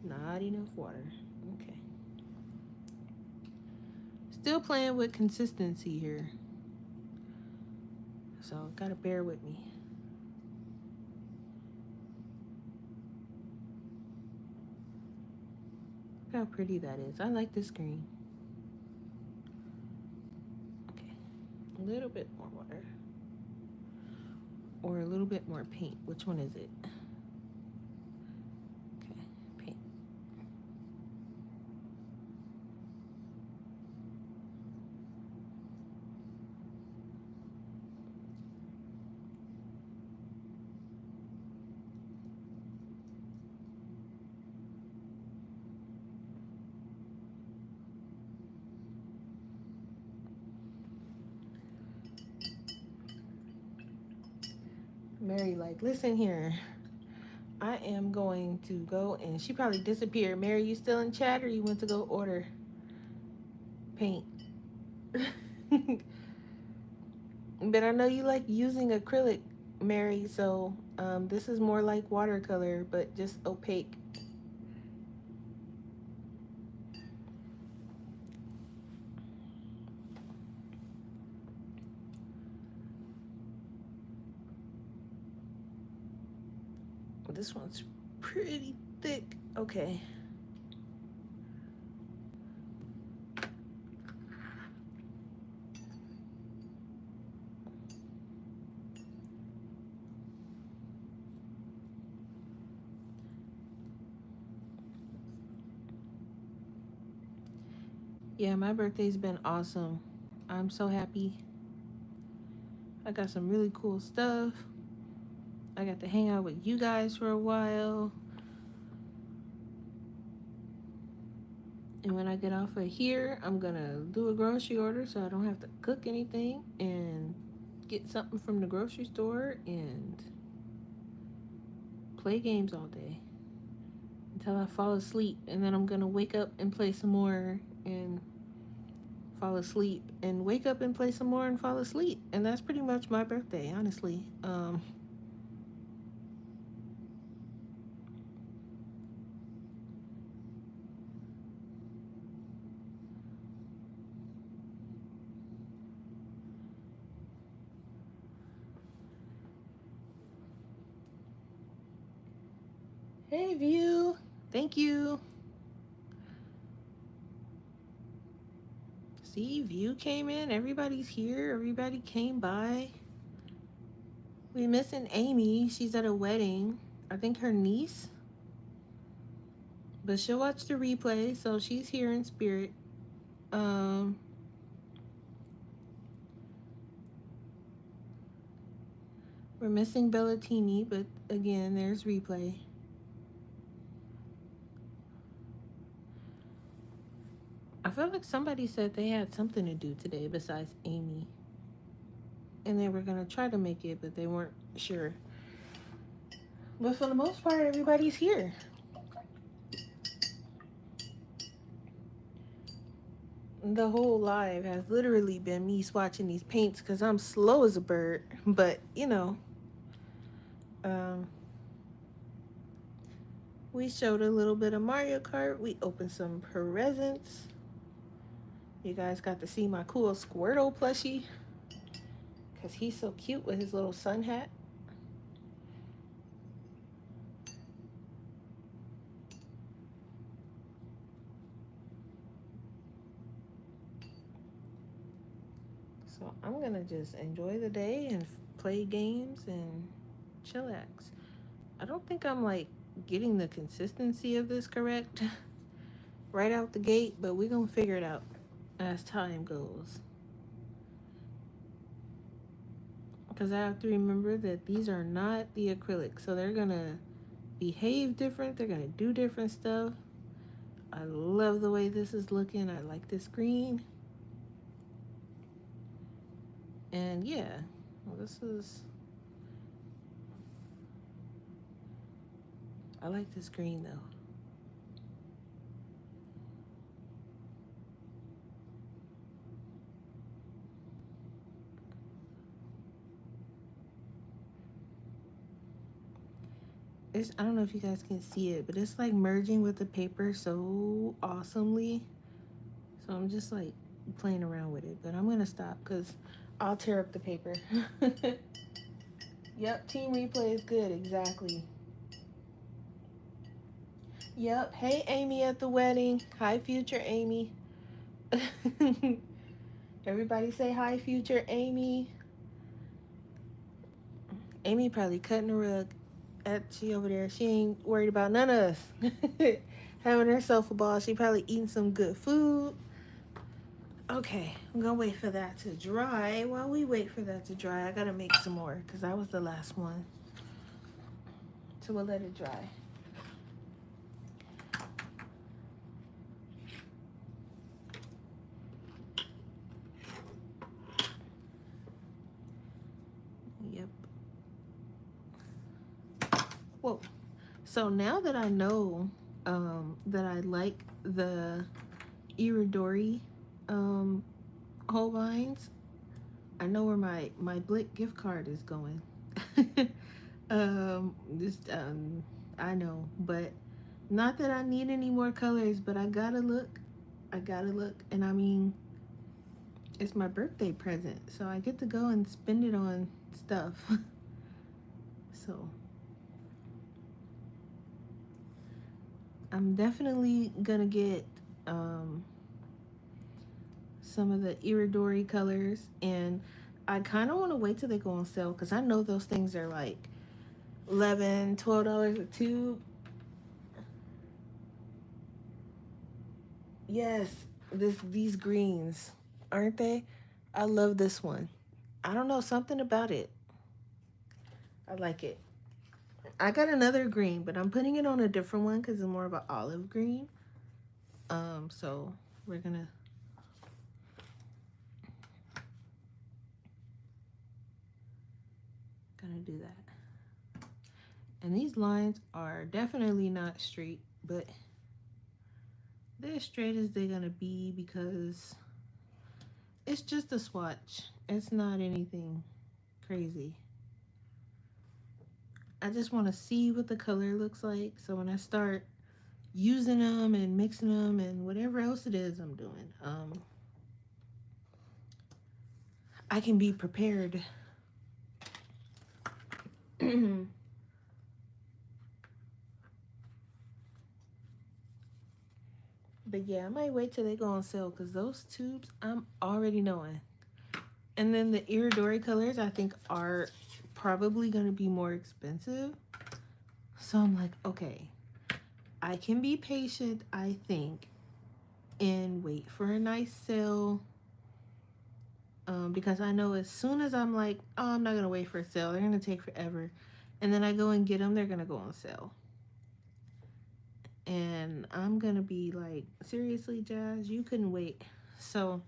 Not enough water. Okay. Still playing with consistency here. So gotta bear with me. Look how pretty that is. I like this green. Okay. A little bit more water. Or a little bit more paint. Which one is it? Okay, paint. Mary, like, listen here. I am going to go, and she probably disappeared. Mary, you still in chat, or you went to go order paint? But I know you like using acrylic, Mary, so this is more like watercolor, but just opaque. This one's pretty thick. Okay. Yeah, my birthday's been awesome. I'm so happy. I got some really cool stuff. I got to hang out with you guys for a while. And when I get off of here, I'm gonna do a grocery order so I don't have to cook anything and get something from the grocery store and play games all day until I fall asleep. And then I'm gonna wake up and play some more and fall asleep and wake up and play some more and fall asleep. And that's pretty much my birthday, honestly. Hey, View. Thank you. See, View came in. Everybody's here. Everybody came by. We missing Amy. She's at a wedding. I think her niece. But she'll watch the replay, so she's here in spirit. We're missing Bellatini, but again, there's replay. I feel like somebody said they had something to do today besides Amy. And they were going to try to make it, but they weren't sure. But for the most part, everybody's here. The whole live has literally been me swatching these paints because I'm slow as a bird. But, you know, we showed a little bit of Mario Kart. We opened some presents. You guys got to see my cool Squirtle plushie because he's so cute with his little sun hat. So I'm going to just enjoy the day and play games and chillax. I don't think I'm like getting the consistency of this correct right out the gate, but we're going to figure it out as time goes. Because I have to remember that these are not the acrylic, so they're going to behave different. They're gonna do different stuff. I love the way this is looking. I like this green. And yeah, well, this is, I like this green though. It's, I don't know if you guys can see it, but it's like merging with the paper so awesomely. So I'm just like playing around with it, but I'm gonna stop because I'll tear up the paper. Yep, team replay is good, exactly. Yep, hey Amy at the wedding. Hi future Amy. Everybody say hi future Amy. Amy probably cutting the rug. She over there. She ain't worried about none of us. Having herself a ball. She probably eating some good food. Okay, I'm gonna wait for that to dry. While we wait for that to dry, I gotta make some more because that was the last one. So we'll let it dry. Yep. Whoa. So now that I know that I like the Iridori Holbeins, I know where my Blick gift card is going. Just I know, but not that I need any more colors, but I gotta look. I gotta look, and I mean, it's my birthday present, so I get to go and spend it on stuff. So I'm definitely gonna get some of the Iridori colors, and I kind of want to wait till they go on sale because I know those things are like $11, $12 a tube. Yes, these greens, aren't they? I love this one. I don't know, something about it. I like it. I got another green, but I'm putting it on a different one because it's more of an olive green. So we're gonna do that. And these lines are definitely not straight, but they're as straight as they're gonna be because it's just a swatch. It's not anything crazy. I just want to see what the color looks like, so when I start using them and mixing them and whatever else it is I'm doing, I can be prepared. But yeah, I might wait till they go on sale because those tubes I'm already knowing. And then the Iridori colors I think are probably going to be more expensive. So I'm like, okay, I can be patient, I think, and wait for a nice sale. Because I know as soon as I'm like, oh, I'm not going to wait for a sale, they're going to take forever. And then I go and get them, they're going to go on sale. And I'm going to be like, seriously, Jazz, you couldn't wait. So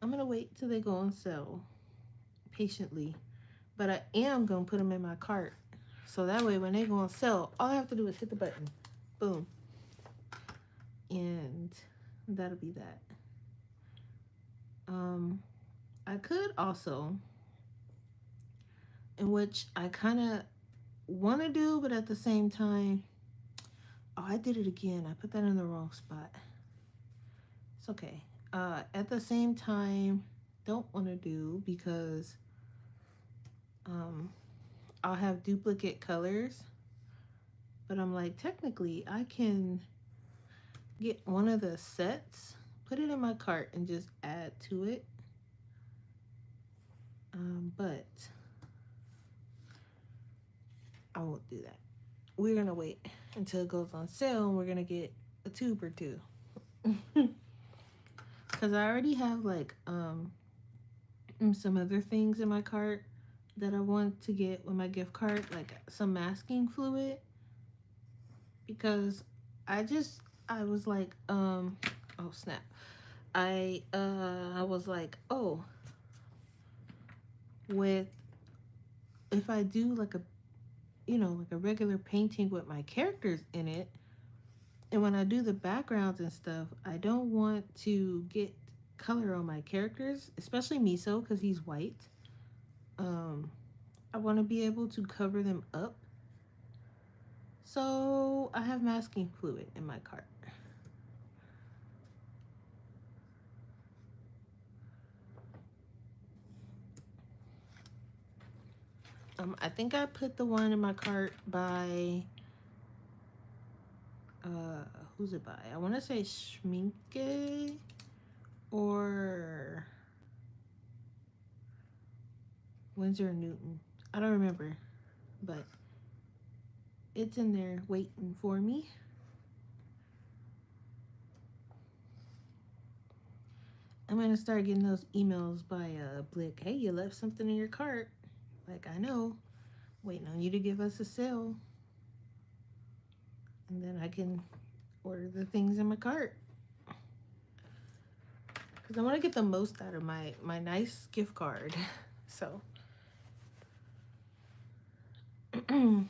I'm going to wait till they go on sale patiently. But I am going to put them in my cart. So that way when they go on sale, all I have to do is hit the button. Boom. And that'll be that. I could also, in which I kind of want to do, but at the same time, oh, I did it again. I put that in the wrong spot. It's okay. At the same time, don't want to do because I'll have duplicate colors. But I'm like, technically, I can get one of the sets, put it in my cart, and just add to it. But I won't do that. We're going to wait until it goes on sale and we're going to get a tube or two. Because I already have like some other things in my cart that I want to get with my gift card, like some masking fluid. because I was like, oh snap. I was like, oh, with if I do like a like a regular painting with my characters in it, and when I do the backgrounds and stuff, I don't want to get color on my characters, especially Miso because he's white. Um, I want to be able to cover them up. So I have masking fluid in my cart. I think I put the one in my cart by who's it by? I want to say Schminke or Winsor Newton. I don't remember, but it's in there waiting for me. I'm gonna start getting those emails by Blick. Hey, you left something in your cart. Like, I know, waiting on you to give us a sale, and then I can order the things in my cart. Because I want to get the most out of my nice gift card. So I think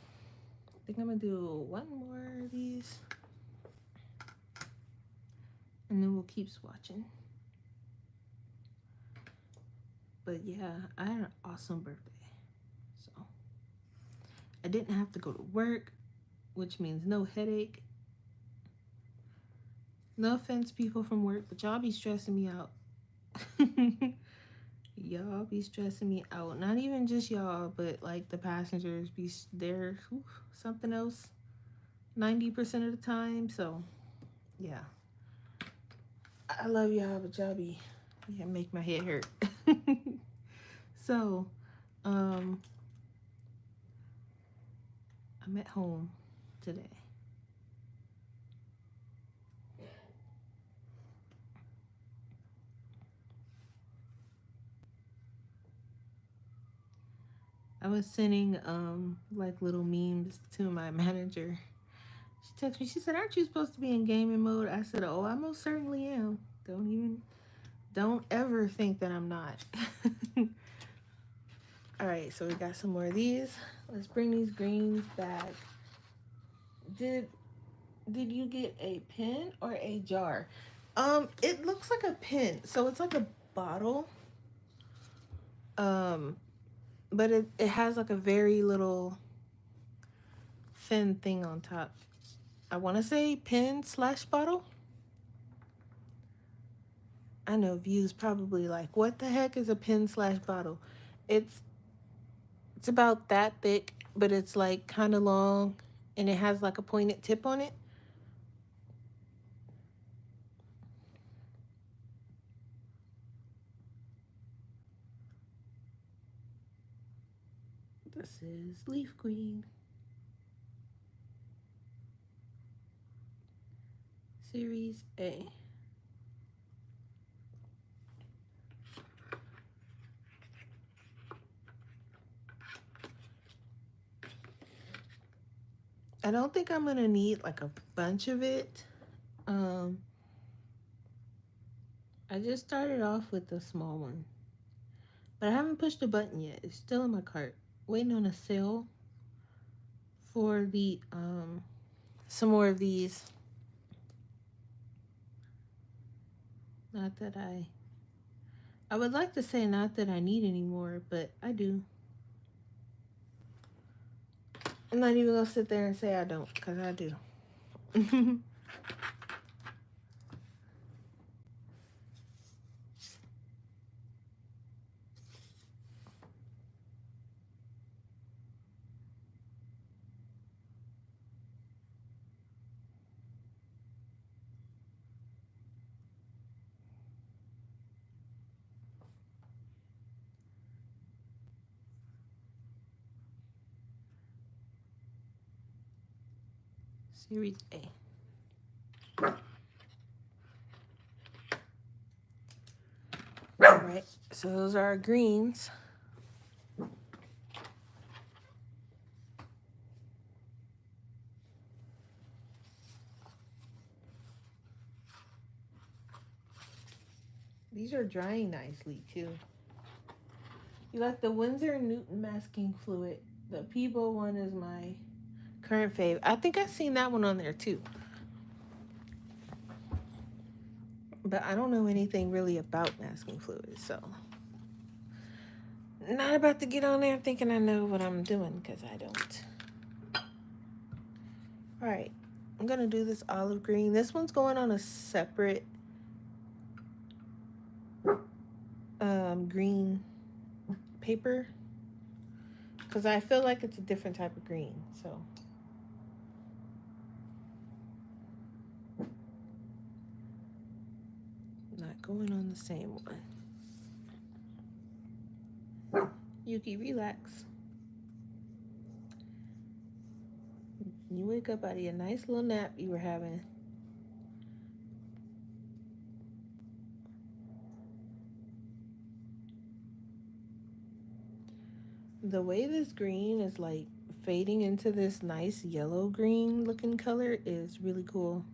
I'm gonna do one more of these, and then we'll keep swatching. But yeah, I had an awesome birthday. So I didn't have to go to work, which means no headache. No offense, people from work, but y'all be stressing me out. Y'all be stressing me out. Not even just y'all, but like the passengers be there. Something else 90% of the time. So yeah, I love y'all, but y'all be make my head hurt. So I'm at home today. I was sending like little memes to my manager. She texted me. She said, "Aren't you supposed to be in gaming mode?" I said, "Oh, I most certainly am. Don't ever think that I'm not." All right, so we got some more of these. Let's bring these greens back. Did you get a pen or a jar? It looks like a pen, so it's like a bottle. But it has like a very little thin thing on top. I want to say pen / bottle. I know View's probably like, what the heck is a pen / bottle? It's about that thick, but it's like kind of long, and it has like a pointed tip on it. This is leaf green. Series A. I don't think I'm gonna need like a bunch of it. I just started off with the small one, but I haven't pushed the button yet. It's still in my cart, waiting on a sale for the some more of these. Not that I would like to say not that I need any more, but I do. I'm not even gonna sit there and say I don't, because I do. Series A. All right, so those are our greens. These are drying nicely too. You got the Winsor & Newton masking fluid. The Peebo one is my current fave. I think I've seen that one on there too. But I don't know anything really about masking fluid, so not about to get on there thinking I know what I'm doing, because I don't. Alright, I'm gonna do this olive green. This one's going on a separate green paper, because I feel like it's a different type of green, so not going on the same one. Yuki, relax. You wake up out of your nice little nap you were having. The way this green is like fading into this nice yellow green looking color is really cool.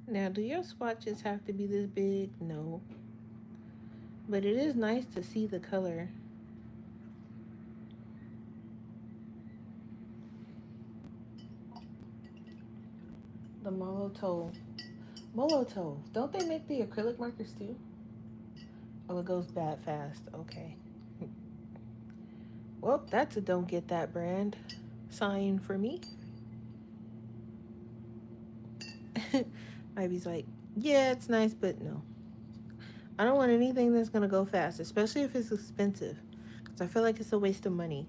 Now, do your swatches have to be this big? No. But it is nice to see the color. The Molotow. Molotow. Don't they make the acrylic markers too? Oh, it goes bad fast. Okay. Well, that's a don't get that brand sign for me. Ivy's like, yeah, it's nice, but no. I don't want anything that's going to go fast, especially if it's expensive. Because I feel like it's a waste of money.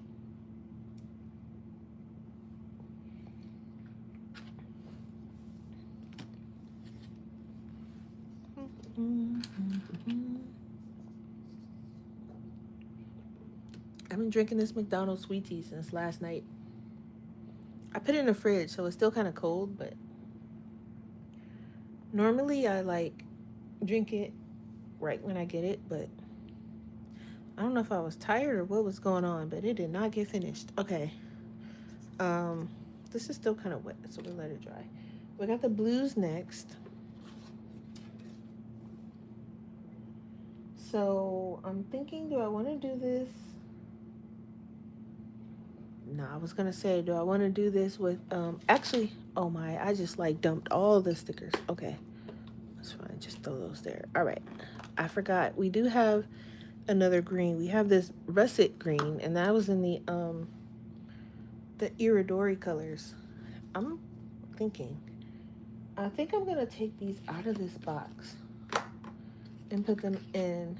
I've been drinking this McDonald's sweet tea since last night. I put it in the fridge, so it's still kind of cold, but normally I like drink it right when I get it, but I don't know if I was tired or what was going on, but it did not get finished. Okay. This is still kind of wet, so we'll let it dry. We got the blues next. So I'm thinking, do I want to do this? No, I was gonna say, do I want to do this with actually, oh my, I just like dumped all the stickers. Okay, that's fine, just throw those there. All right, I forgot, we do have another green. We have this russet green, and that was in the Iridori colors. I'm thinking, I think I'm gonna take these out of this box and put them in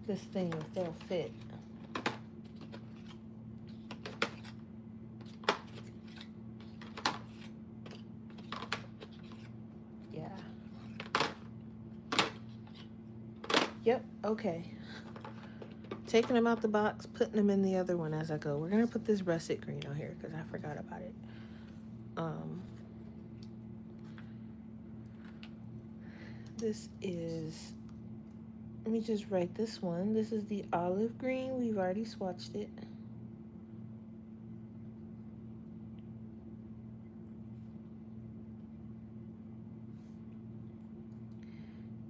this thing if they'll fit. Yeah. Yep, okay. Taking them out the box, putting them in the other one as I go. We're gonna put this russet green on here because I forgot about it. This is, let me just write this one. This is the olive green. We've already swatched it.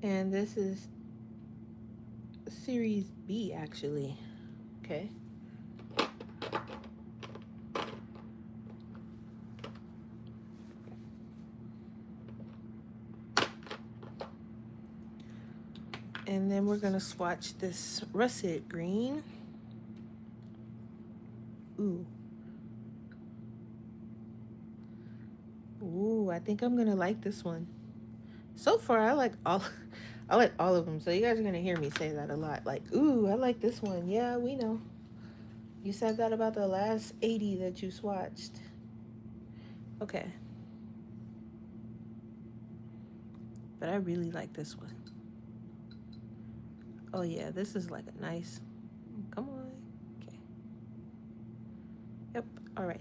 And this is Series B, actually. Okay. And then we're gonna swatch this russet green. Ooh. Ooh, I think I'm gonna like this one. So far, I like all of them. So you guys are gonna hear me say that a lot. Like, ooh, I like this one. Yeah, we know. You said that about the last 80 that you swatched. Okay. But I really like this one. Oh yeah, this is like a nice, come on. Okay. Yep, all right.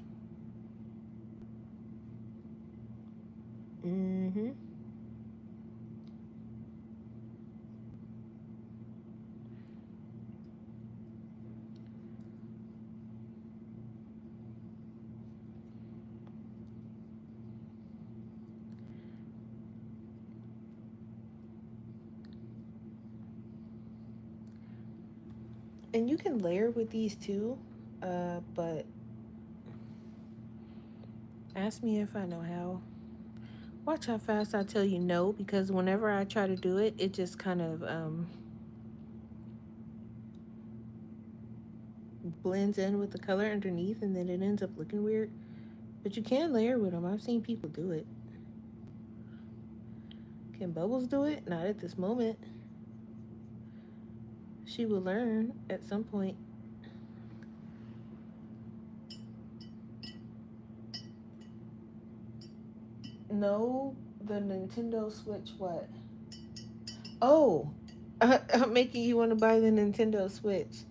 Mm-hmm. And you can layer with these too, but ask me if I know how. Watch how fast I tell you no, because whenever I try to do it, it just kind of blends in with the color underneath, and then it ends up looking weird. But you can layer with them. I've seen people do it. Can Bubbles do it? Not at this moment. She will learn at some point. No, the Nintendo Switch. What? Oh, I'm making you want to buy the Nintendo Switch.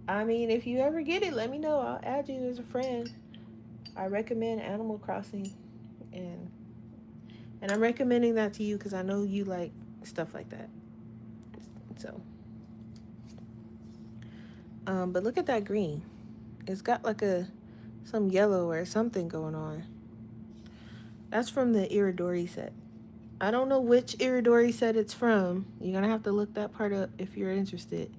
I mean, if you ever get it, let me know. I'll add you as a friend. I recommend Animal Crossing, and I'm recommending that to you because I know you like stuff like that. So, but look at that green. It's got like some yellow or something going on. That's from the Iridori set. I don't know which Iridori set it's from. You're gonna have to look that part up if you're interested,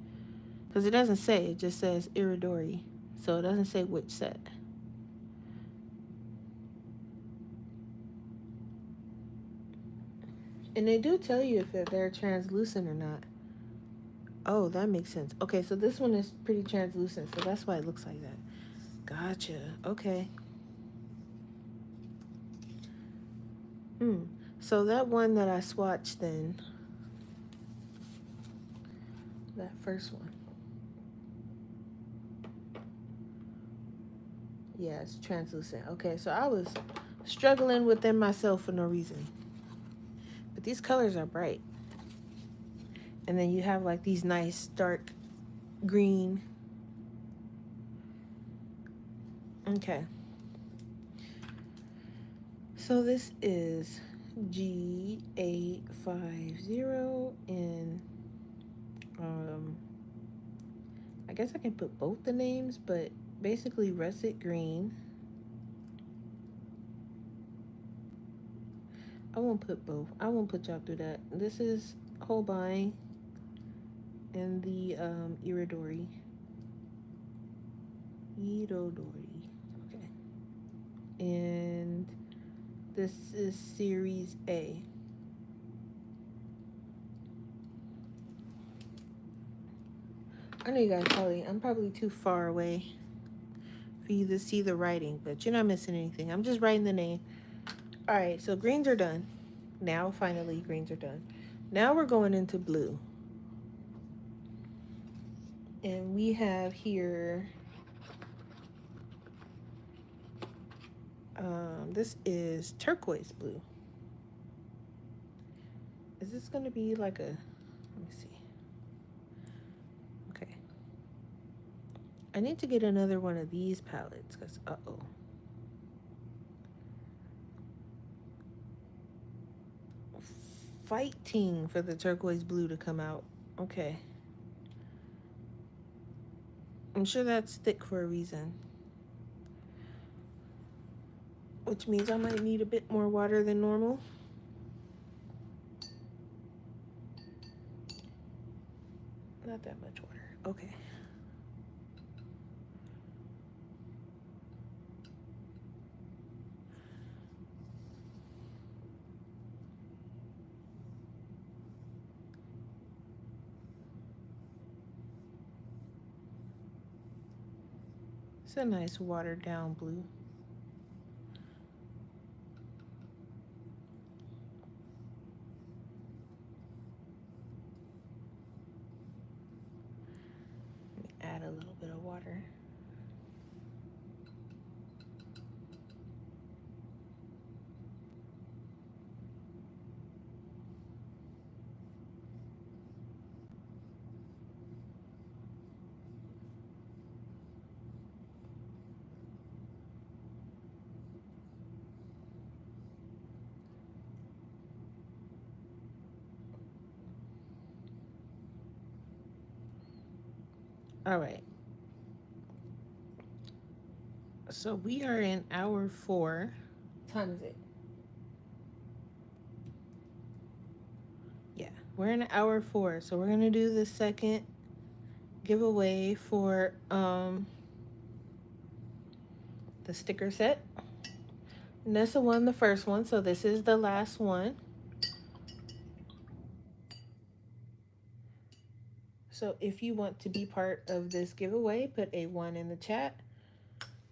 because it doesn't say. It just says Iridori, so it doesn't say which set. And they do tell you if they're translucent or not. Oh, that makes sense. Okay, so this one is pretty translucent, so that's why it looks like that. Gotcha. Okay. So that one that I swatched then, that first one. Yeah, it's translucent. Okay, so I was struggling with them myself for no reason. But these colors are bright. And then you have like these nice dark green. Okay. So this is G850 in I guess I can put both the names, but basically russet green. I won't put both. I won't put y'all through that. This is Holbein and the Iridori. Iridori. Okay. And this is Series A. I know you guys I'm probably too far away for you to see the writing, but you're not missing anything. I'm just writing the name. All right, so greens are done. Now, finally, greens are done. Now we're going into blue. And we have here, this is turquoise blue. Is this going to be like let me see. Okay. I need to get another one of these palettes because, uh-oh. Fighting for the turquoise blue to come out. Okay. I'm sure that's thick for a reason. Which means I might need a bit more water than normal. Not that much water. Okay. It's a nice watered down blue. Let me add a little bit of water. All right. So we are in hour 4. What time is it? Yeah, we're in hour 4. So we're gonna do the second giveaway for the sticker set. Nessa won the first one, so this is the last one. So if you want to be part of this giveaway, put a 1 in the chat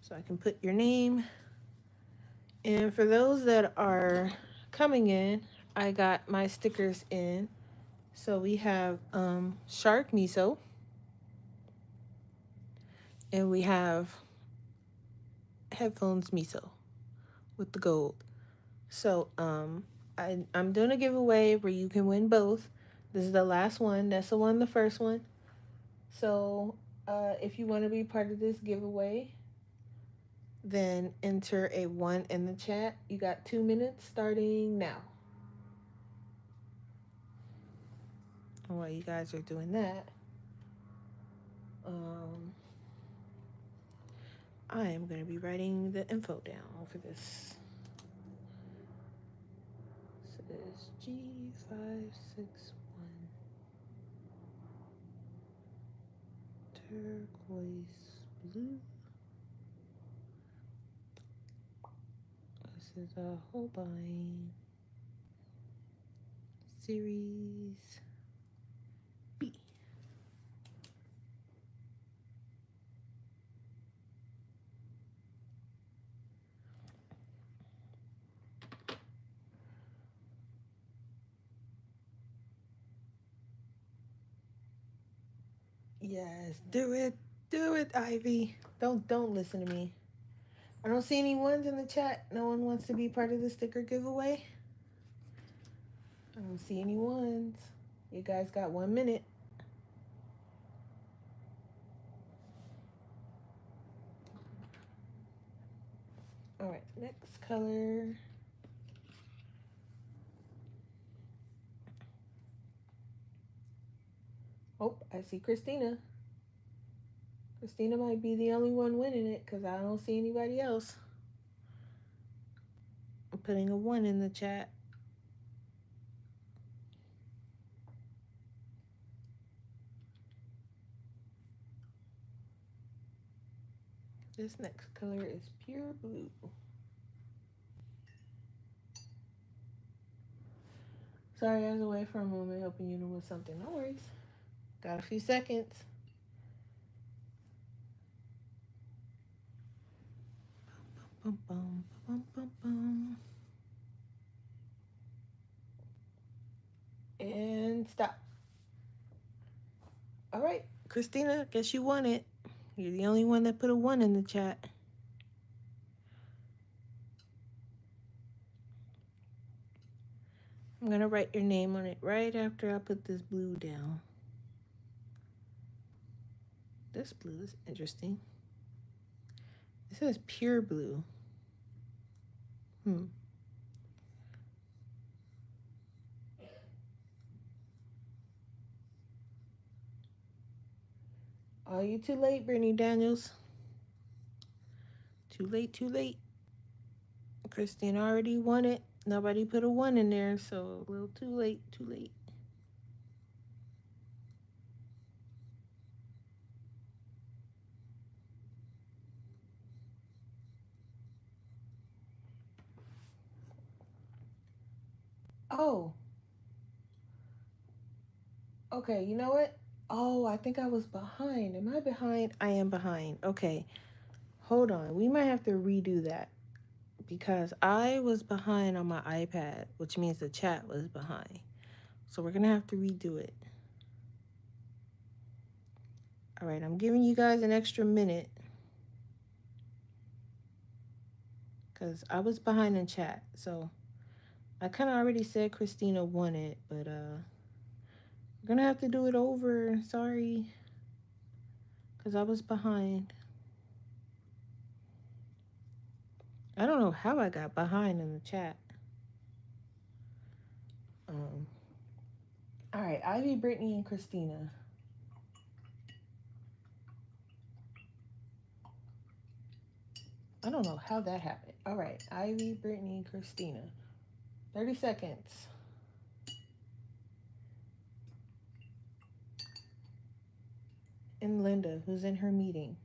so I can put your name. And for those that are coming in, I got my stickers in. So we have shark miso, and we have headphones miso with the gold. So I'm doing a giveaway where you can win both. This is the last one. Nessa won the first one. So if you want to be part of this giveaway, then enter a 1 in the chat. You got 2 minutes starting now. And while you guys are doing that, I am going to be writing the info down for this. This is G561 turquoise blue. This is a Holbein series B. Yes, do it, Ivy. Don't listen to me. I don't see any ones in the chat. No one wants to be part of the sticker giveaway. I don't see any ones. You guys got 1 minute. All right, next color. Oh, I see Christina. Christina might be the only one winning it because I don't see anybody else. I'm putting a 1 in the chat. This next color is pure blue. Sorry, I was away for a moment helping you with something. No worries. Got a few seconds. Bum, bum, bum, bum, bum. And stop. All right, Christina, guess you won it. You're the only one that put a 1 in the chat. I'm going to write your name on it right after I put this blue down. This blue is interesting. It says pure blue. Oh, you too late, Brittany Daniels. Too late, too late. Christine already won it. Nobody put a 1 in there, so a little too late, too late. Oh. Okay, you know what? Oh, I think I was behind. Am I behind? I am behind. Okay. Hold on. We might have to redo that because I was behind on my iPad, which means the chat was behind. So we're going to have to redo it. All right, I'm giving you guys an extra minute because I was behind in chat. So I kind of already said Christina won it, but we're going to have to do it over. Sorry, because I was behind. I don't know how I got behind in the chat. All right, Ivy, Brittany, and Christina. I don't know how that happened. All right, Ivy, Brittany, Christina. 30 seconds. And Linda, who's in her meeting.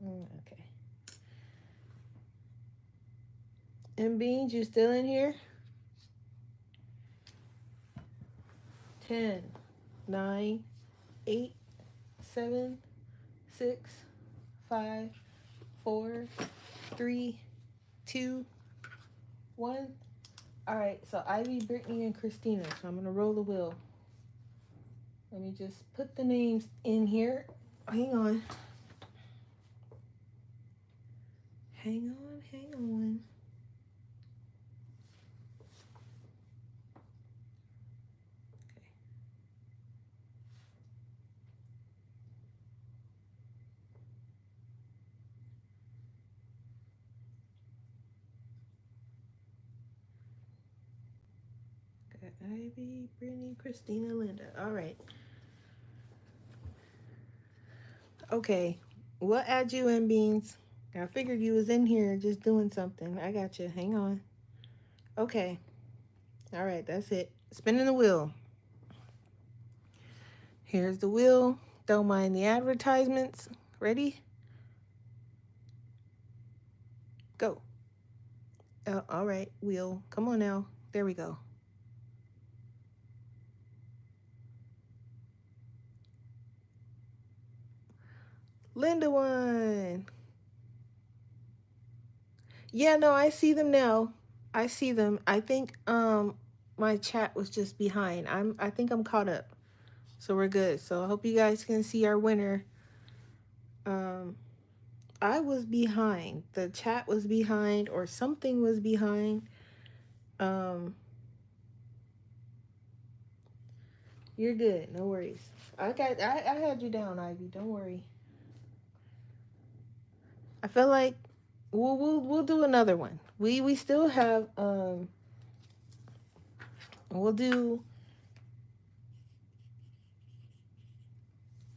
Okay. And Beans, you still in here? 10, 9, 8, 7, 6, 5, 4, 3, 2, 1. All right, so Ivy, Brittany, and Christina. So I'm going to roll the wheel. Let me just put the names in here. Hang on. Hang on, hang on. Got Ivy, Brittany, Christina, Linda. All right. Okay. We'll add you in, Beans. I figured you was in here just doing something. I got you. Hang on. Okay. All right. That's it. Spinning the wheel. Here's the wheel. Don't mind the advertisements. Ready? Go. All right. Wheel. Come on now. There we go. Linda won. Yeah, no, I see them now. I see them. I think my chat was just behind. I think I'm caught up. So we're good. So I hope you guys can see our winner. I was behind. The chat was behind or something was behind. You're good. No worries. I had you down, Ivy. Don't worry. I feel like we'll do another one. We still have we'll do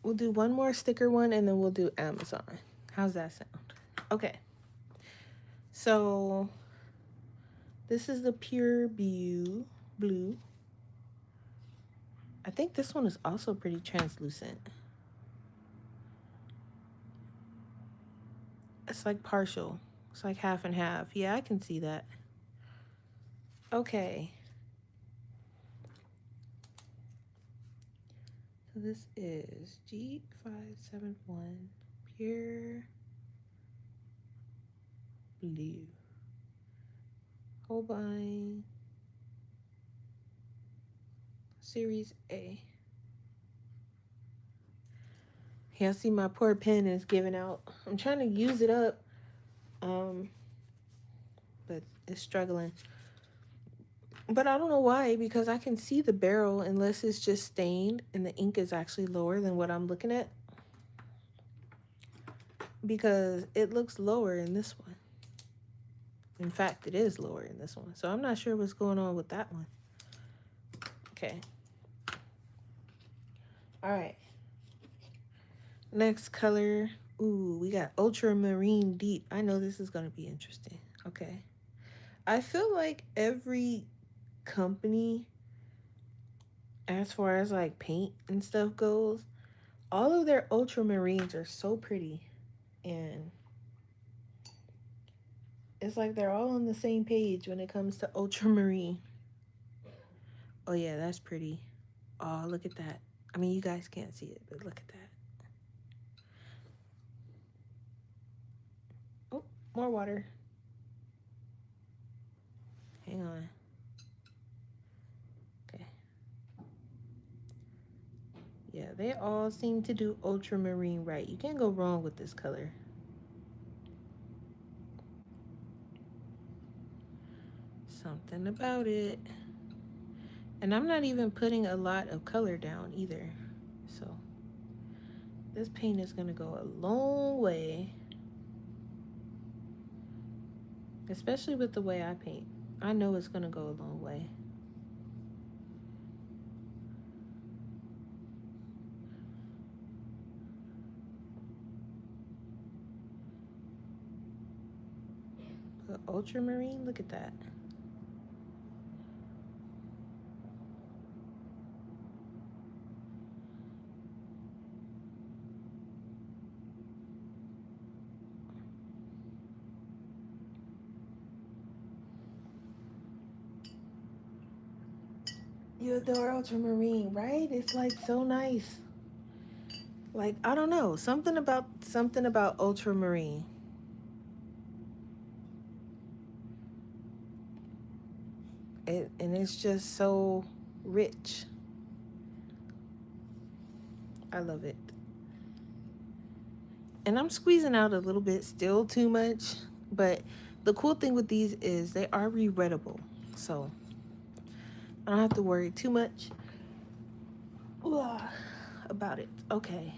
one more sticker one and then we'll do Amazon. How's that sound? Okay. So this is the Pure Blue. I think this one is also pretty translucent. It's like partial. It's like half and half. Yeah, I can see that. Okay. So this is G571 Pure Blue. Holbein Series A. Yeah, I see my poor pen is giving out. I'm trying to use it up. But it's struggling. But I don't know why, because I can see the barrel unless it's just stained and the ink is actually lower than what I'm looking at. Because it looks lower in this one. In fact, it is lower in this one. So I'm not sure what's going on with that one. Okay. All right. Next color. Ooh, we got Ultramarine Deep. I know this is going to be interesting. Okay. I feel like every company, as far as like paint and stuff goes, all of their ultramarines are so pretty. And it's like they're all on the same page when it comes to ultramarine. Oh yeah, that's pretty. Oh, look at that. I mean, you guys can't see it, but look at that. Oh, more water. Hang on. Okay. Yeah, they all seem to do ultramarine right. You can't go wrong with this color. Something about it. And I'm not even putting a lot of color down either. So this paint is going to go a long way. Especially with the way I paint. I know it's going to go a long way. The ultramarine, look at that. You adore ultramarine, right? It's like so nice. Like, I don't know, something about ultramarine. And it's just so rich. I love it. And I'm squeezing out a little bit, still too much, but the cool thing with these is they are re-readable. So I don't have to worry too much about it. Okay.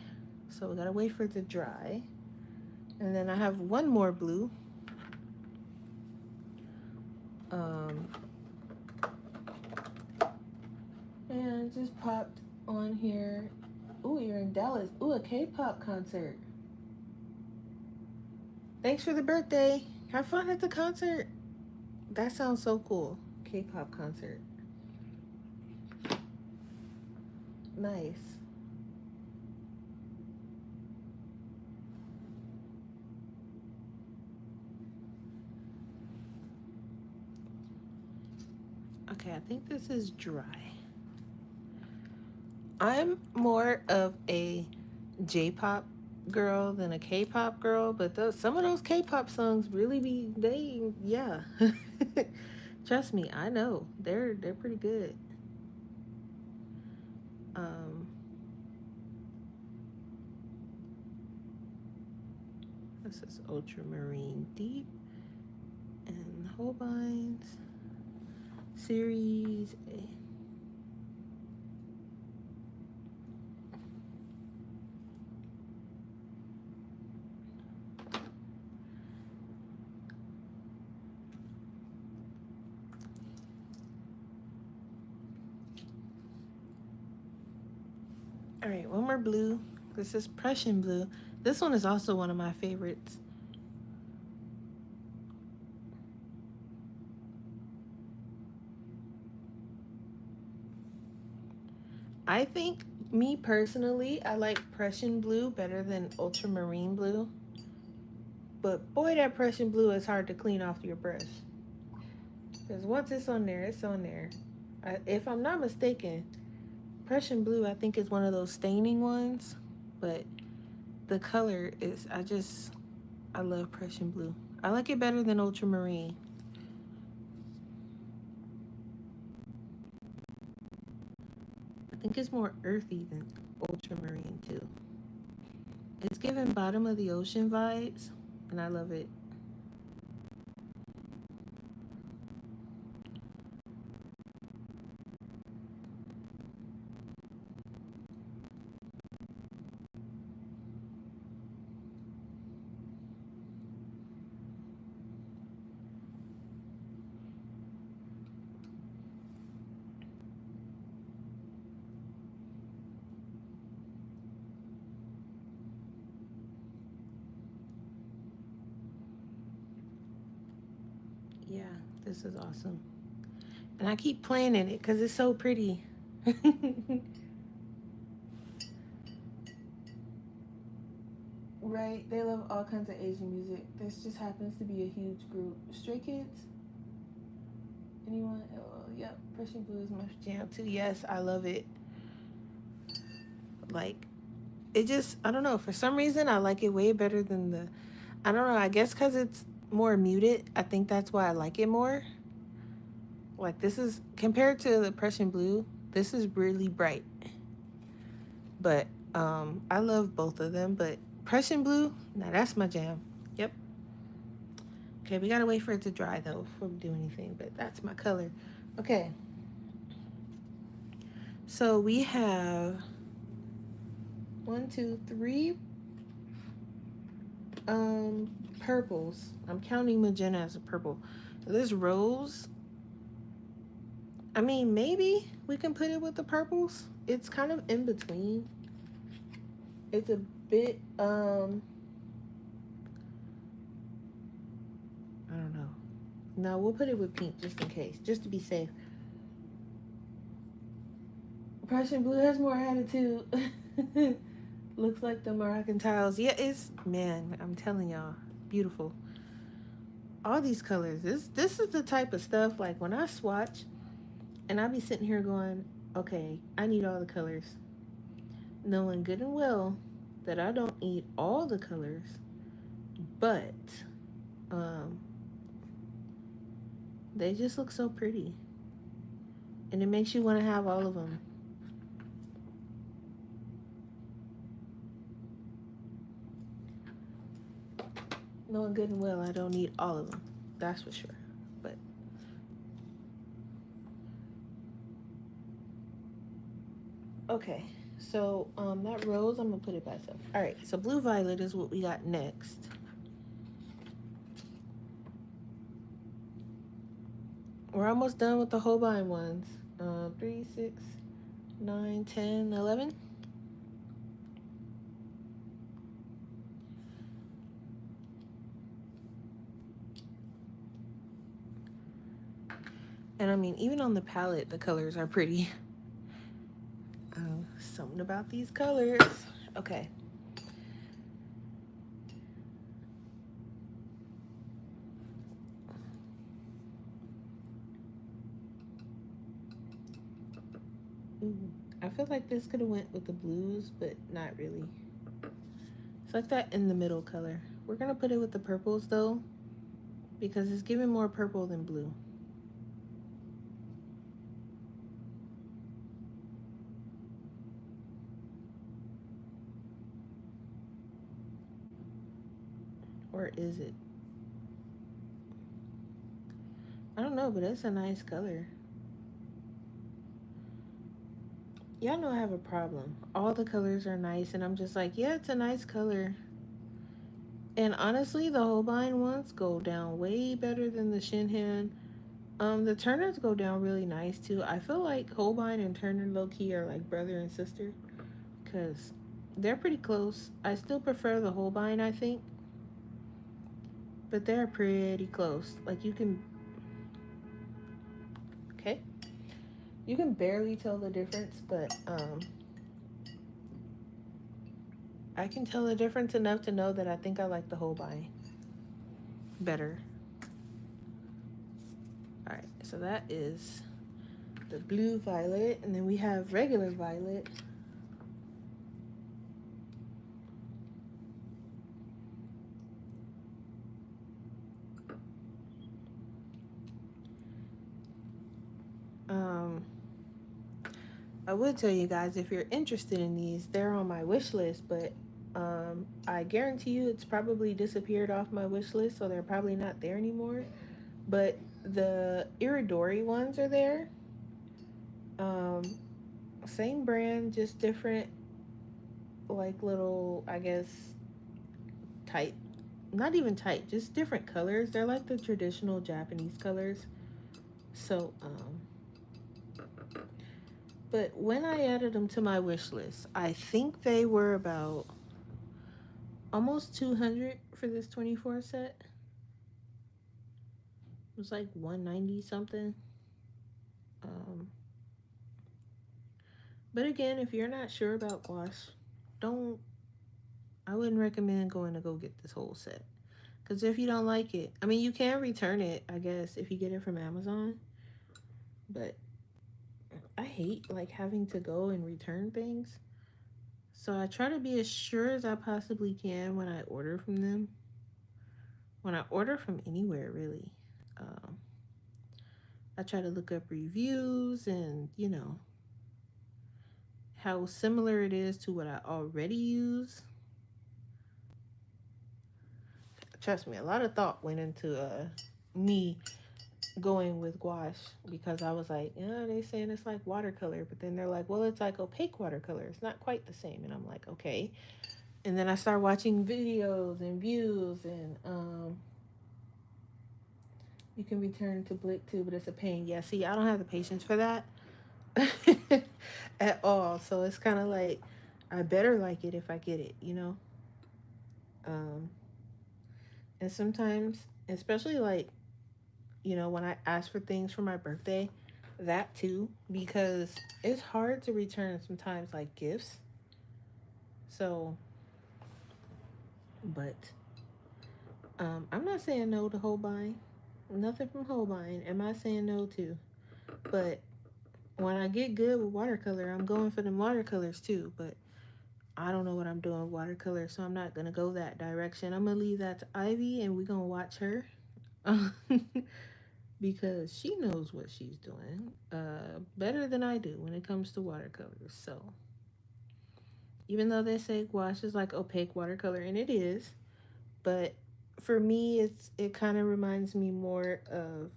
So we gotta wait for it to dry. And then I have one more blue. Um, and just popped on here. Ooh, you're in Dallas. Ooh, a K-pop concert. Thanks for the birthday. Have fun at the concert. That sounds so cool. K-pop concert. Nice. Okay, I think this is dry. I'm more of a J-pop girl than a K-pop girl, but some of those K-pop songs really yeah. Trust me, I know. They're pretty good. Um this is Ultramarine Deep and Holbein's Series A. All right, one more blue. This is Prussian blue. This one is also one of my favorites. I think, me personally, I like Prussian blue better than ultramarine blue. But boy, that Prussian blue is hard to clean off your brush. Because once it's on there, it's on there. If I'm not mistaken, Prussian blue, I think, is one of those staining ones. But the color is, I love Prussian blue. I like it better than ultramarine. I think it's more earthy than ultramarine, too. It's giving bottom of the ocean vibes, and I love it. Yeah, this is awesome. And I keep playing in it because it's so pretty. Right? They love all kinds of Asian music. This just happens to be a huge group. Stray Kids? Anyone? Oh, yep. Prussian Blue is my jam too. Yes, I love it. Like, it just, I don't know. For some reason, I like it way better than I don't know. I guess because it's more muted. I think that's why I like it more. Like, this is, compared to the Prussian Blue, this is really bright. But I love both of them. But Prussian Blue, now that's my jam. Yep. Okay, we gotta wait for it to dry though before we do anything. But that's my color. Okay. So we have one, two, three purples. I'm counting magenta as a purple. This rose, I mean, maybe we can put it with the purples. It's kind of in between. It's a bit I don't know. No, we'll put it with pink just in case, just to be safe. Prussian blue has more attitude. Looks like the Moroccan tiles. Yeah, it's, man, I'm telling y'all, beautiful. All these colors. This is the type of stuff like when I swatch and I be sitting here going, okay, I need all the colors, knowing good and well that I don't need all the colors, but um, they just look so pretty, and it makes you want to have all of them. Knowing good and well I don't need all of them, that's for sure. But okay, so that rose, I'm gonna put it by itself. All right, so blue violet is what we got next. We're almost done with the Holbein ones. 3, 6, 9, 10, 11. And I mean, even on the palette, the colors are pretty. Something about these colors. Okay. Ooh, I feel like this could have went with the blues, but not really. It's like that in the middle color. We're gonna put it with the purples though, because it's giving more purple than blue. Or is it? I don't know, but it's a nice color. Y'all know I have a problem. All the colors are nice, and I'm just like, yeah, it's a nice color. And honestly, the Holbein ones go down way better than the Shinhan. The Turners go down really nice too. I feel like Holbein and Turner low key are like brother and sister, because they're pretty close. I still prefer the Holbein, I think, but they're pretty close. Like you can, okay, you can barely tell the difference, but I can tell the difference enough to know that I think I like the Holbein better. All right, so that is the blue violet, and then we have regular violet. Um, I would tell you guys, if you're interested in these, they're on my wish list, but I guarantee you it's probably disappeared off my wish list, so they're probably not there anymore. But the Iridori ones are there. Um, Same brand, just different, like little, I guess, type. Not even type, just different colors. They're like the traditional Japanese colors. So, but when I added them to my wish list, I think they were about almost 200 for this 24 set. It was like 190 something. Um, but again, if you're not sure about gouache, don't, I wouldn't recommend going to go get this whole set. Because if you don't like it, I mean, you can return it, I guess, if you get it from Amazon. But I hate like having to go and return things. So I try to be as sure as I possibly can when I order from them. When I order from anywhere, really. Um, I try to look up reviews and, how similar it is to what I already use. Trust me, a lot of thought went into me going with gouache, because I was like, yeah, they saying it's like watercolor, but then they're like, well, it's like opaque watercolor. It's not quite the same. And I'm like, okay. And then I start watching videos and views, and you can return to Blick too, but it's a pain. Yeah, see, I don't have the patience for that at all. So it's kind of like, I better like it if I get it. Um, and sometimes, especially like you know, when I ask for things for my birthday, that too, because it's hard to return sometimes like gifts. So, but I'm not saying no to Holbein. Nothing from Holbein. Am I saying no to? But when I get good with watercolor, I'm going for them watercolors too. But I don't know what I'm doing with watercolor, so I'm not gonna go that direction. I'm gonna leave that to Ivy, and we're gonna watch her. Because she knows what she's doing better than I do when it comes to watercolors. So even though they say gouache is like opaque watercolor, and it is, but for me, it kind of reminds me more of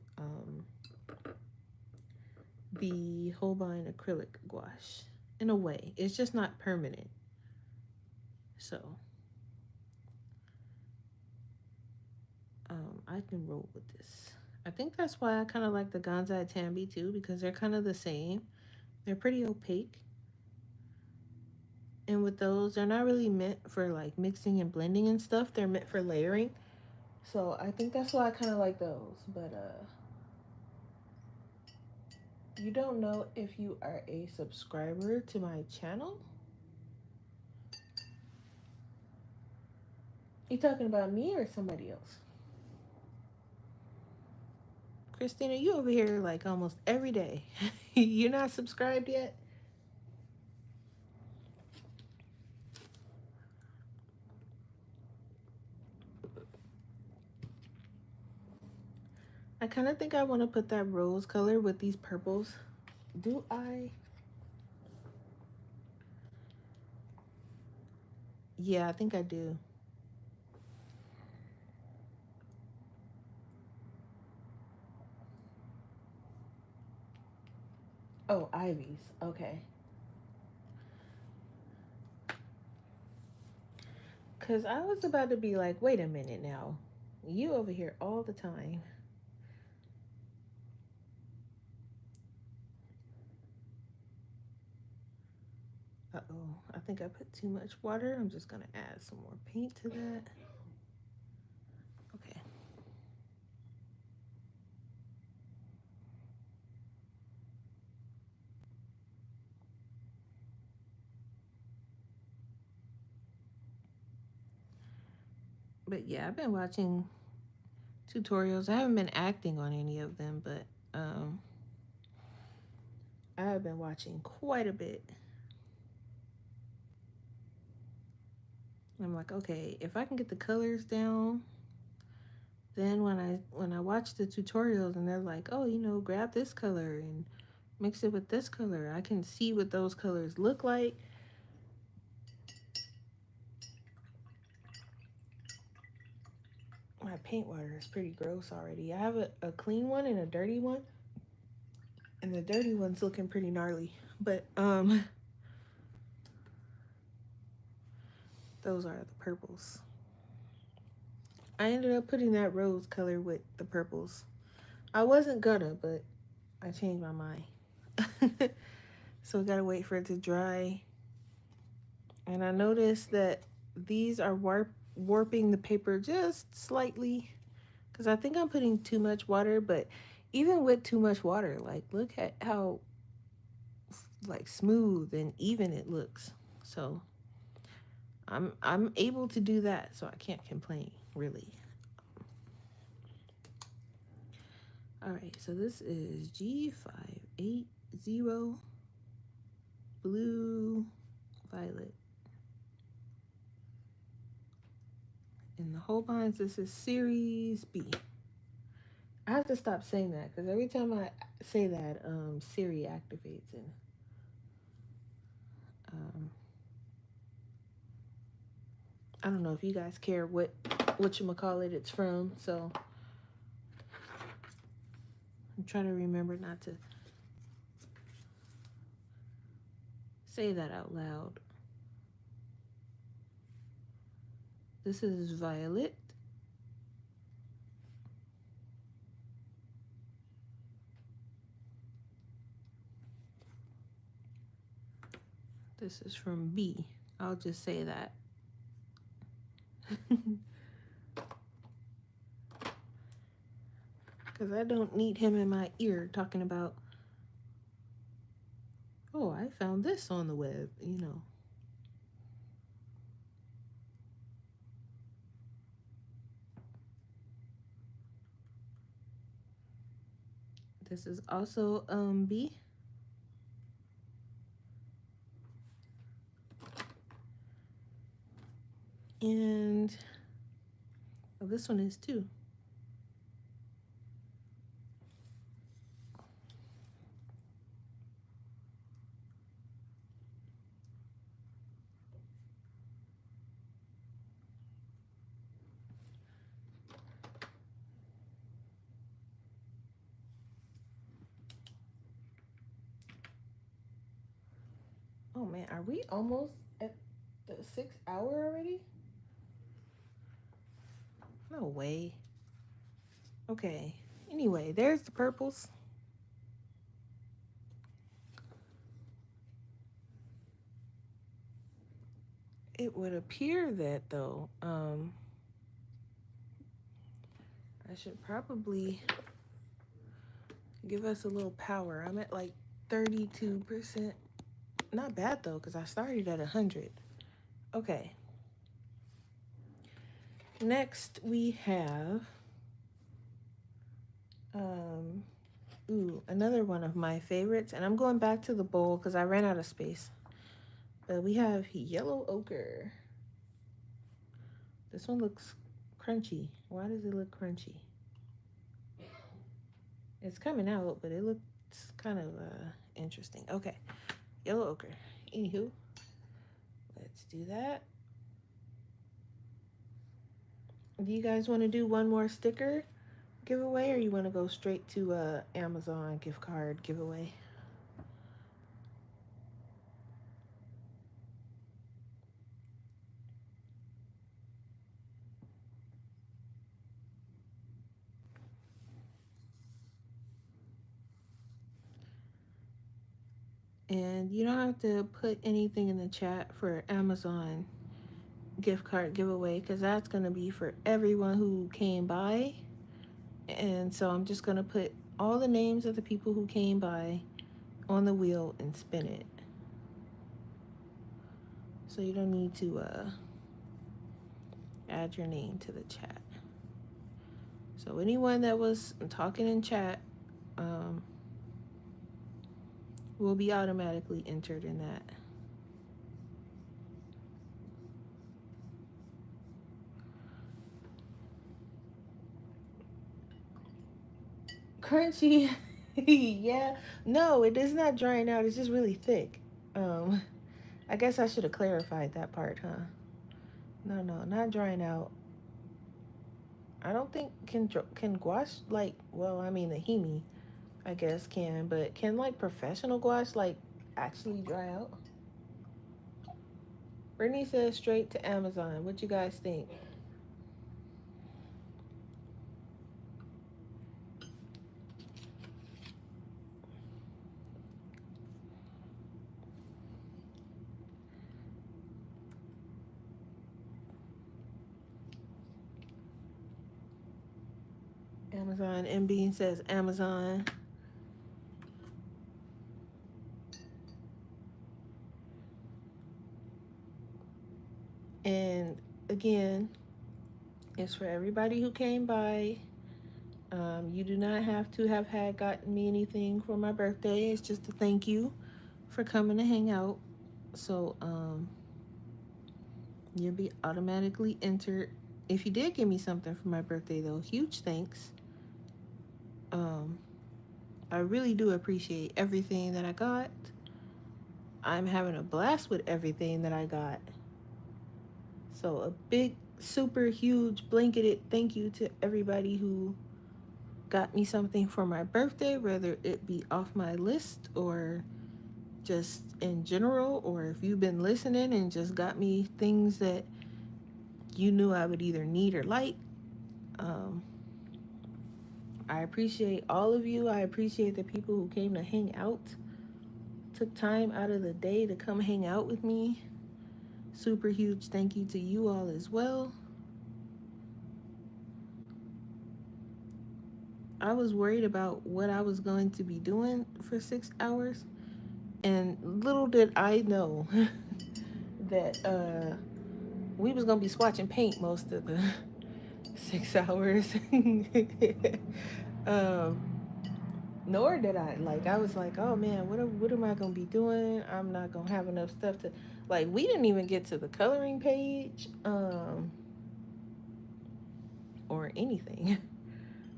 the Holbein acrylic gouache in a way. It's just not permanent. So I can roll with this. I think that's why I kind of like the Gonzai Tambi too, because they're kind of the same. They're pretty opaque. And with those, they're not really meant for like mixing and blending and stuff. They're meant for layering. So I think that's why I kind of like those. But you don't know if you are a subscriber to my channel? You talking about me or somebody else? Christina, you over here like almost every day. You're not subscribed yet? I kind of think I want to put that rose color with these purples. Do I? Yeah, I think I do. Oh, Ivy's. Okay. Because I was about to be like, wait a minute now. You over here all the time. Uh-oh. I think I put too much water. I'm just going to add some more paint to that. Okay. But yeah, I've been watching tutorials. I haven't been acting on any of them, but I have been watching quite a bit. I'm like, okay, if I can get the colors down, then when I watch the tutorials and they're like, oh, you know, grab this color and mix it with this color, I can see what those colors look like. My paint water is pretty gross already. I have a clean one and a dirty one, and the dirty one's looking pretty gnarly. But those are the purples. I ended up putting that rose color with the purples. I wasn't gonna, but I changed my mind. So I gotta wait for it to dry. And I noticed that these are warping the paper just slightly, because I think I'm putting too much water. But even with too much water, like, look at how like smooth and even it looks. So I'm able to do that, so I can't complain really. All right, so this is G580 blue violet. In the Holbeins, this is series B. I have to stop saying that because every time I say that, Siri activates and I don't know if you guys care what you call it it's from, so I'm trying to remember not to say that out loud. This is violet. This is from B. I'll just say that. Because I don't need him in my ear talking about, oh, I found this on the web, you know. This is also B. And oh, this one is too. Oh man, are we almost at the 6 hour already? No way. Okay. Anyway, there's the purples. It would appear that though, I should probably give us a little power. I'm at like 32%. Not bad though, because I started at 100. Okay. Next we have another one of my favorites, and I'm going back to the bowl because I ran out of space. But we have yellow ochre. This one looks crunchy. Why does it look crunchy? It's coming out, but it looks kind of interesting. Okay, yellow ochre. Anywho, let's do that. Do you guys want to do one more sticker giveaway, or you want to go straight to Amazon gift card giveaway? And you don't have to put anything in the chat for Amazon gift card giveaway, because that's going to be for everyone who came by. And so I'm just going to put all the names of the people who came by on the wheel and spin it. So you don't need to add your name to the chat. So anyone that was talking in chat will be automatically entered in that. Crunchy. Yeah. No, it is not drying out. It's just really thick. I guess I should have clarified that part, huh? No, not drying out. I don't think can gouache, like, well, I mean the Hemi I guess can, but can like professional gouache like actually dry out? Brittany says straight to Amazon. What you guys think? Amazon. M Bean says Amazon. And again, it's for everybody who came by. You do not have to have had gotten me anything for my birthday. It's just a thank you for coming to hang out. So you'll be automatically entered. If you did give me something for my birthday though, huge thanks. I really do appreciate everything that I got. I'm having a blast with everything that I got. So a big, super huge blanketed thank you to everybody who got me something for my birthday, whether it be off my list or just in general, or if you've been listening and just got me things that you knew I would either need or like. I appreciate all of you. I appreciate the people who came to hang out, took time out of the day to come hang out with me. Super huge thank you to you all as well. I was worried about what I was going to be doing for 6 hours, and little did I know that we was gonna be swatching paint most of the 6 hours. um, Nor did I like. I was like, oh man, what am I gonna be doing? I'm not gonna have enough stuff to like. We didn't even get to the coloring page, or anything,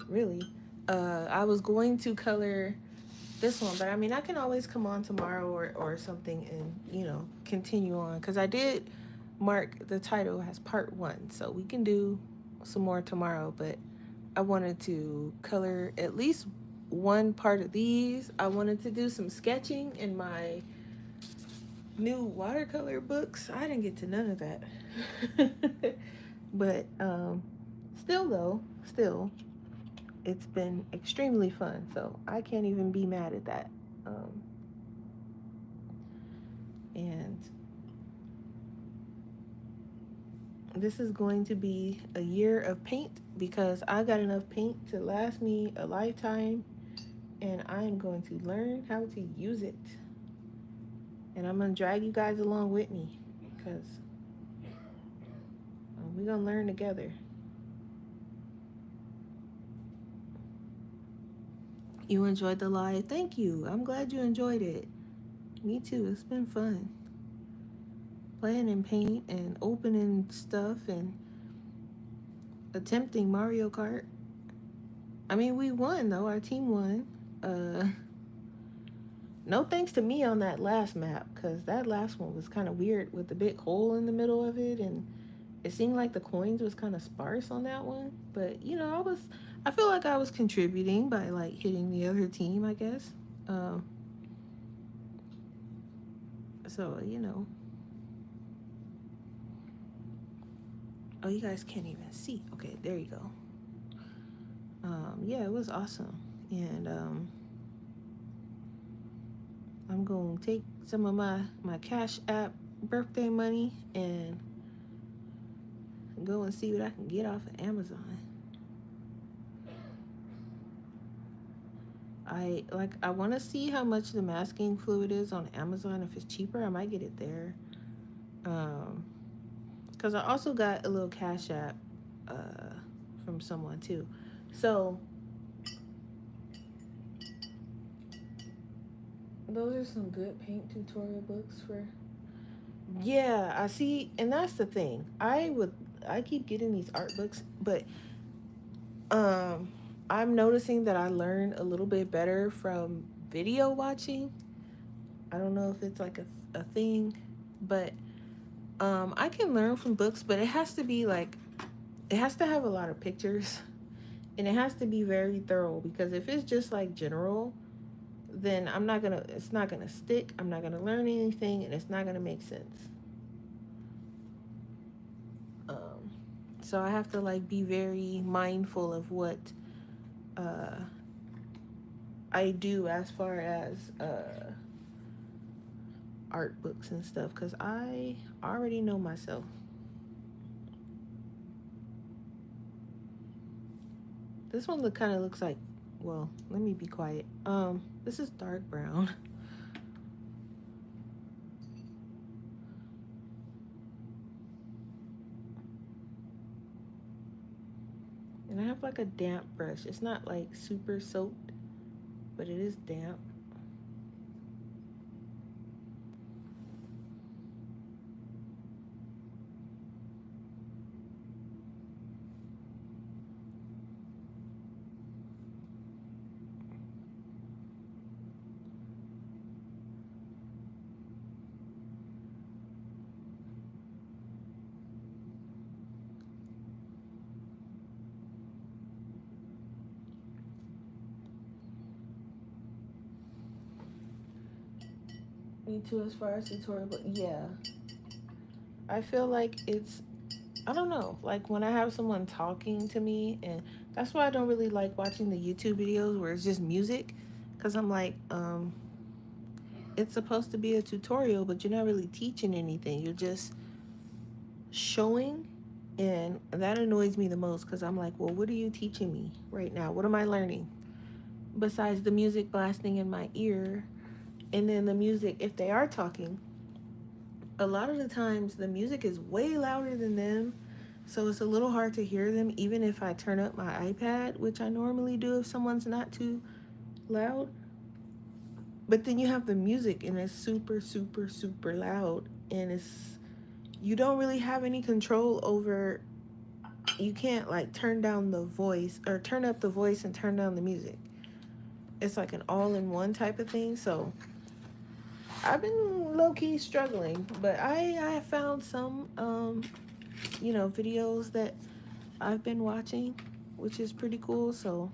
really. I was going to color this one, but I mean, I can always come on tomorrow or something and continue on because I did mark the title as part one, so we can do some more tomorrow. But I wanted to color at least one part of these. I wanted to do some sketching in my new watercolor books. I didn't get to none of that. But still, it's been extremely fun. So I can't even be mad at that. And this is going to be a year of paint because I got enough paint to last me a lifetime, and I'm going to learn how to use it. And I'm going to drag you guys along with me because we're going to learn together. You enjoyed the live? Thank you. I'm glad you enjoyed it. Me too. It's been fun. Playing in paint and opening stuff and attempting Mario Kart. I mean, we won though. Our team won. No thanks to me on that last map because that last one was kind of weird with the big hole in the middle of it, and it seemed like the coins was kind of sparse on that one. But I feel like I was contributing by like hitting the other team, I guess. So oh, you guys can't even see. Okay, there you go. Yeah, it was awesome, and I'm gonna take some of my Cash App birthday money and go and see what I can get off of Amazon. I want to see how much the masking fluid is on Amazon. If it's cheaper, I might get it there. Because I also got a little Cash App from someone too. So those are some good paint tutorial books for. Yeah, I see, and that's the thing. I keep getting these art books, but I'm noticing that I learn a little bit better from video watching. I don't know if it's like a thing, but I can learn from books, but it has to be like, it has to have a lot of pictures, and it has to be very thorough, because if it's just like general, then it's not gonna stick. I'm not gonna learn anything, and it's not gonna make sense. So I have to like be very mindful of what I do as far as art books and stuff, because I already know myself. This one kind of looks like, well, let me be quiet. This is dark brown. And I have like a damp brush. It's not like super soaked, but it is damp. Me too, as far as tutorial, but yeah. I feel like I don't know, like when I have someone talking to me, and that's why I don't really like watching the YouTube videos where it's just music, because I'm like, it's supposed to be a tutorial, but you're not really teaching anything. You're just showing, And that annoys me the most because I'm like, well, what are you teaching me right now? What am I learning? Besides the music blasting in my ear, and then the music, if they are talking, a lot of the times the music is way louder than them. So it's a little hard to hear them, even if I turn up my iPad, which I normally do if someone's not too loud. But then you have the music and it's super, super, super loud. And you don't really have any control over, you can't like turn down the voice or turn up the voice and turn down the music. It's like an all in one type of thing. So I've been low key struggling, but I have found some videos that I've been watching, which is pretty cool. So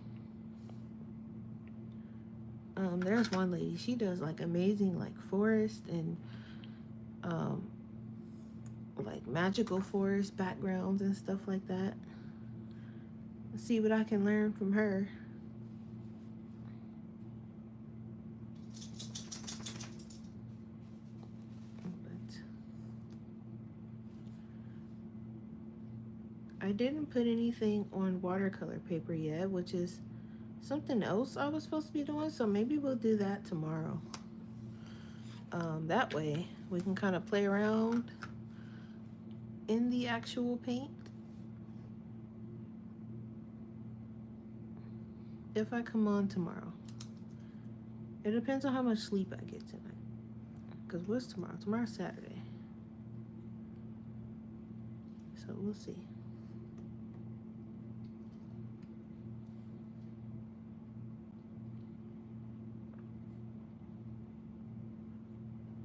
there's one lady, she does like amazing like forest and um like magical forest backgrounds and stuff like that. Let's see what I can learn from her. But I didn't put anything on watercolor paper yet, which is something else I was supposed to be doing. So maybe we'll do that tomorrow. That way we can kind of play around in the actual paint if I come on tomorrow. It depends on how much sleep I get tonight. Because what's tomorrow? Tomorrow's Saturday. So we'll see.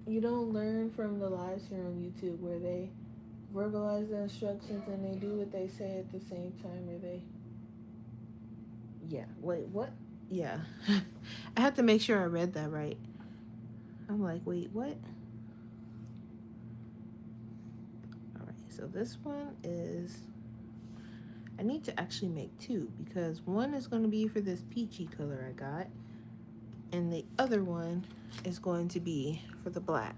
You don't learn from the lives here on YouTube where they verbalize the instructions and they do what they say at the same time, or they. Yeah, wait, what? Yeah. I had to make sure I read that right. I'm like, wait, what? All right, so this one is. I need to actually make two because one is going to be for this peachy color I got, and the other one is going to be for the black.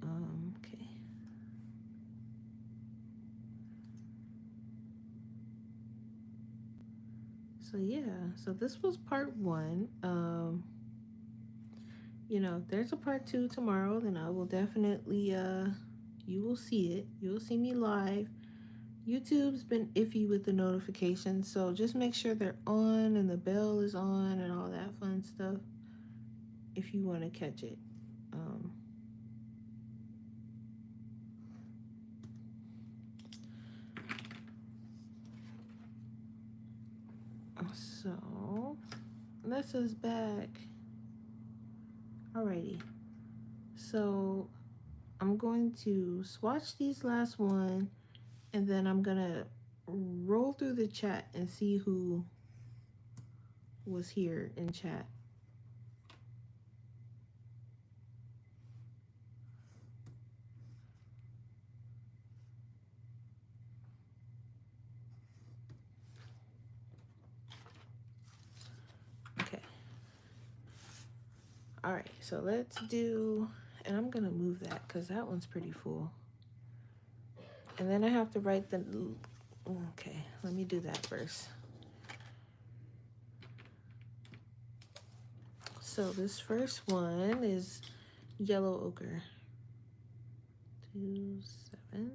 Okay. So yeah, so this was part one. If there's a part two tomorrow, then I will definitely you will see it. You'll see me live. YouTube's been iffy with the notifications, so just make sure they're on and the bell is on and all that fun stuff if you want to catch it. Um, so this is back. Alrighty. So I'm going to swatch these last one and then I'm gonna roll through the chat and see who was here in chat. Okay. All right, so let's do, and I'm gonna move that because that one's pretty full. And then I have to write the, okay, let me do that first. So this first one is yellow ochre. 2, 7.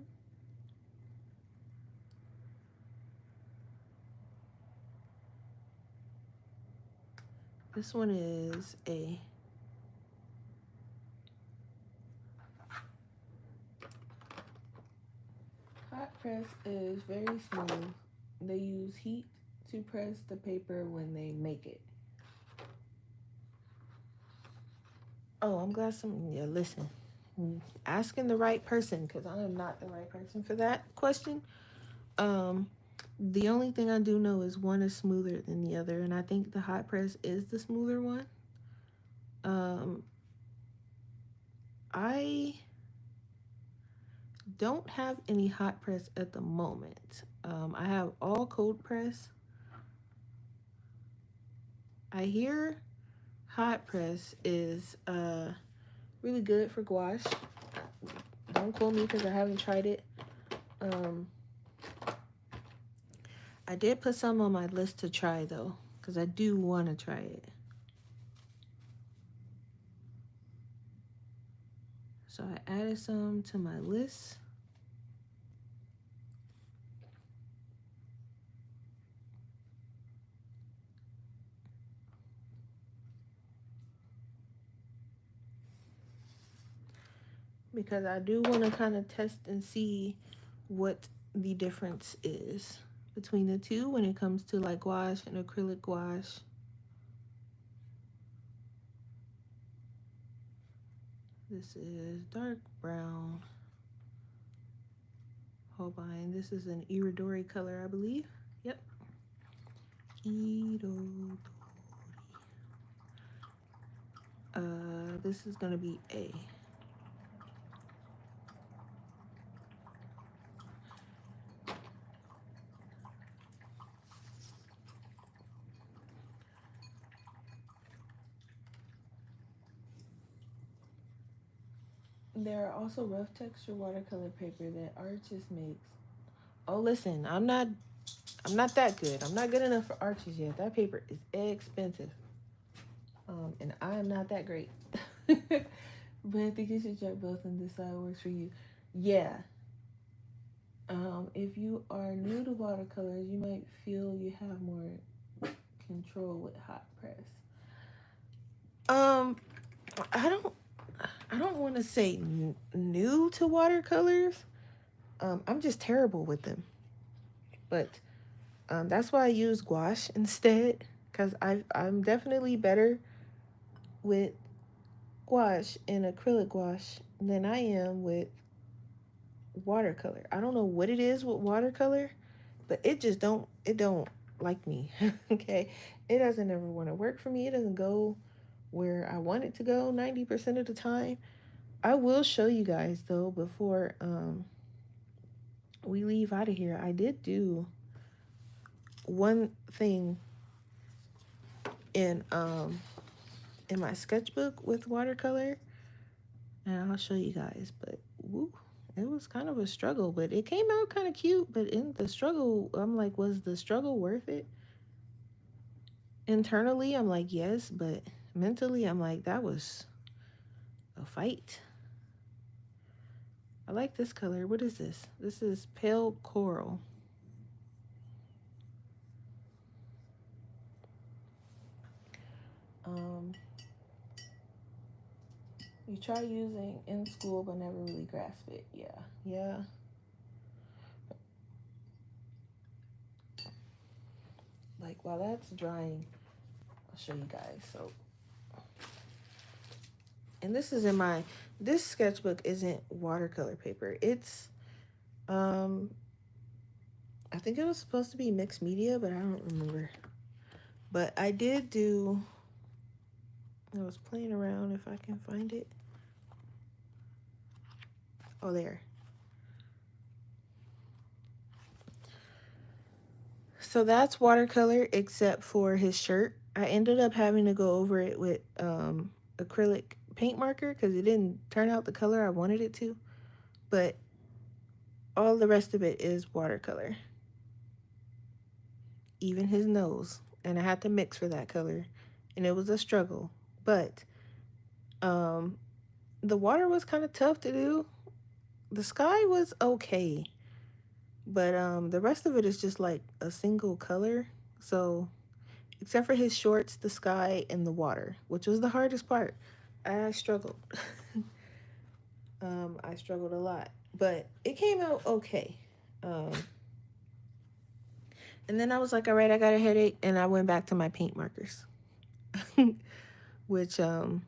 This one is a hot press is very smooth. They use heat to press the paper when they make it. Oh, I'm glad listen, asking the right person because I am not the right person for that question. Um, the only thing I do know is one is smoother than the other, and I think the hot press is the smoother one. Um, I don't have any hot press at the moment. I have all cold press. I hear hot press is Really good for gouache. Don't quote me because I haven't tried it. I did put some on my list to try though, because I do want to try it. So I added some to my list. Because I do want to kind of test and see what the difference is between the two when it comes to like gouache and acrylic gouache. This is dark brown Holbein. This is an iridori color, I believe. Yep. Iridori. This is gonna be A. There are also rough texture watercolor paper that Arches makes. Oh, listen, I'm not that good. I'm not good enough for Arches yet. That paper is expensive. And I am not that great. But I think you should try both and decide what works for you. Yeah. If you are new to watercolors, you might feel you have more control with hot press. I don't want to say new to watercolors. I'm just terrible with them. But that's why I use gouache instead, because I'm definitely better with gouache and acrylic gouache than I am with watercolor. I don't know what it is with watercolor, but it don't like me. Okay, it doesn't ever want to work for me. It doesn't go where I want it to go 90% of the time. I will show you guys though before we leave out of here. I did do one thing in my sketchbook with watercolor, and I'll show you guys. But woo, it was kind of a struggle, but it came out kind of cute. But in the struggle, I'm like, was the struggle worth it? Internally, I'm like, yes, but mentally, I'm like, that was a fight. I like this color. What is this? This is pale coral. You try using in school but never really grasp it. Yeah. Like while that's drying, I'll show you guys. So, and this is this sketchbook isn't watercolor paper. It's I think it was supposed to be mixed media, but I don't remember. But I was playing around if I can find it. Oh, there. So that's watercolor except for his shirt. I ended up having to go over it with acrylic paint marker because it didn't turn out the color I wanted it to. But all the rest of it is watercolor. Even his nose. And I had to mix for that color. And it was a struggle. But the water was kind of tough to do. The sky was okay. But the rest of it is just like a single color. So except for his shorts, the sky, and the water, which was the hardest part. I struggled. I struggled a lot, but it came out okay. And then I was like, all right, I got a headache, and I went back to my paint markers, which I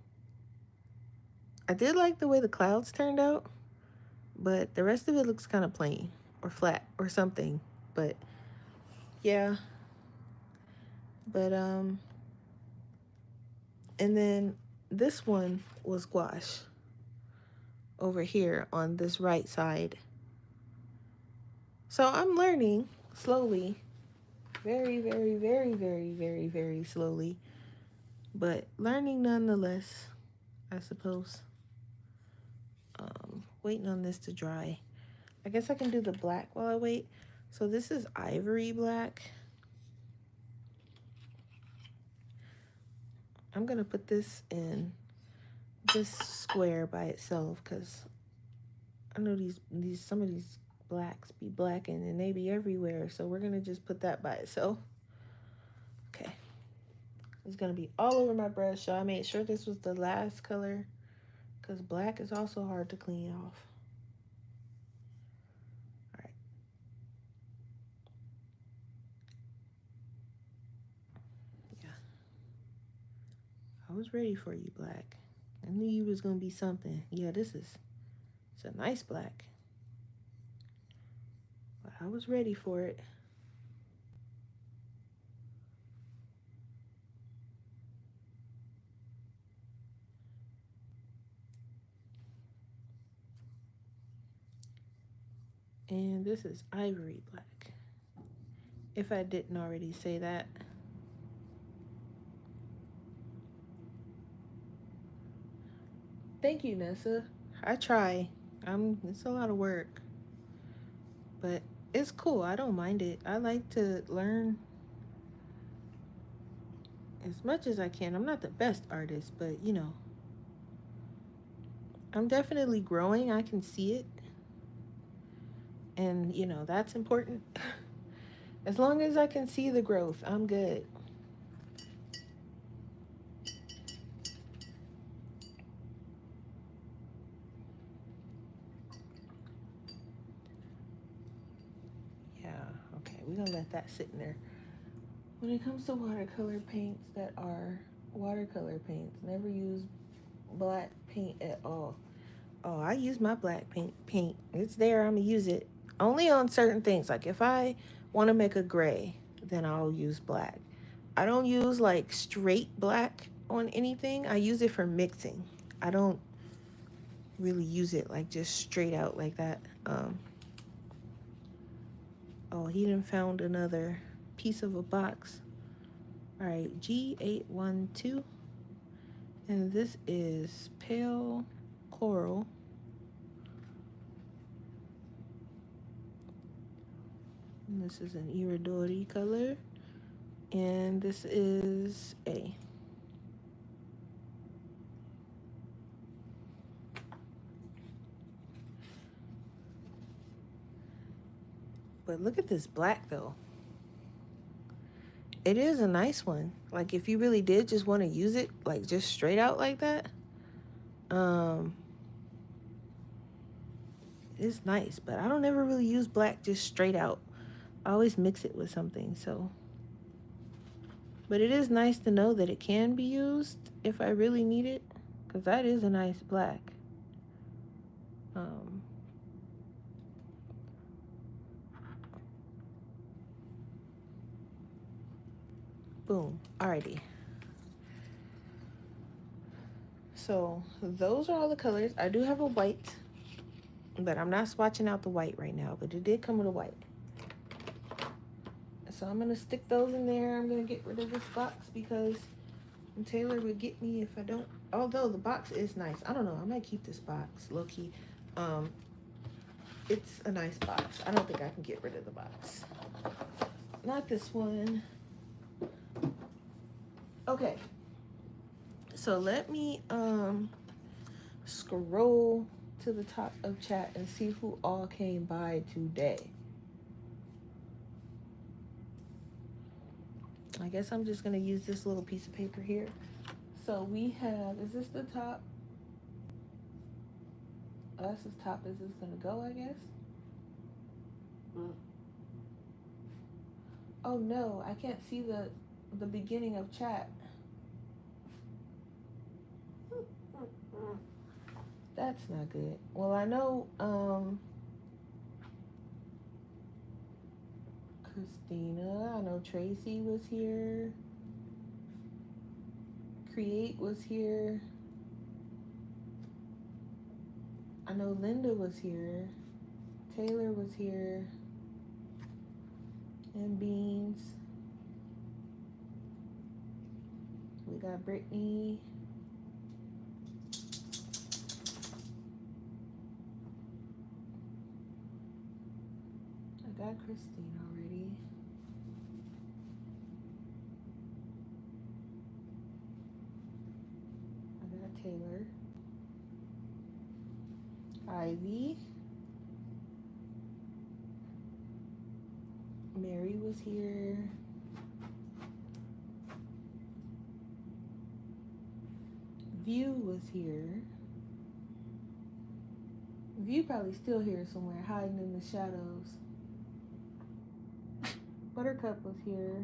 did like the way the clouds turned out, but the rest of it looks kind of plain or flat or something. But yeah, but and then this one was gouache over here on this right side. So I'm learning slowly, very, very, very, very, very, very slowly, but learning nonetheless, I suppose. Waiting on this to dry. I guess I can do the black while I wait. So this is ivory black. I'm gonna put this in this square by itself because I know some of these blacks be blackened and they be everywhere. So we're gonna just put that by itself. Okay. It's gonna be all over my brush. So I made sure this was the last color because black is also hard to clean off. All right. Yeah. I was ready for you, black. I knew you was gonna be something. Yeah, it's a nice black. But I was ready for it. And this is ivory black. If I didn't already say that. Thank you, Nessa. I try. It's a lot of work. But it's cool. I don't mind it. I like to learn as much as I can. I'm not the best artist, but you know, I'm definitely growing. I can see it. And, you know, that's important. As long as I can see the growth, I'm good. Yeah, okay, we're gonna let that sit in there. When it comes to watercolor paints that are watercolor paints, never use black paint at all. Oh, I use my black paint. It's there, I'm gonna use it. Only on certain things. Like if I wanna make a gray, then I'll use black. I don't use like straight black on anything. I use it for mixing. I don't really use it like just straight out like that. Oh, he done found another piece of a box. All right, G812. And this is pale coral. And this is an iridori color. And this is A. But look at this black though. It is a nice one. Like if you really did just want to use it like just straight out like that, it's nice. But I don't ever really use black just straight out. I always mix it with something, so. But it is nice to know that it can be used if I really need it, because that is a nice black. Boom. Alrighty. So those are all the colors. I do have a white, but I'm not swatching out the white right now, but it did come with a white. So I'm going to stick those in there. I'm going to get rid of this box because Taylor would get me if I don't. Although the box is nice. I don't know. I might keep this box low-key. It's a nice box. I don't think I can get rid of the box. Not this one. Okay. So let me scroll to the top of chat and see who all came by today. I guess I'm just going to use this little piece of paper here. So we have, is this the top? Oh, that's as top as it's going to go, I guess. Oh no, I can't see the beginning of chat. That's not good. Well, I know Christina, I know Tracy was here. Create was here. I know Linda was here. Taylor was here. And Beans. We got Brittany. got Christine already. I got Taylor. Ivy. Mary was here. View was here. View probably still here somewhere, hiding in the shadows. Buttercup was here.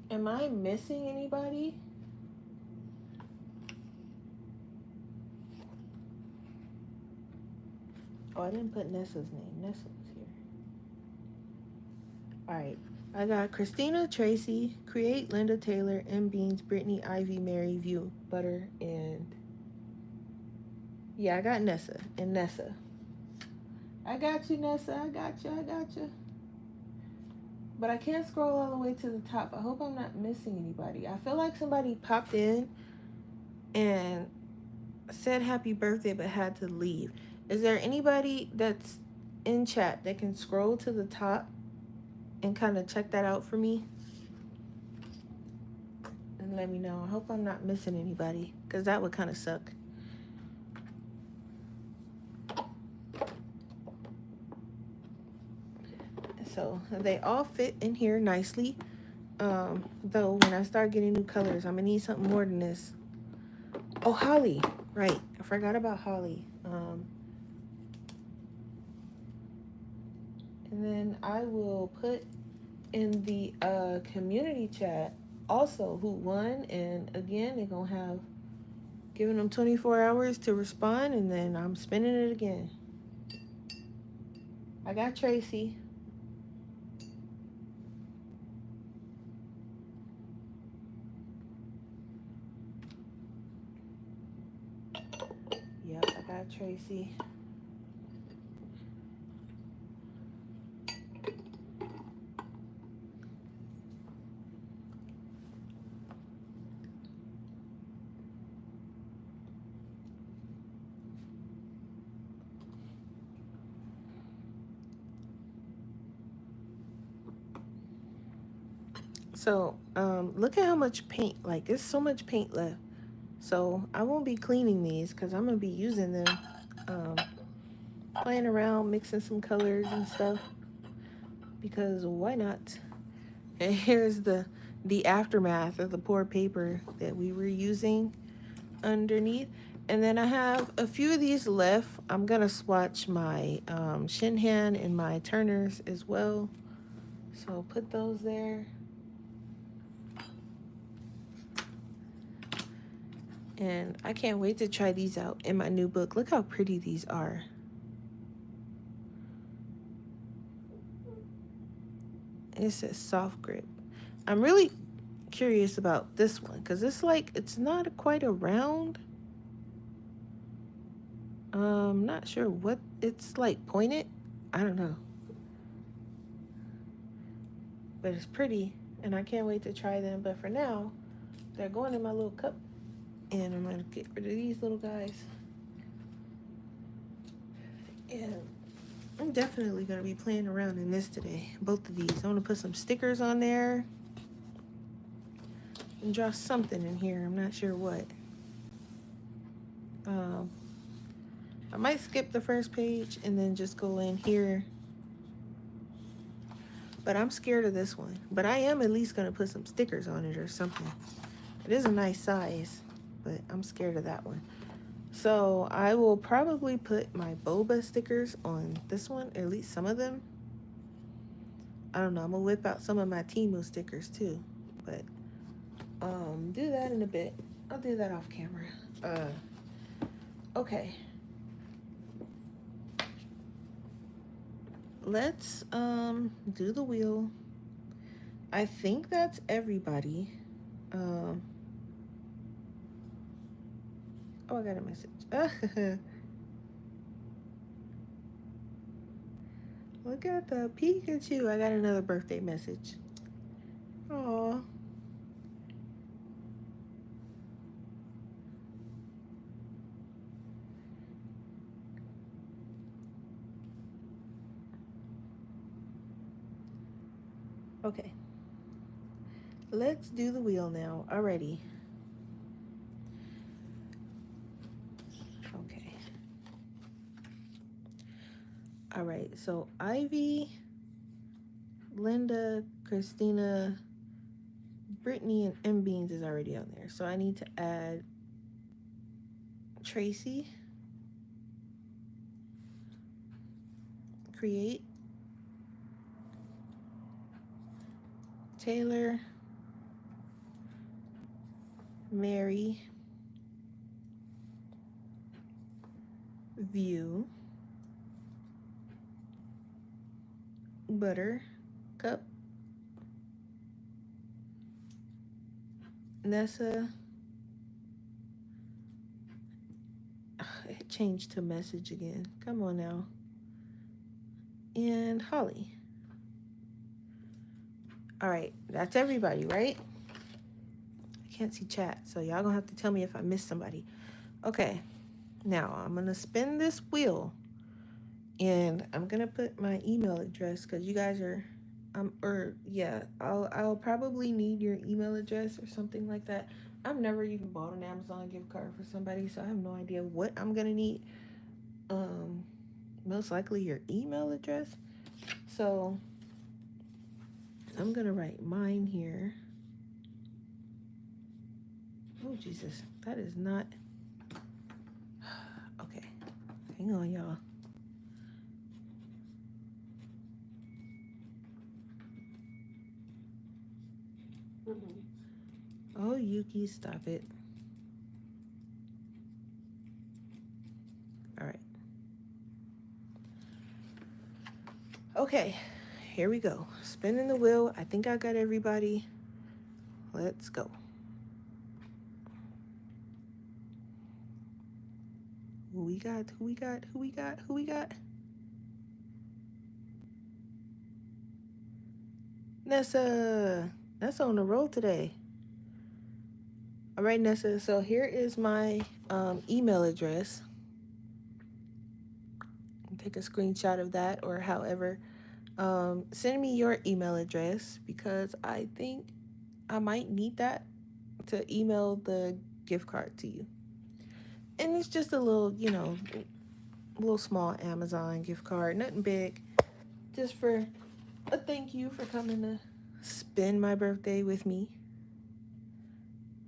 Am I missing anybody? Oh, I didn't put Nessa's name. Nessa was here. All right. I got Christina, Tracy, Create, Linda, Taylor, M. Beans, Brittany, Ivy, Mary, View, Butter, and... Yeah, I got Nessa and Nessa. I got you, Nessa. I got you. But I can't scroll all the way to the top. I hope I'm not missing anybody. I feel like somebody popped in and said happy birthday but had to leave. Is there anybody that's in chat that can scroll to the top and kind of check that out for me? And let me know. I hope I'm not missing anybody, because that would kind of suck. So they all fit in here nicely. Though when I start getting new colors, I'm gonna need something more than this. Oh, Holly. Right. I forgot about Holly. And then I will put in the community chat also who won. And again, they're going to have giving them 24 hours to respond. And then I'm spinning it again. I got Tracy. Yep, I got Tracy. So, look at how much paint, like, there's so much paint left. So, I won't be cleaning these because I'm going to be using them, playing around, mixing some colors and stuff, because why not? And here's the aftermath of the poor paper that we were using underneath. And then I have a few of these left. I'm going to swatch my Shinhan and my Turners as well. So, I'll put those there. And I can't wait to try these out in my new book. Look how pretty these are. It says soft grip. I'm really curious about this one because it's like, it's not quite a round. Not sure what it's like, pointed. I don't know. But it's pretty and I can't wait to try them. But for now, they're going in my little cup. And I'm going to get rid of these little guys. And I'm definitely going to be playing around in this today. Both of these. I want to put some stickers on there. And draw something in here. I'm not sure what. I might skip the first page and then just go in here. But I'm scared of this one. But I am at least going to put some stickers on it or something. It is a nice size. But I'm scared of that one. So I will probably put my boba stickers on this one, or at least some of them. I don't know. I'm gonna whip out some of my Temu stickers too. But do that in a bit. I'll do that off camera. Okay. Let's do the wheel. I think that's everybody. Oh, I got a message. Look at the Pikachu. I got another birthday message. Okay, let's do the wheel now. Alrighty. Okay. Alright, so Ivy, Linda, Christina, Brittany, and M Beans is already on there. So I need to add Tracy, create, Taylor, Mary, view, butter, cup, Nessa. It changed to message again. Come on now. And Holly. All right, that's everybody, right? I can't see chat, so y'all gonna have to tell me if I missed somebody. Okay, now I'm gonna spin this wheel, and I'm gonna put my email address because you guys are, yeah, I'll probably need your email address or something like that. I've never even bought an Amazon gift card for somebody, so I have no idea what I'm gonna need. Um, Most likely your email address. So I'm gonna write mine here. Oh Jesus, that is not okay. Hang on, y'all. Oh, Yuki, stop it. All right. Okay, here we go. Spinning the wheel. I think I got everybody. Let's go. Who we got? Who we got? Who we got? Who we got? Nessa. Nessa on the roll today. All right, Nessa. So here is my email address. Take a screenshot of that, or however. Send me your email address because I think I might need that to email the gift card to you. And it's just a little, a little small Amazon gift card, nothing big, just for a thank you for coming to spend my birthday with me.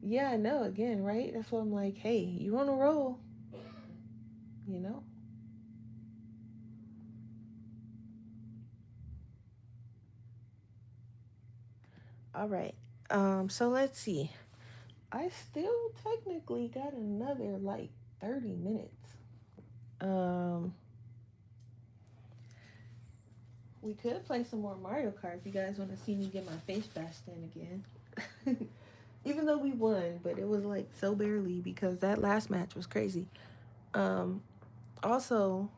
Yeah, I know, again, right? That's why I'm like, hey, you on a roll, you know? All right. So let's see. I still technically got another like 30 minutes. Um, we could play some more Mario Kart if you guys want to see me get my face bashed in again. Even though we won, but it was like so barely because that last match was crazy. Um, Also,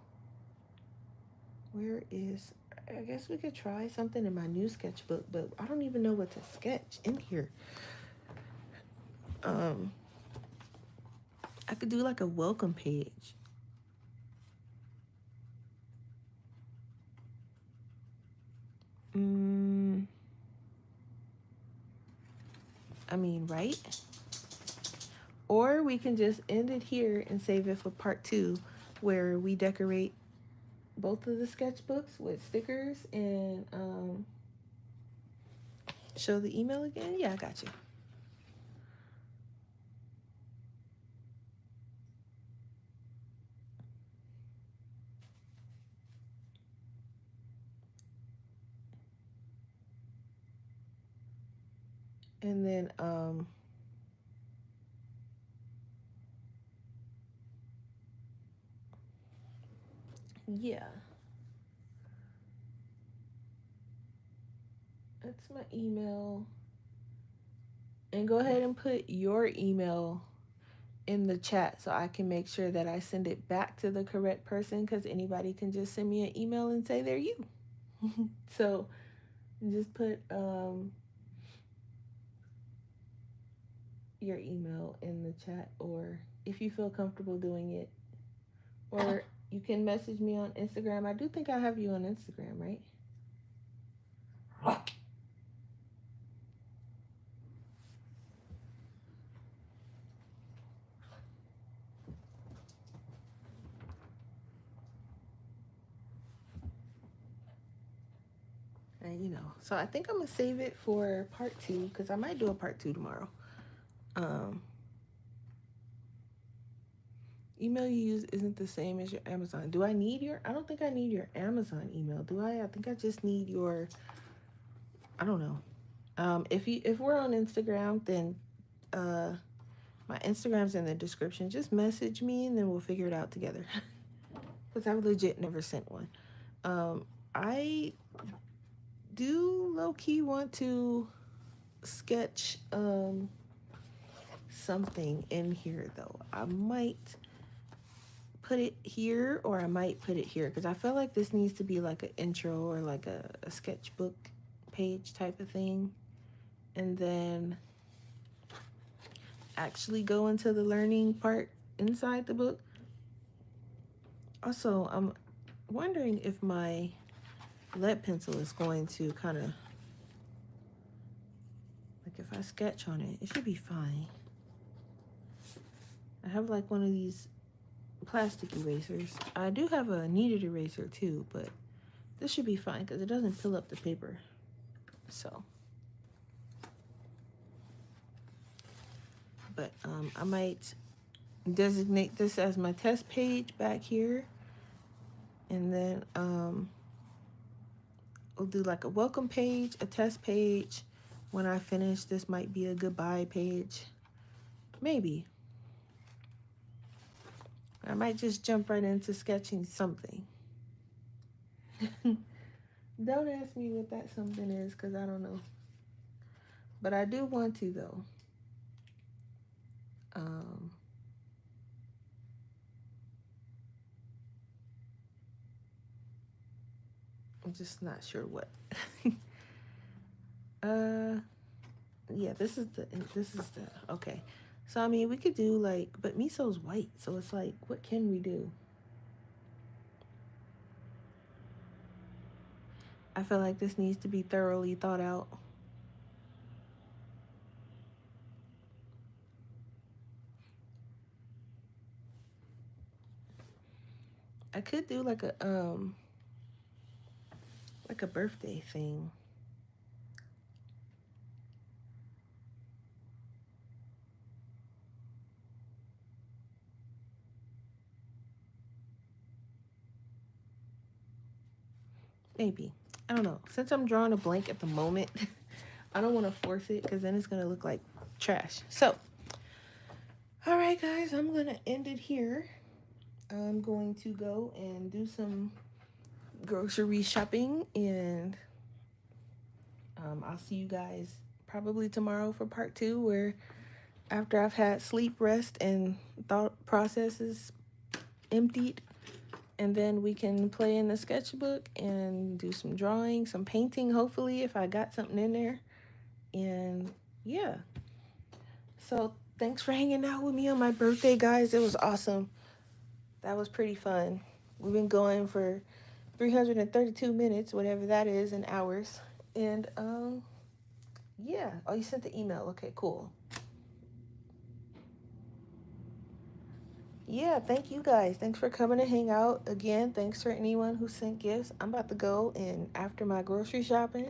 where is? I guess we could try something in my new sketchbook, but I don't even know what to sketch in here. Um, I could do like a welcome page. I mean, right? Or we can just end it here and save it for part 2, where we decorate both of the sketchbooks with stickers and show the email again. Yeah, I got you. And then yeah, that's my email. And go ahead and put your email in the chat so I can make sure that I send it back to the correct person, because anybody can just send me an email and say they're you. So just put your email in the chat, or if you feel comfortable doing it, or you can message me on Instagram. I do think I have you on Instagram, right? you know, so I think I'm gonna save it for part 2 because I might do a part 2 tomorrow. Email you use isn't the same as your Amazon. Do I need your? I don't think I need your Amazon email. Do I? I think I just need your. I don't know. If we're on Instagram, then my Instagram's in the description. Just message me and then we'll figure it out together. Because I've legit never sent one. I do low key want to sketch something in here though. I might put it here or I might put it here because I feel like this needs to be like an intro or like a sketchbook page type of thing, and then actually go into the learning part inside the book. Also, I'm wondering if my lead pencil is going to kind of, like if I sketch on it, it should be fine. I have like one of these plastic erasers. I do have a kneaded eraser too, but this should be fine because it doesn't fill up the paper. So, but I might designate this as my test page back here, and then we'll do like a welcome page, a test page. When I finish, this might be a goodbye page, maybe. I might just jump right into sketching something. Don't ask me what that something is because I don't know. But I do want to though. I'm just not sure what. Yeah, this is the okay. So I mean we could do like, but miso's white, so it's like, what can we do? I feel like this needs to be thoroughly thought out. I could do like a birthday thing. Maybe. I don't know. Since I'm drawing a blank at the moment, I don't want to force it because then it's going to look like trash. So, all right, guys, I'm going to end it here. I'm going to go and do some grocery shopping, and I'll see you guys probably tomorrow for part 2, where after I've had sleep, rest, and thought processes emptied, and then we can play in the sketchbook and do some drawing, some painting, hopefully, if I got something in there. And yeah. So thanks for hanging out with me on my birthday, guys. It was awesome. That was pretty fun. We've been going for 332 minutes, whatever that is, in hours. And yeah. Oh, you sent the email. Okay, cool. Yeah, thank you guys. Thanks for coming to hang out. Again, thanks for anyone who sent gifts. I'm about to go, and after my grocery shopping,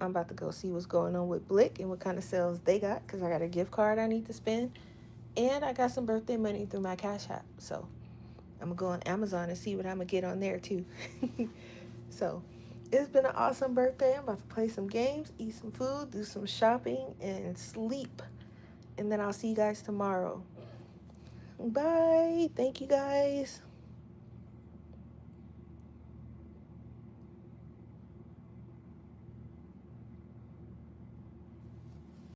I'm about to go see what's going on with Blick and what kind of sales they got, because I got a gift card I need to spend. And I got some birthday money through my Cash App. So I'm going to go on Amazon and see what I'm going to get on there too. So it's been an awesome birthday. I'm about to play some games, eat some food, do some shopping, and sleep. And then I'll see you guys tomorrow. Bye. Thank you guys.